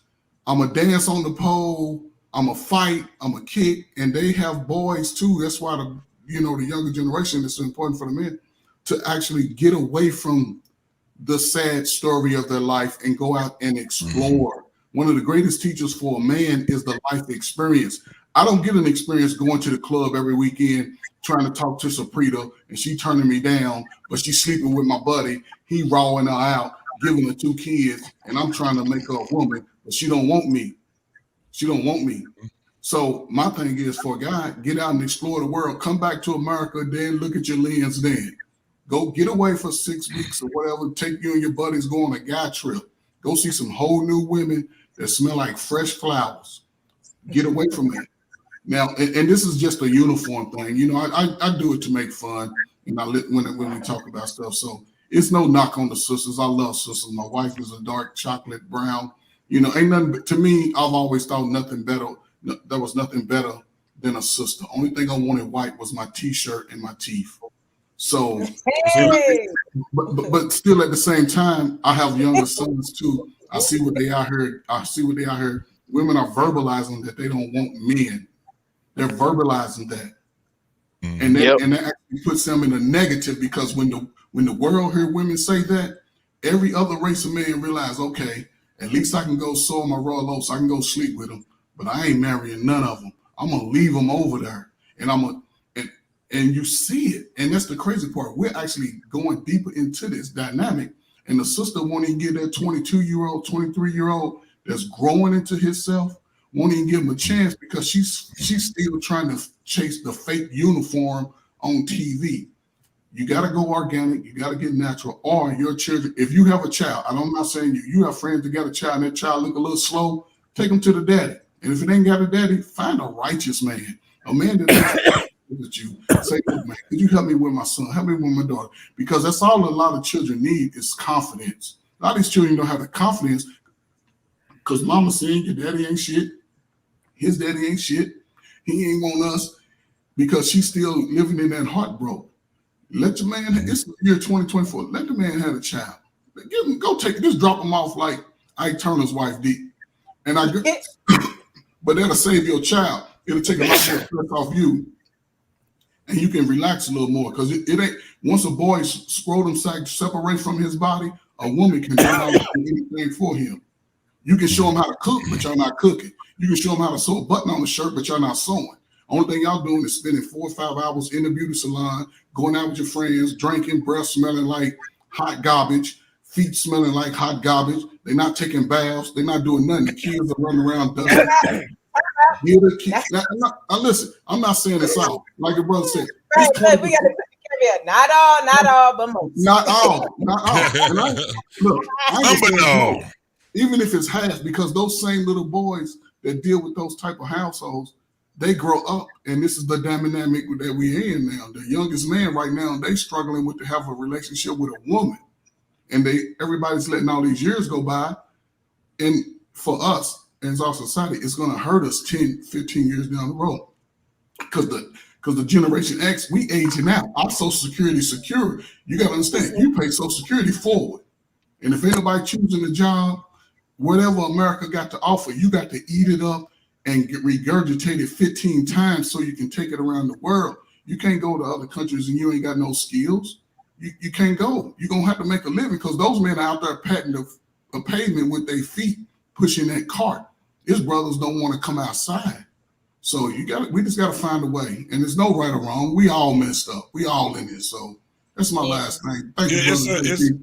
Speaker 22: I'm a dance on the pole. I'm a fight. I'm a kick, and they have boys too. That's why the younger generation is so important for the men to actually get away from the sad story of their life and go out and explore. One of the greatest teachers for a man is the life experience. I don't get an experience going to the club every weekend trying to talk to Saprita and she turning me down, but she's sleeping with my buddy. He rawing her out, giving her 2 kids, and I'm trying to make her a woman, but she don't want me. She don't want me. So my thing is, for a guy, get out and explore the world. Come back to America, then look at your lens then. Go get away for 6 weeks or whatever. Take you and your buddies, go on a guy trip. Go see some whole new women that smell like fresh flowers. Get away from that. Now, and this is just a uniform thing. I do it to make fun, and when we talk about stuff. So it's no knock on the sisters. I love sisters. My wife is a dark chocolate brown. Ain't nothing to me. I've always thought nothing better. There was nothing better than a sister. Only thing I wanted white was my T-shirt and my teeth. So, but still at the same time, I have younger sons too. I see what they out here. Women are verbalizing that they don't want men. They're verbalizing that, and that actually puts them in a negative because when the world hear women say that, every other race of men realize, okay, at least I can go sow my raw oats. I can go sleep with them, but I ain't marrying none of them. I'm gonna leave them over there, and and you see it, and that's the crazy part. We're actually going deeper into this dynamic, and the sister won't even give that 22-year-old, 23-year-old that's growing into himself, won't even give him a chance because she's still trying to chase the fake uniform on TV. You got to go organic. You got to get natural. Or your children, if you have a child, and I'm not saying you have friends that got a child and that child look a little slow, take them to the daddy. And if it ain't got a daddy, find a righteous man, a man that at you. Say, look, man, could you help me with my son? Help me with my daughter. Because that's all a lot of children need is confidence. A lot of these children don't have the confidence because mama saying your daddy ain't shit. His daddy ain't shit. He ain't want us because she's still living in that heartbreak. Let your man, it's the year 2024. Let the man have a child. Give him, go take it. Just drop him off like Ike Turner's wife did. But that'll save your child. It'll take a lot more stress off you. And you can relax a little more because it ain't, once a boy's scrotum sac separate from his body, a woman can do anything for him. You can show him how to cook, but y'all not cooking. You can show him how to sew a button on the shirt, but y'all not sewing. Only thing y'all doing is spending 4 or 5 hours in the beauty salon, going out with your friends, drinking, breath smelling like hot garbage, feet smelling like hot garbage. They're not taking baths. They're not doing nothing. The kids are running around dusty. Listen, I'm not saying it's all. Like your brother said.
Speaker 13: Right, we got to put the caveat. Not all, but most.
Speaker 22: Not all. Even if it's half, because those same little boys that deal with those type of households, they grow up, and this is the dynamic that we're in now. The youngest man right now, they struggling with to have a relationship with a woman, and everybody's letting all these years go by, and for us as our society, it's going to hurt us 10, 15 years down the road, because the Generation X, we aging out. Our Social Security secure. You got to understand, you pay Social Security forward, and if anybody choosing a job, whatever America got to offer, you got to eat it up and get regurgitated 15 times so you can take it around the world. You can't go to other countries and you ain't got no skills. You can't go. You're going to have to make a living because those men are out there patting a pavement with their feet, pushing that cart. His brothers don't want to come outside. So we just got to find a way. And there's no right or wrong. We all messed up. We all in it. So that's my last thing. Thank you, brother.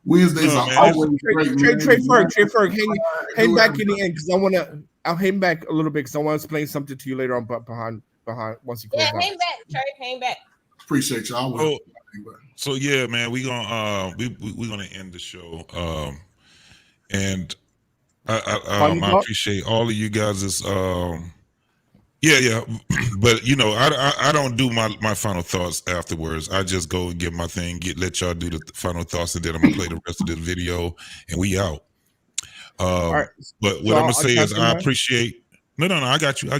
Speaker 22: Wednesdays are always great.
Speaker 9: Trey Ferg, hang back in the end because I'll hang back a little bit because I want to explain something to you later on behind once you close out.
Speaker 13: Hang back, Trey. Hang back.
Speaker 22: Appreciate y'all.
Speaker 1: So yeah, man, we're gonna end the show. And I appreciate all of you guys' yeah. But I don't do my final thoughts afterwards. I just go and get my thing, let y'all do the final thoughts, and then I'm gonna play the rest of this video and we out. Right. But what I'm gonna say is I appreciate no, I got you.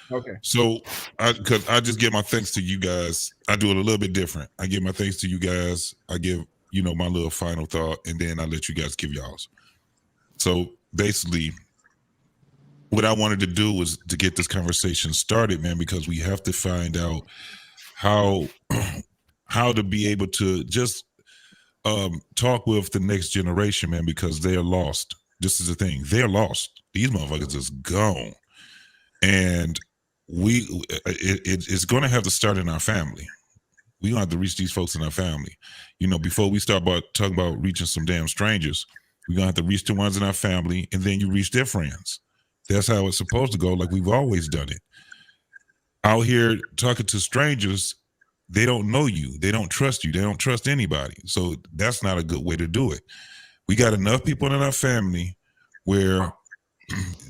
Speaker 9: Okay.
Speaker 1: So because I just give my thanks to you guys. I do it a little bit different. I give my thanks to you guys. I give my little final thought, and then I let you guys give y'all's. So basically, what I wanted to do was to get this conversation started, man, because we have to find out how to be able to just talk with the next generation, man, because they are lost. This is the thing. They're lost. These motherfuckers is gone. And it's going to have to start in our family. We're going to have to reach these folks in our family. Before we start talking about reaching some damn strangers, we're going to have to reach the ones in our family, and then you reach their friends. That's how it's supposed to go, like we've always done it. Out here talking to strangers, they don't know you. They don't trust you. They don't trust anybody. So that's not a good way to do it. We got enough people in our family where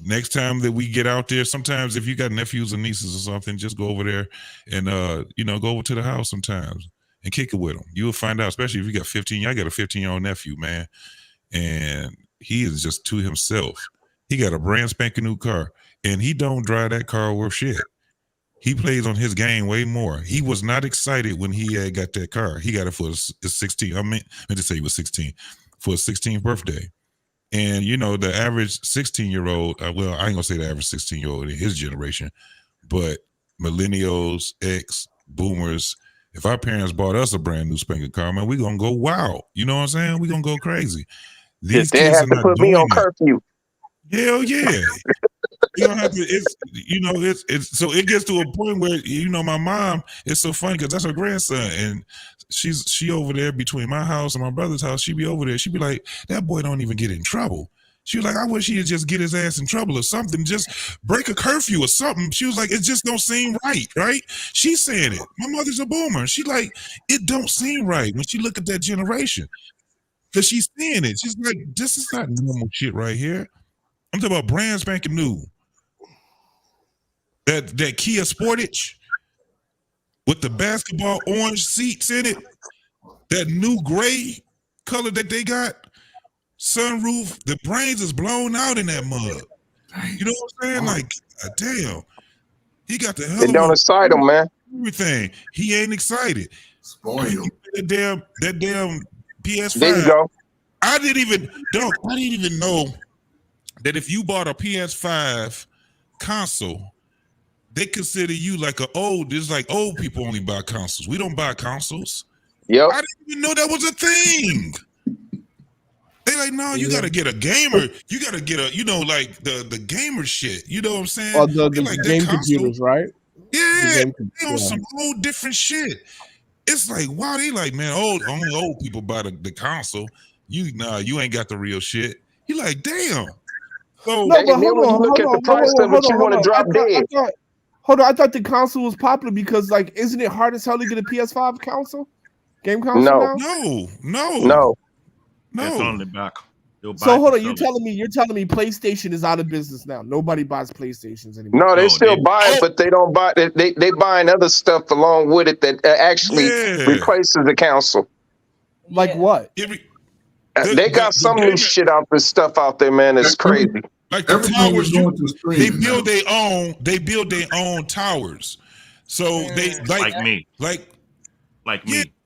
Speaker 1: next time that we get out there, sometimes if you got nephews and nieces or something, just go over there and go over to the house sometimes and kick it with them. You will find out, especially if you got 15. I got a 15-year-old nephew, man, and he is just to himself. He got a brand spanking new car, and he don't drive that car worth shit. He plays on his game way more. He was not excited when he had got that car. He got it for his 16. I meant to say he was 16 for his 16th birthday. And, the average 16-year-old, well, I ain't going to say the average 16-year-old in his generation, but millennials, X, boomers, if our parents bought us a brand new spanking car, man, we're going to go wow. You know what I'm saying? We're going to go crazy. These
Speaker 15: they
Speaker 1: kids
Speaker 15: have
Speaker 1: are
Speaker 15: to
Speaker 1: not
Speaker 15: put me on curfew.
Speaker 1: Hell yeah. You don't have to, it's so it gets to a point where, my mom, it's so funny because that's her grandson. And she over there between my house and my brother's house. She be over there. She be like, that boy don't even get in trouble. She was like, I wish he'd just get his ass in trouble or something, just break a curfew or something. She was like, it just don't seem right? She's saying it. My mother's a boomer. She like, it don't seem right when she look at that generation. Because she's seeing it. She's like, this is not normal shit right here. I'm talking about brand spanking new. That Kia Sportage with the basketball orange seats in it, that new gray color that they got, sunroof, the brains is blown out in that mud. You know what I'm saying? Like, damn. He got the hell of
Speaker 15: don't excite him, man.
Speaker 1: Everything. He ain't excited.
Speaker 22: Spoiled.
Speaker 1: That damn PS5.
Speaker 15: There you go.
Speaker 1: I didn't even know that if you bought a PS5 console, they consider you like it's like old people only buy consoles. We don't buy consoles.
Speaker 15: Yep.
Speaker 1: I didn't even know that was a thing. They like, no, you gotta get a gamer. You gotta get like the gamer shit. You know what I'm saying?
Speaker 9: Or the
Speaker 1: like
Speaker 9: game computers, right?
Speaker 1: Yeah, they on some whole different shit. It's like, wow, they like, man, only old people buy the console. You ain't got the real shit. You like, damn. So
Speaker 9: no, but hold on,
Speaker 15: look at the price of it, you want to drop dead.
Speaker 9: Hold on, I thought the console was popular because, like, isn't it hard as hell to get a PS5 console? Game console now?
Speaker 15: No.
Speaker 10: It's on the back.
Speaker 9: So hold on, you're telling me PlayStation is out of business now. Nobody buys PlayStations anymore.
Speaker 15: No, they still buy it, but they don't buy it. They buying other stuff along with it that actually replaces the console.
Speaker 9: Like what?
Speaker 15: They got some new shit out there, stuff out there, man. It's crazy.
Speaker 1: Like the towers, they build their own towers. So they like me.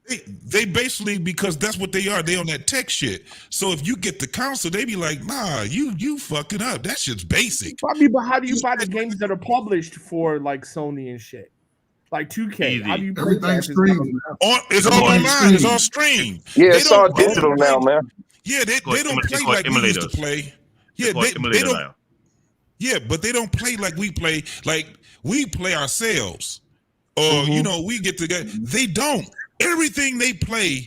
Speaker 1: They basically, because that's what they are. They on that tech shit. So if you get the counsel, they be like, nah, you fucking up. That shit's basic.
Speaker 9: I mean, but how do you buy the games that are published for like Sony and shit? Like 2K. How do you play that?
Speaker 22: Everything's streamed.
Speaker 1: It's all online. It's all streamed.
Speaker 15: Yeah,
Speaker 1: They
Speaker 15: it's all
Speaker 1: don't- they don't
Speaker 15: digital
Speaker 1: play-
Speaker 15: now, man.
Speaker 1: Yeah, they don't play
Speaker 10: called
Speaker 1: like we used to
Speaker 10: emulators.
Speaker 1: play.
Speaker 10: It's
Speaker 1: Yeah,
Speaker 10: called
Speaker 1: they
Speaker 10: emulator
Speaker 1: don't.
Speaker 10: now.
Speaker 1: Yeah, but they don't play like we play. Like we play ourselves, or you know, we get together. They don't. Everything they play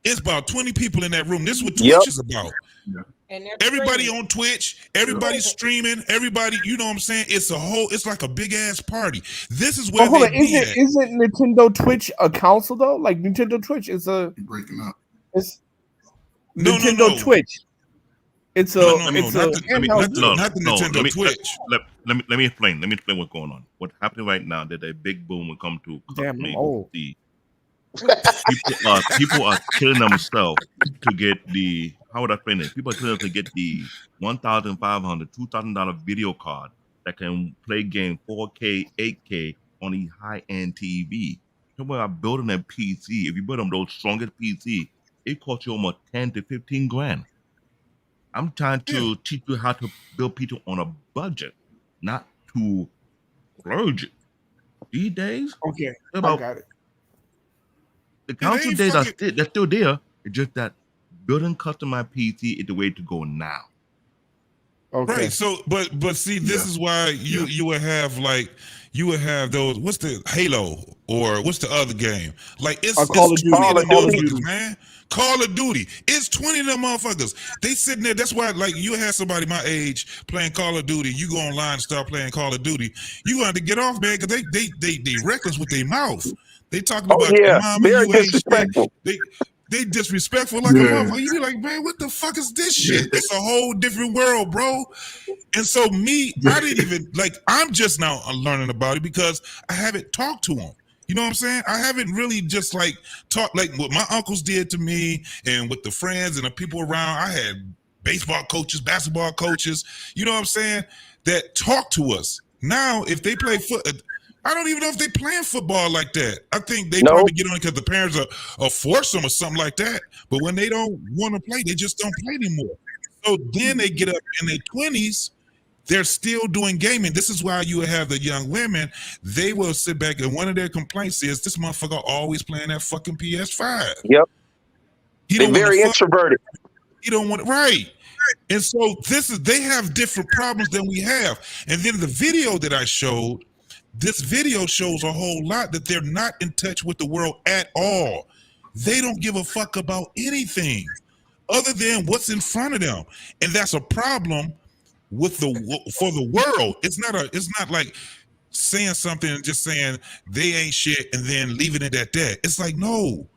Speaker 1: is about 20 people in that room. This is what Twitch is about.
Speaker 13: And they're
Speaker 1: Everybody
Speaker 13: streaming.
Speaker 1: on Twitch, everybody's streaming, everybody, you know what I'm saying? It's like a big ass party. This is where
Speaker 9: But hold
Speaker 1: they
Speaker 9: on,
Speaker 1: be at.
Speaker 9: isn't Nintendo Twitch a console though? Like Nintendo Twitch is a
Speaker 22: breaking up.
Speaker 9: It's
Speaker 1: No,
Speaker 9: Nintendo
Speaker 1: no.
Speaker 9: Twitch. It's a
Speaker 1: not the Nintendo Twitch.
Speaker 10: Let me explain. Let me explain what's going on. What's happening right now? That a big boom will come to
Speaker 9: Damn, I'm
Speaker 10: companies.
Speaker 9: old.
Speaker 10: People are killing themselves to get the. How would I explain it? People are killing to get the $1,500, $2,000 video card that can play game 4K, 8K on a high-end TV. People are building a PC. If you build them those strongest PC, it costs you almost 10 to 15 grand. I'm trying to teach you how to build people on a budget, not to splurge it. These days,
Speaker 9: Okay, I
Speaker 10: about
Speaker 9: got it.
Speaker 10: the council days are they're still there. It's just that building customized PC is the way to go now.
Speaker 9: Okay.
Speaker 1: Right. So, but see, this is why you would have those. What's the Halo or what's the other game? Like it's
Speaker 9: Call of Duty.
Speaker 1: 20 of them
Speaker 9: Call of
Speaker 1: motherfuckers,
Speaker 9: Duty.
Speaker 1: man. Call of Duty. It's 20 of them motherfuckers. They sitting there. That's why, like, you had somebody my age playing Call of Duty. You go online and start playing Call of Duty. You gonna have to get off, man, because they reckless with their mouth. They talking about your mama.
Speaker 15: Very
Speaker 1: You ain't shit.
Speaker 15: disrespectful.
Speaker 1: They disrespectful like a motherfucker. You be like, man, what the fuck is this shit? It's a whole different world, bro. And so I didn't even I'm just now learning about it because I haven't talked to them. You know what I'm saying? I haven't really just talked like what my uncles did to me and with the friends and the people around. I had baseball coaches, basketball coaches, you know what I'm saying, that talk to us. Now, if they play I don't even know if they playing football like that. I think they probably get on because the parents are force them or something like that. But when they don't want to play, they just don't play anymore. So then they get up in their 20s, they're still doing gaming. This is why you have the young women. They will sit back and one of their complaints is this motherfucker always playing that fucking PS5.
Speaker 15: Yep.
Speaker 1: They're
Speaker 15: very introverted.
Speaker 1: He don't want it right. And so they have different problems than we have. And then the video that I showed, this video shows a whole lot that they're not in touch with the world at all. They don't give a fuck about anything other than what's in front of them. And that's a problem with for the world. It's not like saying something and just saying they ain't shit and then leaving it at that. It's like, no,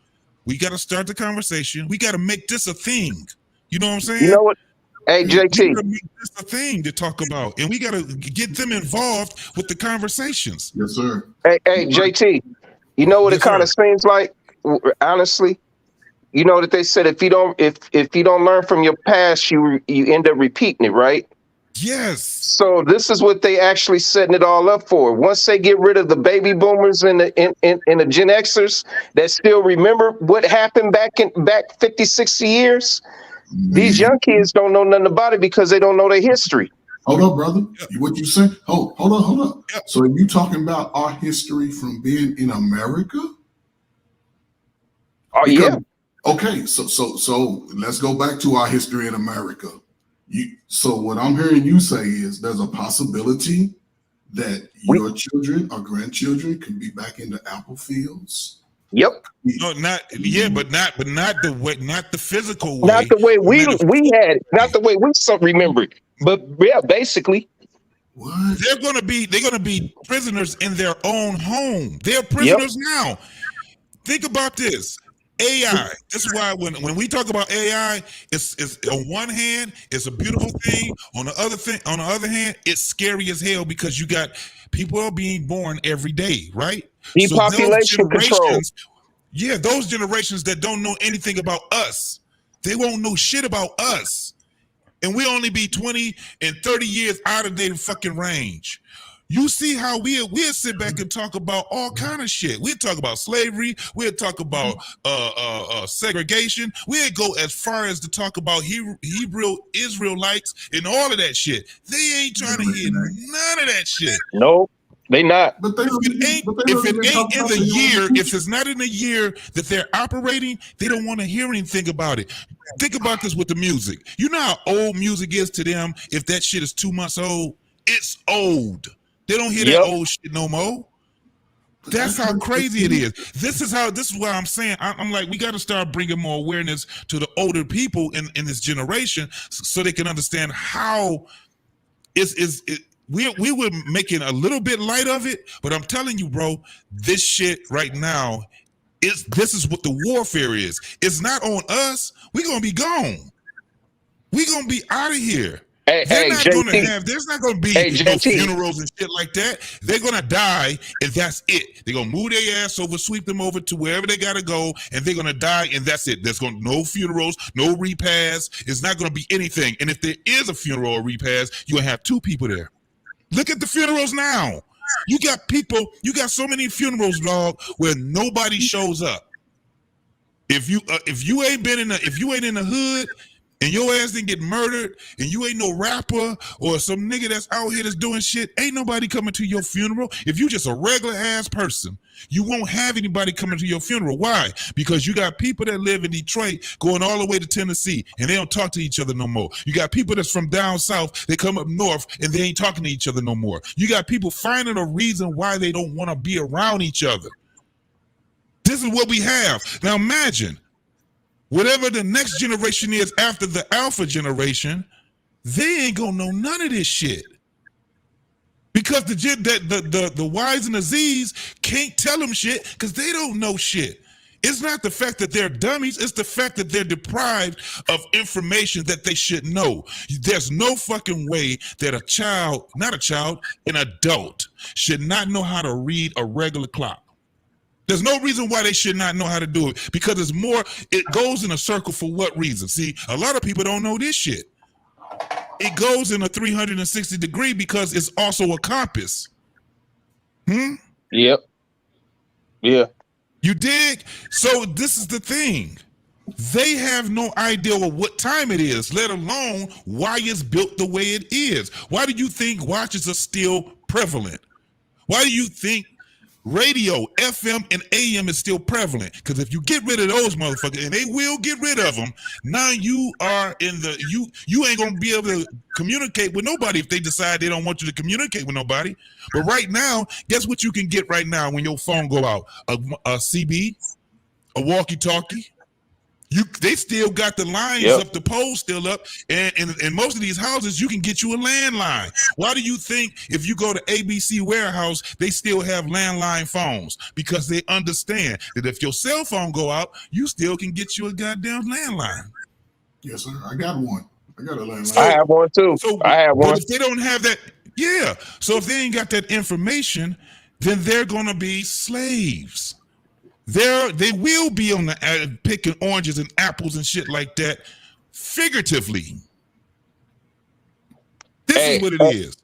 Speaker 1: we got to start the conversation. We got to make this a thing. You know what I'm saying?
Speaker 15: You know what? Hey, JT.
Speaker 1: We gotta make this a thing to talk about, and we got to get them involved with the conversations.
Speaker 22: Yes, sir.
Speaker 15: Hey, JT. You know what it kind of seems like? Honestly, you know that they said if you don't learn from your past, you end up repeating it, right?
Speaker 1: Yes.
Speaker 15: So this is what they actually setting it all up for. Once they get rid of the baby boomers and the Gen Xers that still remember what happened back 50, 60 years, these young kids don't know nothing about it because they don't know their history.
Speaker 22: Hold up, brother. What you say? Hold up. So are you talking about our history from being in America?
Speaker 15: Oh, yeah.
Speaker 22: Okay, so let's go back to our history in America. So what I'm hearing you say is there's a possibility that your children or grandchildren can be back in the apple fields.
Speaker 15: Yep.
Speaker 1: No, but not the way, not the physical way.
Speaker 15: Not the way we had it, not the way we remember it. But yeah, basically.
Speaker 1: They're gonna be prisoners in their own home. They're prisoners now. Think about this. AI. This is why when we talk about AI, it's on one hand, it's a beautiful thing. On the other hand, it's scary as hell because you got people are being born every day, right?
Speaker 15: Depopulation control.
Speaker 1: Yeah, those generations that don't know anything about us, they won't know shit about us. And we only be 20 and 30 years out of their fucking range. You see how we'll sit back and talk about all kind of shit. We'll talk about slavery. We'll talk about segregation. We'll go as far as to talk about Hebrew Israelites and all of that shit. They ain't trying to hear none of that shit.
Speaker 15: No, they not.
Speaker 1: If it ain't in the year, if it's not in the year that they're operating, they don't want to hear anything about it. Think about this with the music. You know how old music is to them. If that shit is 2 months old, it's old. They don't hear that old shit no more. That's how crazy it is. This is why I'm saying I'm like, we got to start bringing more awareness to the older people in this generation so they can understand how we were making a little bit light of it, but I'm telling you, bro, this shit right now this is what the warfare is. It's not on us. We're gonna be gone. We're gonna be out of here. There's not gonna be no funerals and shit like that. They're gonna die, and that's it. They're gonna move their ass over, sweep them over to wherever they gotta go, and they're gonna die, and that's it. There's gonna no funerals, no repast. It's not gonna be anything. And if there is a funeral or repast, you're gonna have 2 people there. Look at the funerals now. You got so many funerals, dog, where nobody shows up. If you ain't in the hood and your ass didn't get murdered and you ain't no rapper or some nigga that's out here that's doing shit, ain't nobody coming to your funeral. If you just a regular ass person, you won't have anybody coming to your funeral. Why? Because you got people that live in Detroit going all the way to Tennessee and they don't talk to each other no more. You got people that's from down south, they come up north and they ain't talking to each other no more. You got people finding a reason why they don't want to be around each other. This is what we have. Now imagine, whatever the next generation is after the alpha generation, they ain't gonna know none of this shit. Because the Y's and the Z's can't tell them shit because they don't know shit. It's not the fact that they're dummies, it's the fact that they're deprived of information that they should know. There's no fucking way that an adult should not know how to read a regular clock. There's no reason why they should not know how to do it, because it goes in a circle for what reason? See, a lot of people don't know this shit. It goes in a 360 degree because it's also a compass.
Speaker 15: Yep. Yeah.
Speaker 1: You dig? So this is the thing. They have no idea of what time it is, let alone why it's built the way it is. Why do you think watches are still prevalent? Why do you think radio, FM, and AM is still prevalent? Because if you get rid of those motherfuckers, and they will get rid of them, now you are you ain't gonna be able to communicate with nobody if they decide they don't want you to communicate with nobody. But right now, guess what you can get right now when your phone go out? A CB, a walkie-talkie. They still got the lines up, the poles still up, and in most of these houses, you can get you a landline. Why do you think if you go to ABC Warehouse, they still have landline phones? Because they understand that if your cell phone go out, you still can get you a goddamn landline.
Speaker 22: Yes, sir. I got one. I got a landline.
Speaker 15: I have one too. I have one.
Speaker 1: But if they don't have that, so if they ain't got that information, then they're gonna be slaves. They will be on the picking oranges and apples and shit like that, figuratively. This is what it is.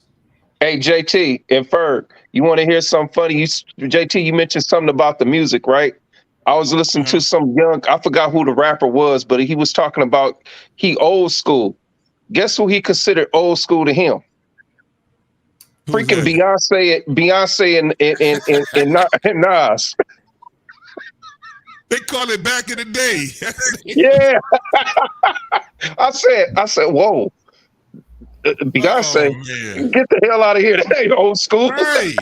Speaker 15: Hey, JT and Ferg, you want to hear something funny? JT, you mentioned something about the music, right? I was listening to some I forgot who the rapper was, but he was talking about he old school. Guess who he considered old school to him? Freaking Beyonce and Nas.
Speaker 1: They call it back in the day.
Speaker 15: Yeah. I said, whoa. Beyonce, get the hell out of here. That ain't old school.
Speaker 1: Right.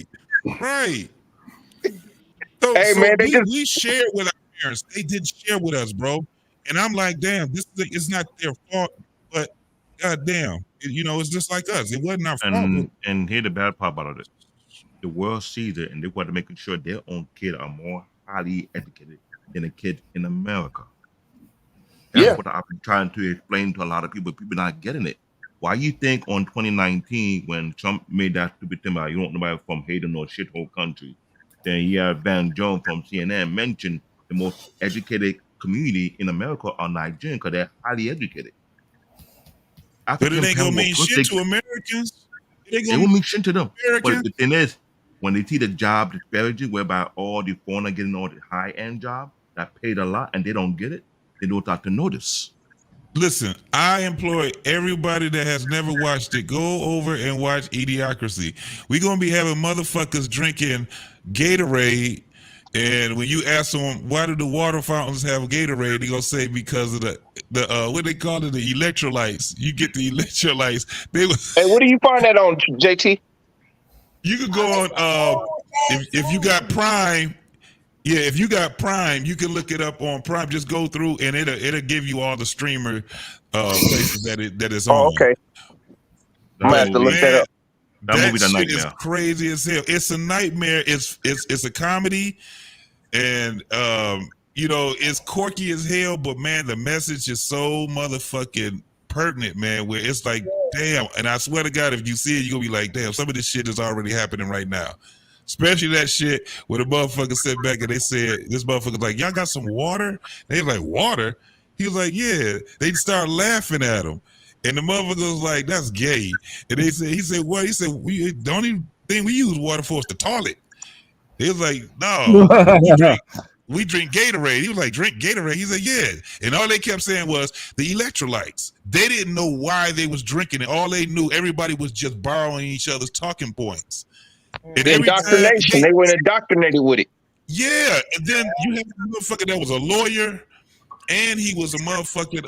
Speaker 1: We shared with our parents. They did share with us, bro. And I'm like, damn, it's not their fault, but goddamn, it's just like us. It wasn't our fault.
Speaker 10: And here's the bad part about this. The world sees it, and they want to make sure their own kids are more highly educated than a kid in America. That's what I've been trying to explain to a lot of people. People not getting it. Why you think on 2019 when Trump made that stupid thing about you don't know about from Hayden or shithole country, then Van Jones from CNN mentioned the most educated community in America are Nigerian because they're highly educated.
Speaker 1: But it ain't gonna mean shit to Americans. They
Speaker 10: It
Speaker 1: gonna
Speaker 10: won't mean shit to them. But
Speaker 1: American.
Speaker 10: the thing is, when they see the job disparity, whereby all the foreigner getting all the high end job that paid a lot and they don't get it, they don't start to notice.
Speaker 1: Listen, I employ everybody that has never watched it. Go over and watch Idiocracy. We're gonna be having motherfuckers drinking Gatorade, and when you ask them why do the water fountains have Gatorade, they gonna say because of the what they call it, the electrolytes. You get the electrolytes.
Speaker 15: Hey, what do you find that on, JT?
Speaker 1: You could go on if you got Prime. Yeah, if you got Prime, you can look it up on Prime. Just go through and it'll give you all the streamer places that it's on.
Speaker 15: Oh, okay. I'm gonna have to look that up.
Speaker 10: That movie's a
Speaker 1: shit is
Speaker 10: nightmare.
Speaker 1: crazy as hell. It's a nightmare. It's a comedy, and it's quirky as hell. But man, the message is so motherfucking pertinent, man. Where it's like, damn. And I swear to God, if you see it, you're gonna be like, damn. Some of this shit is already happening right now. Especially that shit where the motherfucker sat back and they said, this motherfucker's like, y'all got some water? They was like, water? He was like, yeah. They start laughing at him. And the motherfucker was like, that's gay. And he said, what? He said, we don't even think we use water for, it's the toilet. He was like, no, we drink Gatorade. He was like, drink Gatorade? He said, yeah. And all they kept saying was the electrolytes. They didn't know why they was drinking it. All they knew, everybody was just borrowing each other's talking points. And
Speaker 15: Indoctrination. They were indoctrinated with it.
Speaker 1: Yeah, and then you have a motherfucker that was a lawyer, and he was a motherfucking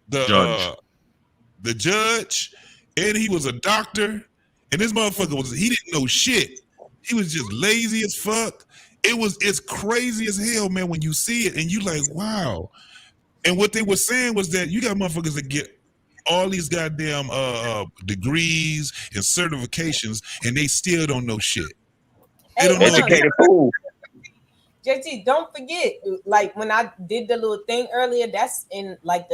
Speaker 1: the judge, and he was a doctor, and this motherfucker he didn't know shit. He was just lazy as fuck. It's crazy as hell, man, when you see it, and you like, wow. And what they were saying was that you got motherfuckers that get all these goddamn degrees and certifications, and they still don't know shit. They don't know
Speaker 15: Educated fool.
Speaker 13: JT, don't forget, like when I did the little thing earlier, that's in like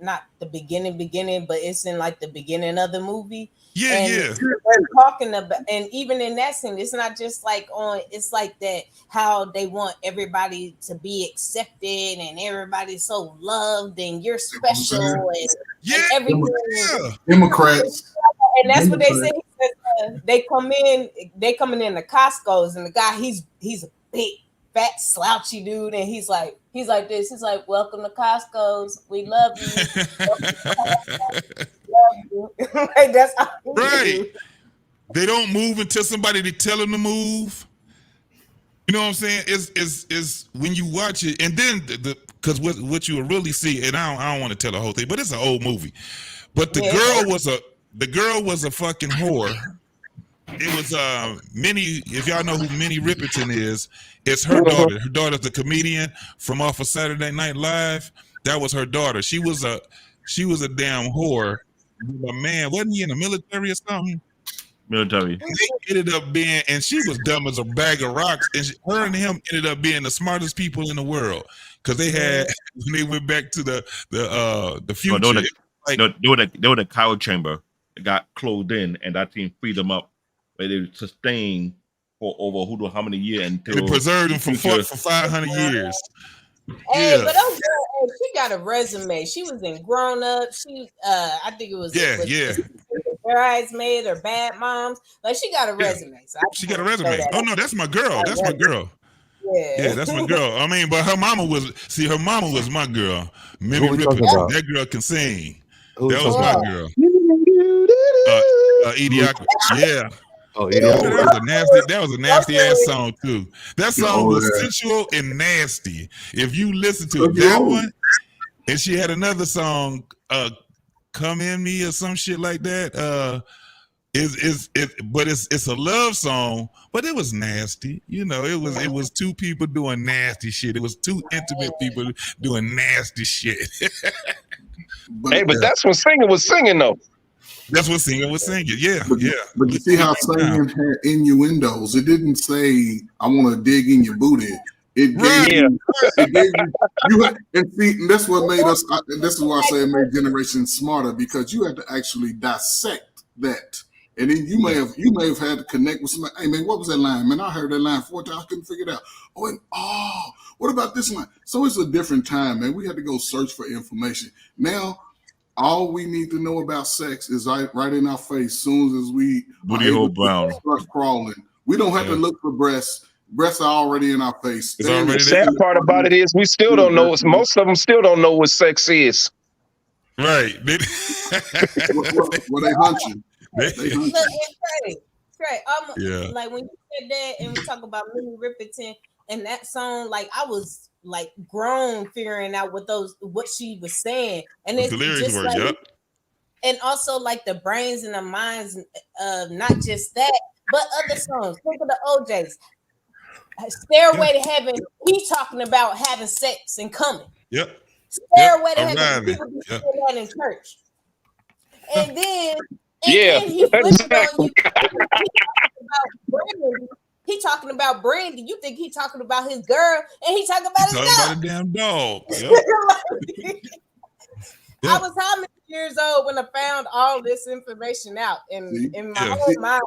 Speaker 13: not the beginning, but it's in like the beginning of the movie.
Speaker 1: Yeah,
Speaker 13: and
Speaker 1: yeah.
Speaker 13: They're talking about, and even in that scene, it's not just like it's like that how they want everybody to be accepted and everybody's so loved and you're special and everything.
Speaker 1: Yeah.
Speaker 22: Democrats.
Speaker 13: And that's what they say. He says, they coming in the Costco's, and the guy he's a big fat slouchy dude, and he's like this. He's like, welcome to Costco's. We love you. Love you. Like, that's how
Speaker 1: right. They don't move until somebody to tell them to move. You know what I'm saying? Is when you watch it, and then because what you will really see, and I don't want to tell the whole thing, but it's an old movie. But the girl was a fucking whore. It was Minnie. If y'all know who Minnie Riperton is, it's her daughter. Her daughter's the comedian from off of Saturday Night Live. That was her daughter. She was a damn whore. A man, wasn't he in the military or something?
Speaker 10: Military.
Speaker 1: They ended up being, and she was dumb as a bag of rocks. And her and him ended up being the smartest people in the world because they had. When they went back to the future.
Speaker 10: No, they were the cow chamber. They got closed in, and that team freed them up. Where they sustained for over who knows how many years until
Speaker 1: they preserved them for 500 years.
Speaker 13: Hey, but she got a resume. She was in Grown Up. She, I think it was Bridesmaid or Bad Moms. Like she got a resume. So
Speaker 1: she got a resume. Oh no, that's my girl. That's my girl. Yeah, that's my girl. I mean, but her mama was my girl. Minnie Ripley. That girl can sing. That was my girl. Idiocracy. Yeah.
Speaker 2: Oh,
Speaker 1: that was a nasty ass song too. That song was sensual and nasty. If you listen to that one, and she had another song, "Come in Me" or some shit like that. But it's a love song, but it was nasty. You know, it was two people doing nasty shit. It was two intimate people doing nasty shit.
Speaker 15: But that's when singing was singing though.
Speaker 1: That's what singing was singing. Yeah, yeah.
Speaker 22: But you see how singing had innuendos. It didn't say, "I want to dig in your booty." It gave and that's what made us. And this is why I say it made Generation smarter, because you had to actually dissect that, and then you may have had to connect with somebody. Hey man, what was that line? Man, I heard that line 4 times. I couldn't figure it out. What about this line? So it's a different time, man. We had to go search for information. Now All we need to know about sex is right in our face. Soon as we
Speaker 10: Booty hole brown.
Speaker 22: start crawling, we don't have to look for breasts. Breasts are already in our face.
Speaker 15: The sad part about it is we still don't know. Most of them still don't know what sex is.
Speaker 1: Right.
Speaker 22: Well, they hunt you. They hunt you.
Speaker 13: Look, it's great.
Speaker 1: Yeah.
Speaker 13: Like when you said that, and we talk about Minnie Riperton and that song, like I was like grown figuring out what she was saying, and it's
Speaker 1: the lyrics
Speaker 13: just
Speaker 1: were,
Speaker 13: like,
Speaker 1: yep.
Speaker 13: and also like the brains and the minds of not just that, but other songs. Think of the OJs. Stairway to Heaven. He talking about having sex and coming.
Speaker 1: Yep.
Speaker 13: Stairway to Heaven.
Speaker 1: Arriving.
Speaker 13: People be saying that in church, and then
Speaker 15: Yeah,
Speaker 13: then he flipped on you. He talking about Brandy. You think he talking about his girl, and he talking about his dog.
Speaker 1: Talking about a damn dog. Yep.
Speaker 13: I was how many years old when I found all this information out, and in my whole mind.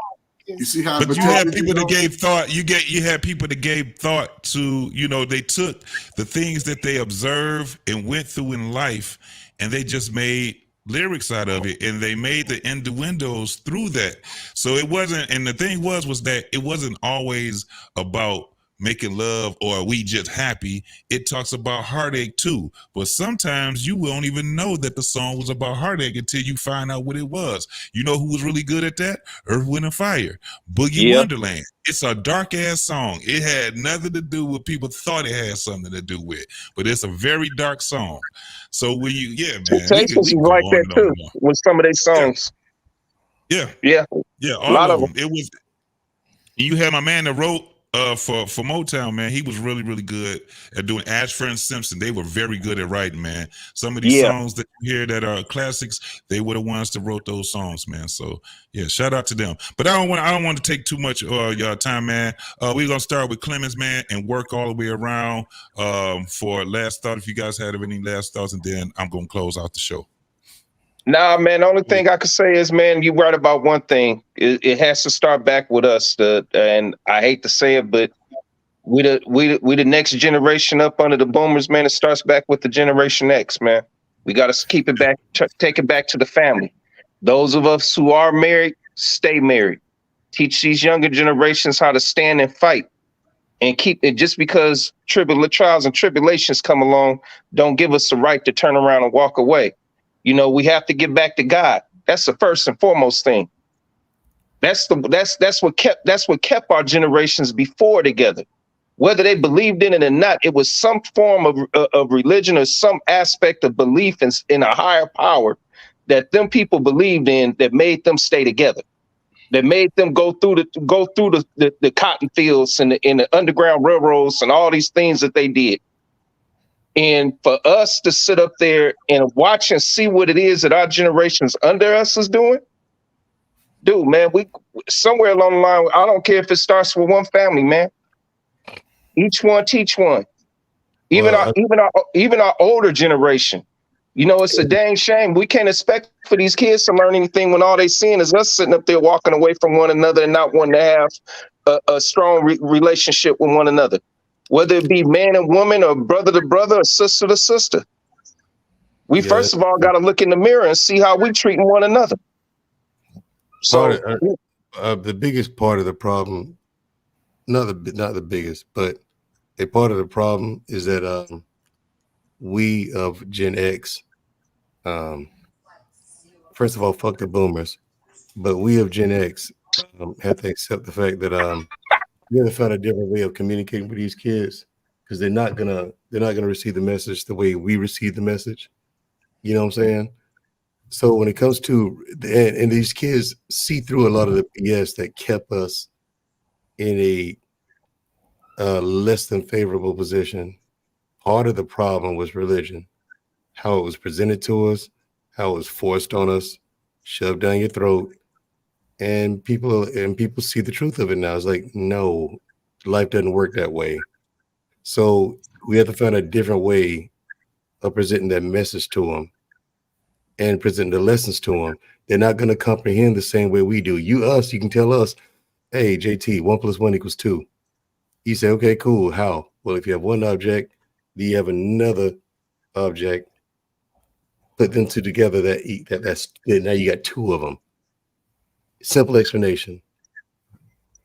Speaker 22: You see how,
Speaker 1: but you had people that gave thought. You had people that gave thought to. They took the things that they observed and went through in life, and they just made lyrics out of it, and they made the innuendos through that. So it wasn't. And the thing was that it wasn't always about making love or we just happy. It talks about heartache too, but sometimes you won't even know that the song was about heartache until you find out what it was. You know who was really good at that? Earth, Wind and Fire, Boogie Wonderland. It's a dark ass song. It had nothing to do with people thought it had something to do with, but it's a very dark song. So when man,
Speaker 15: Temptations was like that too with some of their songs.
Speaker 1: Yeah, all of them. It was. You had my man that wrote for Motown, man. He was really, really good at doing Ashford and Simpson. They were very good at writing, man. Some of these songs that you hear that are classics, they were the ones that wrote those songs, man. So shout out to them. But I don't want to take too much your time, man. We're gonna start with Clemens, man, and work all the way around for last thought. If you guys had any last thoughts, and then I'm gonna close out the show.
Speaker 15: Nah, man, the only thing I could say is, man, you're right about one thing. It has to start back with us. And I hate to say it, but we the next generation up under the boomers, man. It starts back with the Generation X, man. We got to keep it back, take it back to the family. Those of us who are married, stay married. Teach these younger generations how to stand and fight. And keep it, just because trials and tribulations come along, don't give us the right to turn around and walk away. We have to get back to God. That's the first and foremost thing. That's what kept our generations before together. Whether they believed in it or not, it was some form of religion or some aspect of belief in a higher power that them people believed in that made them stay together. That made them go through the cotton fields and the underground railroads and all these things that they did. And for us to sit up there and watch and see what it is that our generations under us is doing, dude, man, we somewhere along the line, I don't care if it starts with one family, man. Each one teach one. Even our older generation. It's a dang shame. We can't expect for these kids to learn anything when all they seeing is us sitting up there walking away from one another and not wanting to have a strong relationship with one another. Whether it be man and woman or brother to brother or sister to sister. We first of all got to look in the mirror and see how we treating one another. So
Speaker 2: the biggest part of the problem, not the biggest, but a part of the problem is that we of Gen X, first of all, fuck the boomers, but we of Gen X have to accept the fact that we have to find a different way of communicating with these kids, because they're not gonna receive the message the way we receive the message. You know what I'm saying? So when it comes to and these kids see through a lot of the BS that kept us in a less than favorable position. Part of the problem was religion, how it was presented to us, how it was forced on us, shoved down your throat. And people see the truth of it now. It's like, no, life doesn't work that way. So we have to find a different way of presenting that message to them and presenting the lessons to them. They're not going to comprehend the same way we do. You can tell us, hey, JT, 1 + 1 = 2. You say, okay, cool. How? Well, if you have one object, do you have another object put them two together, that's good. Now you got two of them. Simple explanation.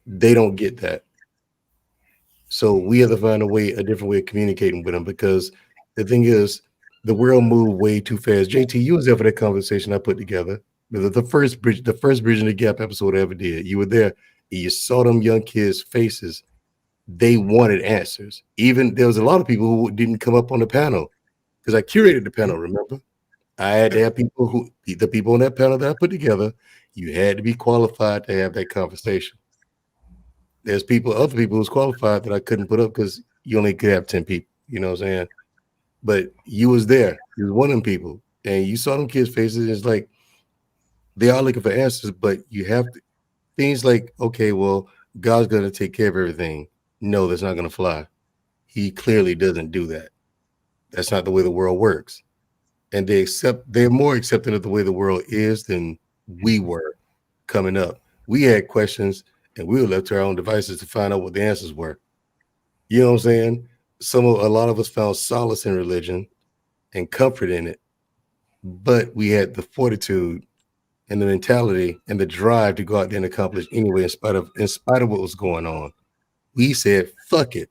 Speaker 2: They don't get that. So we have to find a different way of communicating with them, because the thing is, the world moved way too fast. JT, you was there for that conversation I put together. The first Bridging the Gap episode I ever did. You were there. You saw them young kids' faces. They wanted answers. Even there was a lot of people who didn't come up on the panel, because I curated the panel. Remember, I had to have the people on that panel that I put together. You had to be qualified to have that conversation. There's other people who's qualified that I couldn't put up because you only could have 10 people. You know what I'm saying? But you was there. You was one of them people, and you saw them kids' faces. It's like they are looking for answers, but you have things like, okay, well, God's going to take care of everything. No, that's not going to fly. He clearly doesn't do that. That's not the way the world works. And they're more accepting of the way the world is than we were coming up. We had questions, and we were left to our own devices to find out what the answers were. You know what I'm saying? A lot of us found solace in religion and comfort in it, but we had the fortitude and the mentality and the drive to go out there and accomplish anyway, in spite of what was going on. We said, fuck it.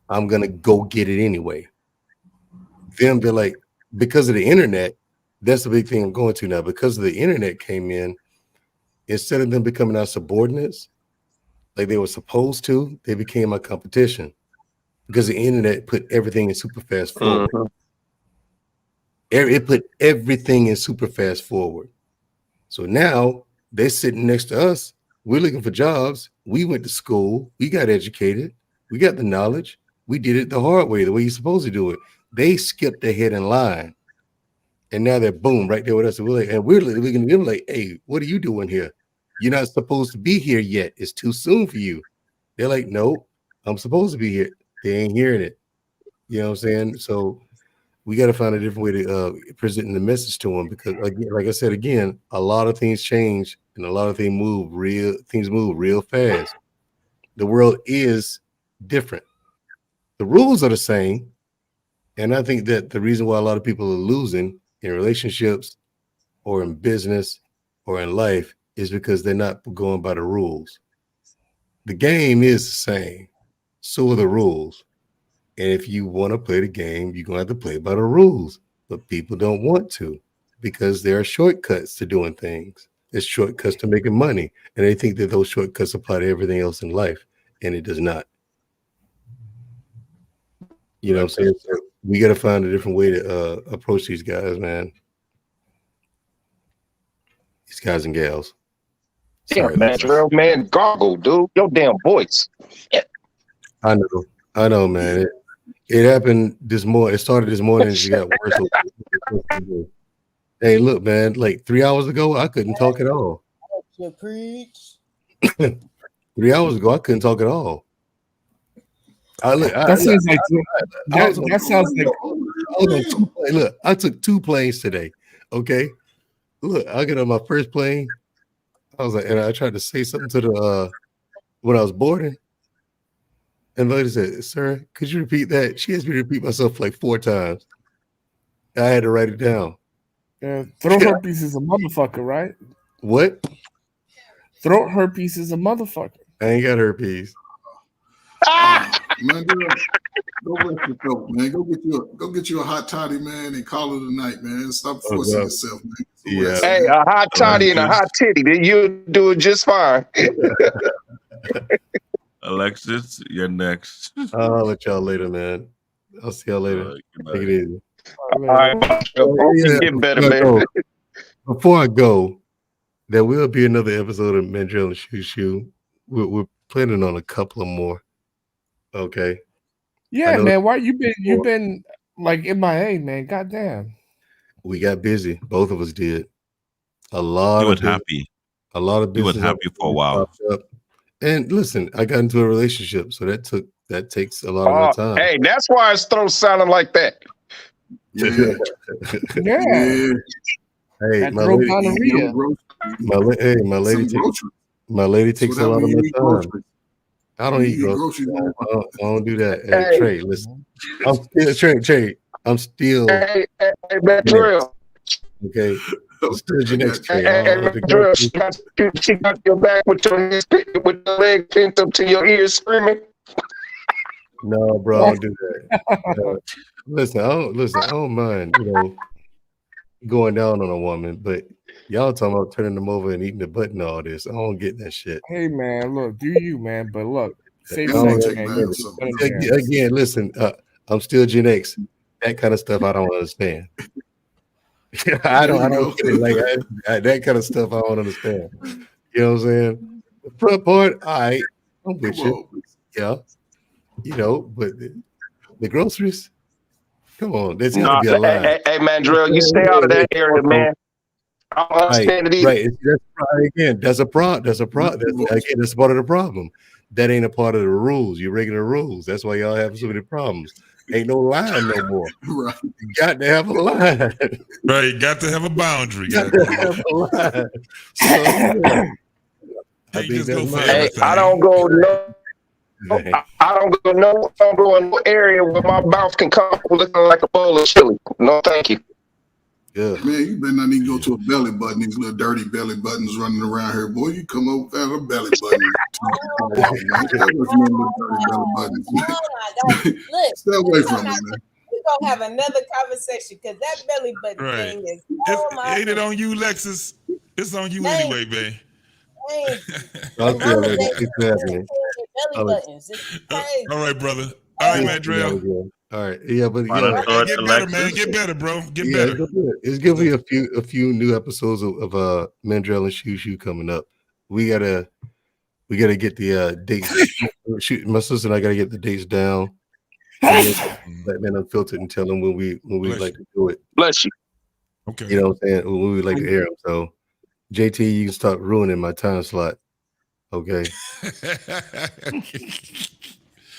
Speaker 2: I'm going to go get it anyway. They're like, because of the internet, that's the big thing I'm going to now. Because of the internet came in, instead of them becoming our subordinates, like they were supposed to, they became our competition. Because the internet put everything in super fast forward. It put everything in super fast forward. So now they're sitting next to us. We're looking for jobs. We went to school. We got educated. We got the knowledge. We did it the hard way, the way you're supposed to do it. They skipped ahead in line. And now they're boom right there with us. And we're looking at them like, hey, what are you doing here? You're not supposed to be here yet. It's too soon for you. They're like, no, I'm supposed to be here. They ain't hearing it. You know what I'm saying? So we got to find a different way to present the message to them, because, again, like I said, again, a lot of things change and a lot of things move real fast. The world is different. The rules are the same. And I think that the reason why a lot of people are losing in relationships or in business or in life is because they're not going by the rules. The game is the same. So are the rules. And if you want to play the game, you're going to have to play by the rules. But people don't want to, because there are shortcuts to doing things. There's shortcuts to making money. And they think that those shortcuts apply to everything else in life. And it does not. You know what I'm saying? So we got to find a different way to approach these guys, man. These guys and gals.
Speaker 15: Sorry, man, Jarrell, man, gargle, dude. Your damn voice. Yeah.
Speaker 2: I know, man. It happened this morning. It started this morning and it got worse. Hey, look, man, like 3 hours ago, I couldn't talk at all. 3 hours ago, I couldn't talk at all.
Speaker 9: That sounds like
Speaker 2: look, I took 2 planes today. Okay. Look, I got on my first plane. I was like, and I tried to say something to the when I was boarding. And the lady said, sir, could you repeat that? She asked me to repeat myself like 4 times. I had to write it down.
Speaker 9: Throat herpes is a motherfucker, right?
Speaker 2: What?
Speaker 9: Throat herpes is a motherfucker.
Speaker 2: I ain't got herpes.
Speaker 22: Man, go rest yourself, man. Go get you a hot toddy, man, and call it a night, man. Stop forcing yourself, man.
Speaker 15: Yeah. Hey, a hot toddy and a hot titty, then you'll do it just fine.
Speaker 10: Alexis, you're next.
Speaker 2: I'll let y'all later, man. I'll see y'all later. Take it easy.
Speaker 15: All right, get better, man.
Speaker 2: Before I go, there will be another episode of Mandrill and Shoo Shoo. We're planning on a couple of more. Okay.
Speaker 9: Yeah, man. Why you've been like MIA, man? Goddamn.
Speaker 2: We got busy. Both of us did. A lot of business
Speaker 10: happy for a while.
Speaker 2: And listen, I got into a relationship, so that takes a lot of my time.
Speaker 15: Hey, that's why his throat sounded like that.
Speaker 2: Yeah. Hey, my lady takes a lot of my time. I don't eat groceries. I don't do that. Hey, Trey, listen. I'm still Trey. I'm still.
Speaker 15: Hey, Trey.
Speaker 2: Okay. So still Gen X.
Speaker 15: Hey, Madrill, she got your back with your leg pinned up to your ears screaming.
Speaker 2: No, bro, don't do that. Listen, I don't mind, going down on a woman, but y'all talking about turning them over and eating the butt and all this. I don't get that shit.
Speaker 9: Hey man, look, do you, man? But look, safe
Speaker 2: I don't
Speaker 9: sex, man.
Speaker 2: again, listen, I'm still Gen X. That kind of stuff I don't understand. I don't get it. Like that kind of stuff I don't understand. You know what I'm saying? The front part, all right, I'm with you. Yeah. But the groceries, come on, there's got to be a line.
Speaker 15: Hey, Mandrell, you stay out of that area, man. I don't understand it either.
Speaker 2: Right. That's a problem. That's part of the problem. That ain't a part of the rules. Your regular rules. That's why y'all have so many problems. Ain't no line no more.
Speaker 22: Right.
Speaker 2: You got to have a line.
Speaker 1: Right. Got to have a boundary.
Speaker 2: Got to have a line. So, yeah. I think that's
Speaker 15: I don't go no. I don't go in no area where my mouth can come looking like a bowl of chili. No, thank you.
Speaker 2: Yeah.
Speaker 22: Man, you better not even go to a belly button. These little dirty belly buttons running around here. Boy, you come up without a belly button.
Speaker 13: Look,
Speaker 22: stay away from me, man.
Speaker 13: We're going to have another conversation because that belly button thing is
Speaker 1: ain't it on you, Lexus? It's on you anyway, babe.
Speaker 2: I'll tell you,
Speaker 1: All right, brother. All right, Mandrell.
Speaker 2: All right, yeah, but
Speaker 1: get better, man. Get better, bro. Get better.
Speaker 2: It's gonna be a few new episodes of Mandrell and Shoo coming up. We gotta get the dates. Shoot, my sister and I gotta get the dates down. Let men unfiltered and tell them when we like to do it.
Speaker 15: Bless you.
Speaker 1: Okay.
Speaker 2: You know what I'm saying? When we like to air them. So JT, you can start ruining my time slot. Okay.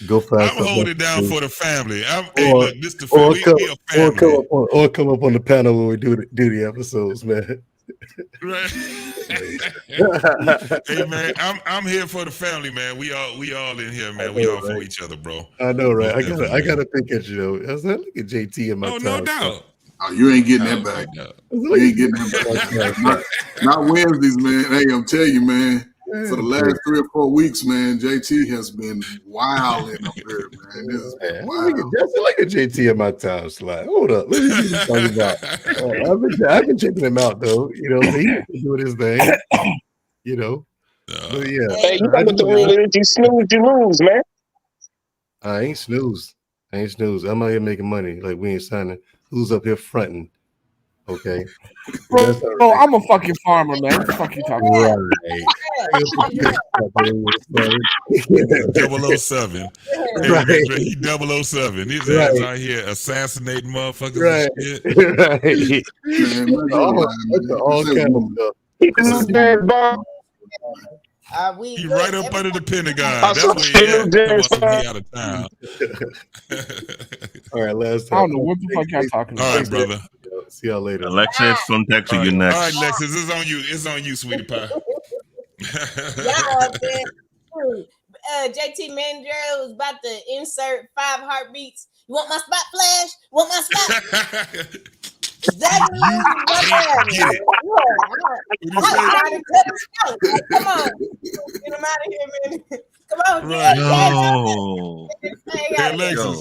Speaker 2: Go find
Speaker 1: I'm holding it down for the family. Look, this the
Speaker 2: or
Speaker 1: family.
Speaker 2: come up on the panel when we do the episodes, man.
Speaker 1: Right. Hey man, I'm here for the family, man. We all in here, man. We all for each other, bro.
Speaker 2: I know, right? I gotta pick at you though. I was like, look at JT in my time.
Speaker 1: No doubt.
Speaker 22: Oh, you ain't getting that back. You ain't getting that back. Not Wednesdays, man. Hey, I'm telling you, man. For the last 3 or 4 weeks, man, JT has been wilding up here, man. This is wild.
Speaker 2: Look at JT in my time slot. Hold up. Let me see what he's talking about. I've been checking him out, though. He's doing his thing. But yeah.
Speaker 15: Hey, you got the rule is you snooze, you lose, man.
Speaker 2: I ain't snooze. I'm out here making money. Like, we ain't signing. Who's up here fronting? Okay.
Speaker 9: Bro, I'm a fucking farmer, man. What the fuck you talking about?
Speaker 1: Right. 007.
Speaker 2: Right.
Speaker 1: He 007. His
Speaker 2: Right.
Speaker 1: ass out here assassinating motherfuckers
Speaker 2: Right.
Speaker 1: and shit.
Speaker 2: Right. All kind of stuff.
Speaker 1: He right up under the Pentagon. That's where he out of town.
Speaker 2: All right, last time.
Speaker 9: I don't know what the fuck y'all talking about.
Speaker 1: All right, brother.
Speaker 2: See y'all later.
Speaker 10: Alexis, from Texas, you next.
Speaker 1: All right, Lexus, it's on you. It's on you, sweetie pie.
Speaker 13: JT Mandrell was about to insert 5 heartbeats. You want my spot, Flash? Want my spot? Exactly. Come on. Get him out of here, man. Come on.
Speaker 1: Right.
Speaker 10: No.
Speaker 1: Hey, Alexis.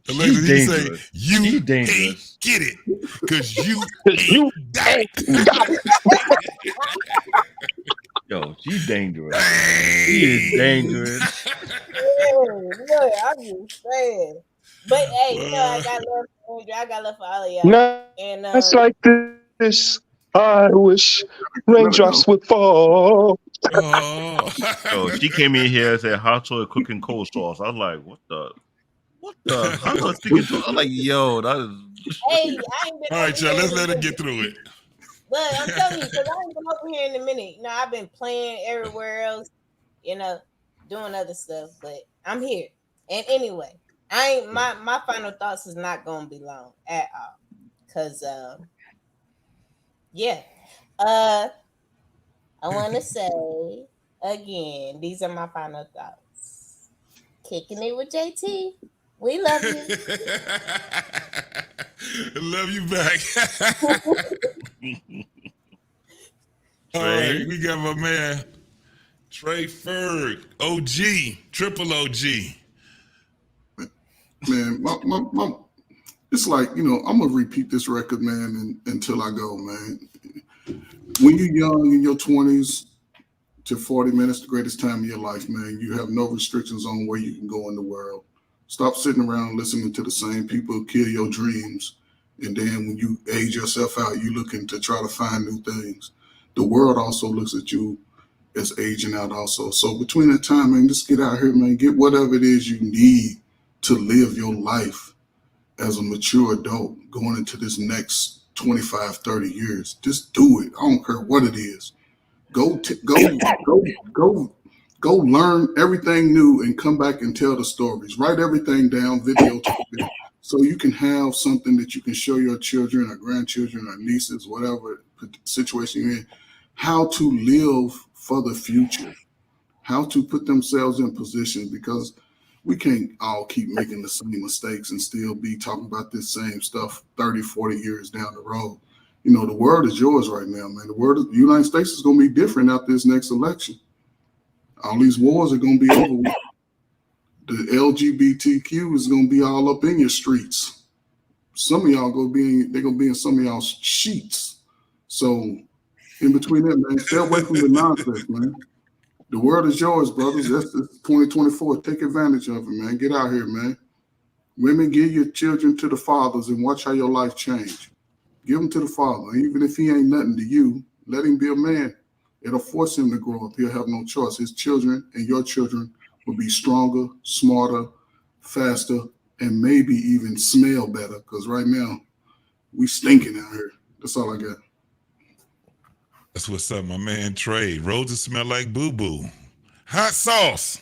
Speaker 1: Alexis, he say, you dangerous. Get it. Because you ain't got it.
Speaker 10: Yo, she's dangerous. She is dangerous.
Speaker 13: Look, I'm just saying. But hey, I got love for Andrew. I got love for all of y'all.
Speaker 15: No,
Speaker 13: and
Speaker 15: it's like this. I wish raindrops would fall.
Speaker 10: Yo, she came in here and said hot soy cooking cold sauce. I was like, what the hot soy speaking to? I'm like, yo, that is.
Speaker 13: Hey, I ain't been.
Speaker 1: All right, y'all, let's let her get through it.
Speaker 13: But I'm telling you, because I ain't been over here in a minute. I've been playing everywhere else, doing other stuff. But I'm here. And anyway, my final thoughts is not gonna be long at all. Cause I wanna say again, these are my final thoughts. Kicking it with JT. We love you.
Speaker 1: Love you back. All right, we got my man Trey Ferg, OG, triple OG.
Speaker 22: Man, it's like, I'm gonna repeat this record, man, until I go, man. When you're young in your 20s to 40 minutes, the greatest time of your life, man. You have no restrictions on where you can go in the world. Stop sitting around listening to the same people kill your dreams. And then when you age yourself out, you're looking to try to find new things. The world also looks at you as aging out also. So between that time, man, just get out here, man. Get whatever it is you need to live your life as a mature adult going into this next 25, 30 years. Just do it. I don't care what it is. Go learn everything new and come back and tell the stories. Write everything down, videotape it, so you can have something that you can show your children or grandchildren or nieces, whatever situation you're in, how to live for the future, how to put themselves in position, because we can't all keep making the same mistakes and still be talking about this same stuff 30, 40 years down the road. The world is yours right now, man. The United States is going to be different after this next election. All these wars are going to be over with. The LGBTQ is going to be all up in your streets. Some of y'all they're going to be in some of y'all's sheets. So in between that, man, stay away from the nonsense, man. The world is yours, brothers. That's 2024. Take advantage of it, man. Get out here, man. Women, give your children to the fathers and watch how your life change. Give them to the father. Even if he ain't nothing to you, let him be a man. It'll force him to grow up. He'll have no choice. His children and your children will be stronger, smarter, faster, and maybe even smell better. Because right now, we stinking out here. That's all I got.
Speaker 1: That's what's up, my man Trey. Roses smell like boo-boo. Hot sauce.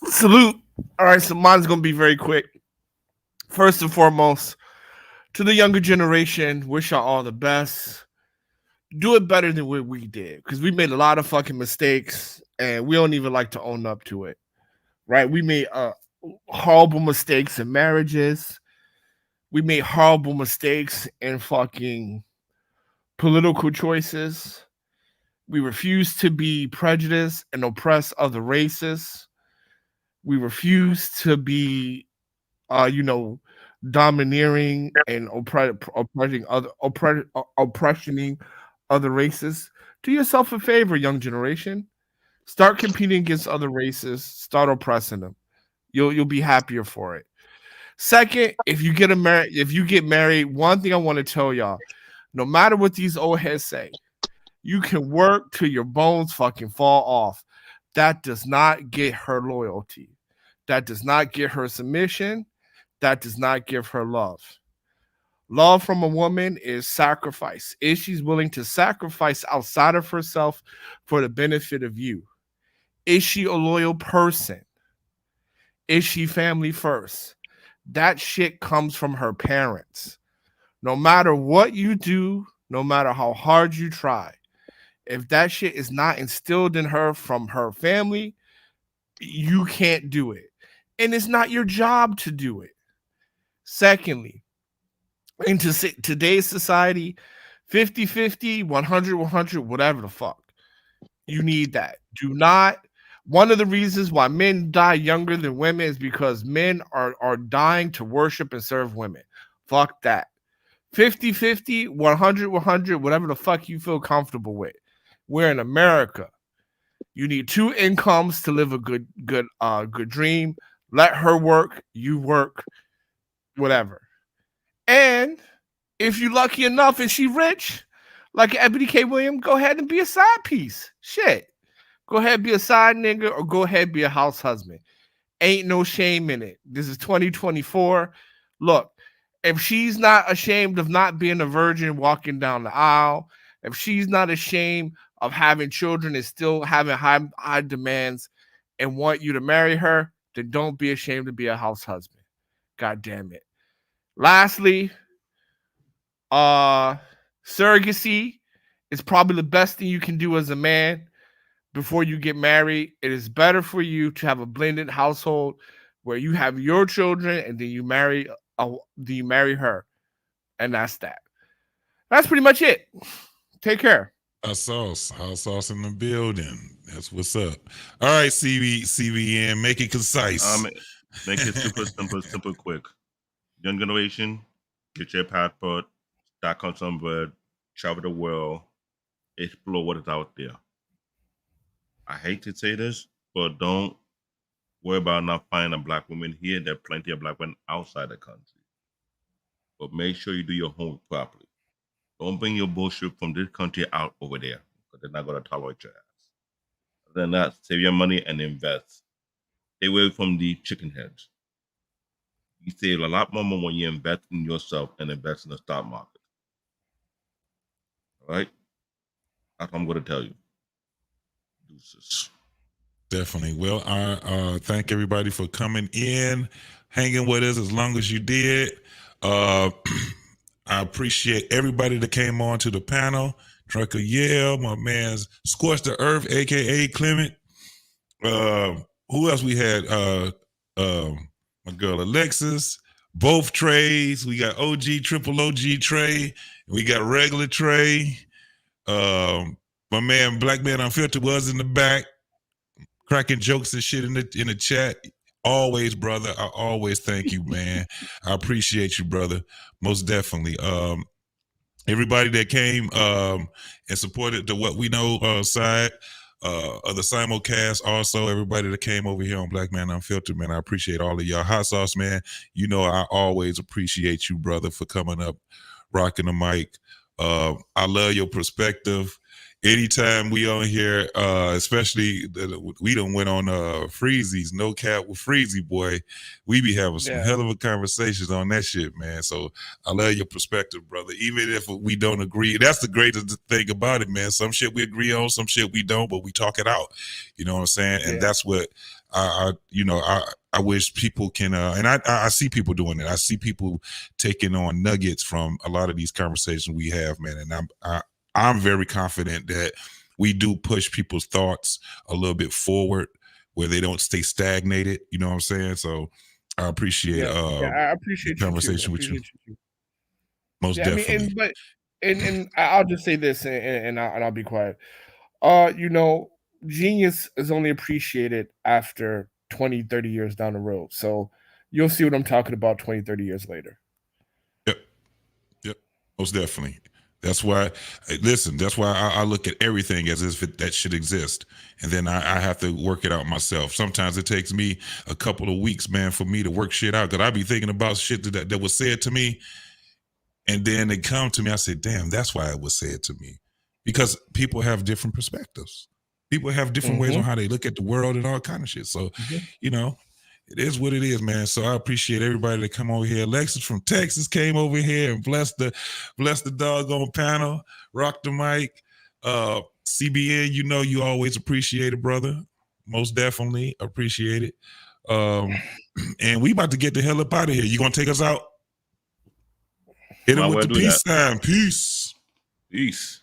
Speaker 9: Salute. All right, so mine's going to be very quick. First and foremost, to the younger generation, wish y'all all the best. Do it better than what we did, because we made a lot of fucking mistakes and we don't even like to own up to it, right? We made horrible mistakes in marriages. We made horrible mistakes in fucking political choices. We refuse to be prejudiced and oppress other races. We refuse to be, domineering and oppressioning other races. Do yourself a favor, young generation. Start competing against other races. Start oppressing them. You'll be happier for it. Second, if you get married, one thing I want to tell y'all: no matter what these old heads say, you can work till your bones fucking fall off. That does not get her loyalty. That does not get her submission. That does not give her love. Love from a woman is sacrifice. If she's willing to sacrifice outside of herself for the benefit of you. Is she a loyal person? Is she family first? That shit comes from her parents. No matter what you do, no matter how hard you try, if that shit is not instilled in her from her family, you can't do it. And it's not your job to do it. Secondly, in today's society, 50-50, 100-100, whatever the fuck. You need that. One of the reasons why men die younger than women is because men are dying to worship and serve women. Fuck that. 50-50, 100-100, whatever the fuck you feel comfortable with. We're in America. You need two incomes to live a good dream. Let her work, you work, whatever. And if you're lucky enough and she rich, like Ebony K. Williams, go ahead and be a side piece. Shit. Go ahead and be a side nigga or go ahead and be a house husband. Ain't no shame in it. This is 2024. Look, if she's not ashamed of not being a virgin walking down the aisle, if she's not ashamed of having children and still having high demands and want you to marry her, then don't be ashamed to be a house husband. God damn it. Lastly, surrogacy is probably the best thing you can do as a man before you get married. It is better for you to have a blended household where you have your children and then you marry her, and that's that. That's pretty much it. Take care.
Speaker 1: Hot sauce in the building. That's what's up. All right, CBN, make it concise.
Speaker 10: Make it super simple, quick. Young generation, get your passport, stack on some bread, travel the world, explore what is out there. I hate to say this, but don't worry about not finding a black woman here. There are plenty of black women outside the country. But make sure you do your homework properly. Don't bring your bullshit from this country out over there, because they're not going to tolerate your ass. Other than that, save your money and invest. Stay away from the chicken heads. You save a lot more money when you invest in yourself and invest in the stock market. All right? That's what I'm going to tell you. Deuces.
Speaker 1: Definitely. Well, I thank everybody for coming in, hanging with us as long as you did. I appreciate everybody that came on to the panel. Trucker Yale, my man's Scorch the Earth, aka Clement. Who else we had? My girl Alexis, both Trays. We got OG, triple OG Trey. We got regular Trey. My man, Black Man Unfiltered was in the back, cracking jokes and shit in the chat. Always, brother. I always thank you, man. I appreciate you, brother. Most definitely. Everybody that came and supported the What We Know side of the simulcast. Also, everybody that came over here on Black Man Unfiltered, man. I appreciate all of y'all. Hot Sauce, man. You know I always appreciate you, brother, for coming up, rocking the mic. I love your perspective. Anytime we on here, especially we done went on Freezy's, no cap with Freezy boy. We be having some hell of a conversations on that shit, man. So I love your perspective, brother. Even if we don't agree, that's the greatest thing about it, man. Some shit we agree on, some shit we don't, but we talk it out. You know what I'm saying? And that's what I wish people can, and I see people doing it. I see people taking on nuggets from a lot of these conversations we have, man. And I'm very confident that we do push people's thoughts a little bit forward where they don't stay stagnated. You know what I'm saying? So I appreciate
Speaker 9: I appreciate
Speaker 1: the conversation with you. Most definitely.
Speaker 9: And I'll just say this, and I'll be quiet. Genius is only appreciated after 20, 30 years down the road. So you'll see what I'm talking about 20, 30 years later.
Speaker 1: Yep. Most definitely. That's why, listen, that's why I look at everything as if that should exist. And then I have to work it out myself. Sometimes it takes me a couple of weeks, man, for me to work shit out. Because I be thinking about shit that was said to me. And then it come to me, I say, damn, that's why it was said to me. Because people have different perspectives. People have different ways on how they look at the world and all kind of shit. So, it is what it is, man. So I appreciate everybody that come over here. Alexis from Texas came over here and blessed the doggone panel, rocked the mic. CBN, you always appreciate it, brother. Most definitely appreciate it. And we about to get the hell up out of here. You gonna take us out? Hit him with the peace sign. Peace.
Speaker 10: Peace.